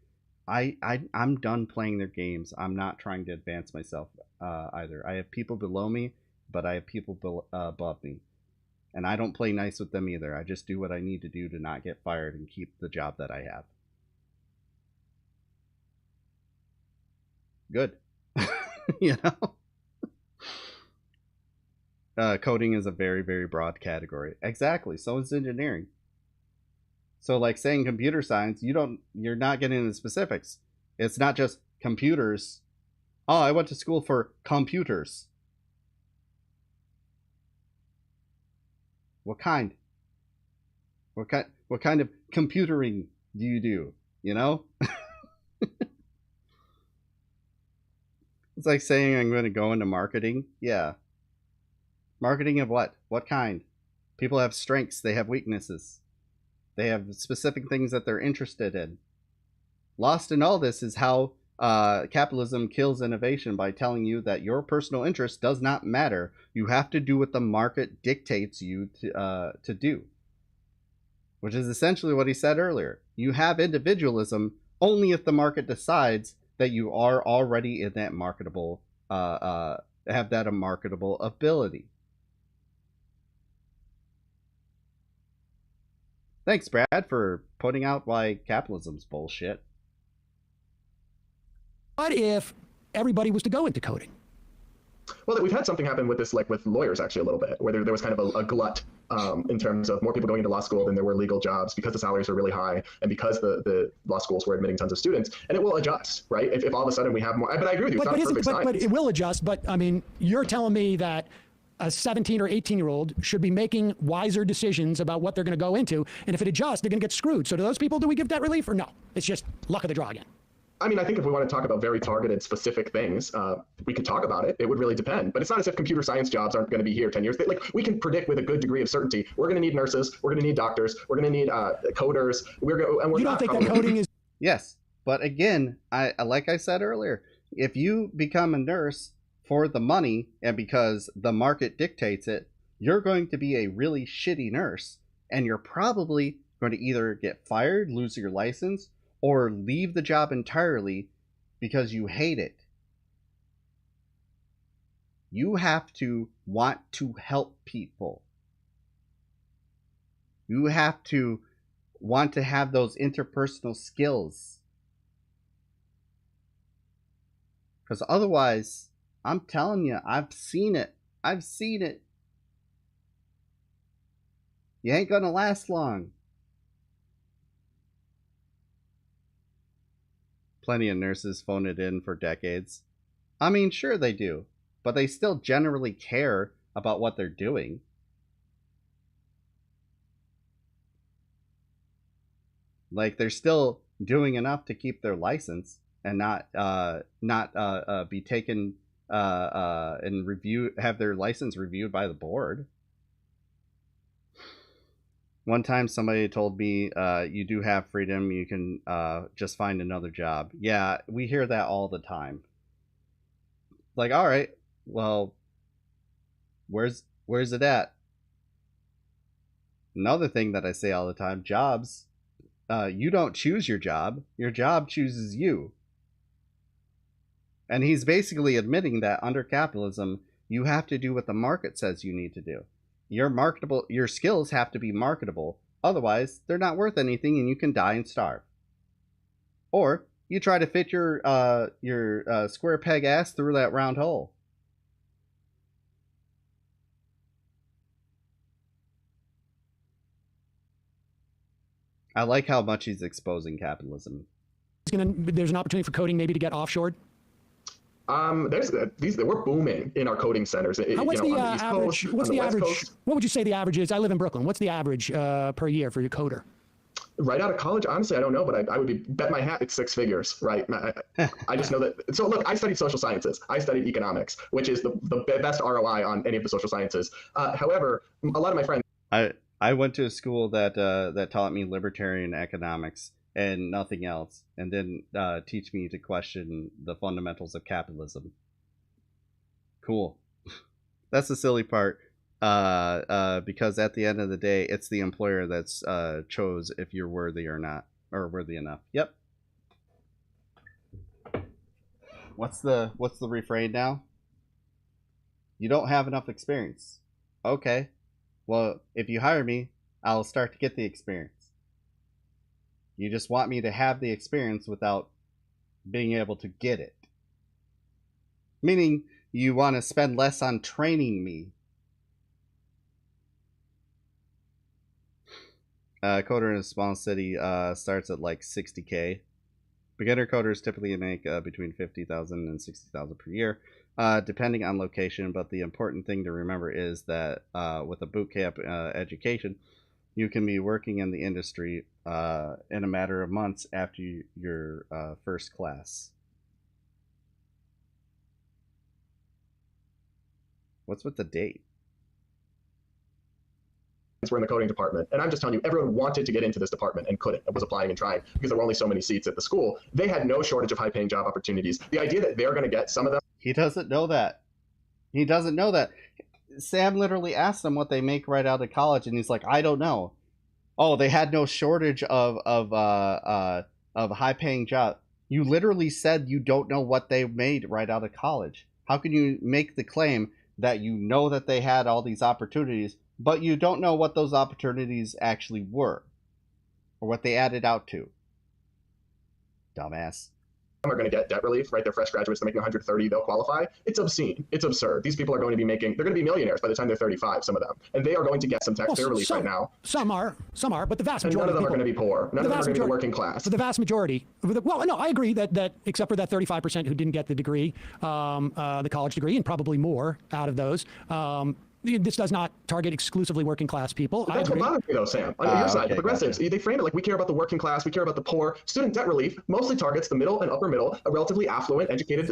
I'm done playing their games. I'm not trying to advance myself either. I have people below me, but I have people above me. And I don't play nice with them either. I just do what I need to do to not get fired and keep the job that I have. Good. You know? Coding is a very, very broad category. Exactly. So is engineering. So like saying computer science, you're not getting into the specifics. It's not just computers. Oh, I went to school for computers. What kind? What kind of computering do you do? You know? It's like saying I'm going to go into marketing. Yeah. Marketing of what? What kind? People have strengths. They have weaknesses. They have specific things that they're interested in. Lost in all this is how capitalism kills innovation by telling you that your personal interest does not matter. You have to do what the market dictates you to do. Which is essentially what he said earlier. You have individualism only if the market decides that you are already in that marketable, have that a marketable ability. Thanks, Brad, for pointing out why capitalism's bullshit. What if everybody was to go into coding. Well, we've had something happen with this, like with lawyers actually a little bit, where there was kind of a glut in terms of more people going into law school than there were legal jobs because the salaries were really high and because the law schools were admitting tons of students. And it will adjust, right? If all of a sudden we have more, but I agree with you, it's not perfect science. But it will adjust. But I mean, you're telling me that a 17 or 18-year-old should be making wiser decisions about what they're going to go into. And if it adjusts, they're going to get screwed. So to those people, do we give debt relief or no? It's just luck of the draw again. I mean, I think if we want to talk about very targeted, specific things, we could talk about it. It would really depend. But it's not as if computer science jobs aren't going to be here 10 years. Like, we can predict with a good degree of certainty, we're going to need nurses, we're going to need doctors, we're going to need coders. You don't think that coding is... Yes, but again, like I said earlier, if you become a nurse for the money and because the market dictates it, you're going to be a really shitty nurse, and you're probably going to either get fired, lose your license, or leave the job entirely because you hate it. You have to want to help people. You have to want to have those interpersonal skills. Because otherwise, I'm telling you, I've seen it. I've seen it. You ain't gonna last long. Plenty of nurses phone it in for decades. I mean, sure they do, but they still generally care about what they're doing. Like, they're still doing enough to keep their license and not be taken and have their license reviewed by the board. One time somebody told me, you do have freedom, you can just find another job. Yeah, we hear that all the time. Like, all right, well, where's it at? Another thing that I say all the time, jobs, you don't choose your job chooses you. And he's basically admitting that under capitalism, you have to do what the market says you need to do. Your skills have to be marketable. Otherwise, they're not worth anything and you can die and starve. Or you try to fit your square peg ass through that round hole. I like how much he's exposing capitalism. There's an opportunity for coding maybe to get offshored. We're booming in our coding centers. What's the average? What's the average? What would you say the average is? I live in Brooklyn. What's the average per year for your coder? Right out of college, honestly, I don't know, but I would bet my hat it's six figures, right? I just know that. So look, I studied social sciences. I studied economics, which is the best ROI on any of the social sciences. However, a lot of my friends. I went to a school that taught me libertarian economics and nothing else, and then teach me to question the fundamentals of capitalism. Cool. That's the silly part, because at the end of the day, it's the employer that's chose if you're worthy or not, or worthy enough. Yep. What's the refrain now? You don't have enough experience. Okay. Well, if you hire me, I'll start to get the experience. You just want me to have the experience without being able to get it. Meaning, you want to spend less on training me. Coder in a small city starts at like 60K. Beginner coders typically make between 50,000 and 60,000 per year, depending on location. But the important thing to remember is that with a boot camp education, you can be working in the industry in a matter of months after your first class. What's with the date? We're in the coding department, and I'm just telling you, everyone wanted to get into this department and couldn't, and was applying and trying because there were only so many seats at the school. They had no shortage of high-paying job opportunities. The idea that they're going to get some of them. He doesn't know that. He doesn't know that. Sam literally asked them what they make right out of college, and he's like, I don't know. Oh, they had no shortage of high-paying job. You literally said you don't know what they made right out of college. How can you make the claim that you know that they had all these opportunities, but you don't know what those opportunities actually were, or what they added out to? Dumbass. are going to get debt relief, right? They're fresh graduates, they're making 130, they'll qualify. It's obscene. It's absurd. These people are going to be they're going to be millionaires by the time they're 35, some of them. And they are going to get some taxpayer relief right now. Some are, but the vast And majority none of them are people, going to be poor. None of them are going to be the working class. For the vast majority. Well, no, I agree that except for that 35% who didn't get the degree, the college degree, and probably more out of those, this does not target exclusively working class people. But that's what bothers me, though, Sam. On your side, the progressives, they frame it like we care about the working class, we care about the poor. Student debt relief mostly targets the middle and upper middle, a relatively affluent, educated.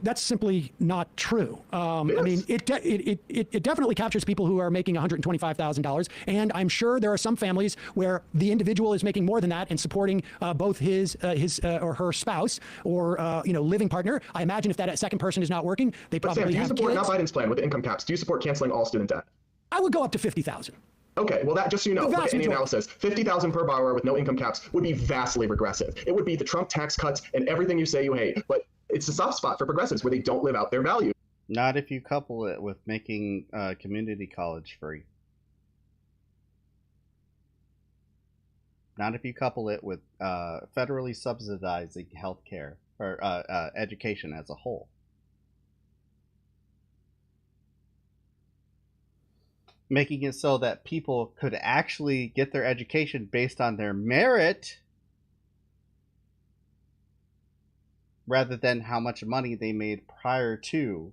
That's simply not true. I mean, it definitely captures people who are making $125,000, and I'm sure there are some families where the individual is making more than that and supporting both his or her spouse or living partner. I imagine if that second person is not working, they probably have kids. Sam, do you support not Biden's plan with the income caps? Do you support canceling all student debt? I would go up to 50,000. Okay, well, that just so you know, look at any analysis, 50,000 per borrower with no income caps would be vastly regressive. It would be the Trump tax cuts and everything you say you hate. But it's a soft spot for progressives where they don't live out their values. Not if you couple it with making community college free. Not if you couple it with federally subsidizing healthcare or education as a whole. Making it so that people could actually get their education based on their merit rather than how much money they made prior to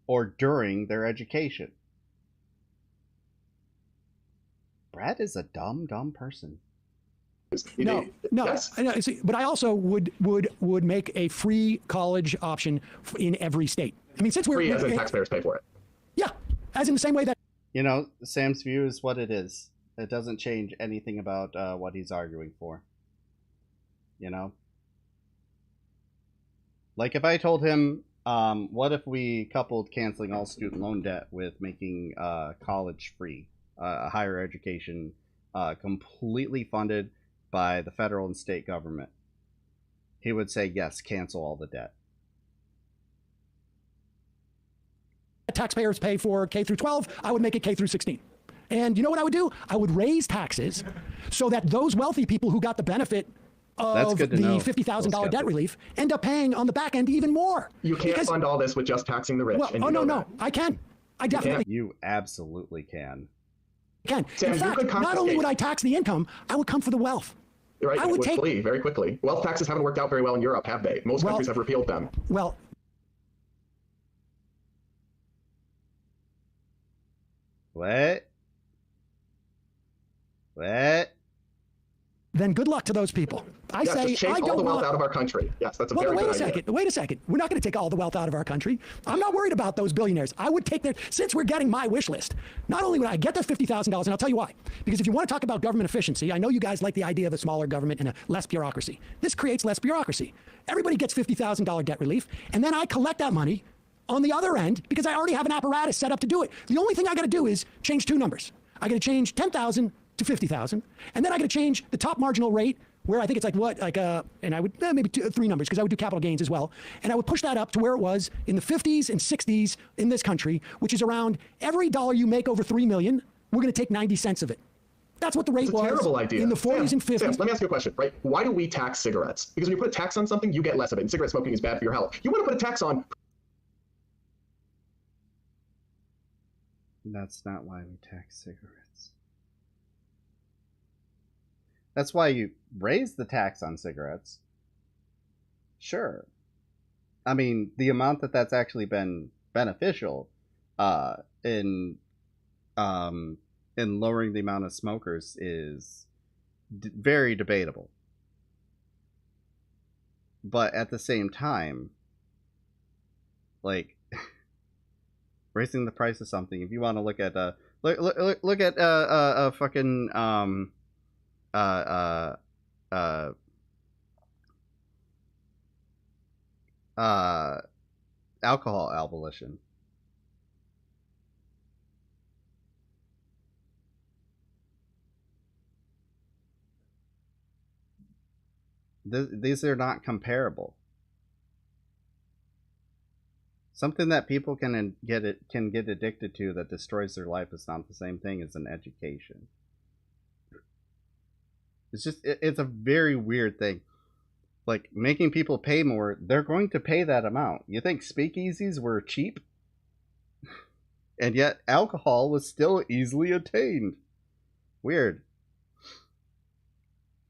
or during their education. Brad is a dumb person. No. See, but I also would make a free college option in every state. I mean, since we're free, as in taxpayers pay for it. Yeah, as in the same way that. You know, Sam's view is what it is. It doesn't change anything about what he's arguing for. You know? Like if I told him, what if we coupled canceling all student loan debt with making college free, higher education completely funded by the federal and state government? He would say, yes, cancel all the debt. Taxpayers pay for K through 12, I would make it K through 16. And you know what I would do? I would raise taxes so that those wealthy people who got the benefit of the $50,000 debt relief end up paying on the back end even more. You can't fund all this with just taxing the rich. Well, no, I can. I definitely. You absolutely can. Can. Sam, in fact, not only would I tax the income, I would come for the wealth. Right, I would flee very quickly. Wealth taxes haven't worked out very well in Europe, have they? Most countries have repealed them. Well, What? Then good luck to those people. I say just chase I don't all the wealth want... out of our country. Yes, that's a very good idea. Wait a second. We're not going to take all the wealth out of our country. I'm not worried about those billionaires. I would take their, since we're getting my wish list, not only would I get their $50,000, and I'll tell you why. Because if you want to talk about government efficiency, I know you guys like the idea of a smaller government and a less bureaucracy. This creates less bureaucracy. Everybody gets $50,000 debt relief, and then I collect that money on the other end because I already have an apparatus set up to do it. The only thing I got to do is change two numbers. I got to change 10,000 to 50,000, and then I got to change the top marginal rate, where I think it's and I would maybe three numbers because I would do capital gains as well, and I would push that up to where it was in the 50s and 60s in this country, which is around every dollar you make over 3 million, we're going to take 90 cents of it. That's what the rate was terrible idea. In the 40s and 50s. Sam, let me ask you a question, right? Why do we tax cigarettes? Because when you put a tax on something, you get less of it, and cigarette smoking is bad for your health. You want to put a tax on... That's not why we tax cigarettes. That's why you raise the tax on cigarettes. Sure. I mean, the amount that's actually been beneficial in lowering the amount of smokers is very debatable. But at the same time, like raising the price of something, if you want to look at look at fucking alcohol abolition. These are not comparable. Something that people can get addicted to that destroys their life is not the same thing as an education. It's just it's a very weird thing. like making people pay more, they're going to pay that amount. You think speakeasies were cheap? And yet alcohol was still easily attained. Weird.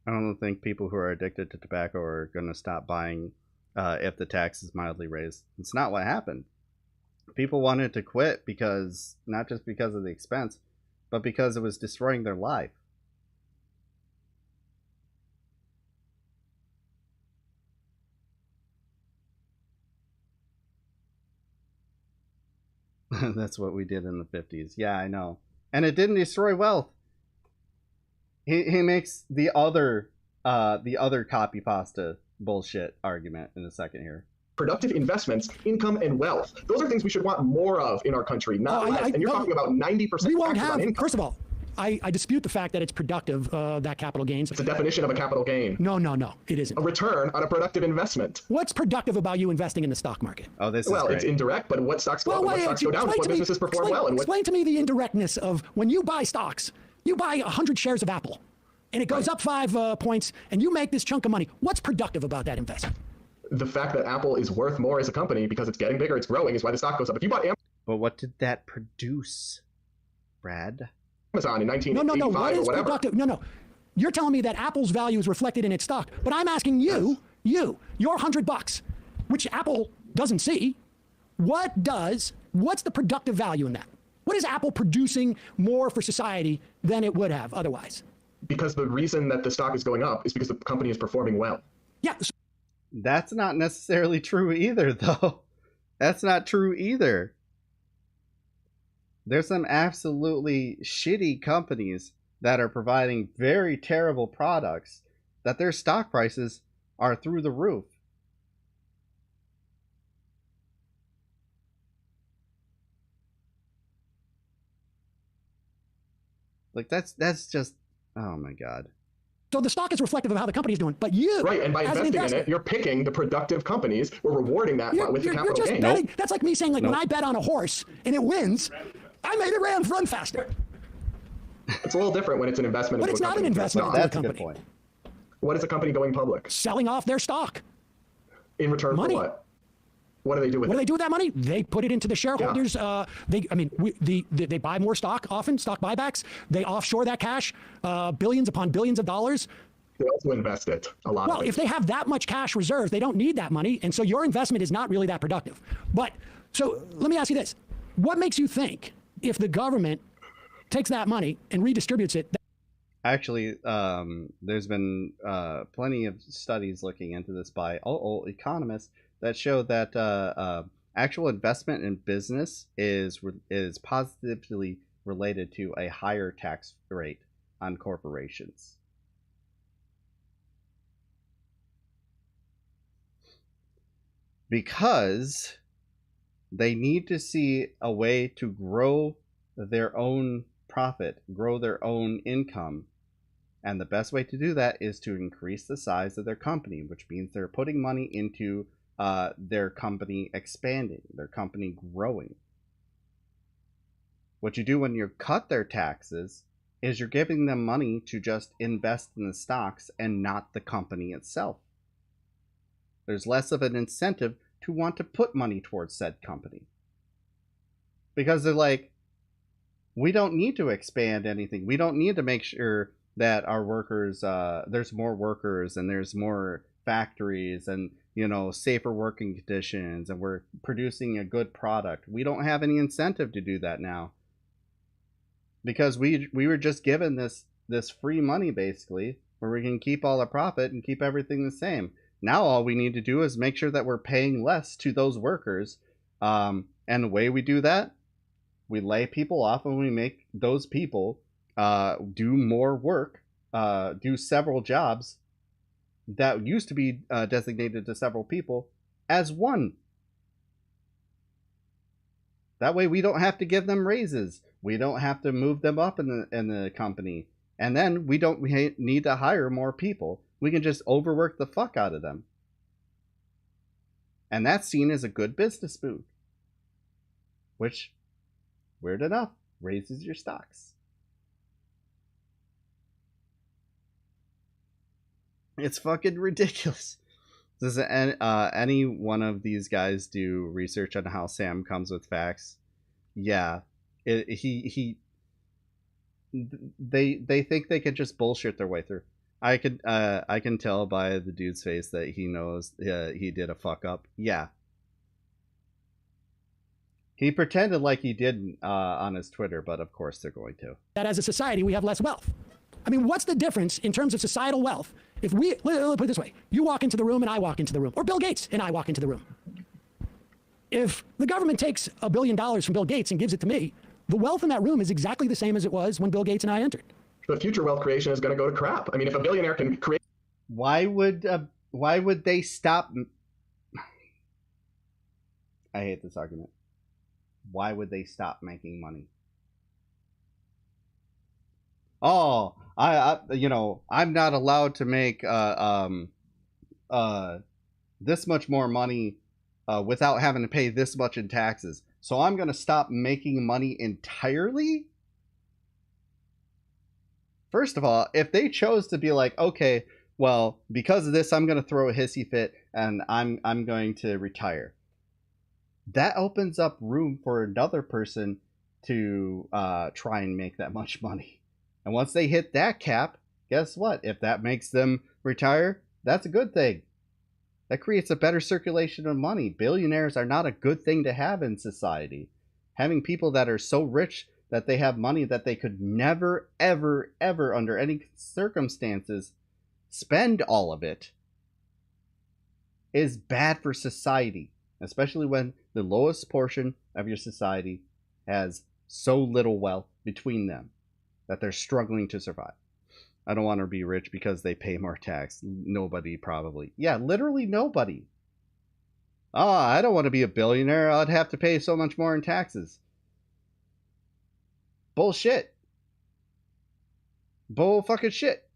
I don't think people who are addicted to tobacco are going to stop buying if the tax is mildly raised. It's not what happened. People wanted to quit because, not just because of the expense, but because it was destroying their life. That's what we did in the 50s. Yeah, I know. And it didn't destroy wealth. He makes the other copy pasta bullshit argument in a second here. Productive investments, income, and wealth. Those are things we should want more of in our country, not less. And you're talking about 90% We won't taxes on have, income. first of all, I dispute the fact that it's productive, that capital gains. It's the definition of a capital gain. No, it isn't. A return on a productive investment. What's productive about you investing in the stock market? Oh, this is Well, great. it's indirect, but what stocks go up and what stocks go down, what businesses perform well. And what... Explain to me the indirectness of when you buy stocks, you buy 100 shares of Apple, and it goes up 5 points, and you make this chunk of money. What's productive about that investment? The fact that Apple is worth more as a company because it's getting bigger, it's growing, is why the stock goes up. If you bought But what did that produce, Brad? Amazon in 1985 No. What or is whatever. productive? No. You're telling me that Apple's value is reflected in its stock, but I'm asking you, your $100, which Apple doesn't see, what's the productive value in that? What is Apple producing more for society than it would have otherwise? Because the reason that the stock is going up is because the company is performing well. Yeah. That's not necessarily true either, though. That's not true either. There's some absolutely shitty companies that are providing very terrible products that their stock prices are through the roof. Like that's just, oh my God. So the stock is reflective of how the company is doing, but you, right, and by as investing an investor, in it, you're picking the productive companies. We're rewarding that with the capital just gain. betting. That's like me saying, like, when I bet on a horse and it wins, I made it run faster. It's a little different when it's an investment. But into it's a not company. an investment into a That's a company. good point. What is a company going public? Selling off their stock. In return Money. for what? What do they do with it? What do they do with that money? They put it into the shareholders. Yeah. They buy more stock, often stock buybacks. They offshore that cash, billions upon billions of dollars. They also invest it a lot. Well, if they have that much cash reserves, they don't need that money, and so your investment is not really that productive. But so let me ask you this: what makes you think if the government takes that money and redistributes it? Actually, there's been plenty of studies looking into this by economists that show that actual investment in business is positively related to a higher tax rate on corporations. Because they need to see a way to grow their own profit, grow their own income. And the best way to do that is to increase the size of their company, which means they're putting money into their company expanding, their company growing. What you do when you cut their taxes is you're giving them money to just invest in the stocks and not the company itself. There's less of an incentive to want to put money towards said company. Because they're like, we don't need to expand anything. We don't need to make sure that our workers, there's more workers and there's more factories and, safer working conditions, and we're producing a good product. We don't have any incentive to do that now. Because we were just given this free money, basically, where we can keep all the profit and keep everything the same. Now all we need to do is make sure that we're paying less to those workers. And the way we do that, we lay people off and we make those people do more work, do several jobs that used to be designated to several people as one. That way we don't have to give them raises. We don't have to move them up in the company. And then we don't need to hire more people. We can just overwork the fuck out of them. And that's seen as a good business move. Which, weird enough, raises your stocks. It's fucking ridiculous. Does any one of these guys do research on how Sam comes with facts? Yeah, they think they could just bullshit their way through. I can tell by the dude's face that he knows he did a fuck up. Yeah, he pretended like he didn't on his Twitter, but of course they're going to. That as a society we have less wealth. I mean, what's the difference in terms of societal wealth? If we, let's put it this way, you walk into the room and I walk into the room, or Bill Gates and I walk into the room. If the government takes $1 billion from Bill Gates and gives it to me, the wealth in that room is exactly the same as it was when Bill Gates and I entered. The future wealth creation is going to go to crap. I mean, if a billionaire can create... Why would they stop... I hate this argument. Why would they stop making money? Oh, I'm not allowed to make this much more money without having to pay this much in taxes. So I'm going to stop making money entirely? First of all, if they chose to be like, okay, well, because of this, I'm going to throw a hissy fit and I'm going to retire. That opens up room for another person to try and make that much money. And once they hit that cap, guess what? If that makes them retire, that's a good thing. That creates a better circulation of money. Billionaires are not a good thing to have in society. Having people that are so rich that they have money that they could never, ever, ever, under any circumstances, spend all of it is bad for society. Especially when the lowest portion of your society has so little wealth between them that they're struggling to survive. I don't want to be rich because they pay more tax. Nobody probably. Yeah, literally nobody. Oh, I don't want to be a billionaire. I'd have to pay so much more in taxes. Bullshit. Bull fucking shit.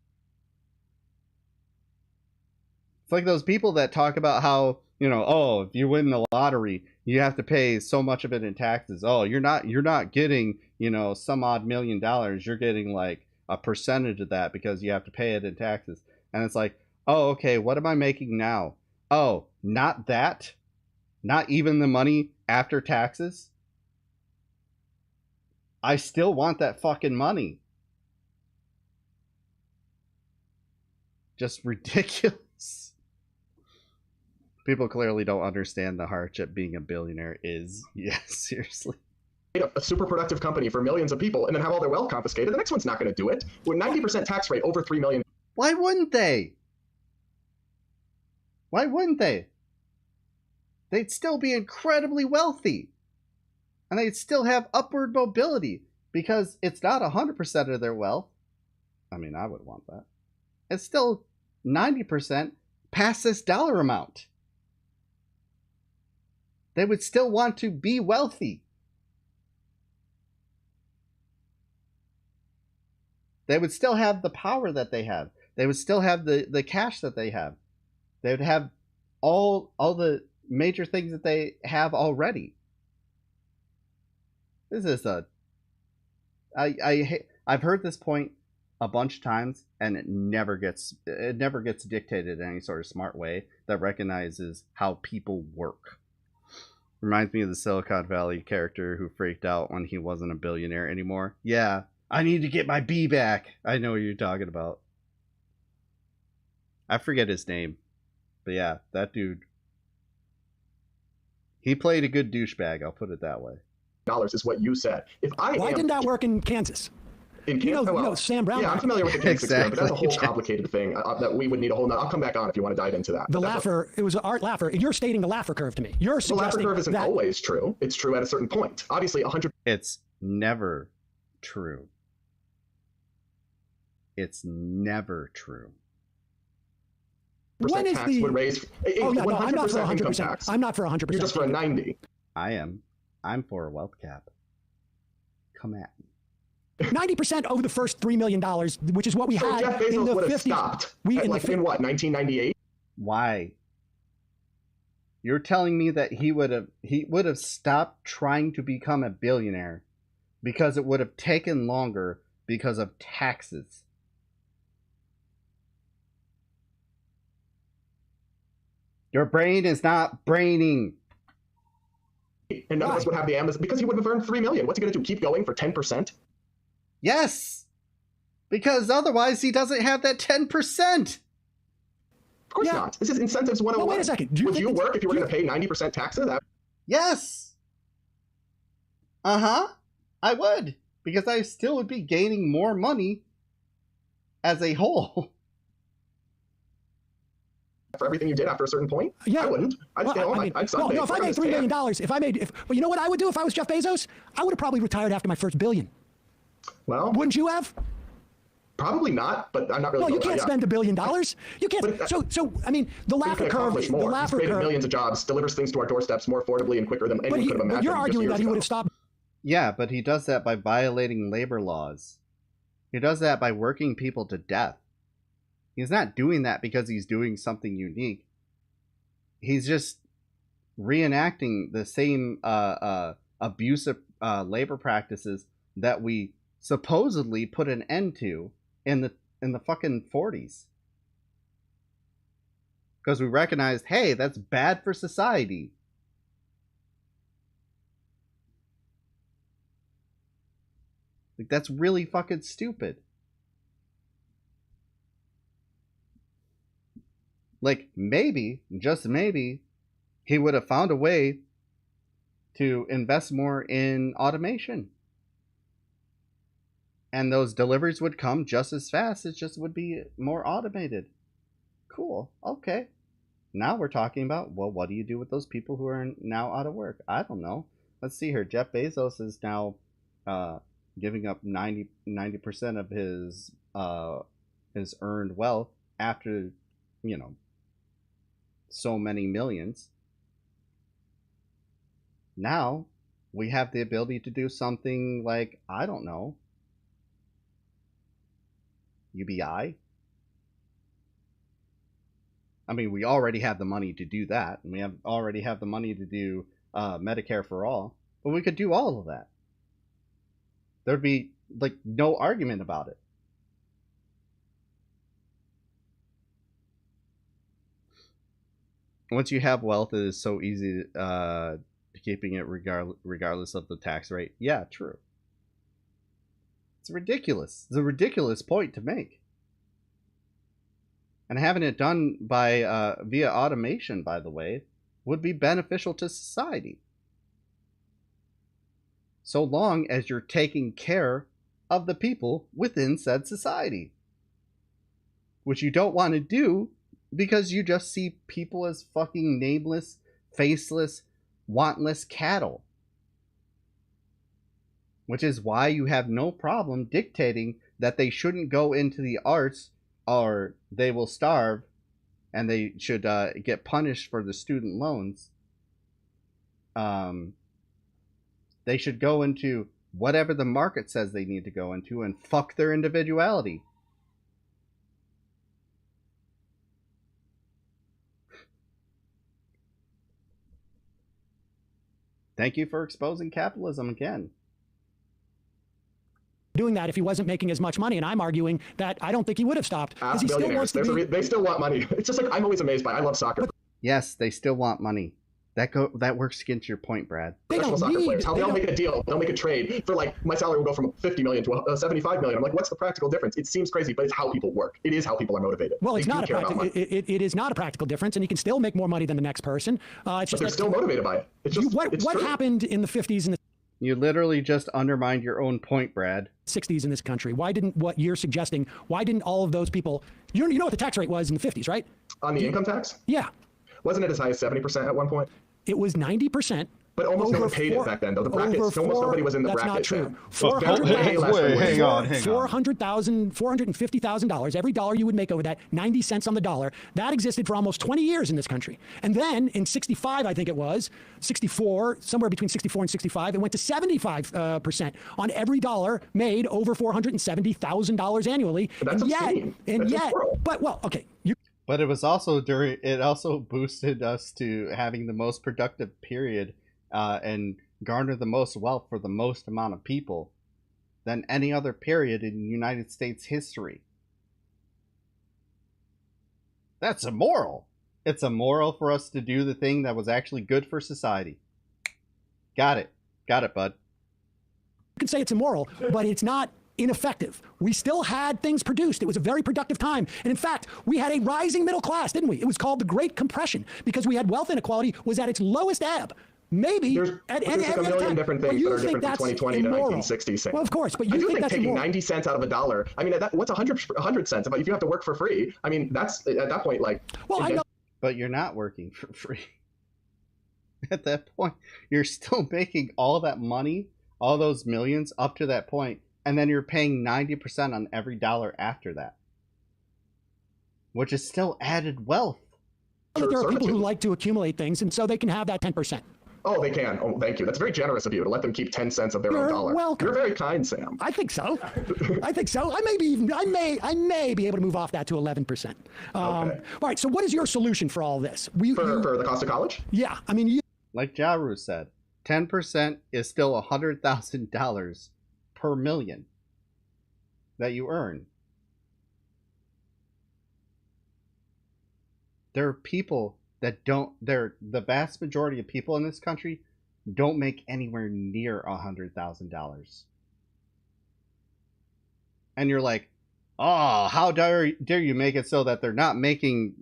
It's like those people that talk about how, oh, if you win the lottery, you have to pay so much of it in taxes. Oh, you're not getting, some odd $1 million. You're getting like a percentage of that because you have to pay it in taxes. And it's like, oh, okay, what am I making now? Oh, not that? Not even the money after taxes? I still want that fucking money. Just ridiculous. People clearly don't understand the hardship being a billionaire is. Yeah, seriously. A super productive company for millions of people and then have all their wealth confiscated. The next one's not going to do it. With 90% tax rate over $3 million. Why wouldn't they? Why wouldn't they? They'd still be incredibly wealthy. And they'd still have upward mobility because it's not 100% of their wealth. I mean, I would want that. It's still 90% past this dollar amount. They would still want to be wealthy. They would still have the power that they have. They would still have the cash that they have. They would have all the major things that they have already. This is I've heard this point a bunch of times, and it never gets dictated in any sort of smart way that recognizes how people work. Reminds me of the Silicon Valley character who freaked out when he wasn't a billionaire anymore. Yeah, I need to get my bee back. I know what you're talking about. I forget his name. But yeah, that dude. He played a good douchebag, I'll put it that way. Dollars is what you said. Why didn't that work in Kansas? In Kansas, Sam Brown. Yeah, I'm familiar with the Kansas experiment, but that's a whole complicated thing that we would need a whole. I'll come back on if you want to dive into that. The Laffer, it was an Art Laffer. You're stating the Laffer curve to me. You're suggesting the Laffer curve isn't that always true. It's true at a certain point. Obviously, 100. It's never true. It's never true. When is tax the would raise? Oh yeah, no, I'm not for 100%. Tax. I'm not for 100%. You're just for a 90. I am. I'm for a wealth cap. Come at me. 90% over the first $3 million, which is what we had Jeff Bezos in the would have 50s. stopped. In what, 1998? Why? You're telling me that he would have stopped trying to become a billionaire because it would have taken longer because of taxes. Your brain is not braining. And none of us would have the Amazon because he would have earned $3 million. What's he going to do? Keep going for 10%? Yes, because otherwise he doesn't have that 10%. Of course not. This is incentives 101. Well, wait a second. Would you work if you were going to pay 90% taxes? Yes. I would, because I still would be gaining more money as a whole. For everything you did after a certain point? Yeah. I wouldn't. I'd stay home. I'd well, no, if I made $3 million, well, you know what I would do if I was Jeff Bezos? I would have probably retired after my first billion. Well, wouldn't you have? Probably not, but I'm not really. Well, you can't spend $1 billion. You can't. So I mean, the Laffer curve. The Laffer created curve. Millions of jobs, delivers things to our doorsteps more affordably and quicker than anyone could have imagined. But you're arguing that he would have stopped. Yeah, but he does that by violating labor laws. He does that by working people to death. He's not doing that because he's doing something unique. He's just reenacting the same abusive labor practices that we supposedly put an end to in the fucking 40s. Because we recognized, hey, that's bad for society. Like, that's really fucking stupid. Like, maybe, just maybe, he would have found a way to invest more in automation. And those deliveries would come just as fast. It just would be more automated. Cool. Okay. Now we're talking about, well, what do you do with those people who are now out of work? I don't know. Let's see here. Jeff Bezos is now giving up 90% of his earned wealth after, you know, so many millions. Now we have the ability to do something like, I don't know, UBI. I mean, we already have the money to do that, and we already have the money to do Medicare for all, but we could do all of that. There'd be like no argument about it. Once you have wealth, it is so easy keeping it regardless of the tax rate. Yeah, true. It's ridiculous. It's a ridiculous point to make. And having it done by via automation, by the way, would be beneficial to society. So long as you're taking care of the people within said society. Which you don't want to do because you just see people as fucking nameless, faceless, wantless cattle. Which is why you have no problem dictating that they shouldn't go into the arts or they will starve and they should get punished for the student loans. They should go into whatever the market says they need to go into and fuck their individuality. Thank you for exposing capitalism again. Doing that if he wasn't making as much money, and I'm arguing that I don't think he would have stopped because he still wants to They still want money. It's just like I'm always amazed by. I love soccer. Yes, they still want money. That works against your point, Brad. Professional soccer players, how they'll make a deal, they'll make a trade for like my salary will go from 50 million to 75 million. I'm like, what's the practical difference? It seems crazy, but it's how people work. It is how people are motivated. Well, it's not a practical. It is not a practical difference, and you can still make more money than the next person. It's just but they're still motivated by it. It's just what happened in the 50s and the You literally just undermined your own point, Brad. 60s in this country. Why didn't what you're suggesting? Why didn't all of those people? You know what the tax rate was in the 50s, right? On the income tax? Yeah. Wasn't it as high as 70% at one point? It was 90%. But almost no one paid it back then, though. The brackets, almost nobody was in the bracket. That's not true. $450,000, every dollar you would make over that, 90 cents on the dollar, that existed for almost 20 years in this country. And then in 65, I think it was, 64, somewhere between 64 and 65, it went to 75% on every dollar made over $470,000 annually. But that's But it was also it also boosted us to having the most productive period and garner the most wealth for the most amount of people than any other period in United States history. That's immoral. It's immoral for us to do the thing that was actually good for society. Got it, bud. You can say it's immoral, but it's not ineffective. We still had things produced. It was a very productive time. And in fact, we had a rising middle class, didn't we? It was called the Great Compression because we had wealth inequality was at its lowest ebb. Maybe there's like a million different things that are different from 2020 to 1960. Sam. Well, of course, but you I do think that's taking immoral. 90 cents out of a dollar. I mean, what's 100 cents? If you have to work for free, I mean, that's at that point like. Well, I know. But you're not working for free. At that point, you're still making all that money, all those millions up to that point, and then you're paying 90% on every dollar after that, which is still added wealth. There are people who like to accumulate things, and so they can have that 10%. Oh, they can. Oh, thank you. That's very generous of you to let them keep 10 cents of their own dollar. Welcome. You're very kind, Sam. I think so. I think so. I may be able to move off that to 11%. Okay. All right. So, what is your solution for all this? For the cost of college? Yeah. I mean, like Ja Rule said, 10% is still $100,000 per million that you earn. There are people that the vast majority of people in this country don't make anywhere near $100,000. And you're like, oh, how dare you make it so that they're not making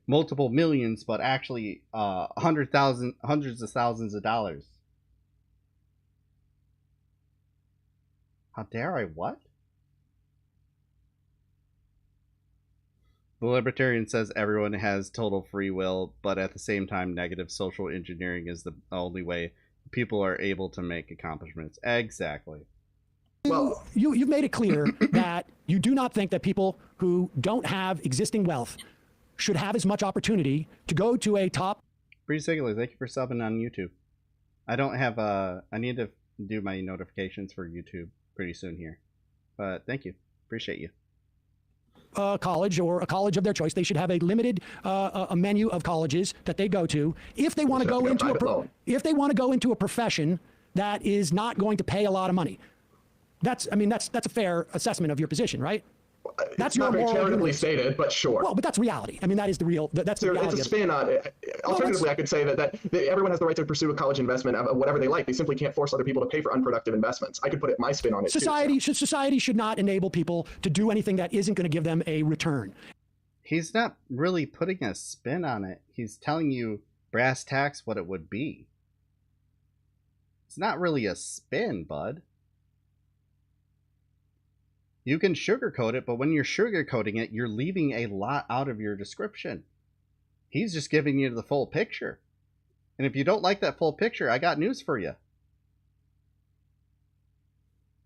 multiple millions, but actually hundreds of thousands of dollars. How dare I what? The libertarian says everyone has total free will, but at the same time, negative social engineering is the only way people are able to make accomplishments. Exactly. Well, you've made it clear that you do not think that people who don't have existing wealth should have as much opportunity to go to a top. Pretty Sigler, thank you for subbing on YouTube. I don't have I need to do my notifications for YouTube pretty soon here, but thank you, appreciate you. College or a college of their choice. They should have a limited a menu of colleges that they go to if they want to go into a profession that is not going to pay a lot of money. That's a fair assessment of your position, right? That's not very charitably stated, but sure. Well, but that's reality. I mean, that is the real. That's the reality. It's a spin on it. Alternatively, I could say that everyone has the right to pursue a college investment of whatever they like. They simply can't force other people to pay for unproductive investments. I could put my spin on it. Society should not enable people to do anything that isn't going to give them a return. He's not really putting a spin on it. He's telling you brass tacks what it would be. It's not really a spin, bud. You can sugarcoat it, but when you're sugarcoating it, you're leaving a lot out of your description. He's just giving you the full picture. And if you don't like that full picture, I got news for you.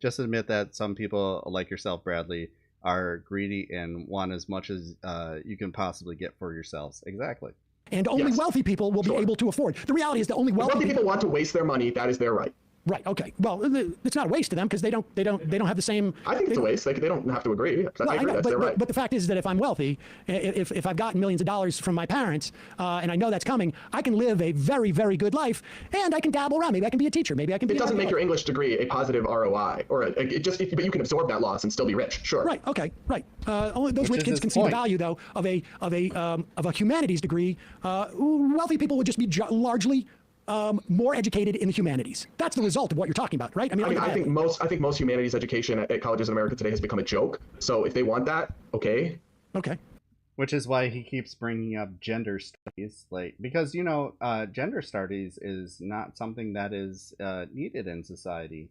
Just admit that some people, like yourself, Bradley, are greedy and want as much as you can possibly get for yourselves. Exactly. And only wealthy people will be able to afford. The reality is that only wealthy people want to waste their money. That is their right. Right. Okay. Well, it's not a waste to them because they don't have the same. I think it's a waste. They don't have to agree. Well, I agree. That's their right. But the fact is that if I'm wealthy, if I've gotten millions of dollars from my parents, and I know that's coming, I can live a very, very good life, and I can dabble around. Maybe I can be a teacher. Maybe I can be. It doesn't make your English degree a positive ROI, or but you can absorb that loss and still be rich. Sure. Right. Okay. Right. Only those rich kids can see the value, though, of a humanities degree. Wealthy people would just be largely more educated in the humanities. That's the result of what you're talking about, right? I think most humanities education at colleges in America today has become a joke. So if they want that, okay. Okay. Which is why he keeps bringing up gender studies, because gender studies is not something that is needed in society.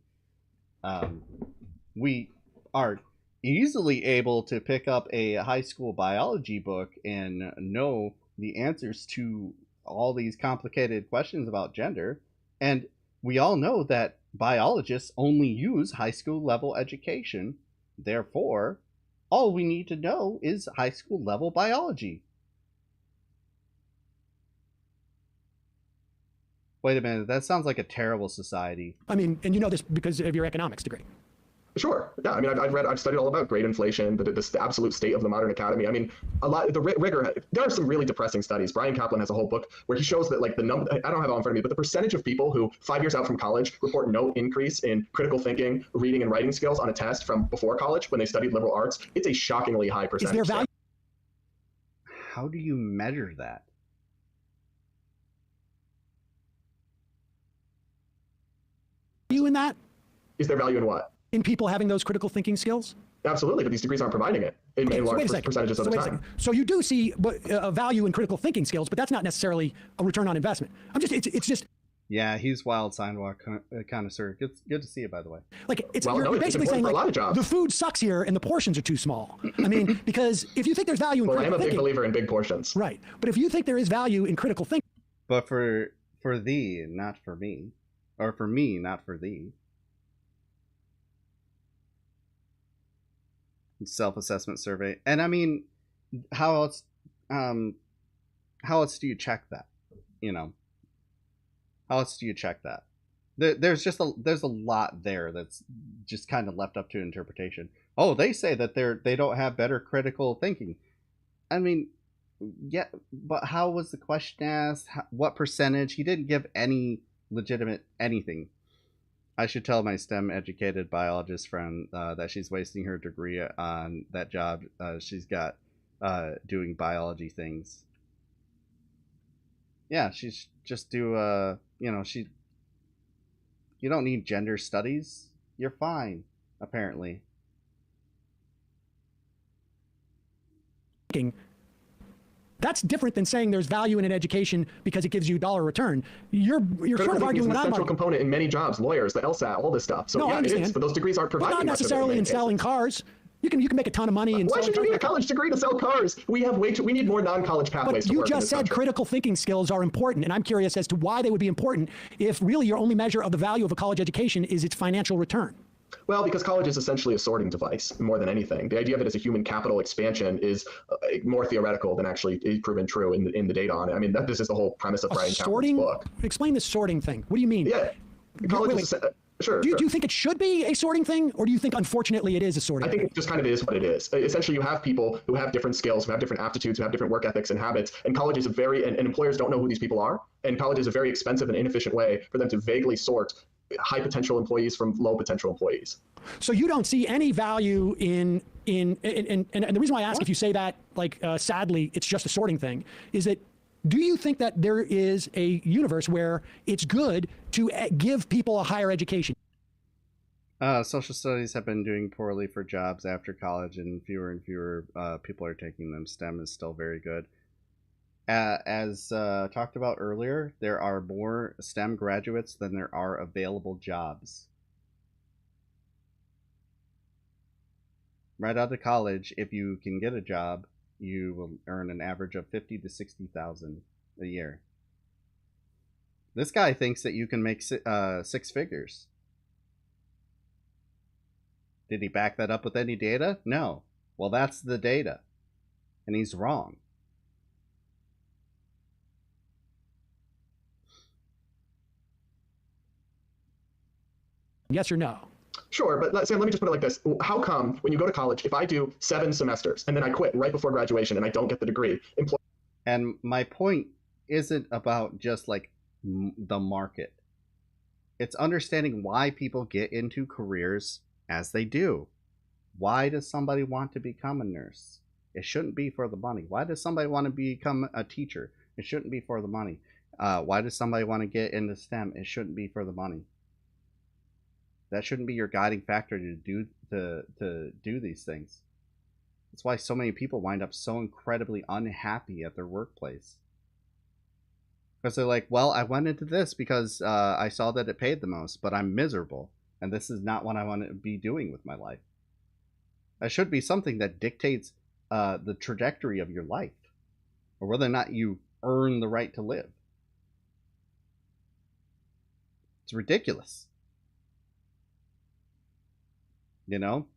We are easily able to pick up a high school biology book and know the answers to all these complicated questions about gender, and we all know that biologists only use high school level education. Therefore, all we need to know is high school level biology. Wait a minute, that sounds like a terrible society. I mean, and you know this because of your economics degree. Sure. Yeah. I mean, I've studied all about grade inflation, the absolute state of the modern academy. I mean, the rigor. There are some really depressing studies. Brian Kaplan has a whole book where he shows that the number. I don't have it in front of me, but the percentage of people who 5 years out from college report no increase in critical thinking, reading, and writing skills on a test from before college when they studied liberal arts. It's a shockingly high percentage. Is there value? How do you measure that? value in that? Is there value in what? In people having those critical thinking skills? Absolutely, but these degrees aren't providing it in large percentages of the time. So you do see a value in critical thinking skills, but that's not necessarily a return on investment. It's just. Yeah, he's wild sidewalk connoisseur. Good to see you, by the way. Like you're basically saying like the food sucks here and the portions are too small. I mean, because if you think there's value in critical thinking, I am a big believer in big portions. Right, but if you think there is value in critical thinking, but for thee, not for me, or for me, not for thee. Self-assessment survey, and I mean, how else do you check that? You know, how else do you check that? There's a lot there that's just kind of left up to interpretation. Oh, they say that they don't have better critical thinking. I mean, yeah, but how was the question asked? What percentage? He didn't give any legitimate anything. I should tell my STEM educated biologist friend that she's wasting her degree on that job she's got doing biology things. Yeah, she's just do you don't need gender studies. You're fine, apparently. That's different than saying there's value in an education because it gives you dollar return. You're sort of arguing what I'm arguing. Central component in many jobs, lawyers, the LSAT, all this stuff. So no, yeah, it is, but those degrees aren't providing. But not necessarily in selling cars. You can make a ton of money. Why should you need a college degree to sell cars? We need more non-college pathways. But you just said critical thinking skills are important, and I'm curious as to why they would be important if really your only measure of the value of a college education is its financial return. Well, because college is essentially a sorting device more than anything. The idea of it as a human capital expansion is more theoretical than actually proven true in the data on it. I mean, this is the whole premise of Brian Kaplan's book. Explain the sorting thing. What do you mean? Yeah, college is... Sure. Do you think it should be a sorting thing, or do you think, unfortunately, it is a sorting thing? I think it just kind of is what it is. Essentially, you have people who have different skills, who have different aptitudes, who have different work ethics and habits, and college is and employers don't know who these people are, and college is a very expensive and inefficient way for them to vaguely sort high potential employees from low potential employees. So you don't see any value in and the reason why I ask if you say that, like, sadly, it's just a sorting thing, is that do you think that there is a universe where it's good to give people a higher education? Social studies have been doing poorly for jobs after college, and fewer people are taking them. STEM is still very good. As talked about earlier, there are more STEM graduates than there are available jobs. Right out of college, if you can get a job, you will earn an average of $50,000 to $60,000 a year. This guy thinks that you can make 6 figures. Did he back that up with any data? No. Well, that's the data, and he's wrong. Yes or no? Sure, but Sam, let me just put it like this. How come when you go to college, if I do 7 semesters and then I quit right before graduation and I don't get the degree? And my point isn't about just like the market. It's understanding why people get into careers as they do. Why does somebody want to become a nurse? It shouldn't be for the money. Why does somebody want to become a teacher? It shouldn't be for the money. Why does somebody want to get into STEM? It shouldn't be for the money. That shouldn't be your guiding factor to do these things. That's why so many people wind up so incredibly unhappy at their workplace. Because they're like, well, I went into this because I saw that it paid the most, but I'm miserable. And this is not what I want to be doing with my life. That should be something that dictates the trajectory of your life. Or whether or not you earn the right to live. It's ridiculous. You know,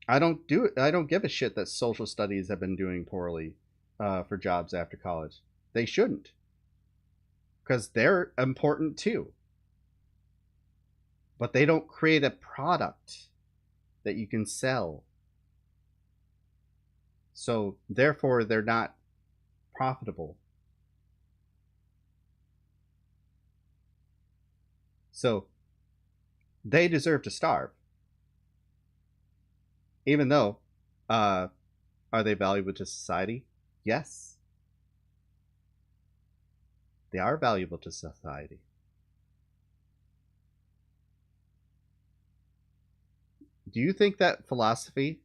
I don't give a shit that social studies have been doing poorly for jobs after college. They shouldn't, because they're important too. But they don't create a product that you can sell. So therefore, they're not profitable. So they deserve to starve. Even though, are they valuable to society? Yes. They are valuable to society. Do you think that philosophy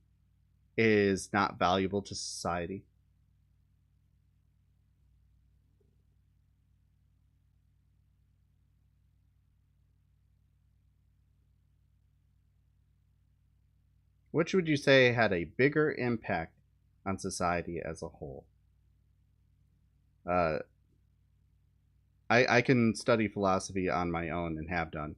is not valuable to society? Which would you say had a bigger impact on society as a whole? Uh, I can study philosophy on my own and have done.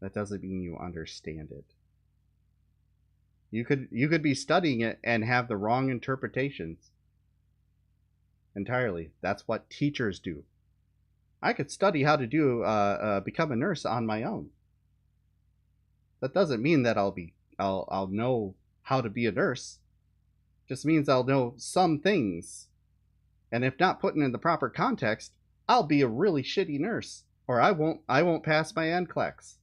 That doesn't mean you understand it. You could be studying it and have the wrong interpretations entirely. That's what teachers do. I could study how to become a nurse on my own. That doesn't mean that I'll know how to be a nurse. Just means I'll know some things. And if not put in the proper context, I'll be a really shitty nurse, or I won't pass my NCLEX.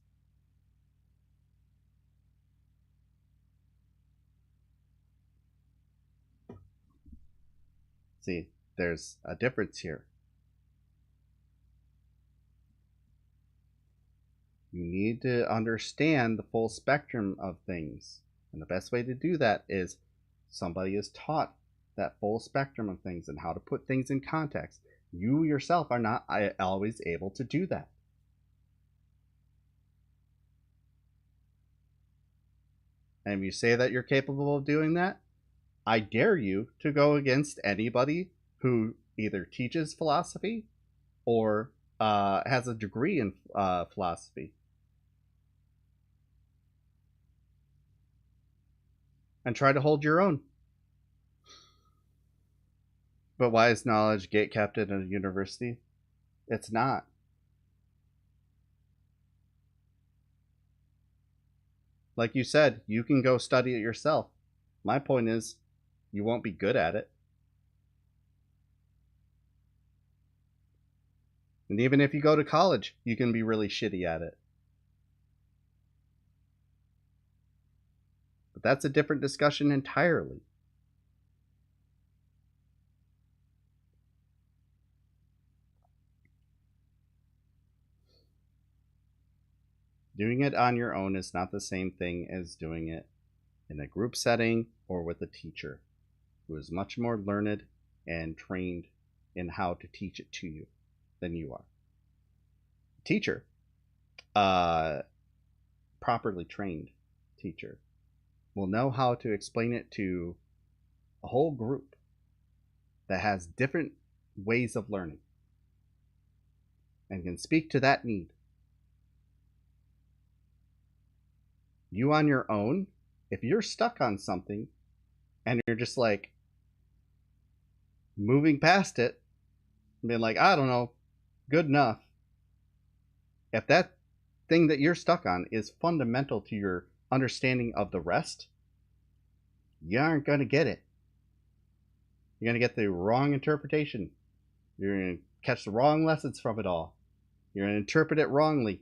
See, there's a difference here. You need to understand the full spectrum of things. And the best way to do that is somebody is taught that full spectrum of things and how to put things in context. You yourself are not always able to do that. And if you say that you're capable of doing that, I dare you to go against anybody who either teaches philosophy or has a degree in philosophy. And try to hold your own. But why is knowledge gatekept at a university? It's not. Like you said, you can go study it yourself. My point is, you won't be good at it. And even if you go to college, you can be really shitty at it. But that's a different discussion entirely. Doing it on your own is not the same thing as doing it in a group setting or with a teacher who is much more learned and trained in how to teach it to you than you are. Teacher, properly trained teacher, will know how to explain it to a whole group that has different ways of learning and can speak to that need. You on your own, if you're stuck on something and you're just like moving past it, being like, I don't know, good enough. If that thing that you're stuck on is fundamental to your understanding of the rest, you aren't going to get it. You're going to get the wrong interpretation. You're going to catch the wrong lessons from it all. You're going to interpret it wrongly.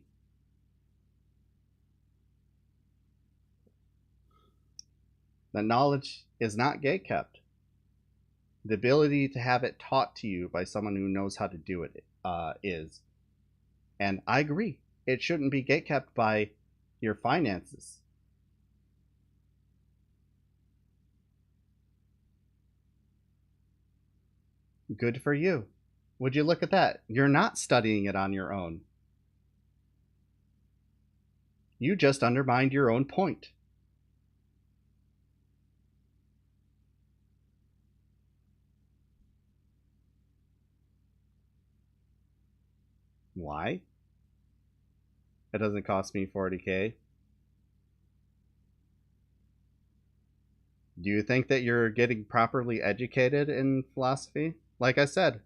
That knowledge is not gatekept. The ability to have it taught to you by someone who knows how to do it is. And I agree. It shouldn't be gatekept by your finances. Good for you. Would you look at that? You're not studying it on your own. You just undermined your own point. Why? It doesn't cost me $40K. Do you think that you're getting properly educated in philosophy? Like I said,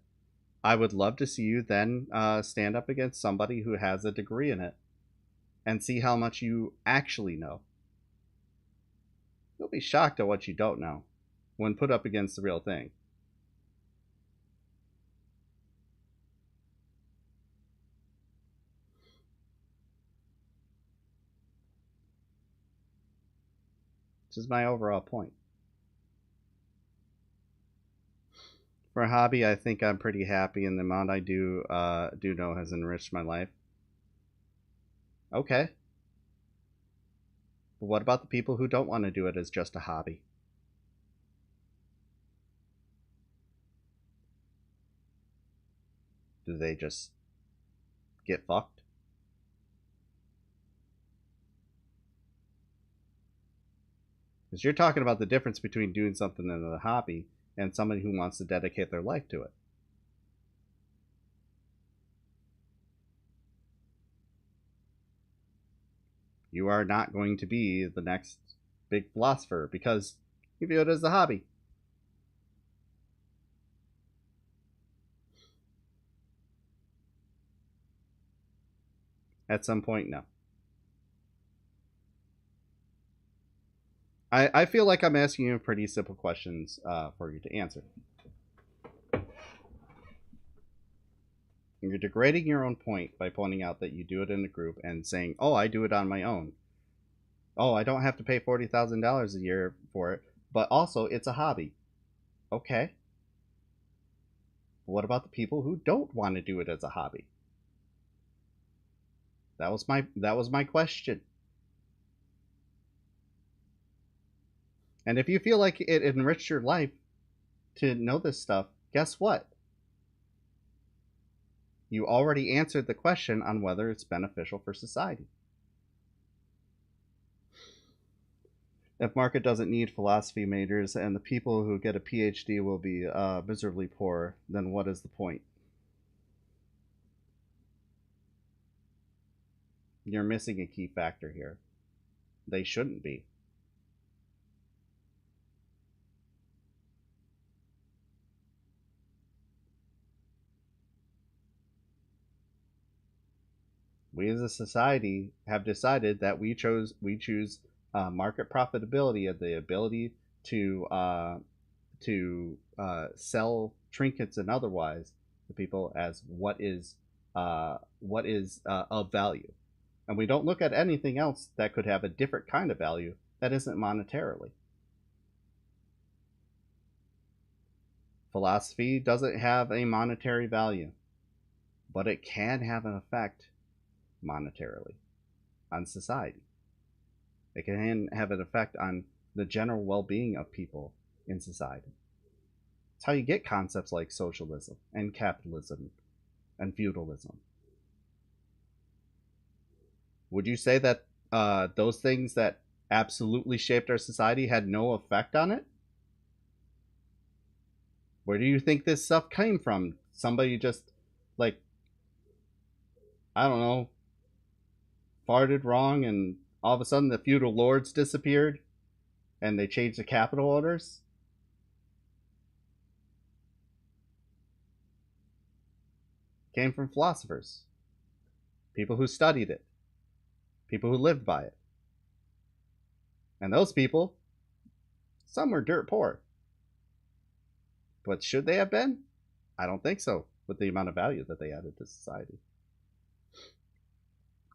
I would love to see you then stand up against somebody who has a degree in it and see how much you actually know. You'll be shocked at what you don't know when put up against the real thing. Which is my overall point. For a hobby, I think I'm pretty happy, and the amount I do know has enriched my life. Okay. But what about the people who don't want to do it as just a hobby? Do they just get fucked? Because you're talking about the difference between doing something as a hobby and somebody who wants to dedicate their life to it. You are not going to be the next big philosopher because you view it as a hobby. At some point, no. I feel like I'm asking you pretty simple questions for you to answer. You're degrading your own point by pointing out that you do it in a group and saying, oh, I do it on my own. Oh, I don't have to pay $40,000 a year for it, but also it's a hobby. Okay. What about the people who don't want to do it as a hobby? That was my question. And if you feel like it enriched your life to know this stuff, guess what? You already answered the question on whether it's beneficial for society. If market doesn't need philosophy majors and the people who get a PhD will be miserably poor, then what is the point? You're missing a key factor here. They shouldn't be. We as a society have decided that we choose market profitability and the ability to sell trinkets and otherwise to people as what is of value, and we don't look at anything else that could have a different kind of value that isn't monetarily. Philosophy doesn't have a monetary value, but it can have an effect monetarily on society. It can have an effect on the general well-being of people in society. It's how you get concepts like socialism and capitalism and feudalism. Would you say that those things that absolutely shaped our society had no effect on it? Where do you think this stuff came from? Somebody just, like, I don't know, farted wrong and all of a sudden the feudal lords disappeared and they changed the capital orders? Came from philosophers, people who studied it, people who lived by it. And those people, some were dirt poor. But should they have been? I don't think so, with the amount of value that they added to society.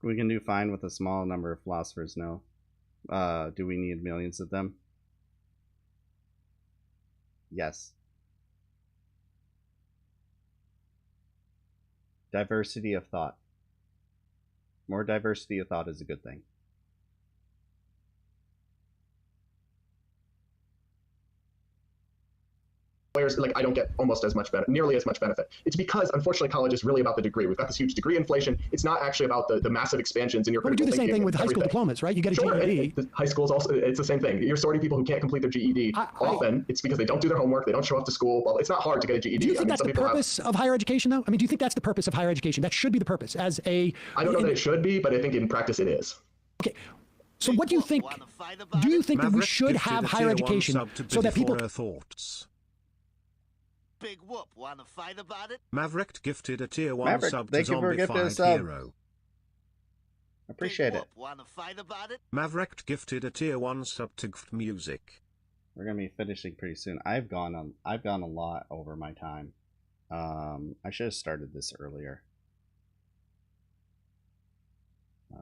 We can do fine with a small number of philosophers now. Do we need millions of them? Yes. Diversity of thought. More diversity of thought is a good thing. Lawyers, like, I don't get almost as much nearly as much benefit. It's because, unfortunately, college is really about the degree. We've got this huge degree inflation. It's not actually about the massive expansions in your critical thinking. We do the same thing with high school diplomas, right? You get a GED. High schools also, it's the same thing. You're sorting people who can't complete their GED. Often, it's because they don't do their homework, they don't show up to school. Well, it's not hard to get a GED. Do you think that's the purpose of higher education, though? I mean, do you think that's the purpose of higher education? That should be the purpose as a... I don't know that it should be, but I think in practice it is. Okay. So what do you think? Do you think that we should have higher education so that people... Big whoop. Wanna fight about it? Maverick gifted a tier 1 sub to Zombified Hero. Appreciate it. Wanna fight about it? Maverick gifted a tier 1 sub to GFT Music. We're gonna be finishing pretty soon. I've gone a lot over my time. I should have started this earlier. It's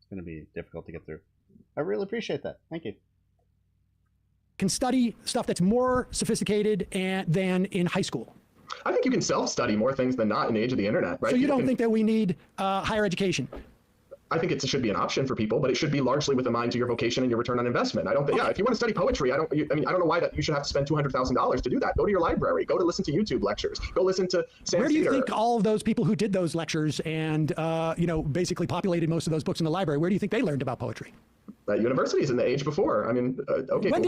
gonna be difficult to get through. I really appreciate that. Thank you. can study stuff that's more sophisticated than in high school? I think you can self-study more things than not in the age of the internet, right? So you don't think that we need higher education? I think it should be an option for people, but it should be largely with a mind to your vocation and your return on investment. I don't think, if you want to study poetry, I don't know why that you should have to spend $200,000 to do that. Go to your library, go to listen to YouTube lectures, go listen to Sam Where do you Cedar. think all of those people who did those lectures and, basically populated most of those books in the library, where do you think they learned about poetry? At universities in the age before. I mean, okay. When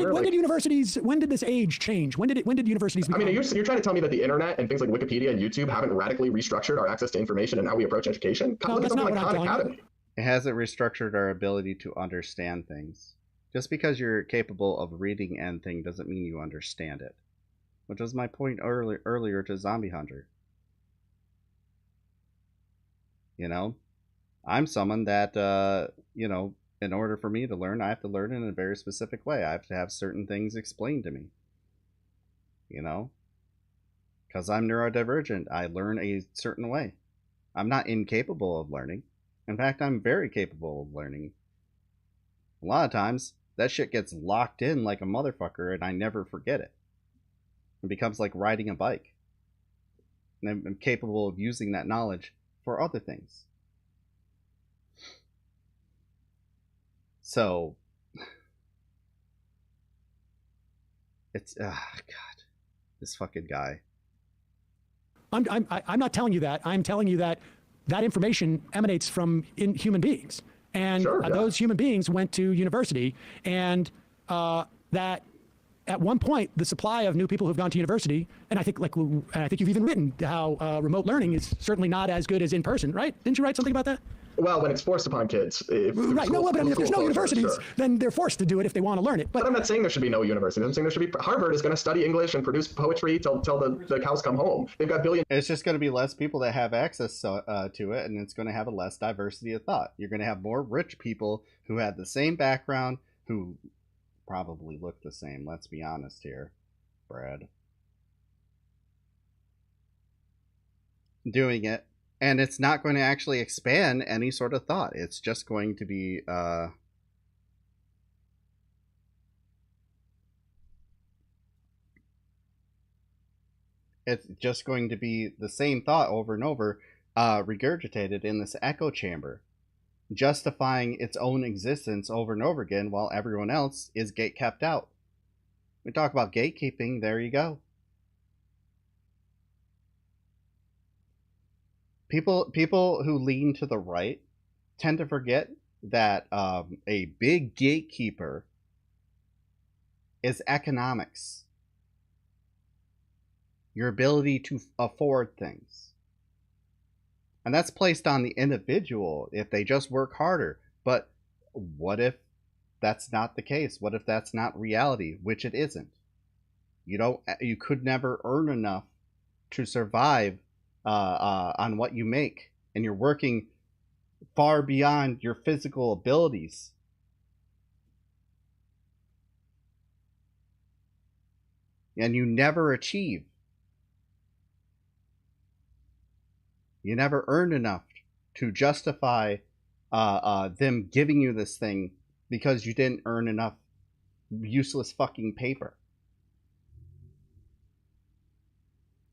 did this age change? When did universities become? I mean, you're trying to tell me that the internet and things like Wikipedia and YouTube haven't radically restructured our access to information and how we approach education? No, Look at that's something not like what I'm Khan telling you. Academy. It hasn't restructured our ability to understand things. Just because you're capable of reading anything doesn't mean you understand it. Which was my point earlier to Zombie Hunter. You know? I'm someone that, in order for me to learn, I have to learn in a very specific way. I have to have certain things explained to me. You know? Because I'm neurodivergent, I learn a certain way. I'm not incapable of learning. In fact, I'm very capable of learning. A lot of times, that shit gets locked in like a motherfucker and I never forget it. It becomes like riding a bike. And I'm capable of using that knowledge for other things. So, it's, God, this fucking guy. I'm not telling you that. I'm telling you that information emanates from human beings. And those human beings went to university, and that at one point, the supply of new people who've gone to university, and I think you've even written how remote learning is certainly not as good as in person, right? Didn't you write something about that? Well, when it's forced upon kids. Right. No, but I mean, if there's no universities, then they're forced to do it if they want to learn it. But I'm not saying there should be no university. I'm saying there should be. Harvard is going to study English and produce poetry till the cows come home. They've got billions. It's just going to be less people that have access to it, and it's going to have a less diversity of thought. You're going to have more rich people who have the same background, who probably look the same. Let's be honest here, Brad. Doing it. And it's not going to actually expand any sort of thought. It's just going to be, it's just going to be the same thought over and over, regurgitated in this echo chamber, justifying its own existence over and over again while everyone else is kept out. We talk about gatekeeping, there you go. People who lean to the right tend to forget that a big gatekeeper is economics. Your ability to afford things. And that's placed on the individual if they just work harder. But what if that's not the case? What if that's not reality? Which it isn't. You could never earn enough to survive on what you make, and you're working far beyond your physical abilities. And you never achieve. You never earn enough to justify them giving you this thing because you didn't earn enough useless fucking paper.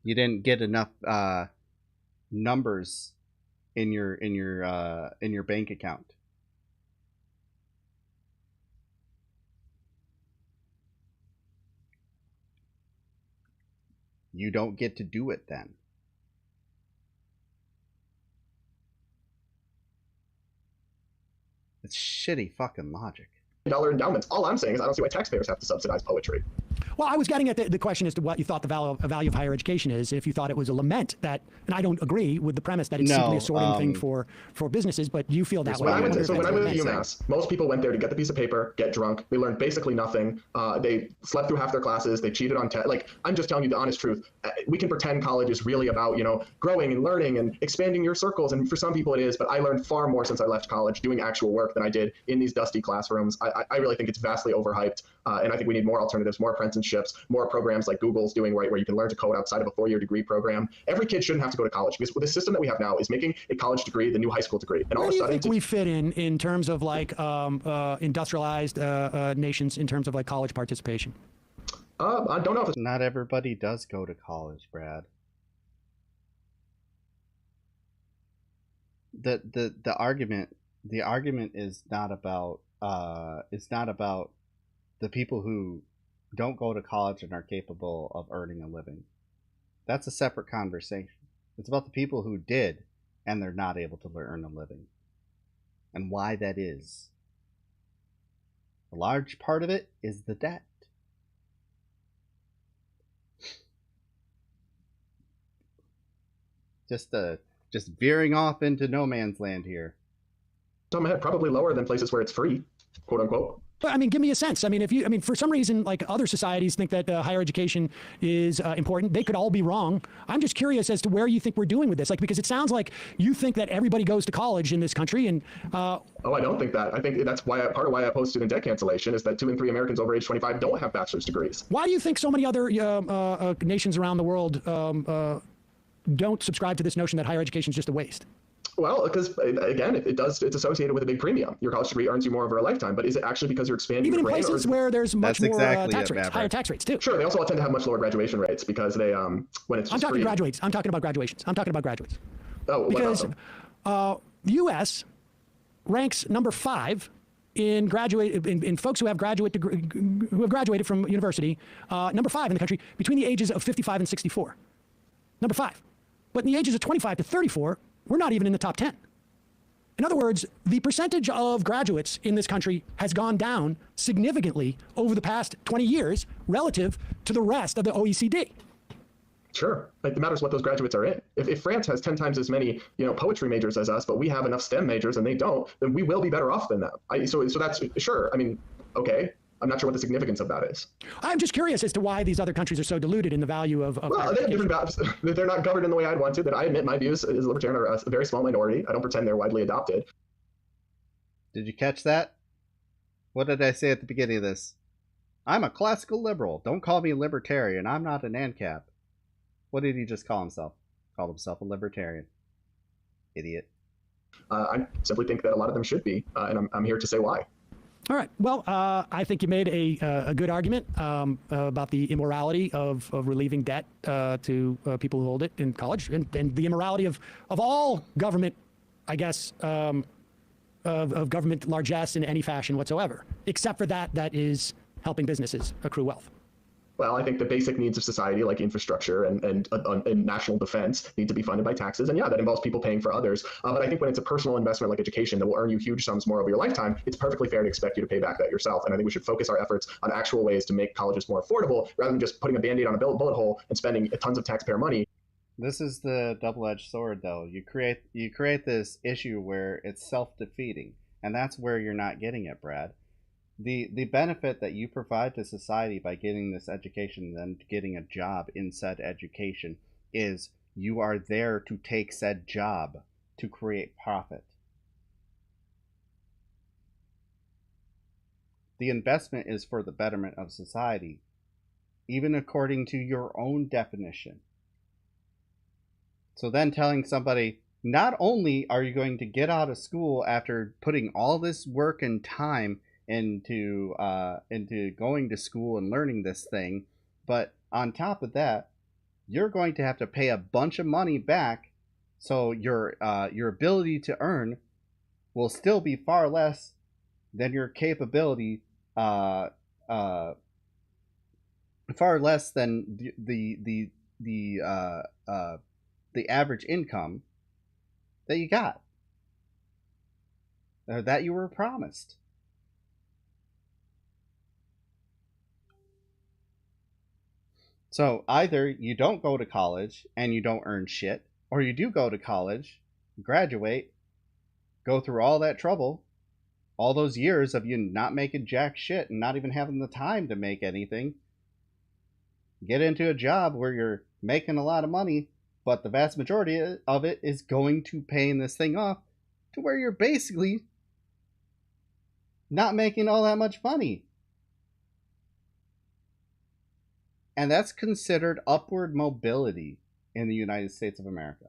You didn't get enough numbers in your bank account. You don't get to do it then. It's shitty fucking logic. $1 endowments. All I'm saying is I don't see why taxpayers have to subsidize poetry. Well, I was getting at the question as to what you thought the value of higher education is. If you thought it was a lament that, and I don't agree with the premise that it's simply a sorting thing for businesses, but you feel that way. When I moved to UMass, most people went there to get the piece of paper, get drunk. They learned basically nothing. They slept through half their classes. They cheated on tests. Like, I'm just telling you the honest truth. We can pretend college is really about, growing and learning and expanding your circles. And for some people it is, but I learned far more since I left college doing actual work than I did in these dusty classrooms. I really think it's vastly overhyped. And I think we need more alternatives, more apprenticeships, more programs like Google's doing, right, where you can learn to code outside of a 4-year degree program. Every kid shouldn't have to go to college because the system that we have now is making a college degree the new high school degree. And Where all do of a you sudden, think we fit in terms of like industrialized nations in terms of like college participation? I don't know if not everybody does go to college, Brad. The argument is not about the people who don't go to college and are capable of earning a living. That's a separate conversation. It's about the people who did and they're not able to earn a living, and why that is. A large part of it is the debt. Just veering off into no man's land here. Probably lower than places where it's free, quote unquote. But I mean, give me a sense. I mean, for some reason, like other societies think that higher education is important. They could all be wrong. I'm just curious as to where you think we're doing with this. Like, because it sounds like you think that everybody goes to college in this country, and oh, I don't think that. I think that's why part of why I oppose student debt cancellation is that 2 in 3 Americans over age 25 don't have bachelor's degrees. Why do you think so many other nations around the world don't subscribe to this notion that higher education is just a waste? Well, because again, it's associated with a big premium. Your college degree earns you more over a lifetime, but is it actually because you're expanding even your in brain? places where there's much more tax rates, higher tax rates too? Sure, they also tend to have much lower graduation rates because they when it's. I'm talking free. graduates. I'm talking about graduations. I'm talking about graduates. Oh, because the U.S. ranks number 5 in folks who have graduated from university, number 5 in the country between the ages of 55 and 64. Number 5. But in the ages of 25 to 34, we're not even in the top 10. In other words, the percentage of graduates in this country has gone down significantly over the past 20 years relative to the rest of the OECD. Sure. Like, it matters what those graduates are in. If France has 10 times as many, poetry majors as us, but we have enough STEM majors and they don't, then we will be better off than them. So that's sure. I mean, okay. I'm not sure what the significance of that is. I'm just curious as to why these other countries are so diluted in the value of well, they have different values. They're not governed in the way I'd want to. That I admit my views as a libertarian are a very small minority. I don't pretend they're widely adopted. Did you catch that? What did I say at the beginning of this? I'm a classical liberal. Don't call me a libertarian. I'm not an ANCAP. What did he just call himself? Called himself a libertarian. Idiot. I simply think that a lot of them should be, and I'm here to say why. All right. Well, I think you made a good argument about the immorality of relieving debt to people who hold it in college, and the immorality of all government, I guess, of government largesse in any fashion whatsoever, except for that is helping businesses accrue wealth. Well, I think the basic needs of society, like infrastructure and national defense, need to be funded by taxes. And yeah, that involves people paying for others. But I think when it's a personal investment like education that will earn you huge sums more over your lifetime, it's perfectly fair to expect you to pay back that yourself. And I think we should focus our efforts on actual ways to make colleges more affordable rather than just putting a Band-Aid on a bullet hole and spending tons of taxpayer money. This is the double-edged sword, though. You create this issue where it's self-defeating, and that's where you're not getting it, Brad. The benefit that you provide to society by getting this education and then getting a job in said education is you are there to take said job to create profit. The investment is for the betterment of society, even according to your own definition. So then telling somebody, not only are you going to get out of school after putting all this work and time into going to school and learning this thing, but on top of that, you're going to have to pay a bunch of money back, so your ability to earn will still be far less than your capability, far less than the average income that you got, or that you were promised. So either you don't go to college and you don't earn shit, or you do go to college, graduate, go through all that trouble, all those years of you not making jack shit and not even having the time to make anything, get into a job where you're making a lot of money, but the vast majority of it is going to paying this thing off to where you're basically not making all that much money. And that's considered upward mobility in the United States of America.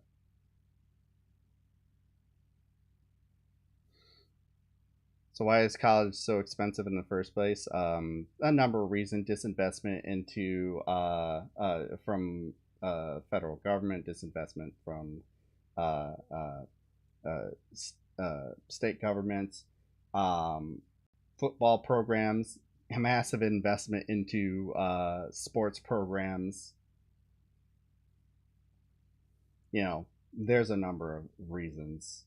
So why is college so expensive in the first place? A number of reasons: disinvestment into from federal government, disinvestment from uh, state governments, football programs, a massive investment into sports programs. You know, there's a number of reasons.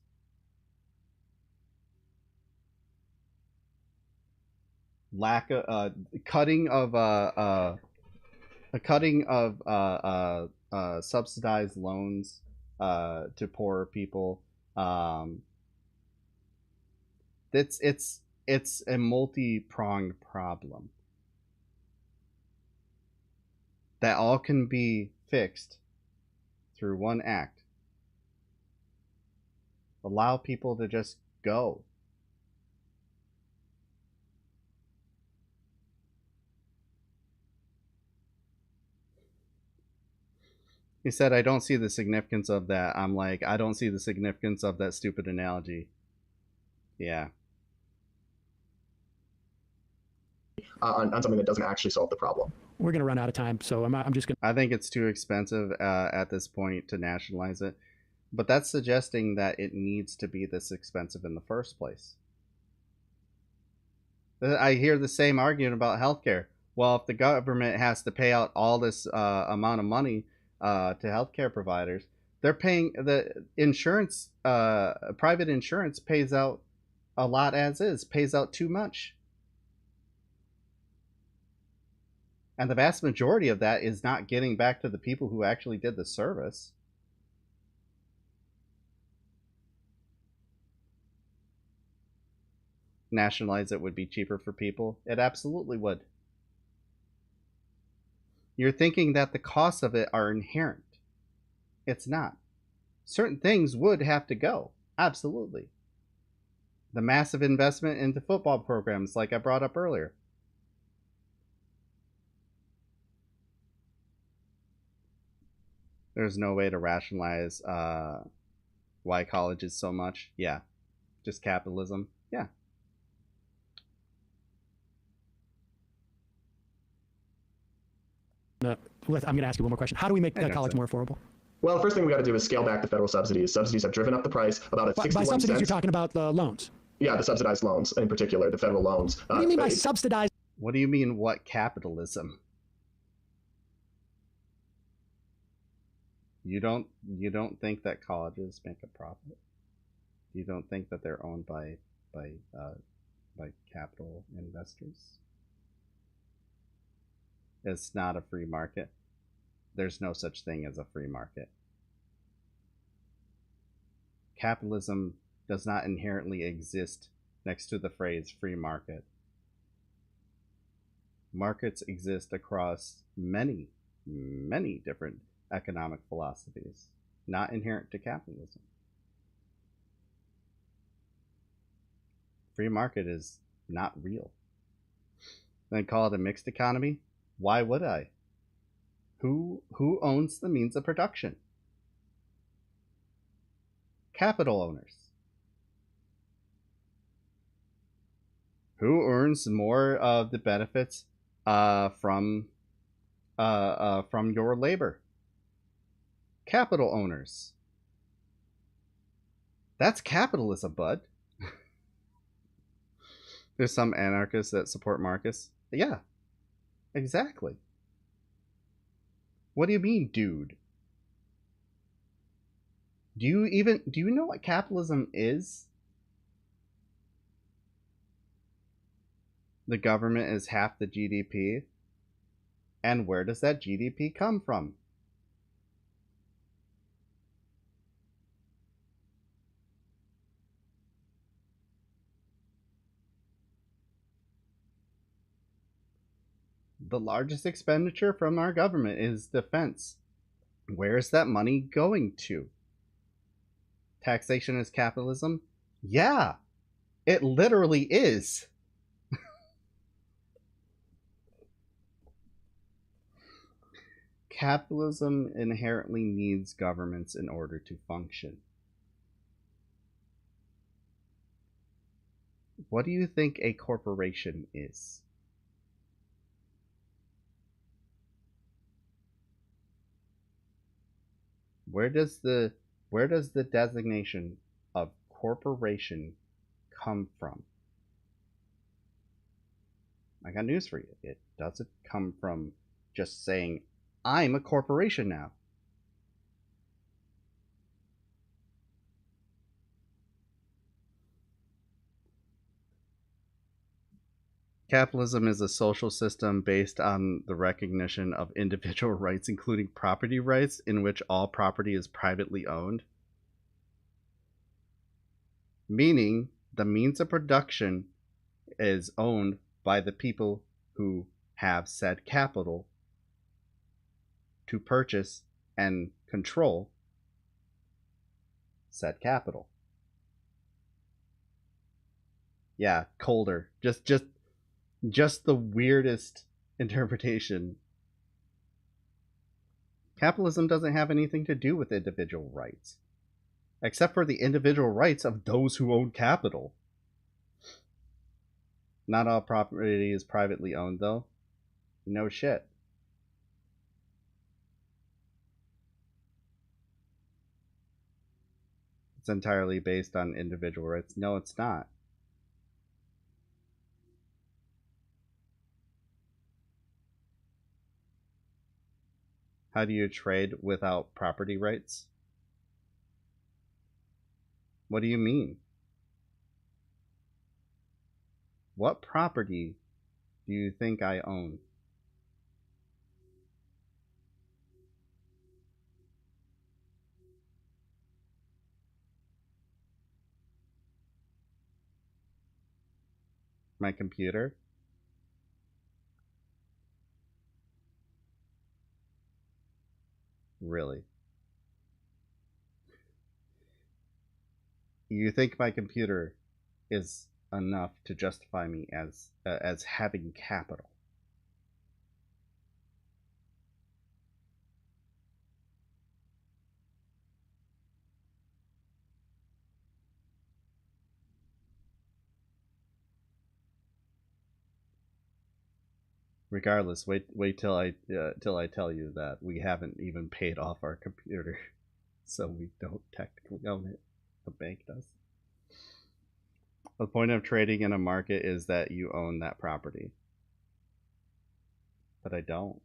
Lack of cutting of subsidized loans to poorer people. It's a multi-pronged problem that all can be fixed through one act. Allow people to just go. He said, I don't see the significance of that. I'm like, I don't see the significance of that stupid analogy. Yeah. On something that doesn't actually solve the problem. We're going to run out of time, so I'm just going to... I think it's too expensive at this point to nationalize it. But that's suggesting that it needs to be this expensive in the first place. I hear the same argument about healthcare. Well, if the government has to pay out all this amount of money to healthcare providers, they're paying the insurance. Private insurance pays out a lot as is, pays out too much. And the vast majority of that is not getting back to the people who actually did the service. Nationalize it would be cheaper for people. It absolutely would. You're thinking that the costs of it are inherent. It's not. Certain things would have to go. Absolutely. The massive investment into football programs, like I brought up earlier. There's no way to rationalize why college is so much. Yeah. Just capitalism. Yeah. I'm going to ask you one more question. How do we make college more affordable? Well, the first thing we got to do is scale back the federal subsidies. Subsidies have driven up the price about 61 By subsidies, cents. you're talking about the loans. Yeah, the subsidized loans in particular, the federal loans. What do you mean by subsidized? What do you mean, what capitalism? You don't think that colleges make a profit? You don't think that they're owned by capital investors? It's not a free market. There's no such thing as a free market. Capitalism does not inherently exist next to the phrase free market. Markets exist across many, many different economic philosophies, not inherent to capitalism. Free market is not real. Then call it a mixed economy? Why would I? Who owns the means of production? Capital owners. Who earns more of the benefits from your labor? Capital owners. That's capitalism, bud. There's some anarchists that support Marcus. Yeah, exactly. What do you mean, dude? Do you know what capitalism is? The government is half the GDP. And where does that GDP come from? The largest expenditure from our government is defense. Where is that money going to? Taxation is capitalism? Yeah, it literally is. Capitalism inherently needs governments in order to function. What do you think a corporation is? Where does the designation of corporation come from? I got news for you. It doesn't come from just saying, I'm a corporation now. Capitalism is a social system based on the recognition of individual rights, including property rights, in which all property is privately owned. Meaning, the means of production is owned by the people who have said capital to purchase and control said capital. Yeah, colder. Just the weirdest interpretation. Capitalism doesn't have anything to do with individual rights, except for the individual rights of those who own capital. Not all property is privately owned, though. No shit. It's entirely based on individual rights. No, it's not. How do you trade without property rights? What do you mean? What property do you think I own? My computer? Really? You think my computer is enough to justify me as having capital? Regardless, wait till I tell you that we haven't even paid off our computer, so we don't technically own it. The bank does. The point of trading in a market is that you own that property, but I don't.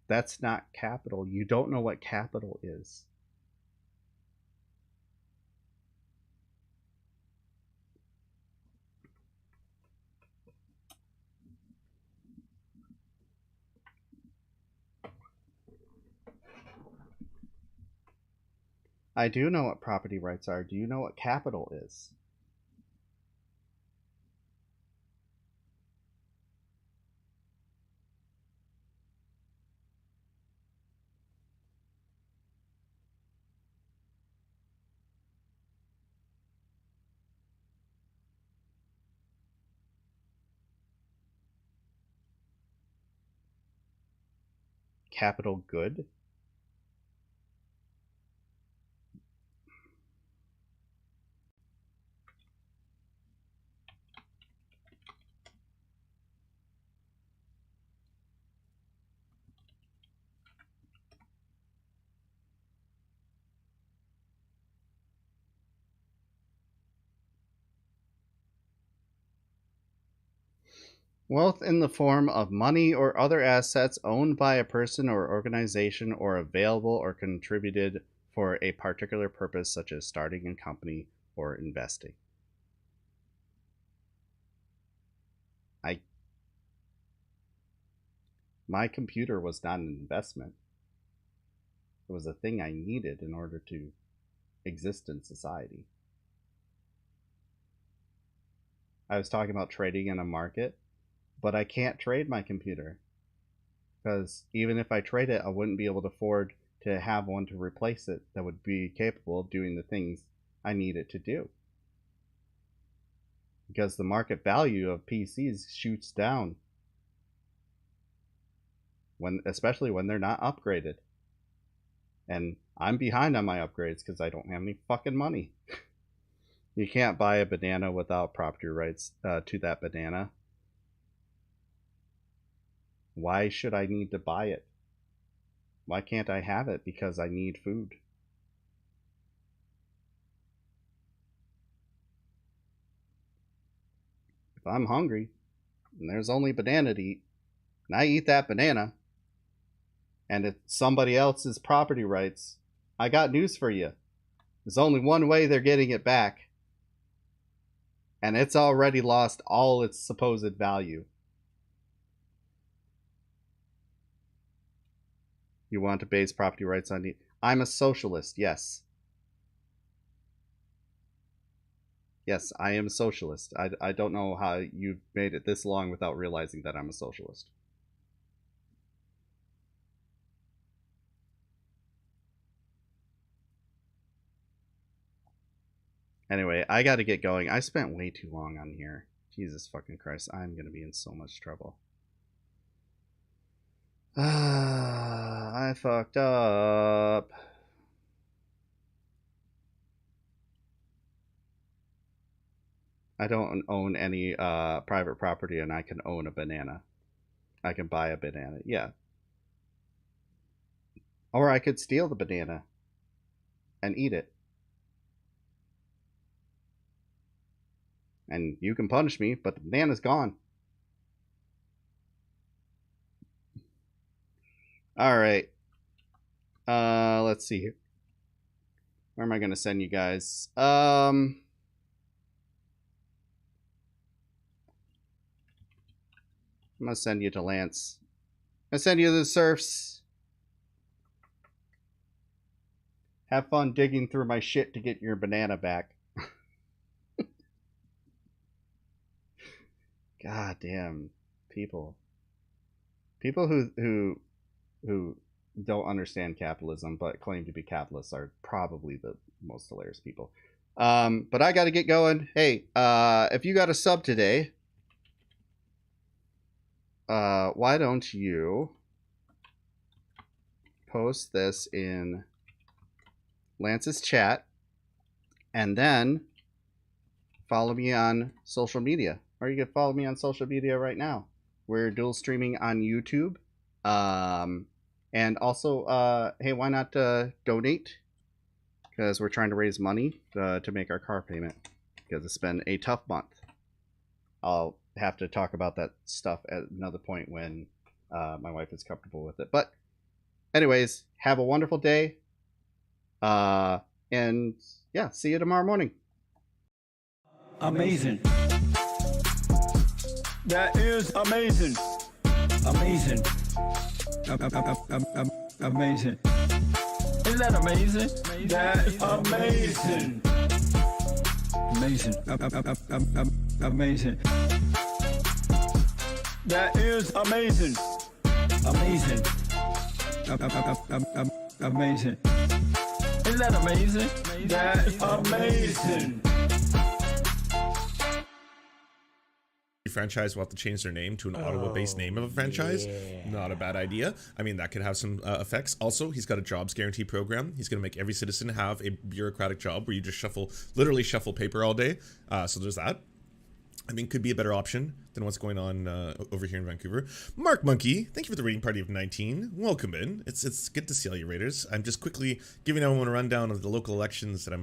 That's not capital. You don't know what capital is. I do know what property rights are. Do you know what capital is? Capital good? Wealth in the form of money or other assets owned by a person or organization or available or contributed for a particular purpose, such as starting a company or investing. My computer was not an investment. It was a thing I needed in order to exist in society. I was talking about trading in a market, but I can't trade my computer because even if I trade it, I wouldn't be able to afford to have one to replace it that would be capable of doing the things I need it to do. Because the market value of PCs shoots down especially when they're not upgraded. And I'm behind on my upgrades because I don't have any fucking money. You can't buy a banana without property rights to that banana. Why should I need to buy it? Why can't I have it? Because I need food. If I'm hungry and there's only banana to eat, and I eat that banana, and it's somebody else's property rights, I got news for you. There's only one way they're getting it back, and it's already lost all its supposed value. You want to base property rights on... I'm a socialist, yes. Yes, I am a socialist. I don't know how you've made it this long without realizing that I'm a socialist. Anyway, I gotta get going. I spent way too long on here. Jesus fucking Christ, I'm gonna be in so much trouble. I fucked up. I don't own any private property, and I can own a banana. I can buy a banana, yeah. Or I could steal the banana and eat it. And you can punish me, but the banana's gone. Alright. Let's see here. Where am I going to send you guys? I'm going to send you to Lance. I'm going to send you to the Surfs. Have fun digging through my shit to get your banana back. God damn people. People who don't understand capitalism but claim to be capitalists are probably the most hilarious people. But I got to get going. Hey, if you got a sub today, why don't you post this in Lance's chat and then follow me on social media. Or you can follow me on social media right now. We're dual streaming on YouTube. And also, hey, why not donate? Because we're trying to raise money to make our car payment. Because it's been a tough month. I'll have to talk about that stuff at another point when my wife is comfortable with it. But anyways, have a wonderful day. And yeah, see you tomorrow morning. Amazing. That is amazing. Amazing. Amazing. Isn't that amazing? That is amazing. Amazing. Amazing. That is amazing. Amazing. Amazing. Isn't that amazing? That is amazing. Franchise will have to change their name to an Ottawa-based name of a franchise. Not a bad idea. I mean, that could have some effects. Also, he's got a jobs guarantee program. He's going to make every citizen have a bureaucratic job where you just literally shuffle paper all day. So there's that. I mean, could be a better option than what's going on over here in Vancouver. Mark Monkey, thank you for the rating party of 19. Welcome in. It's good to see all you raters. I'm just quickly giving everyone a rundown of the local elections that I'm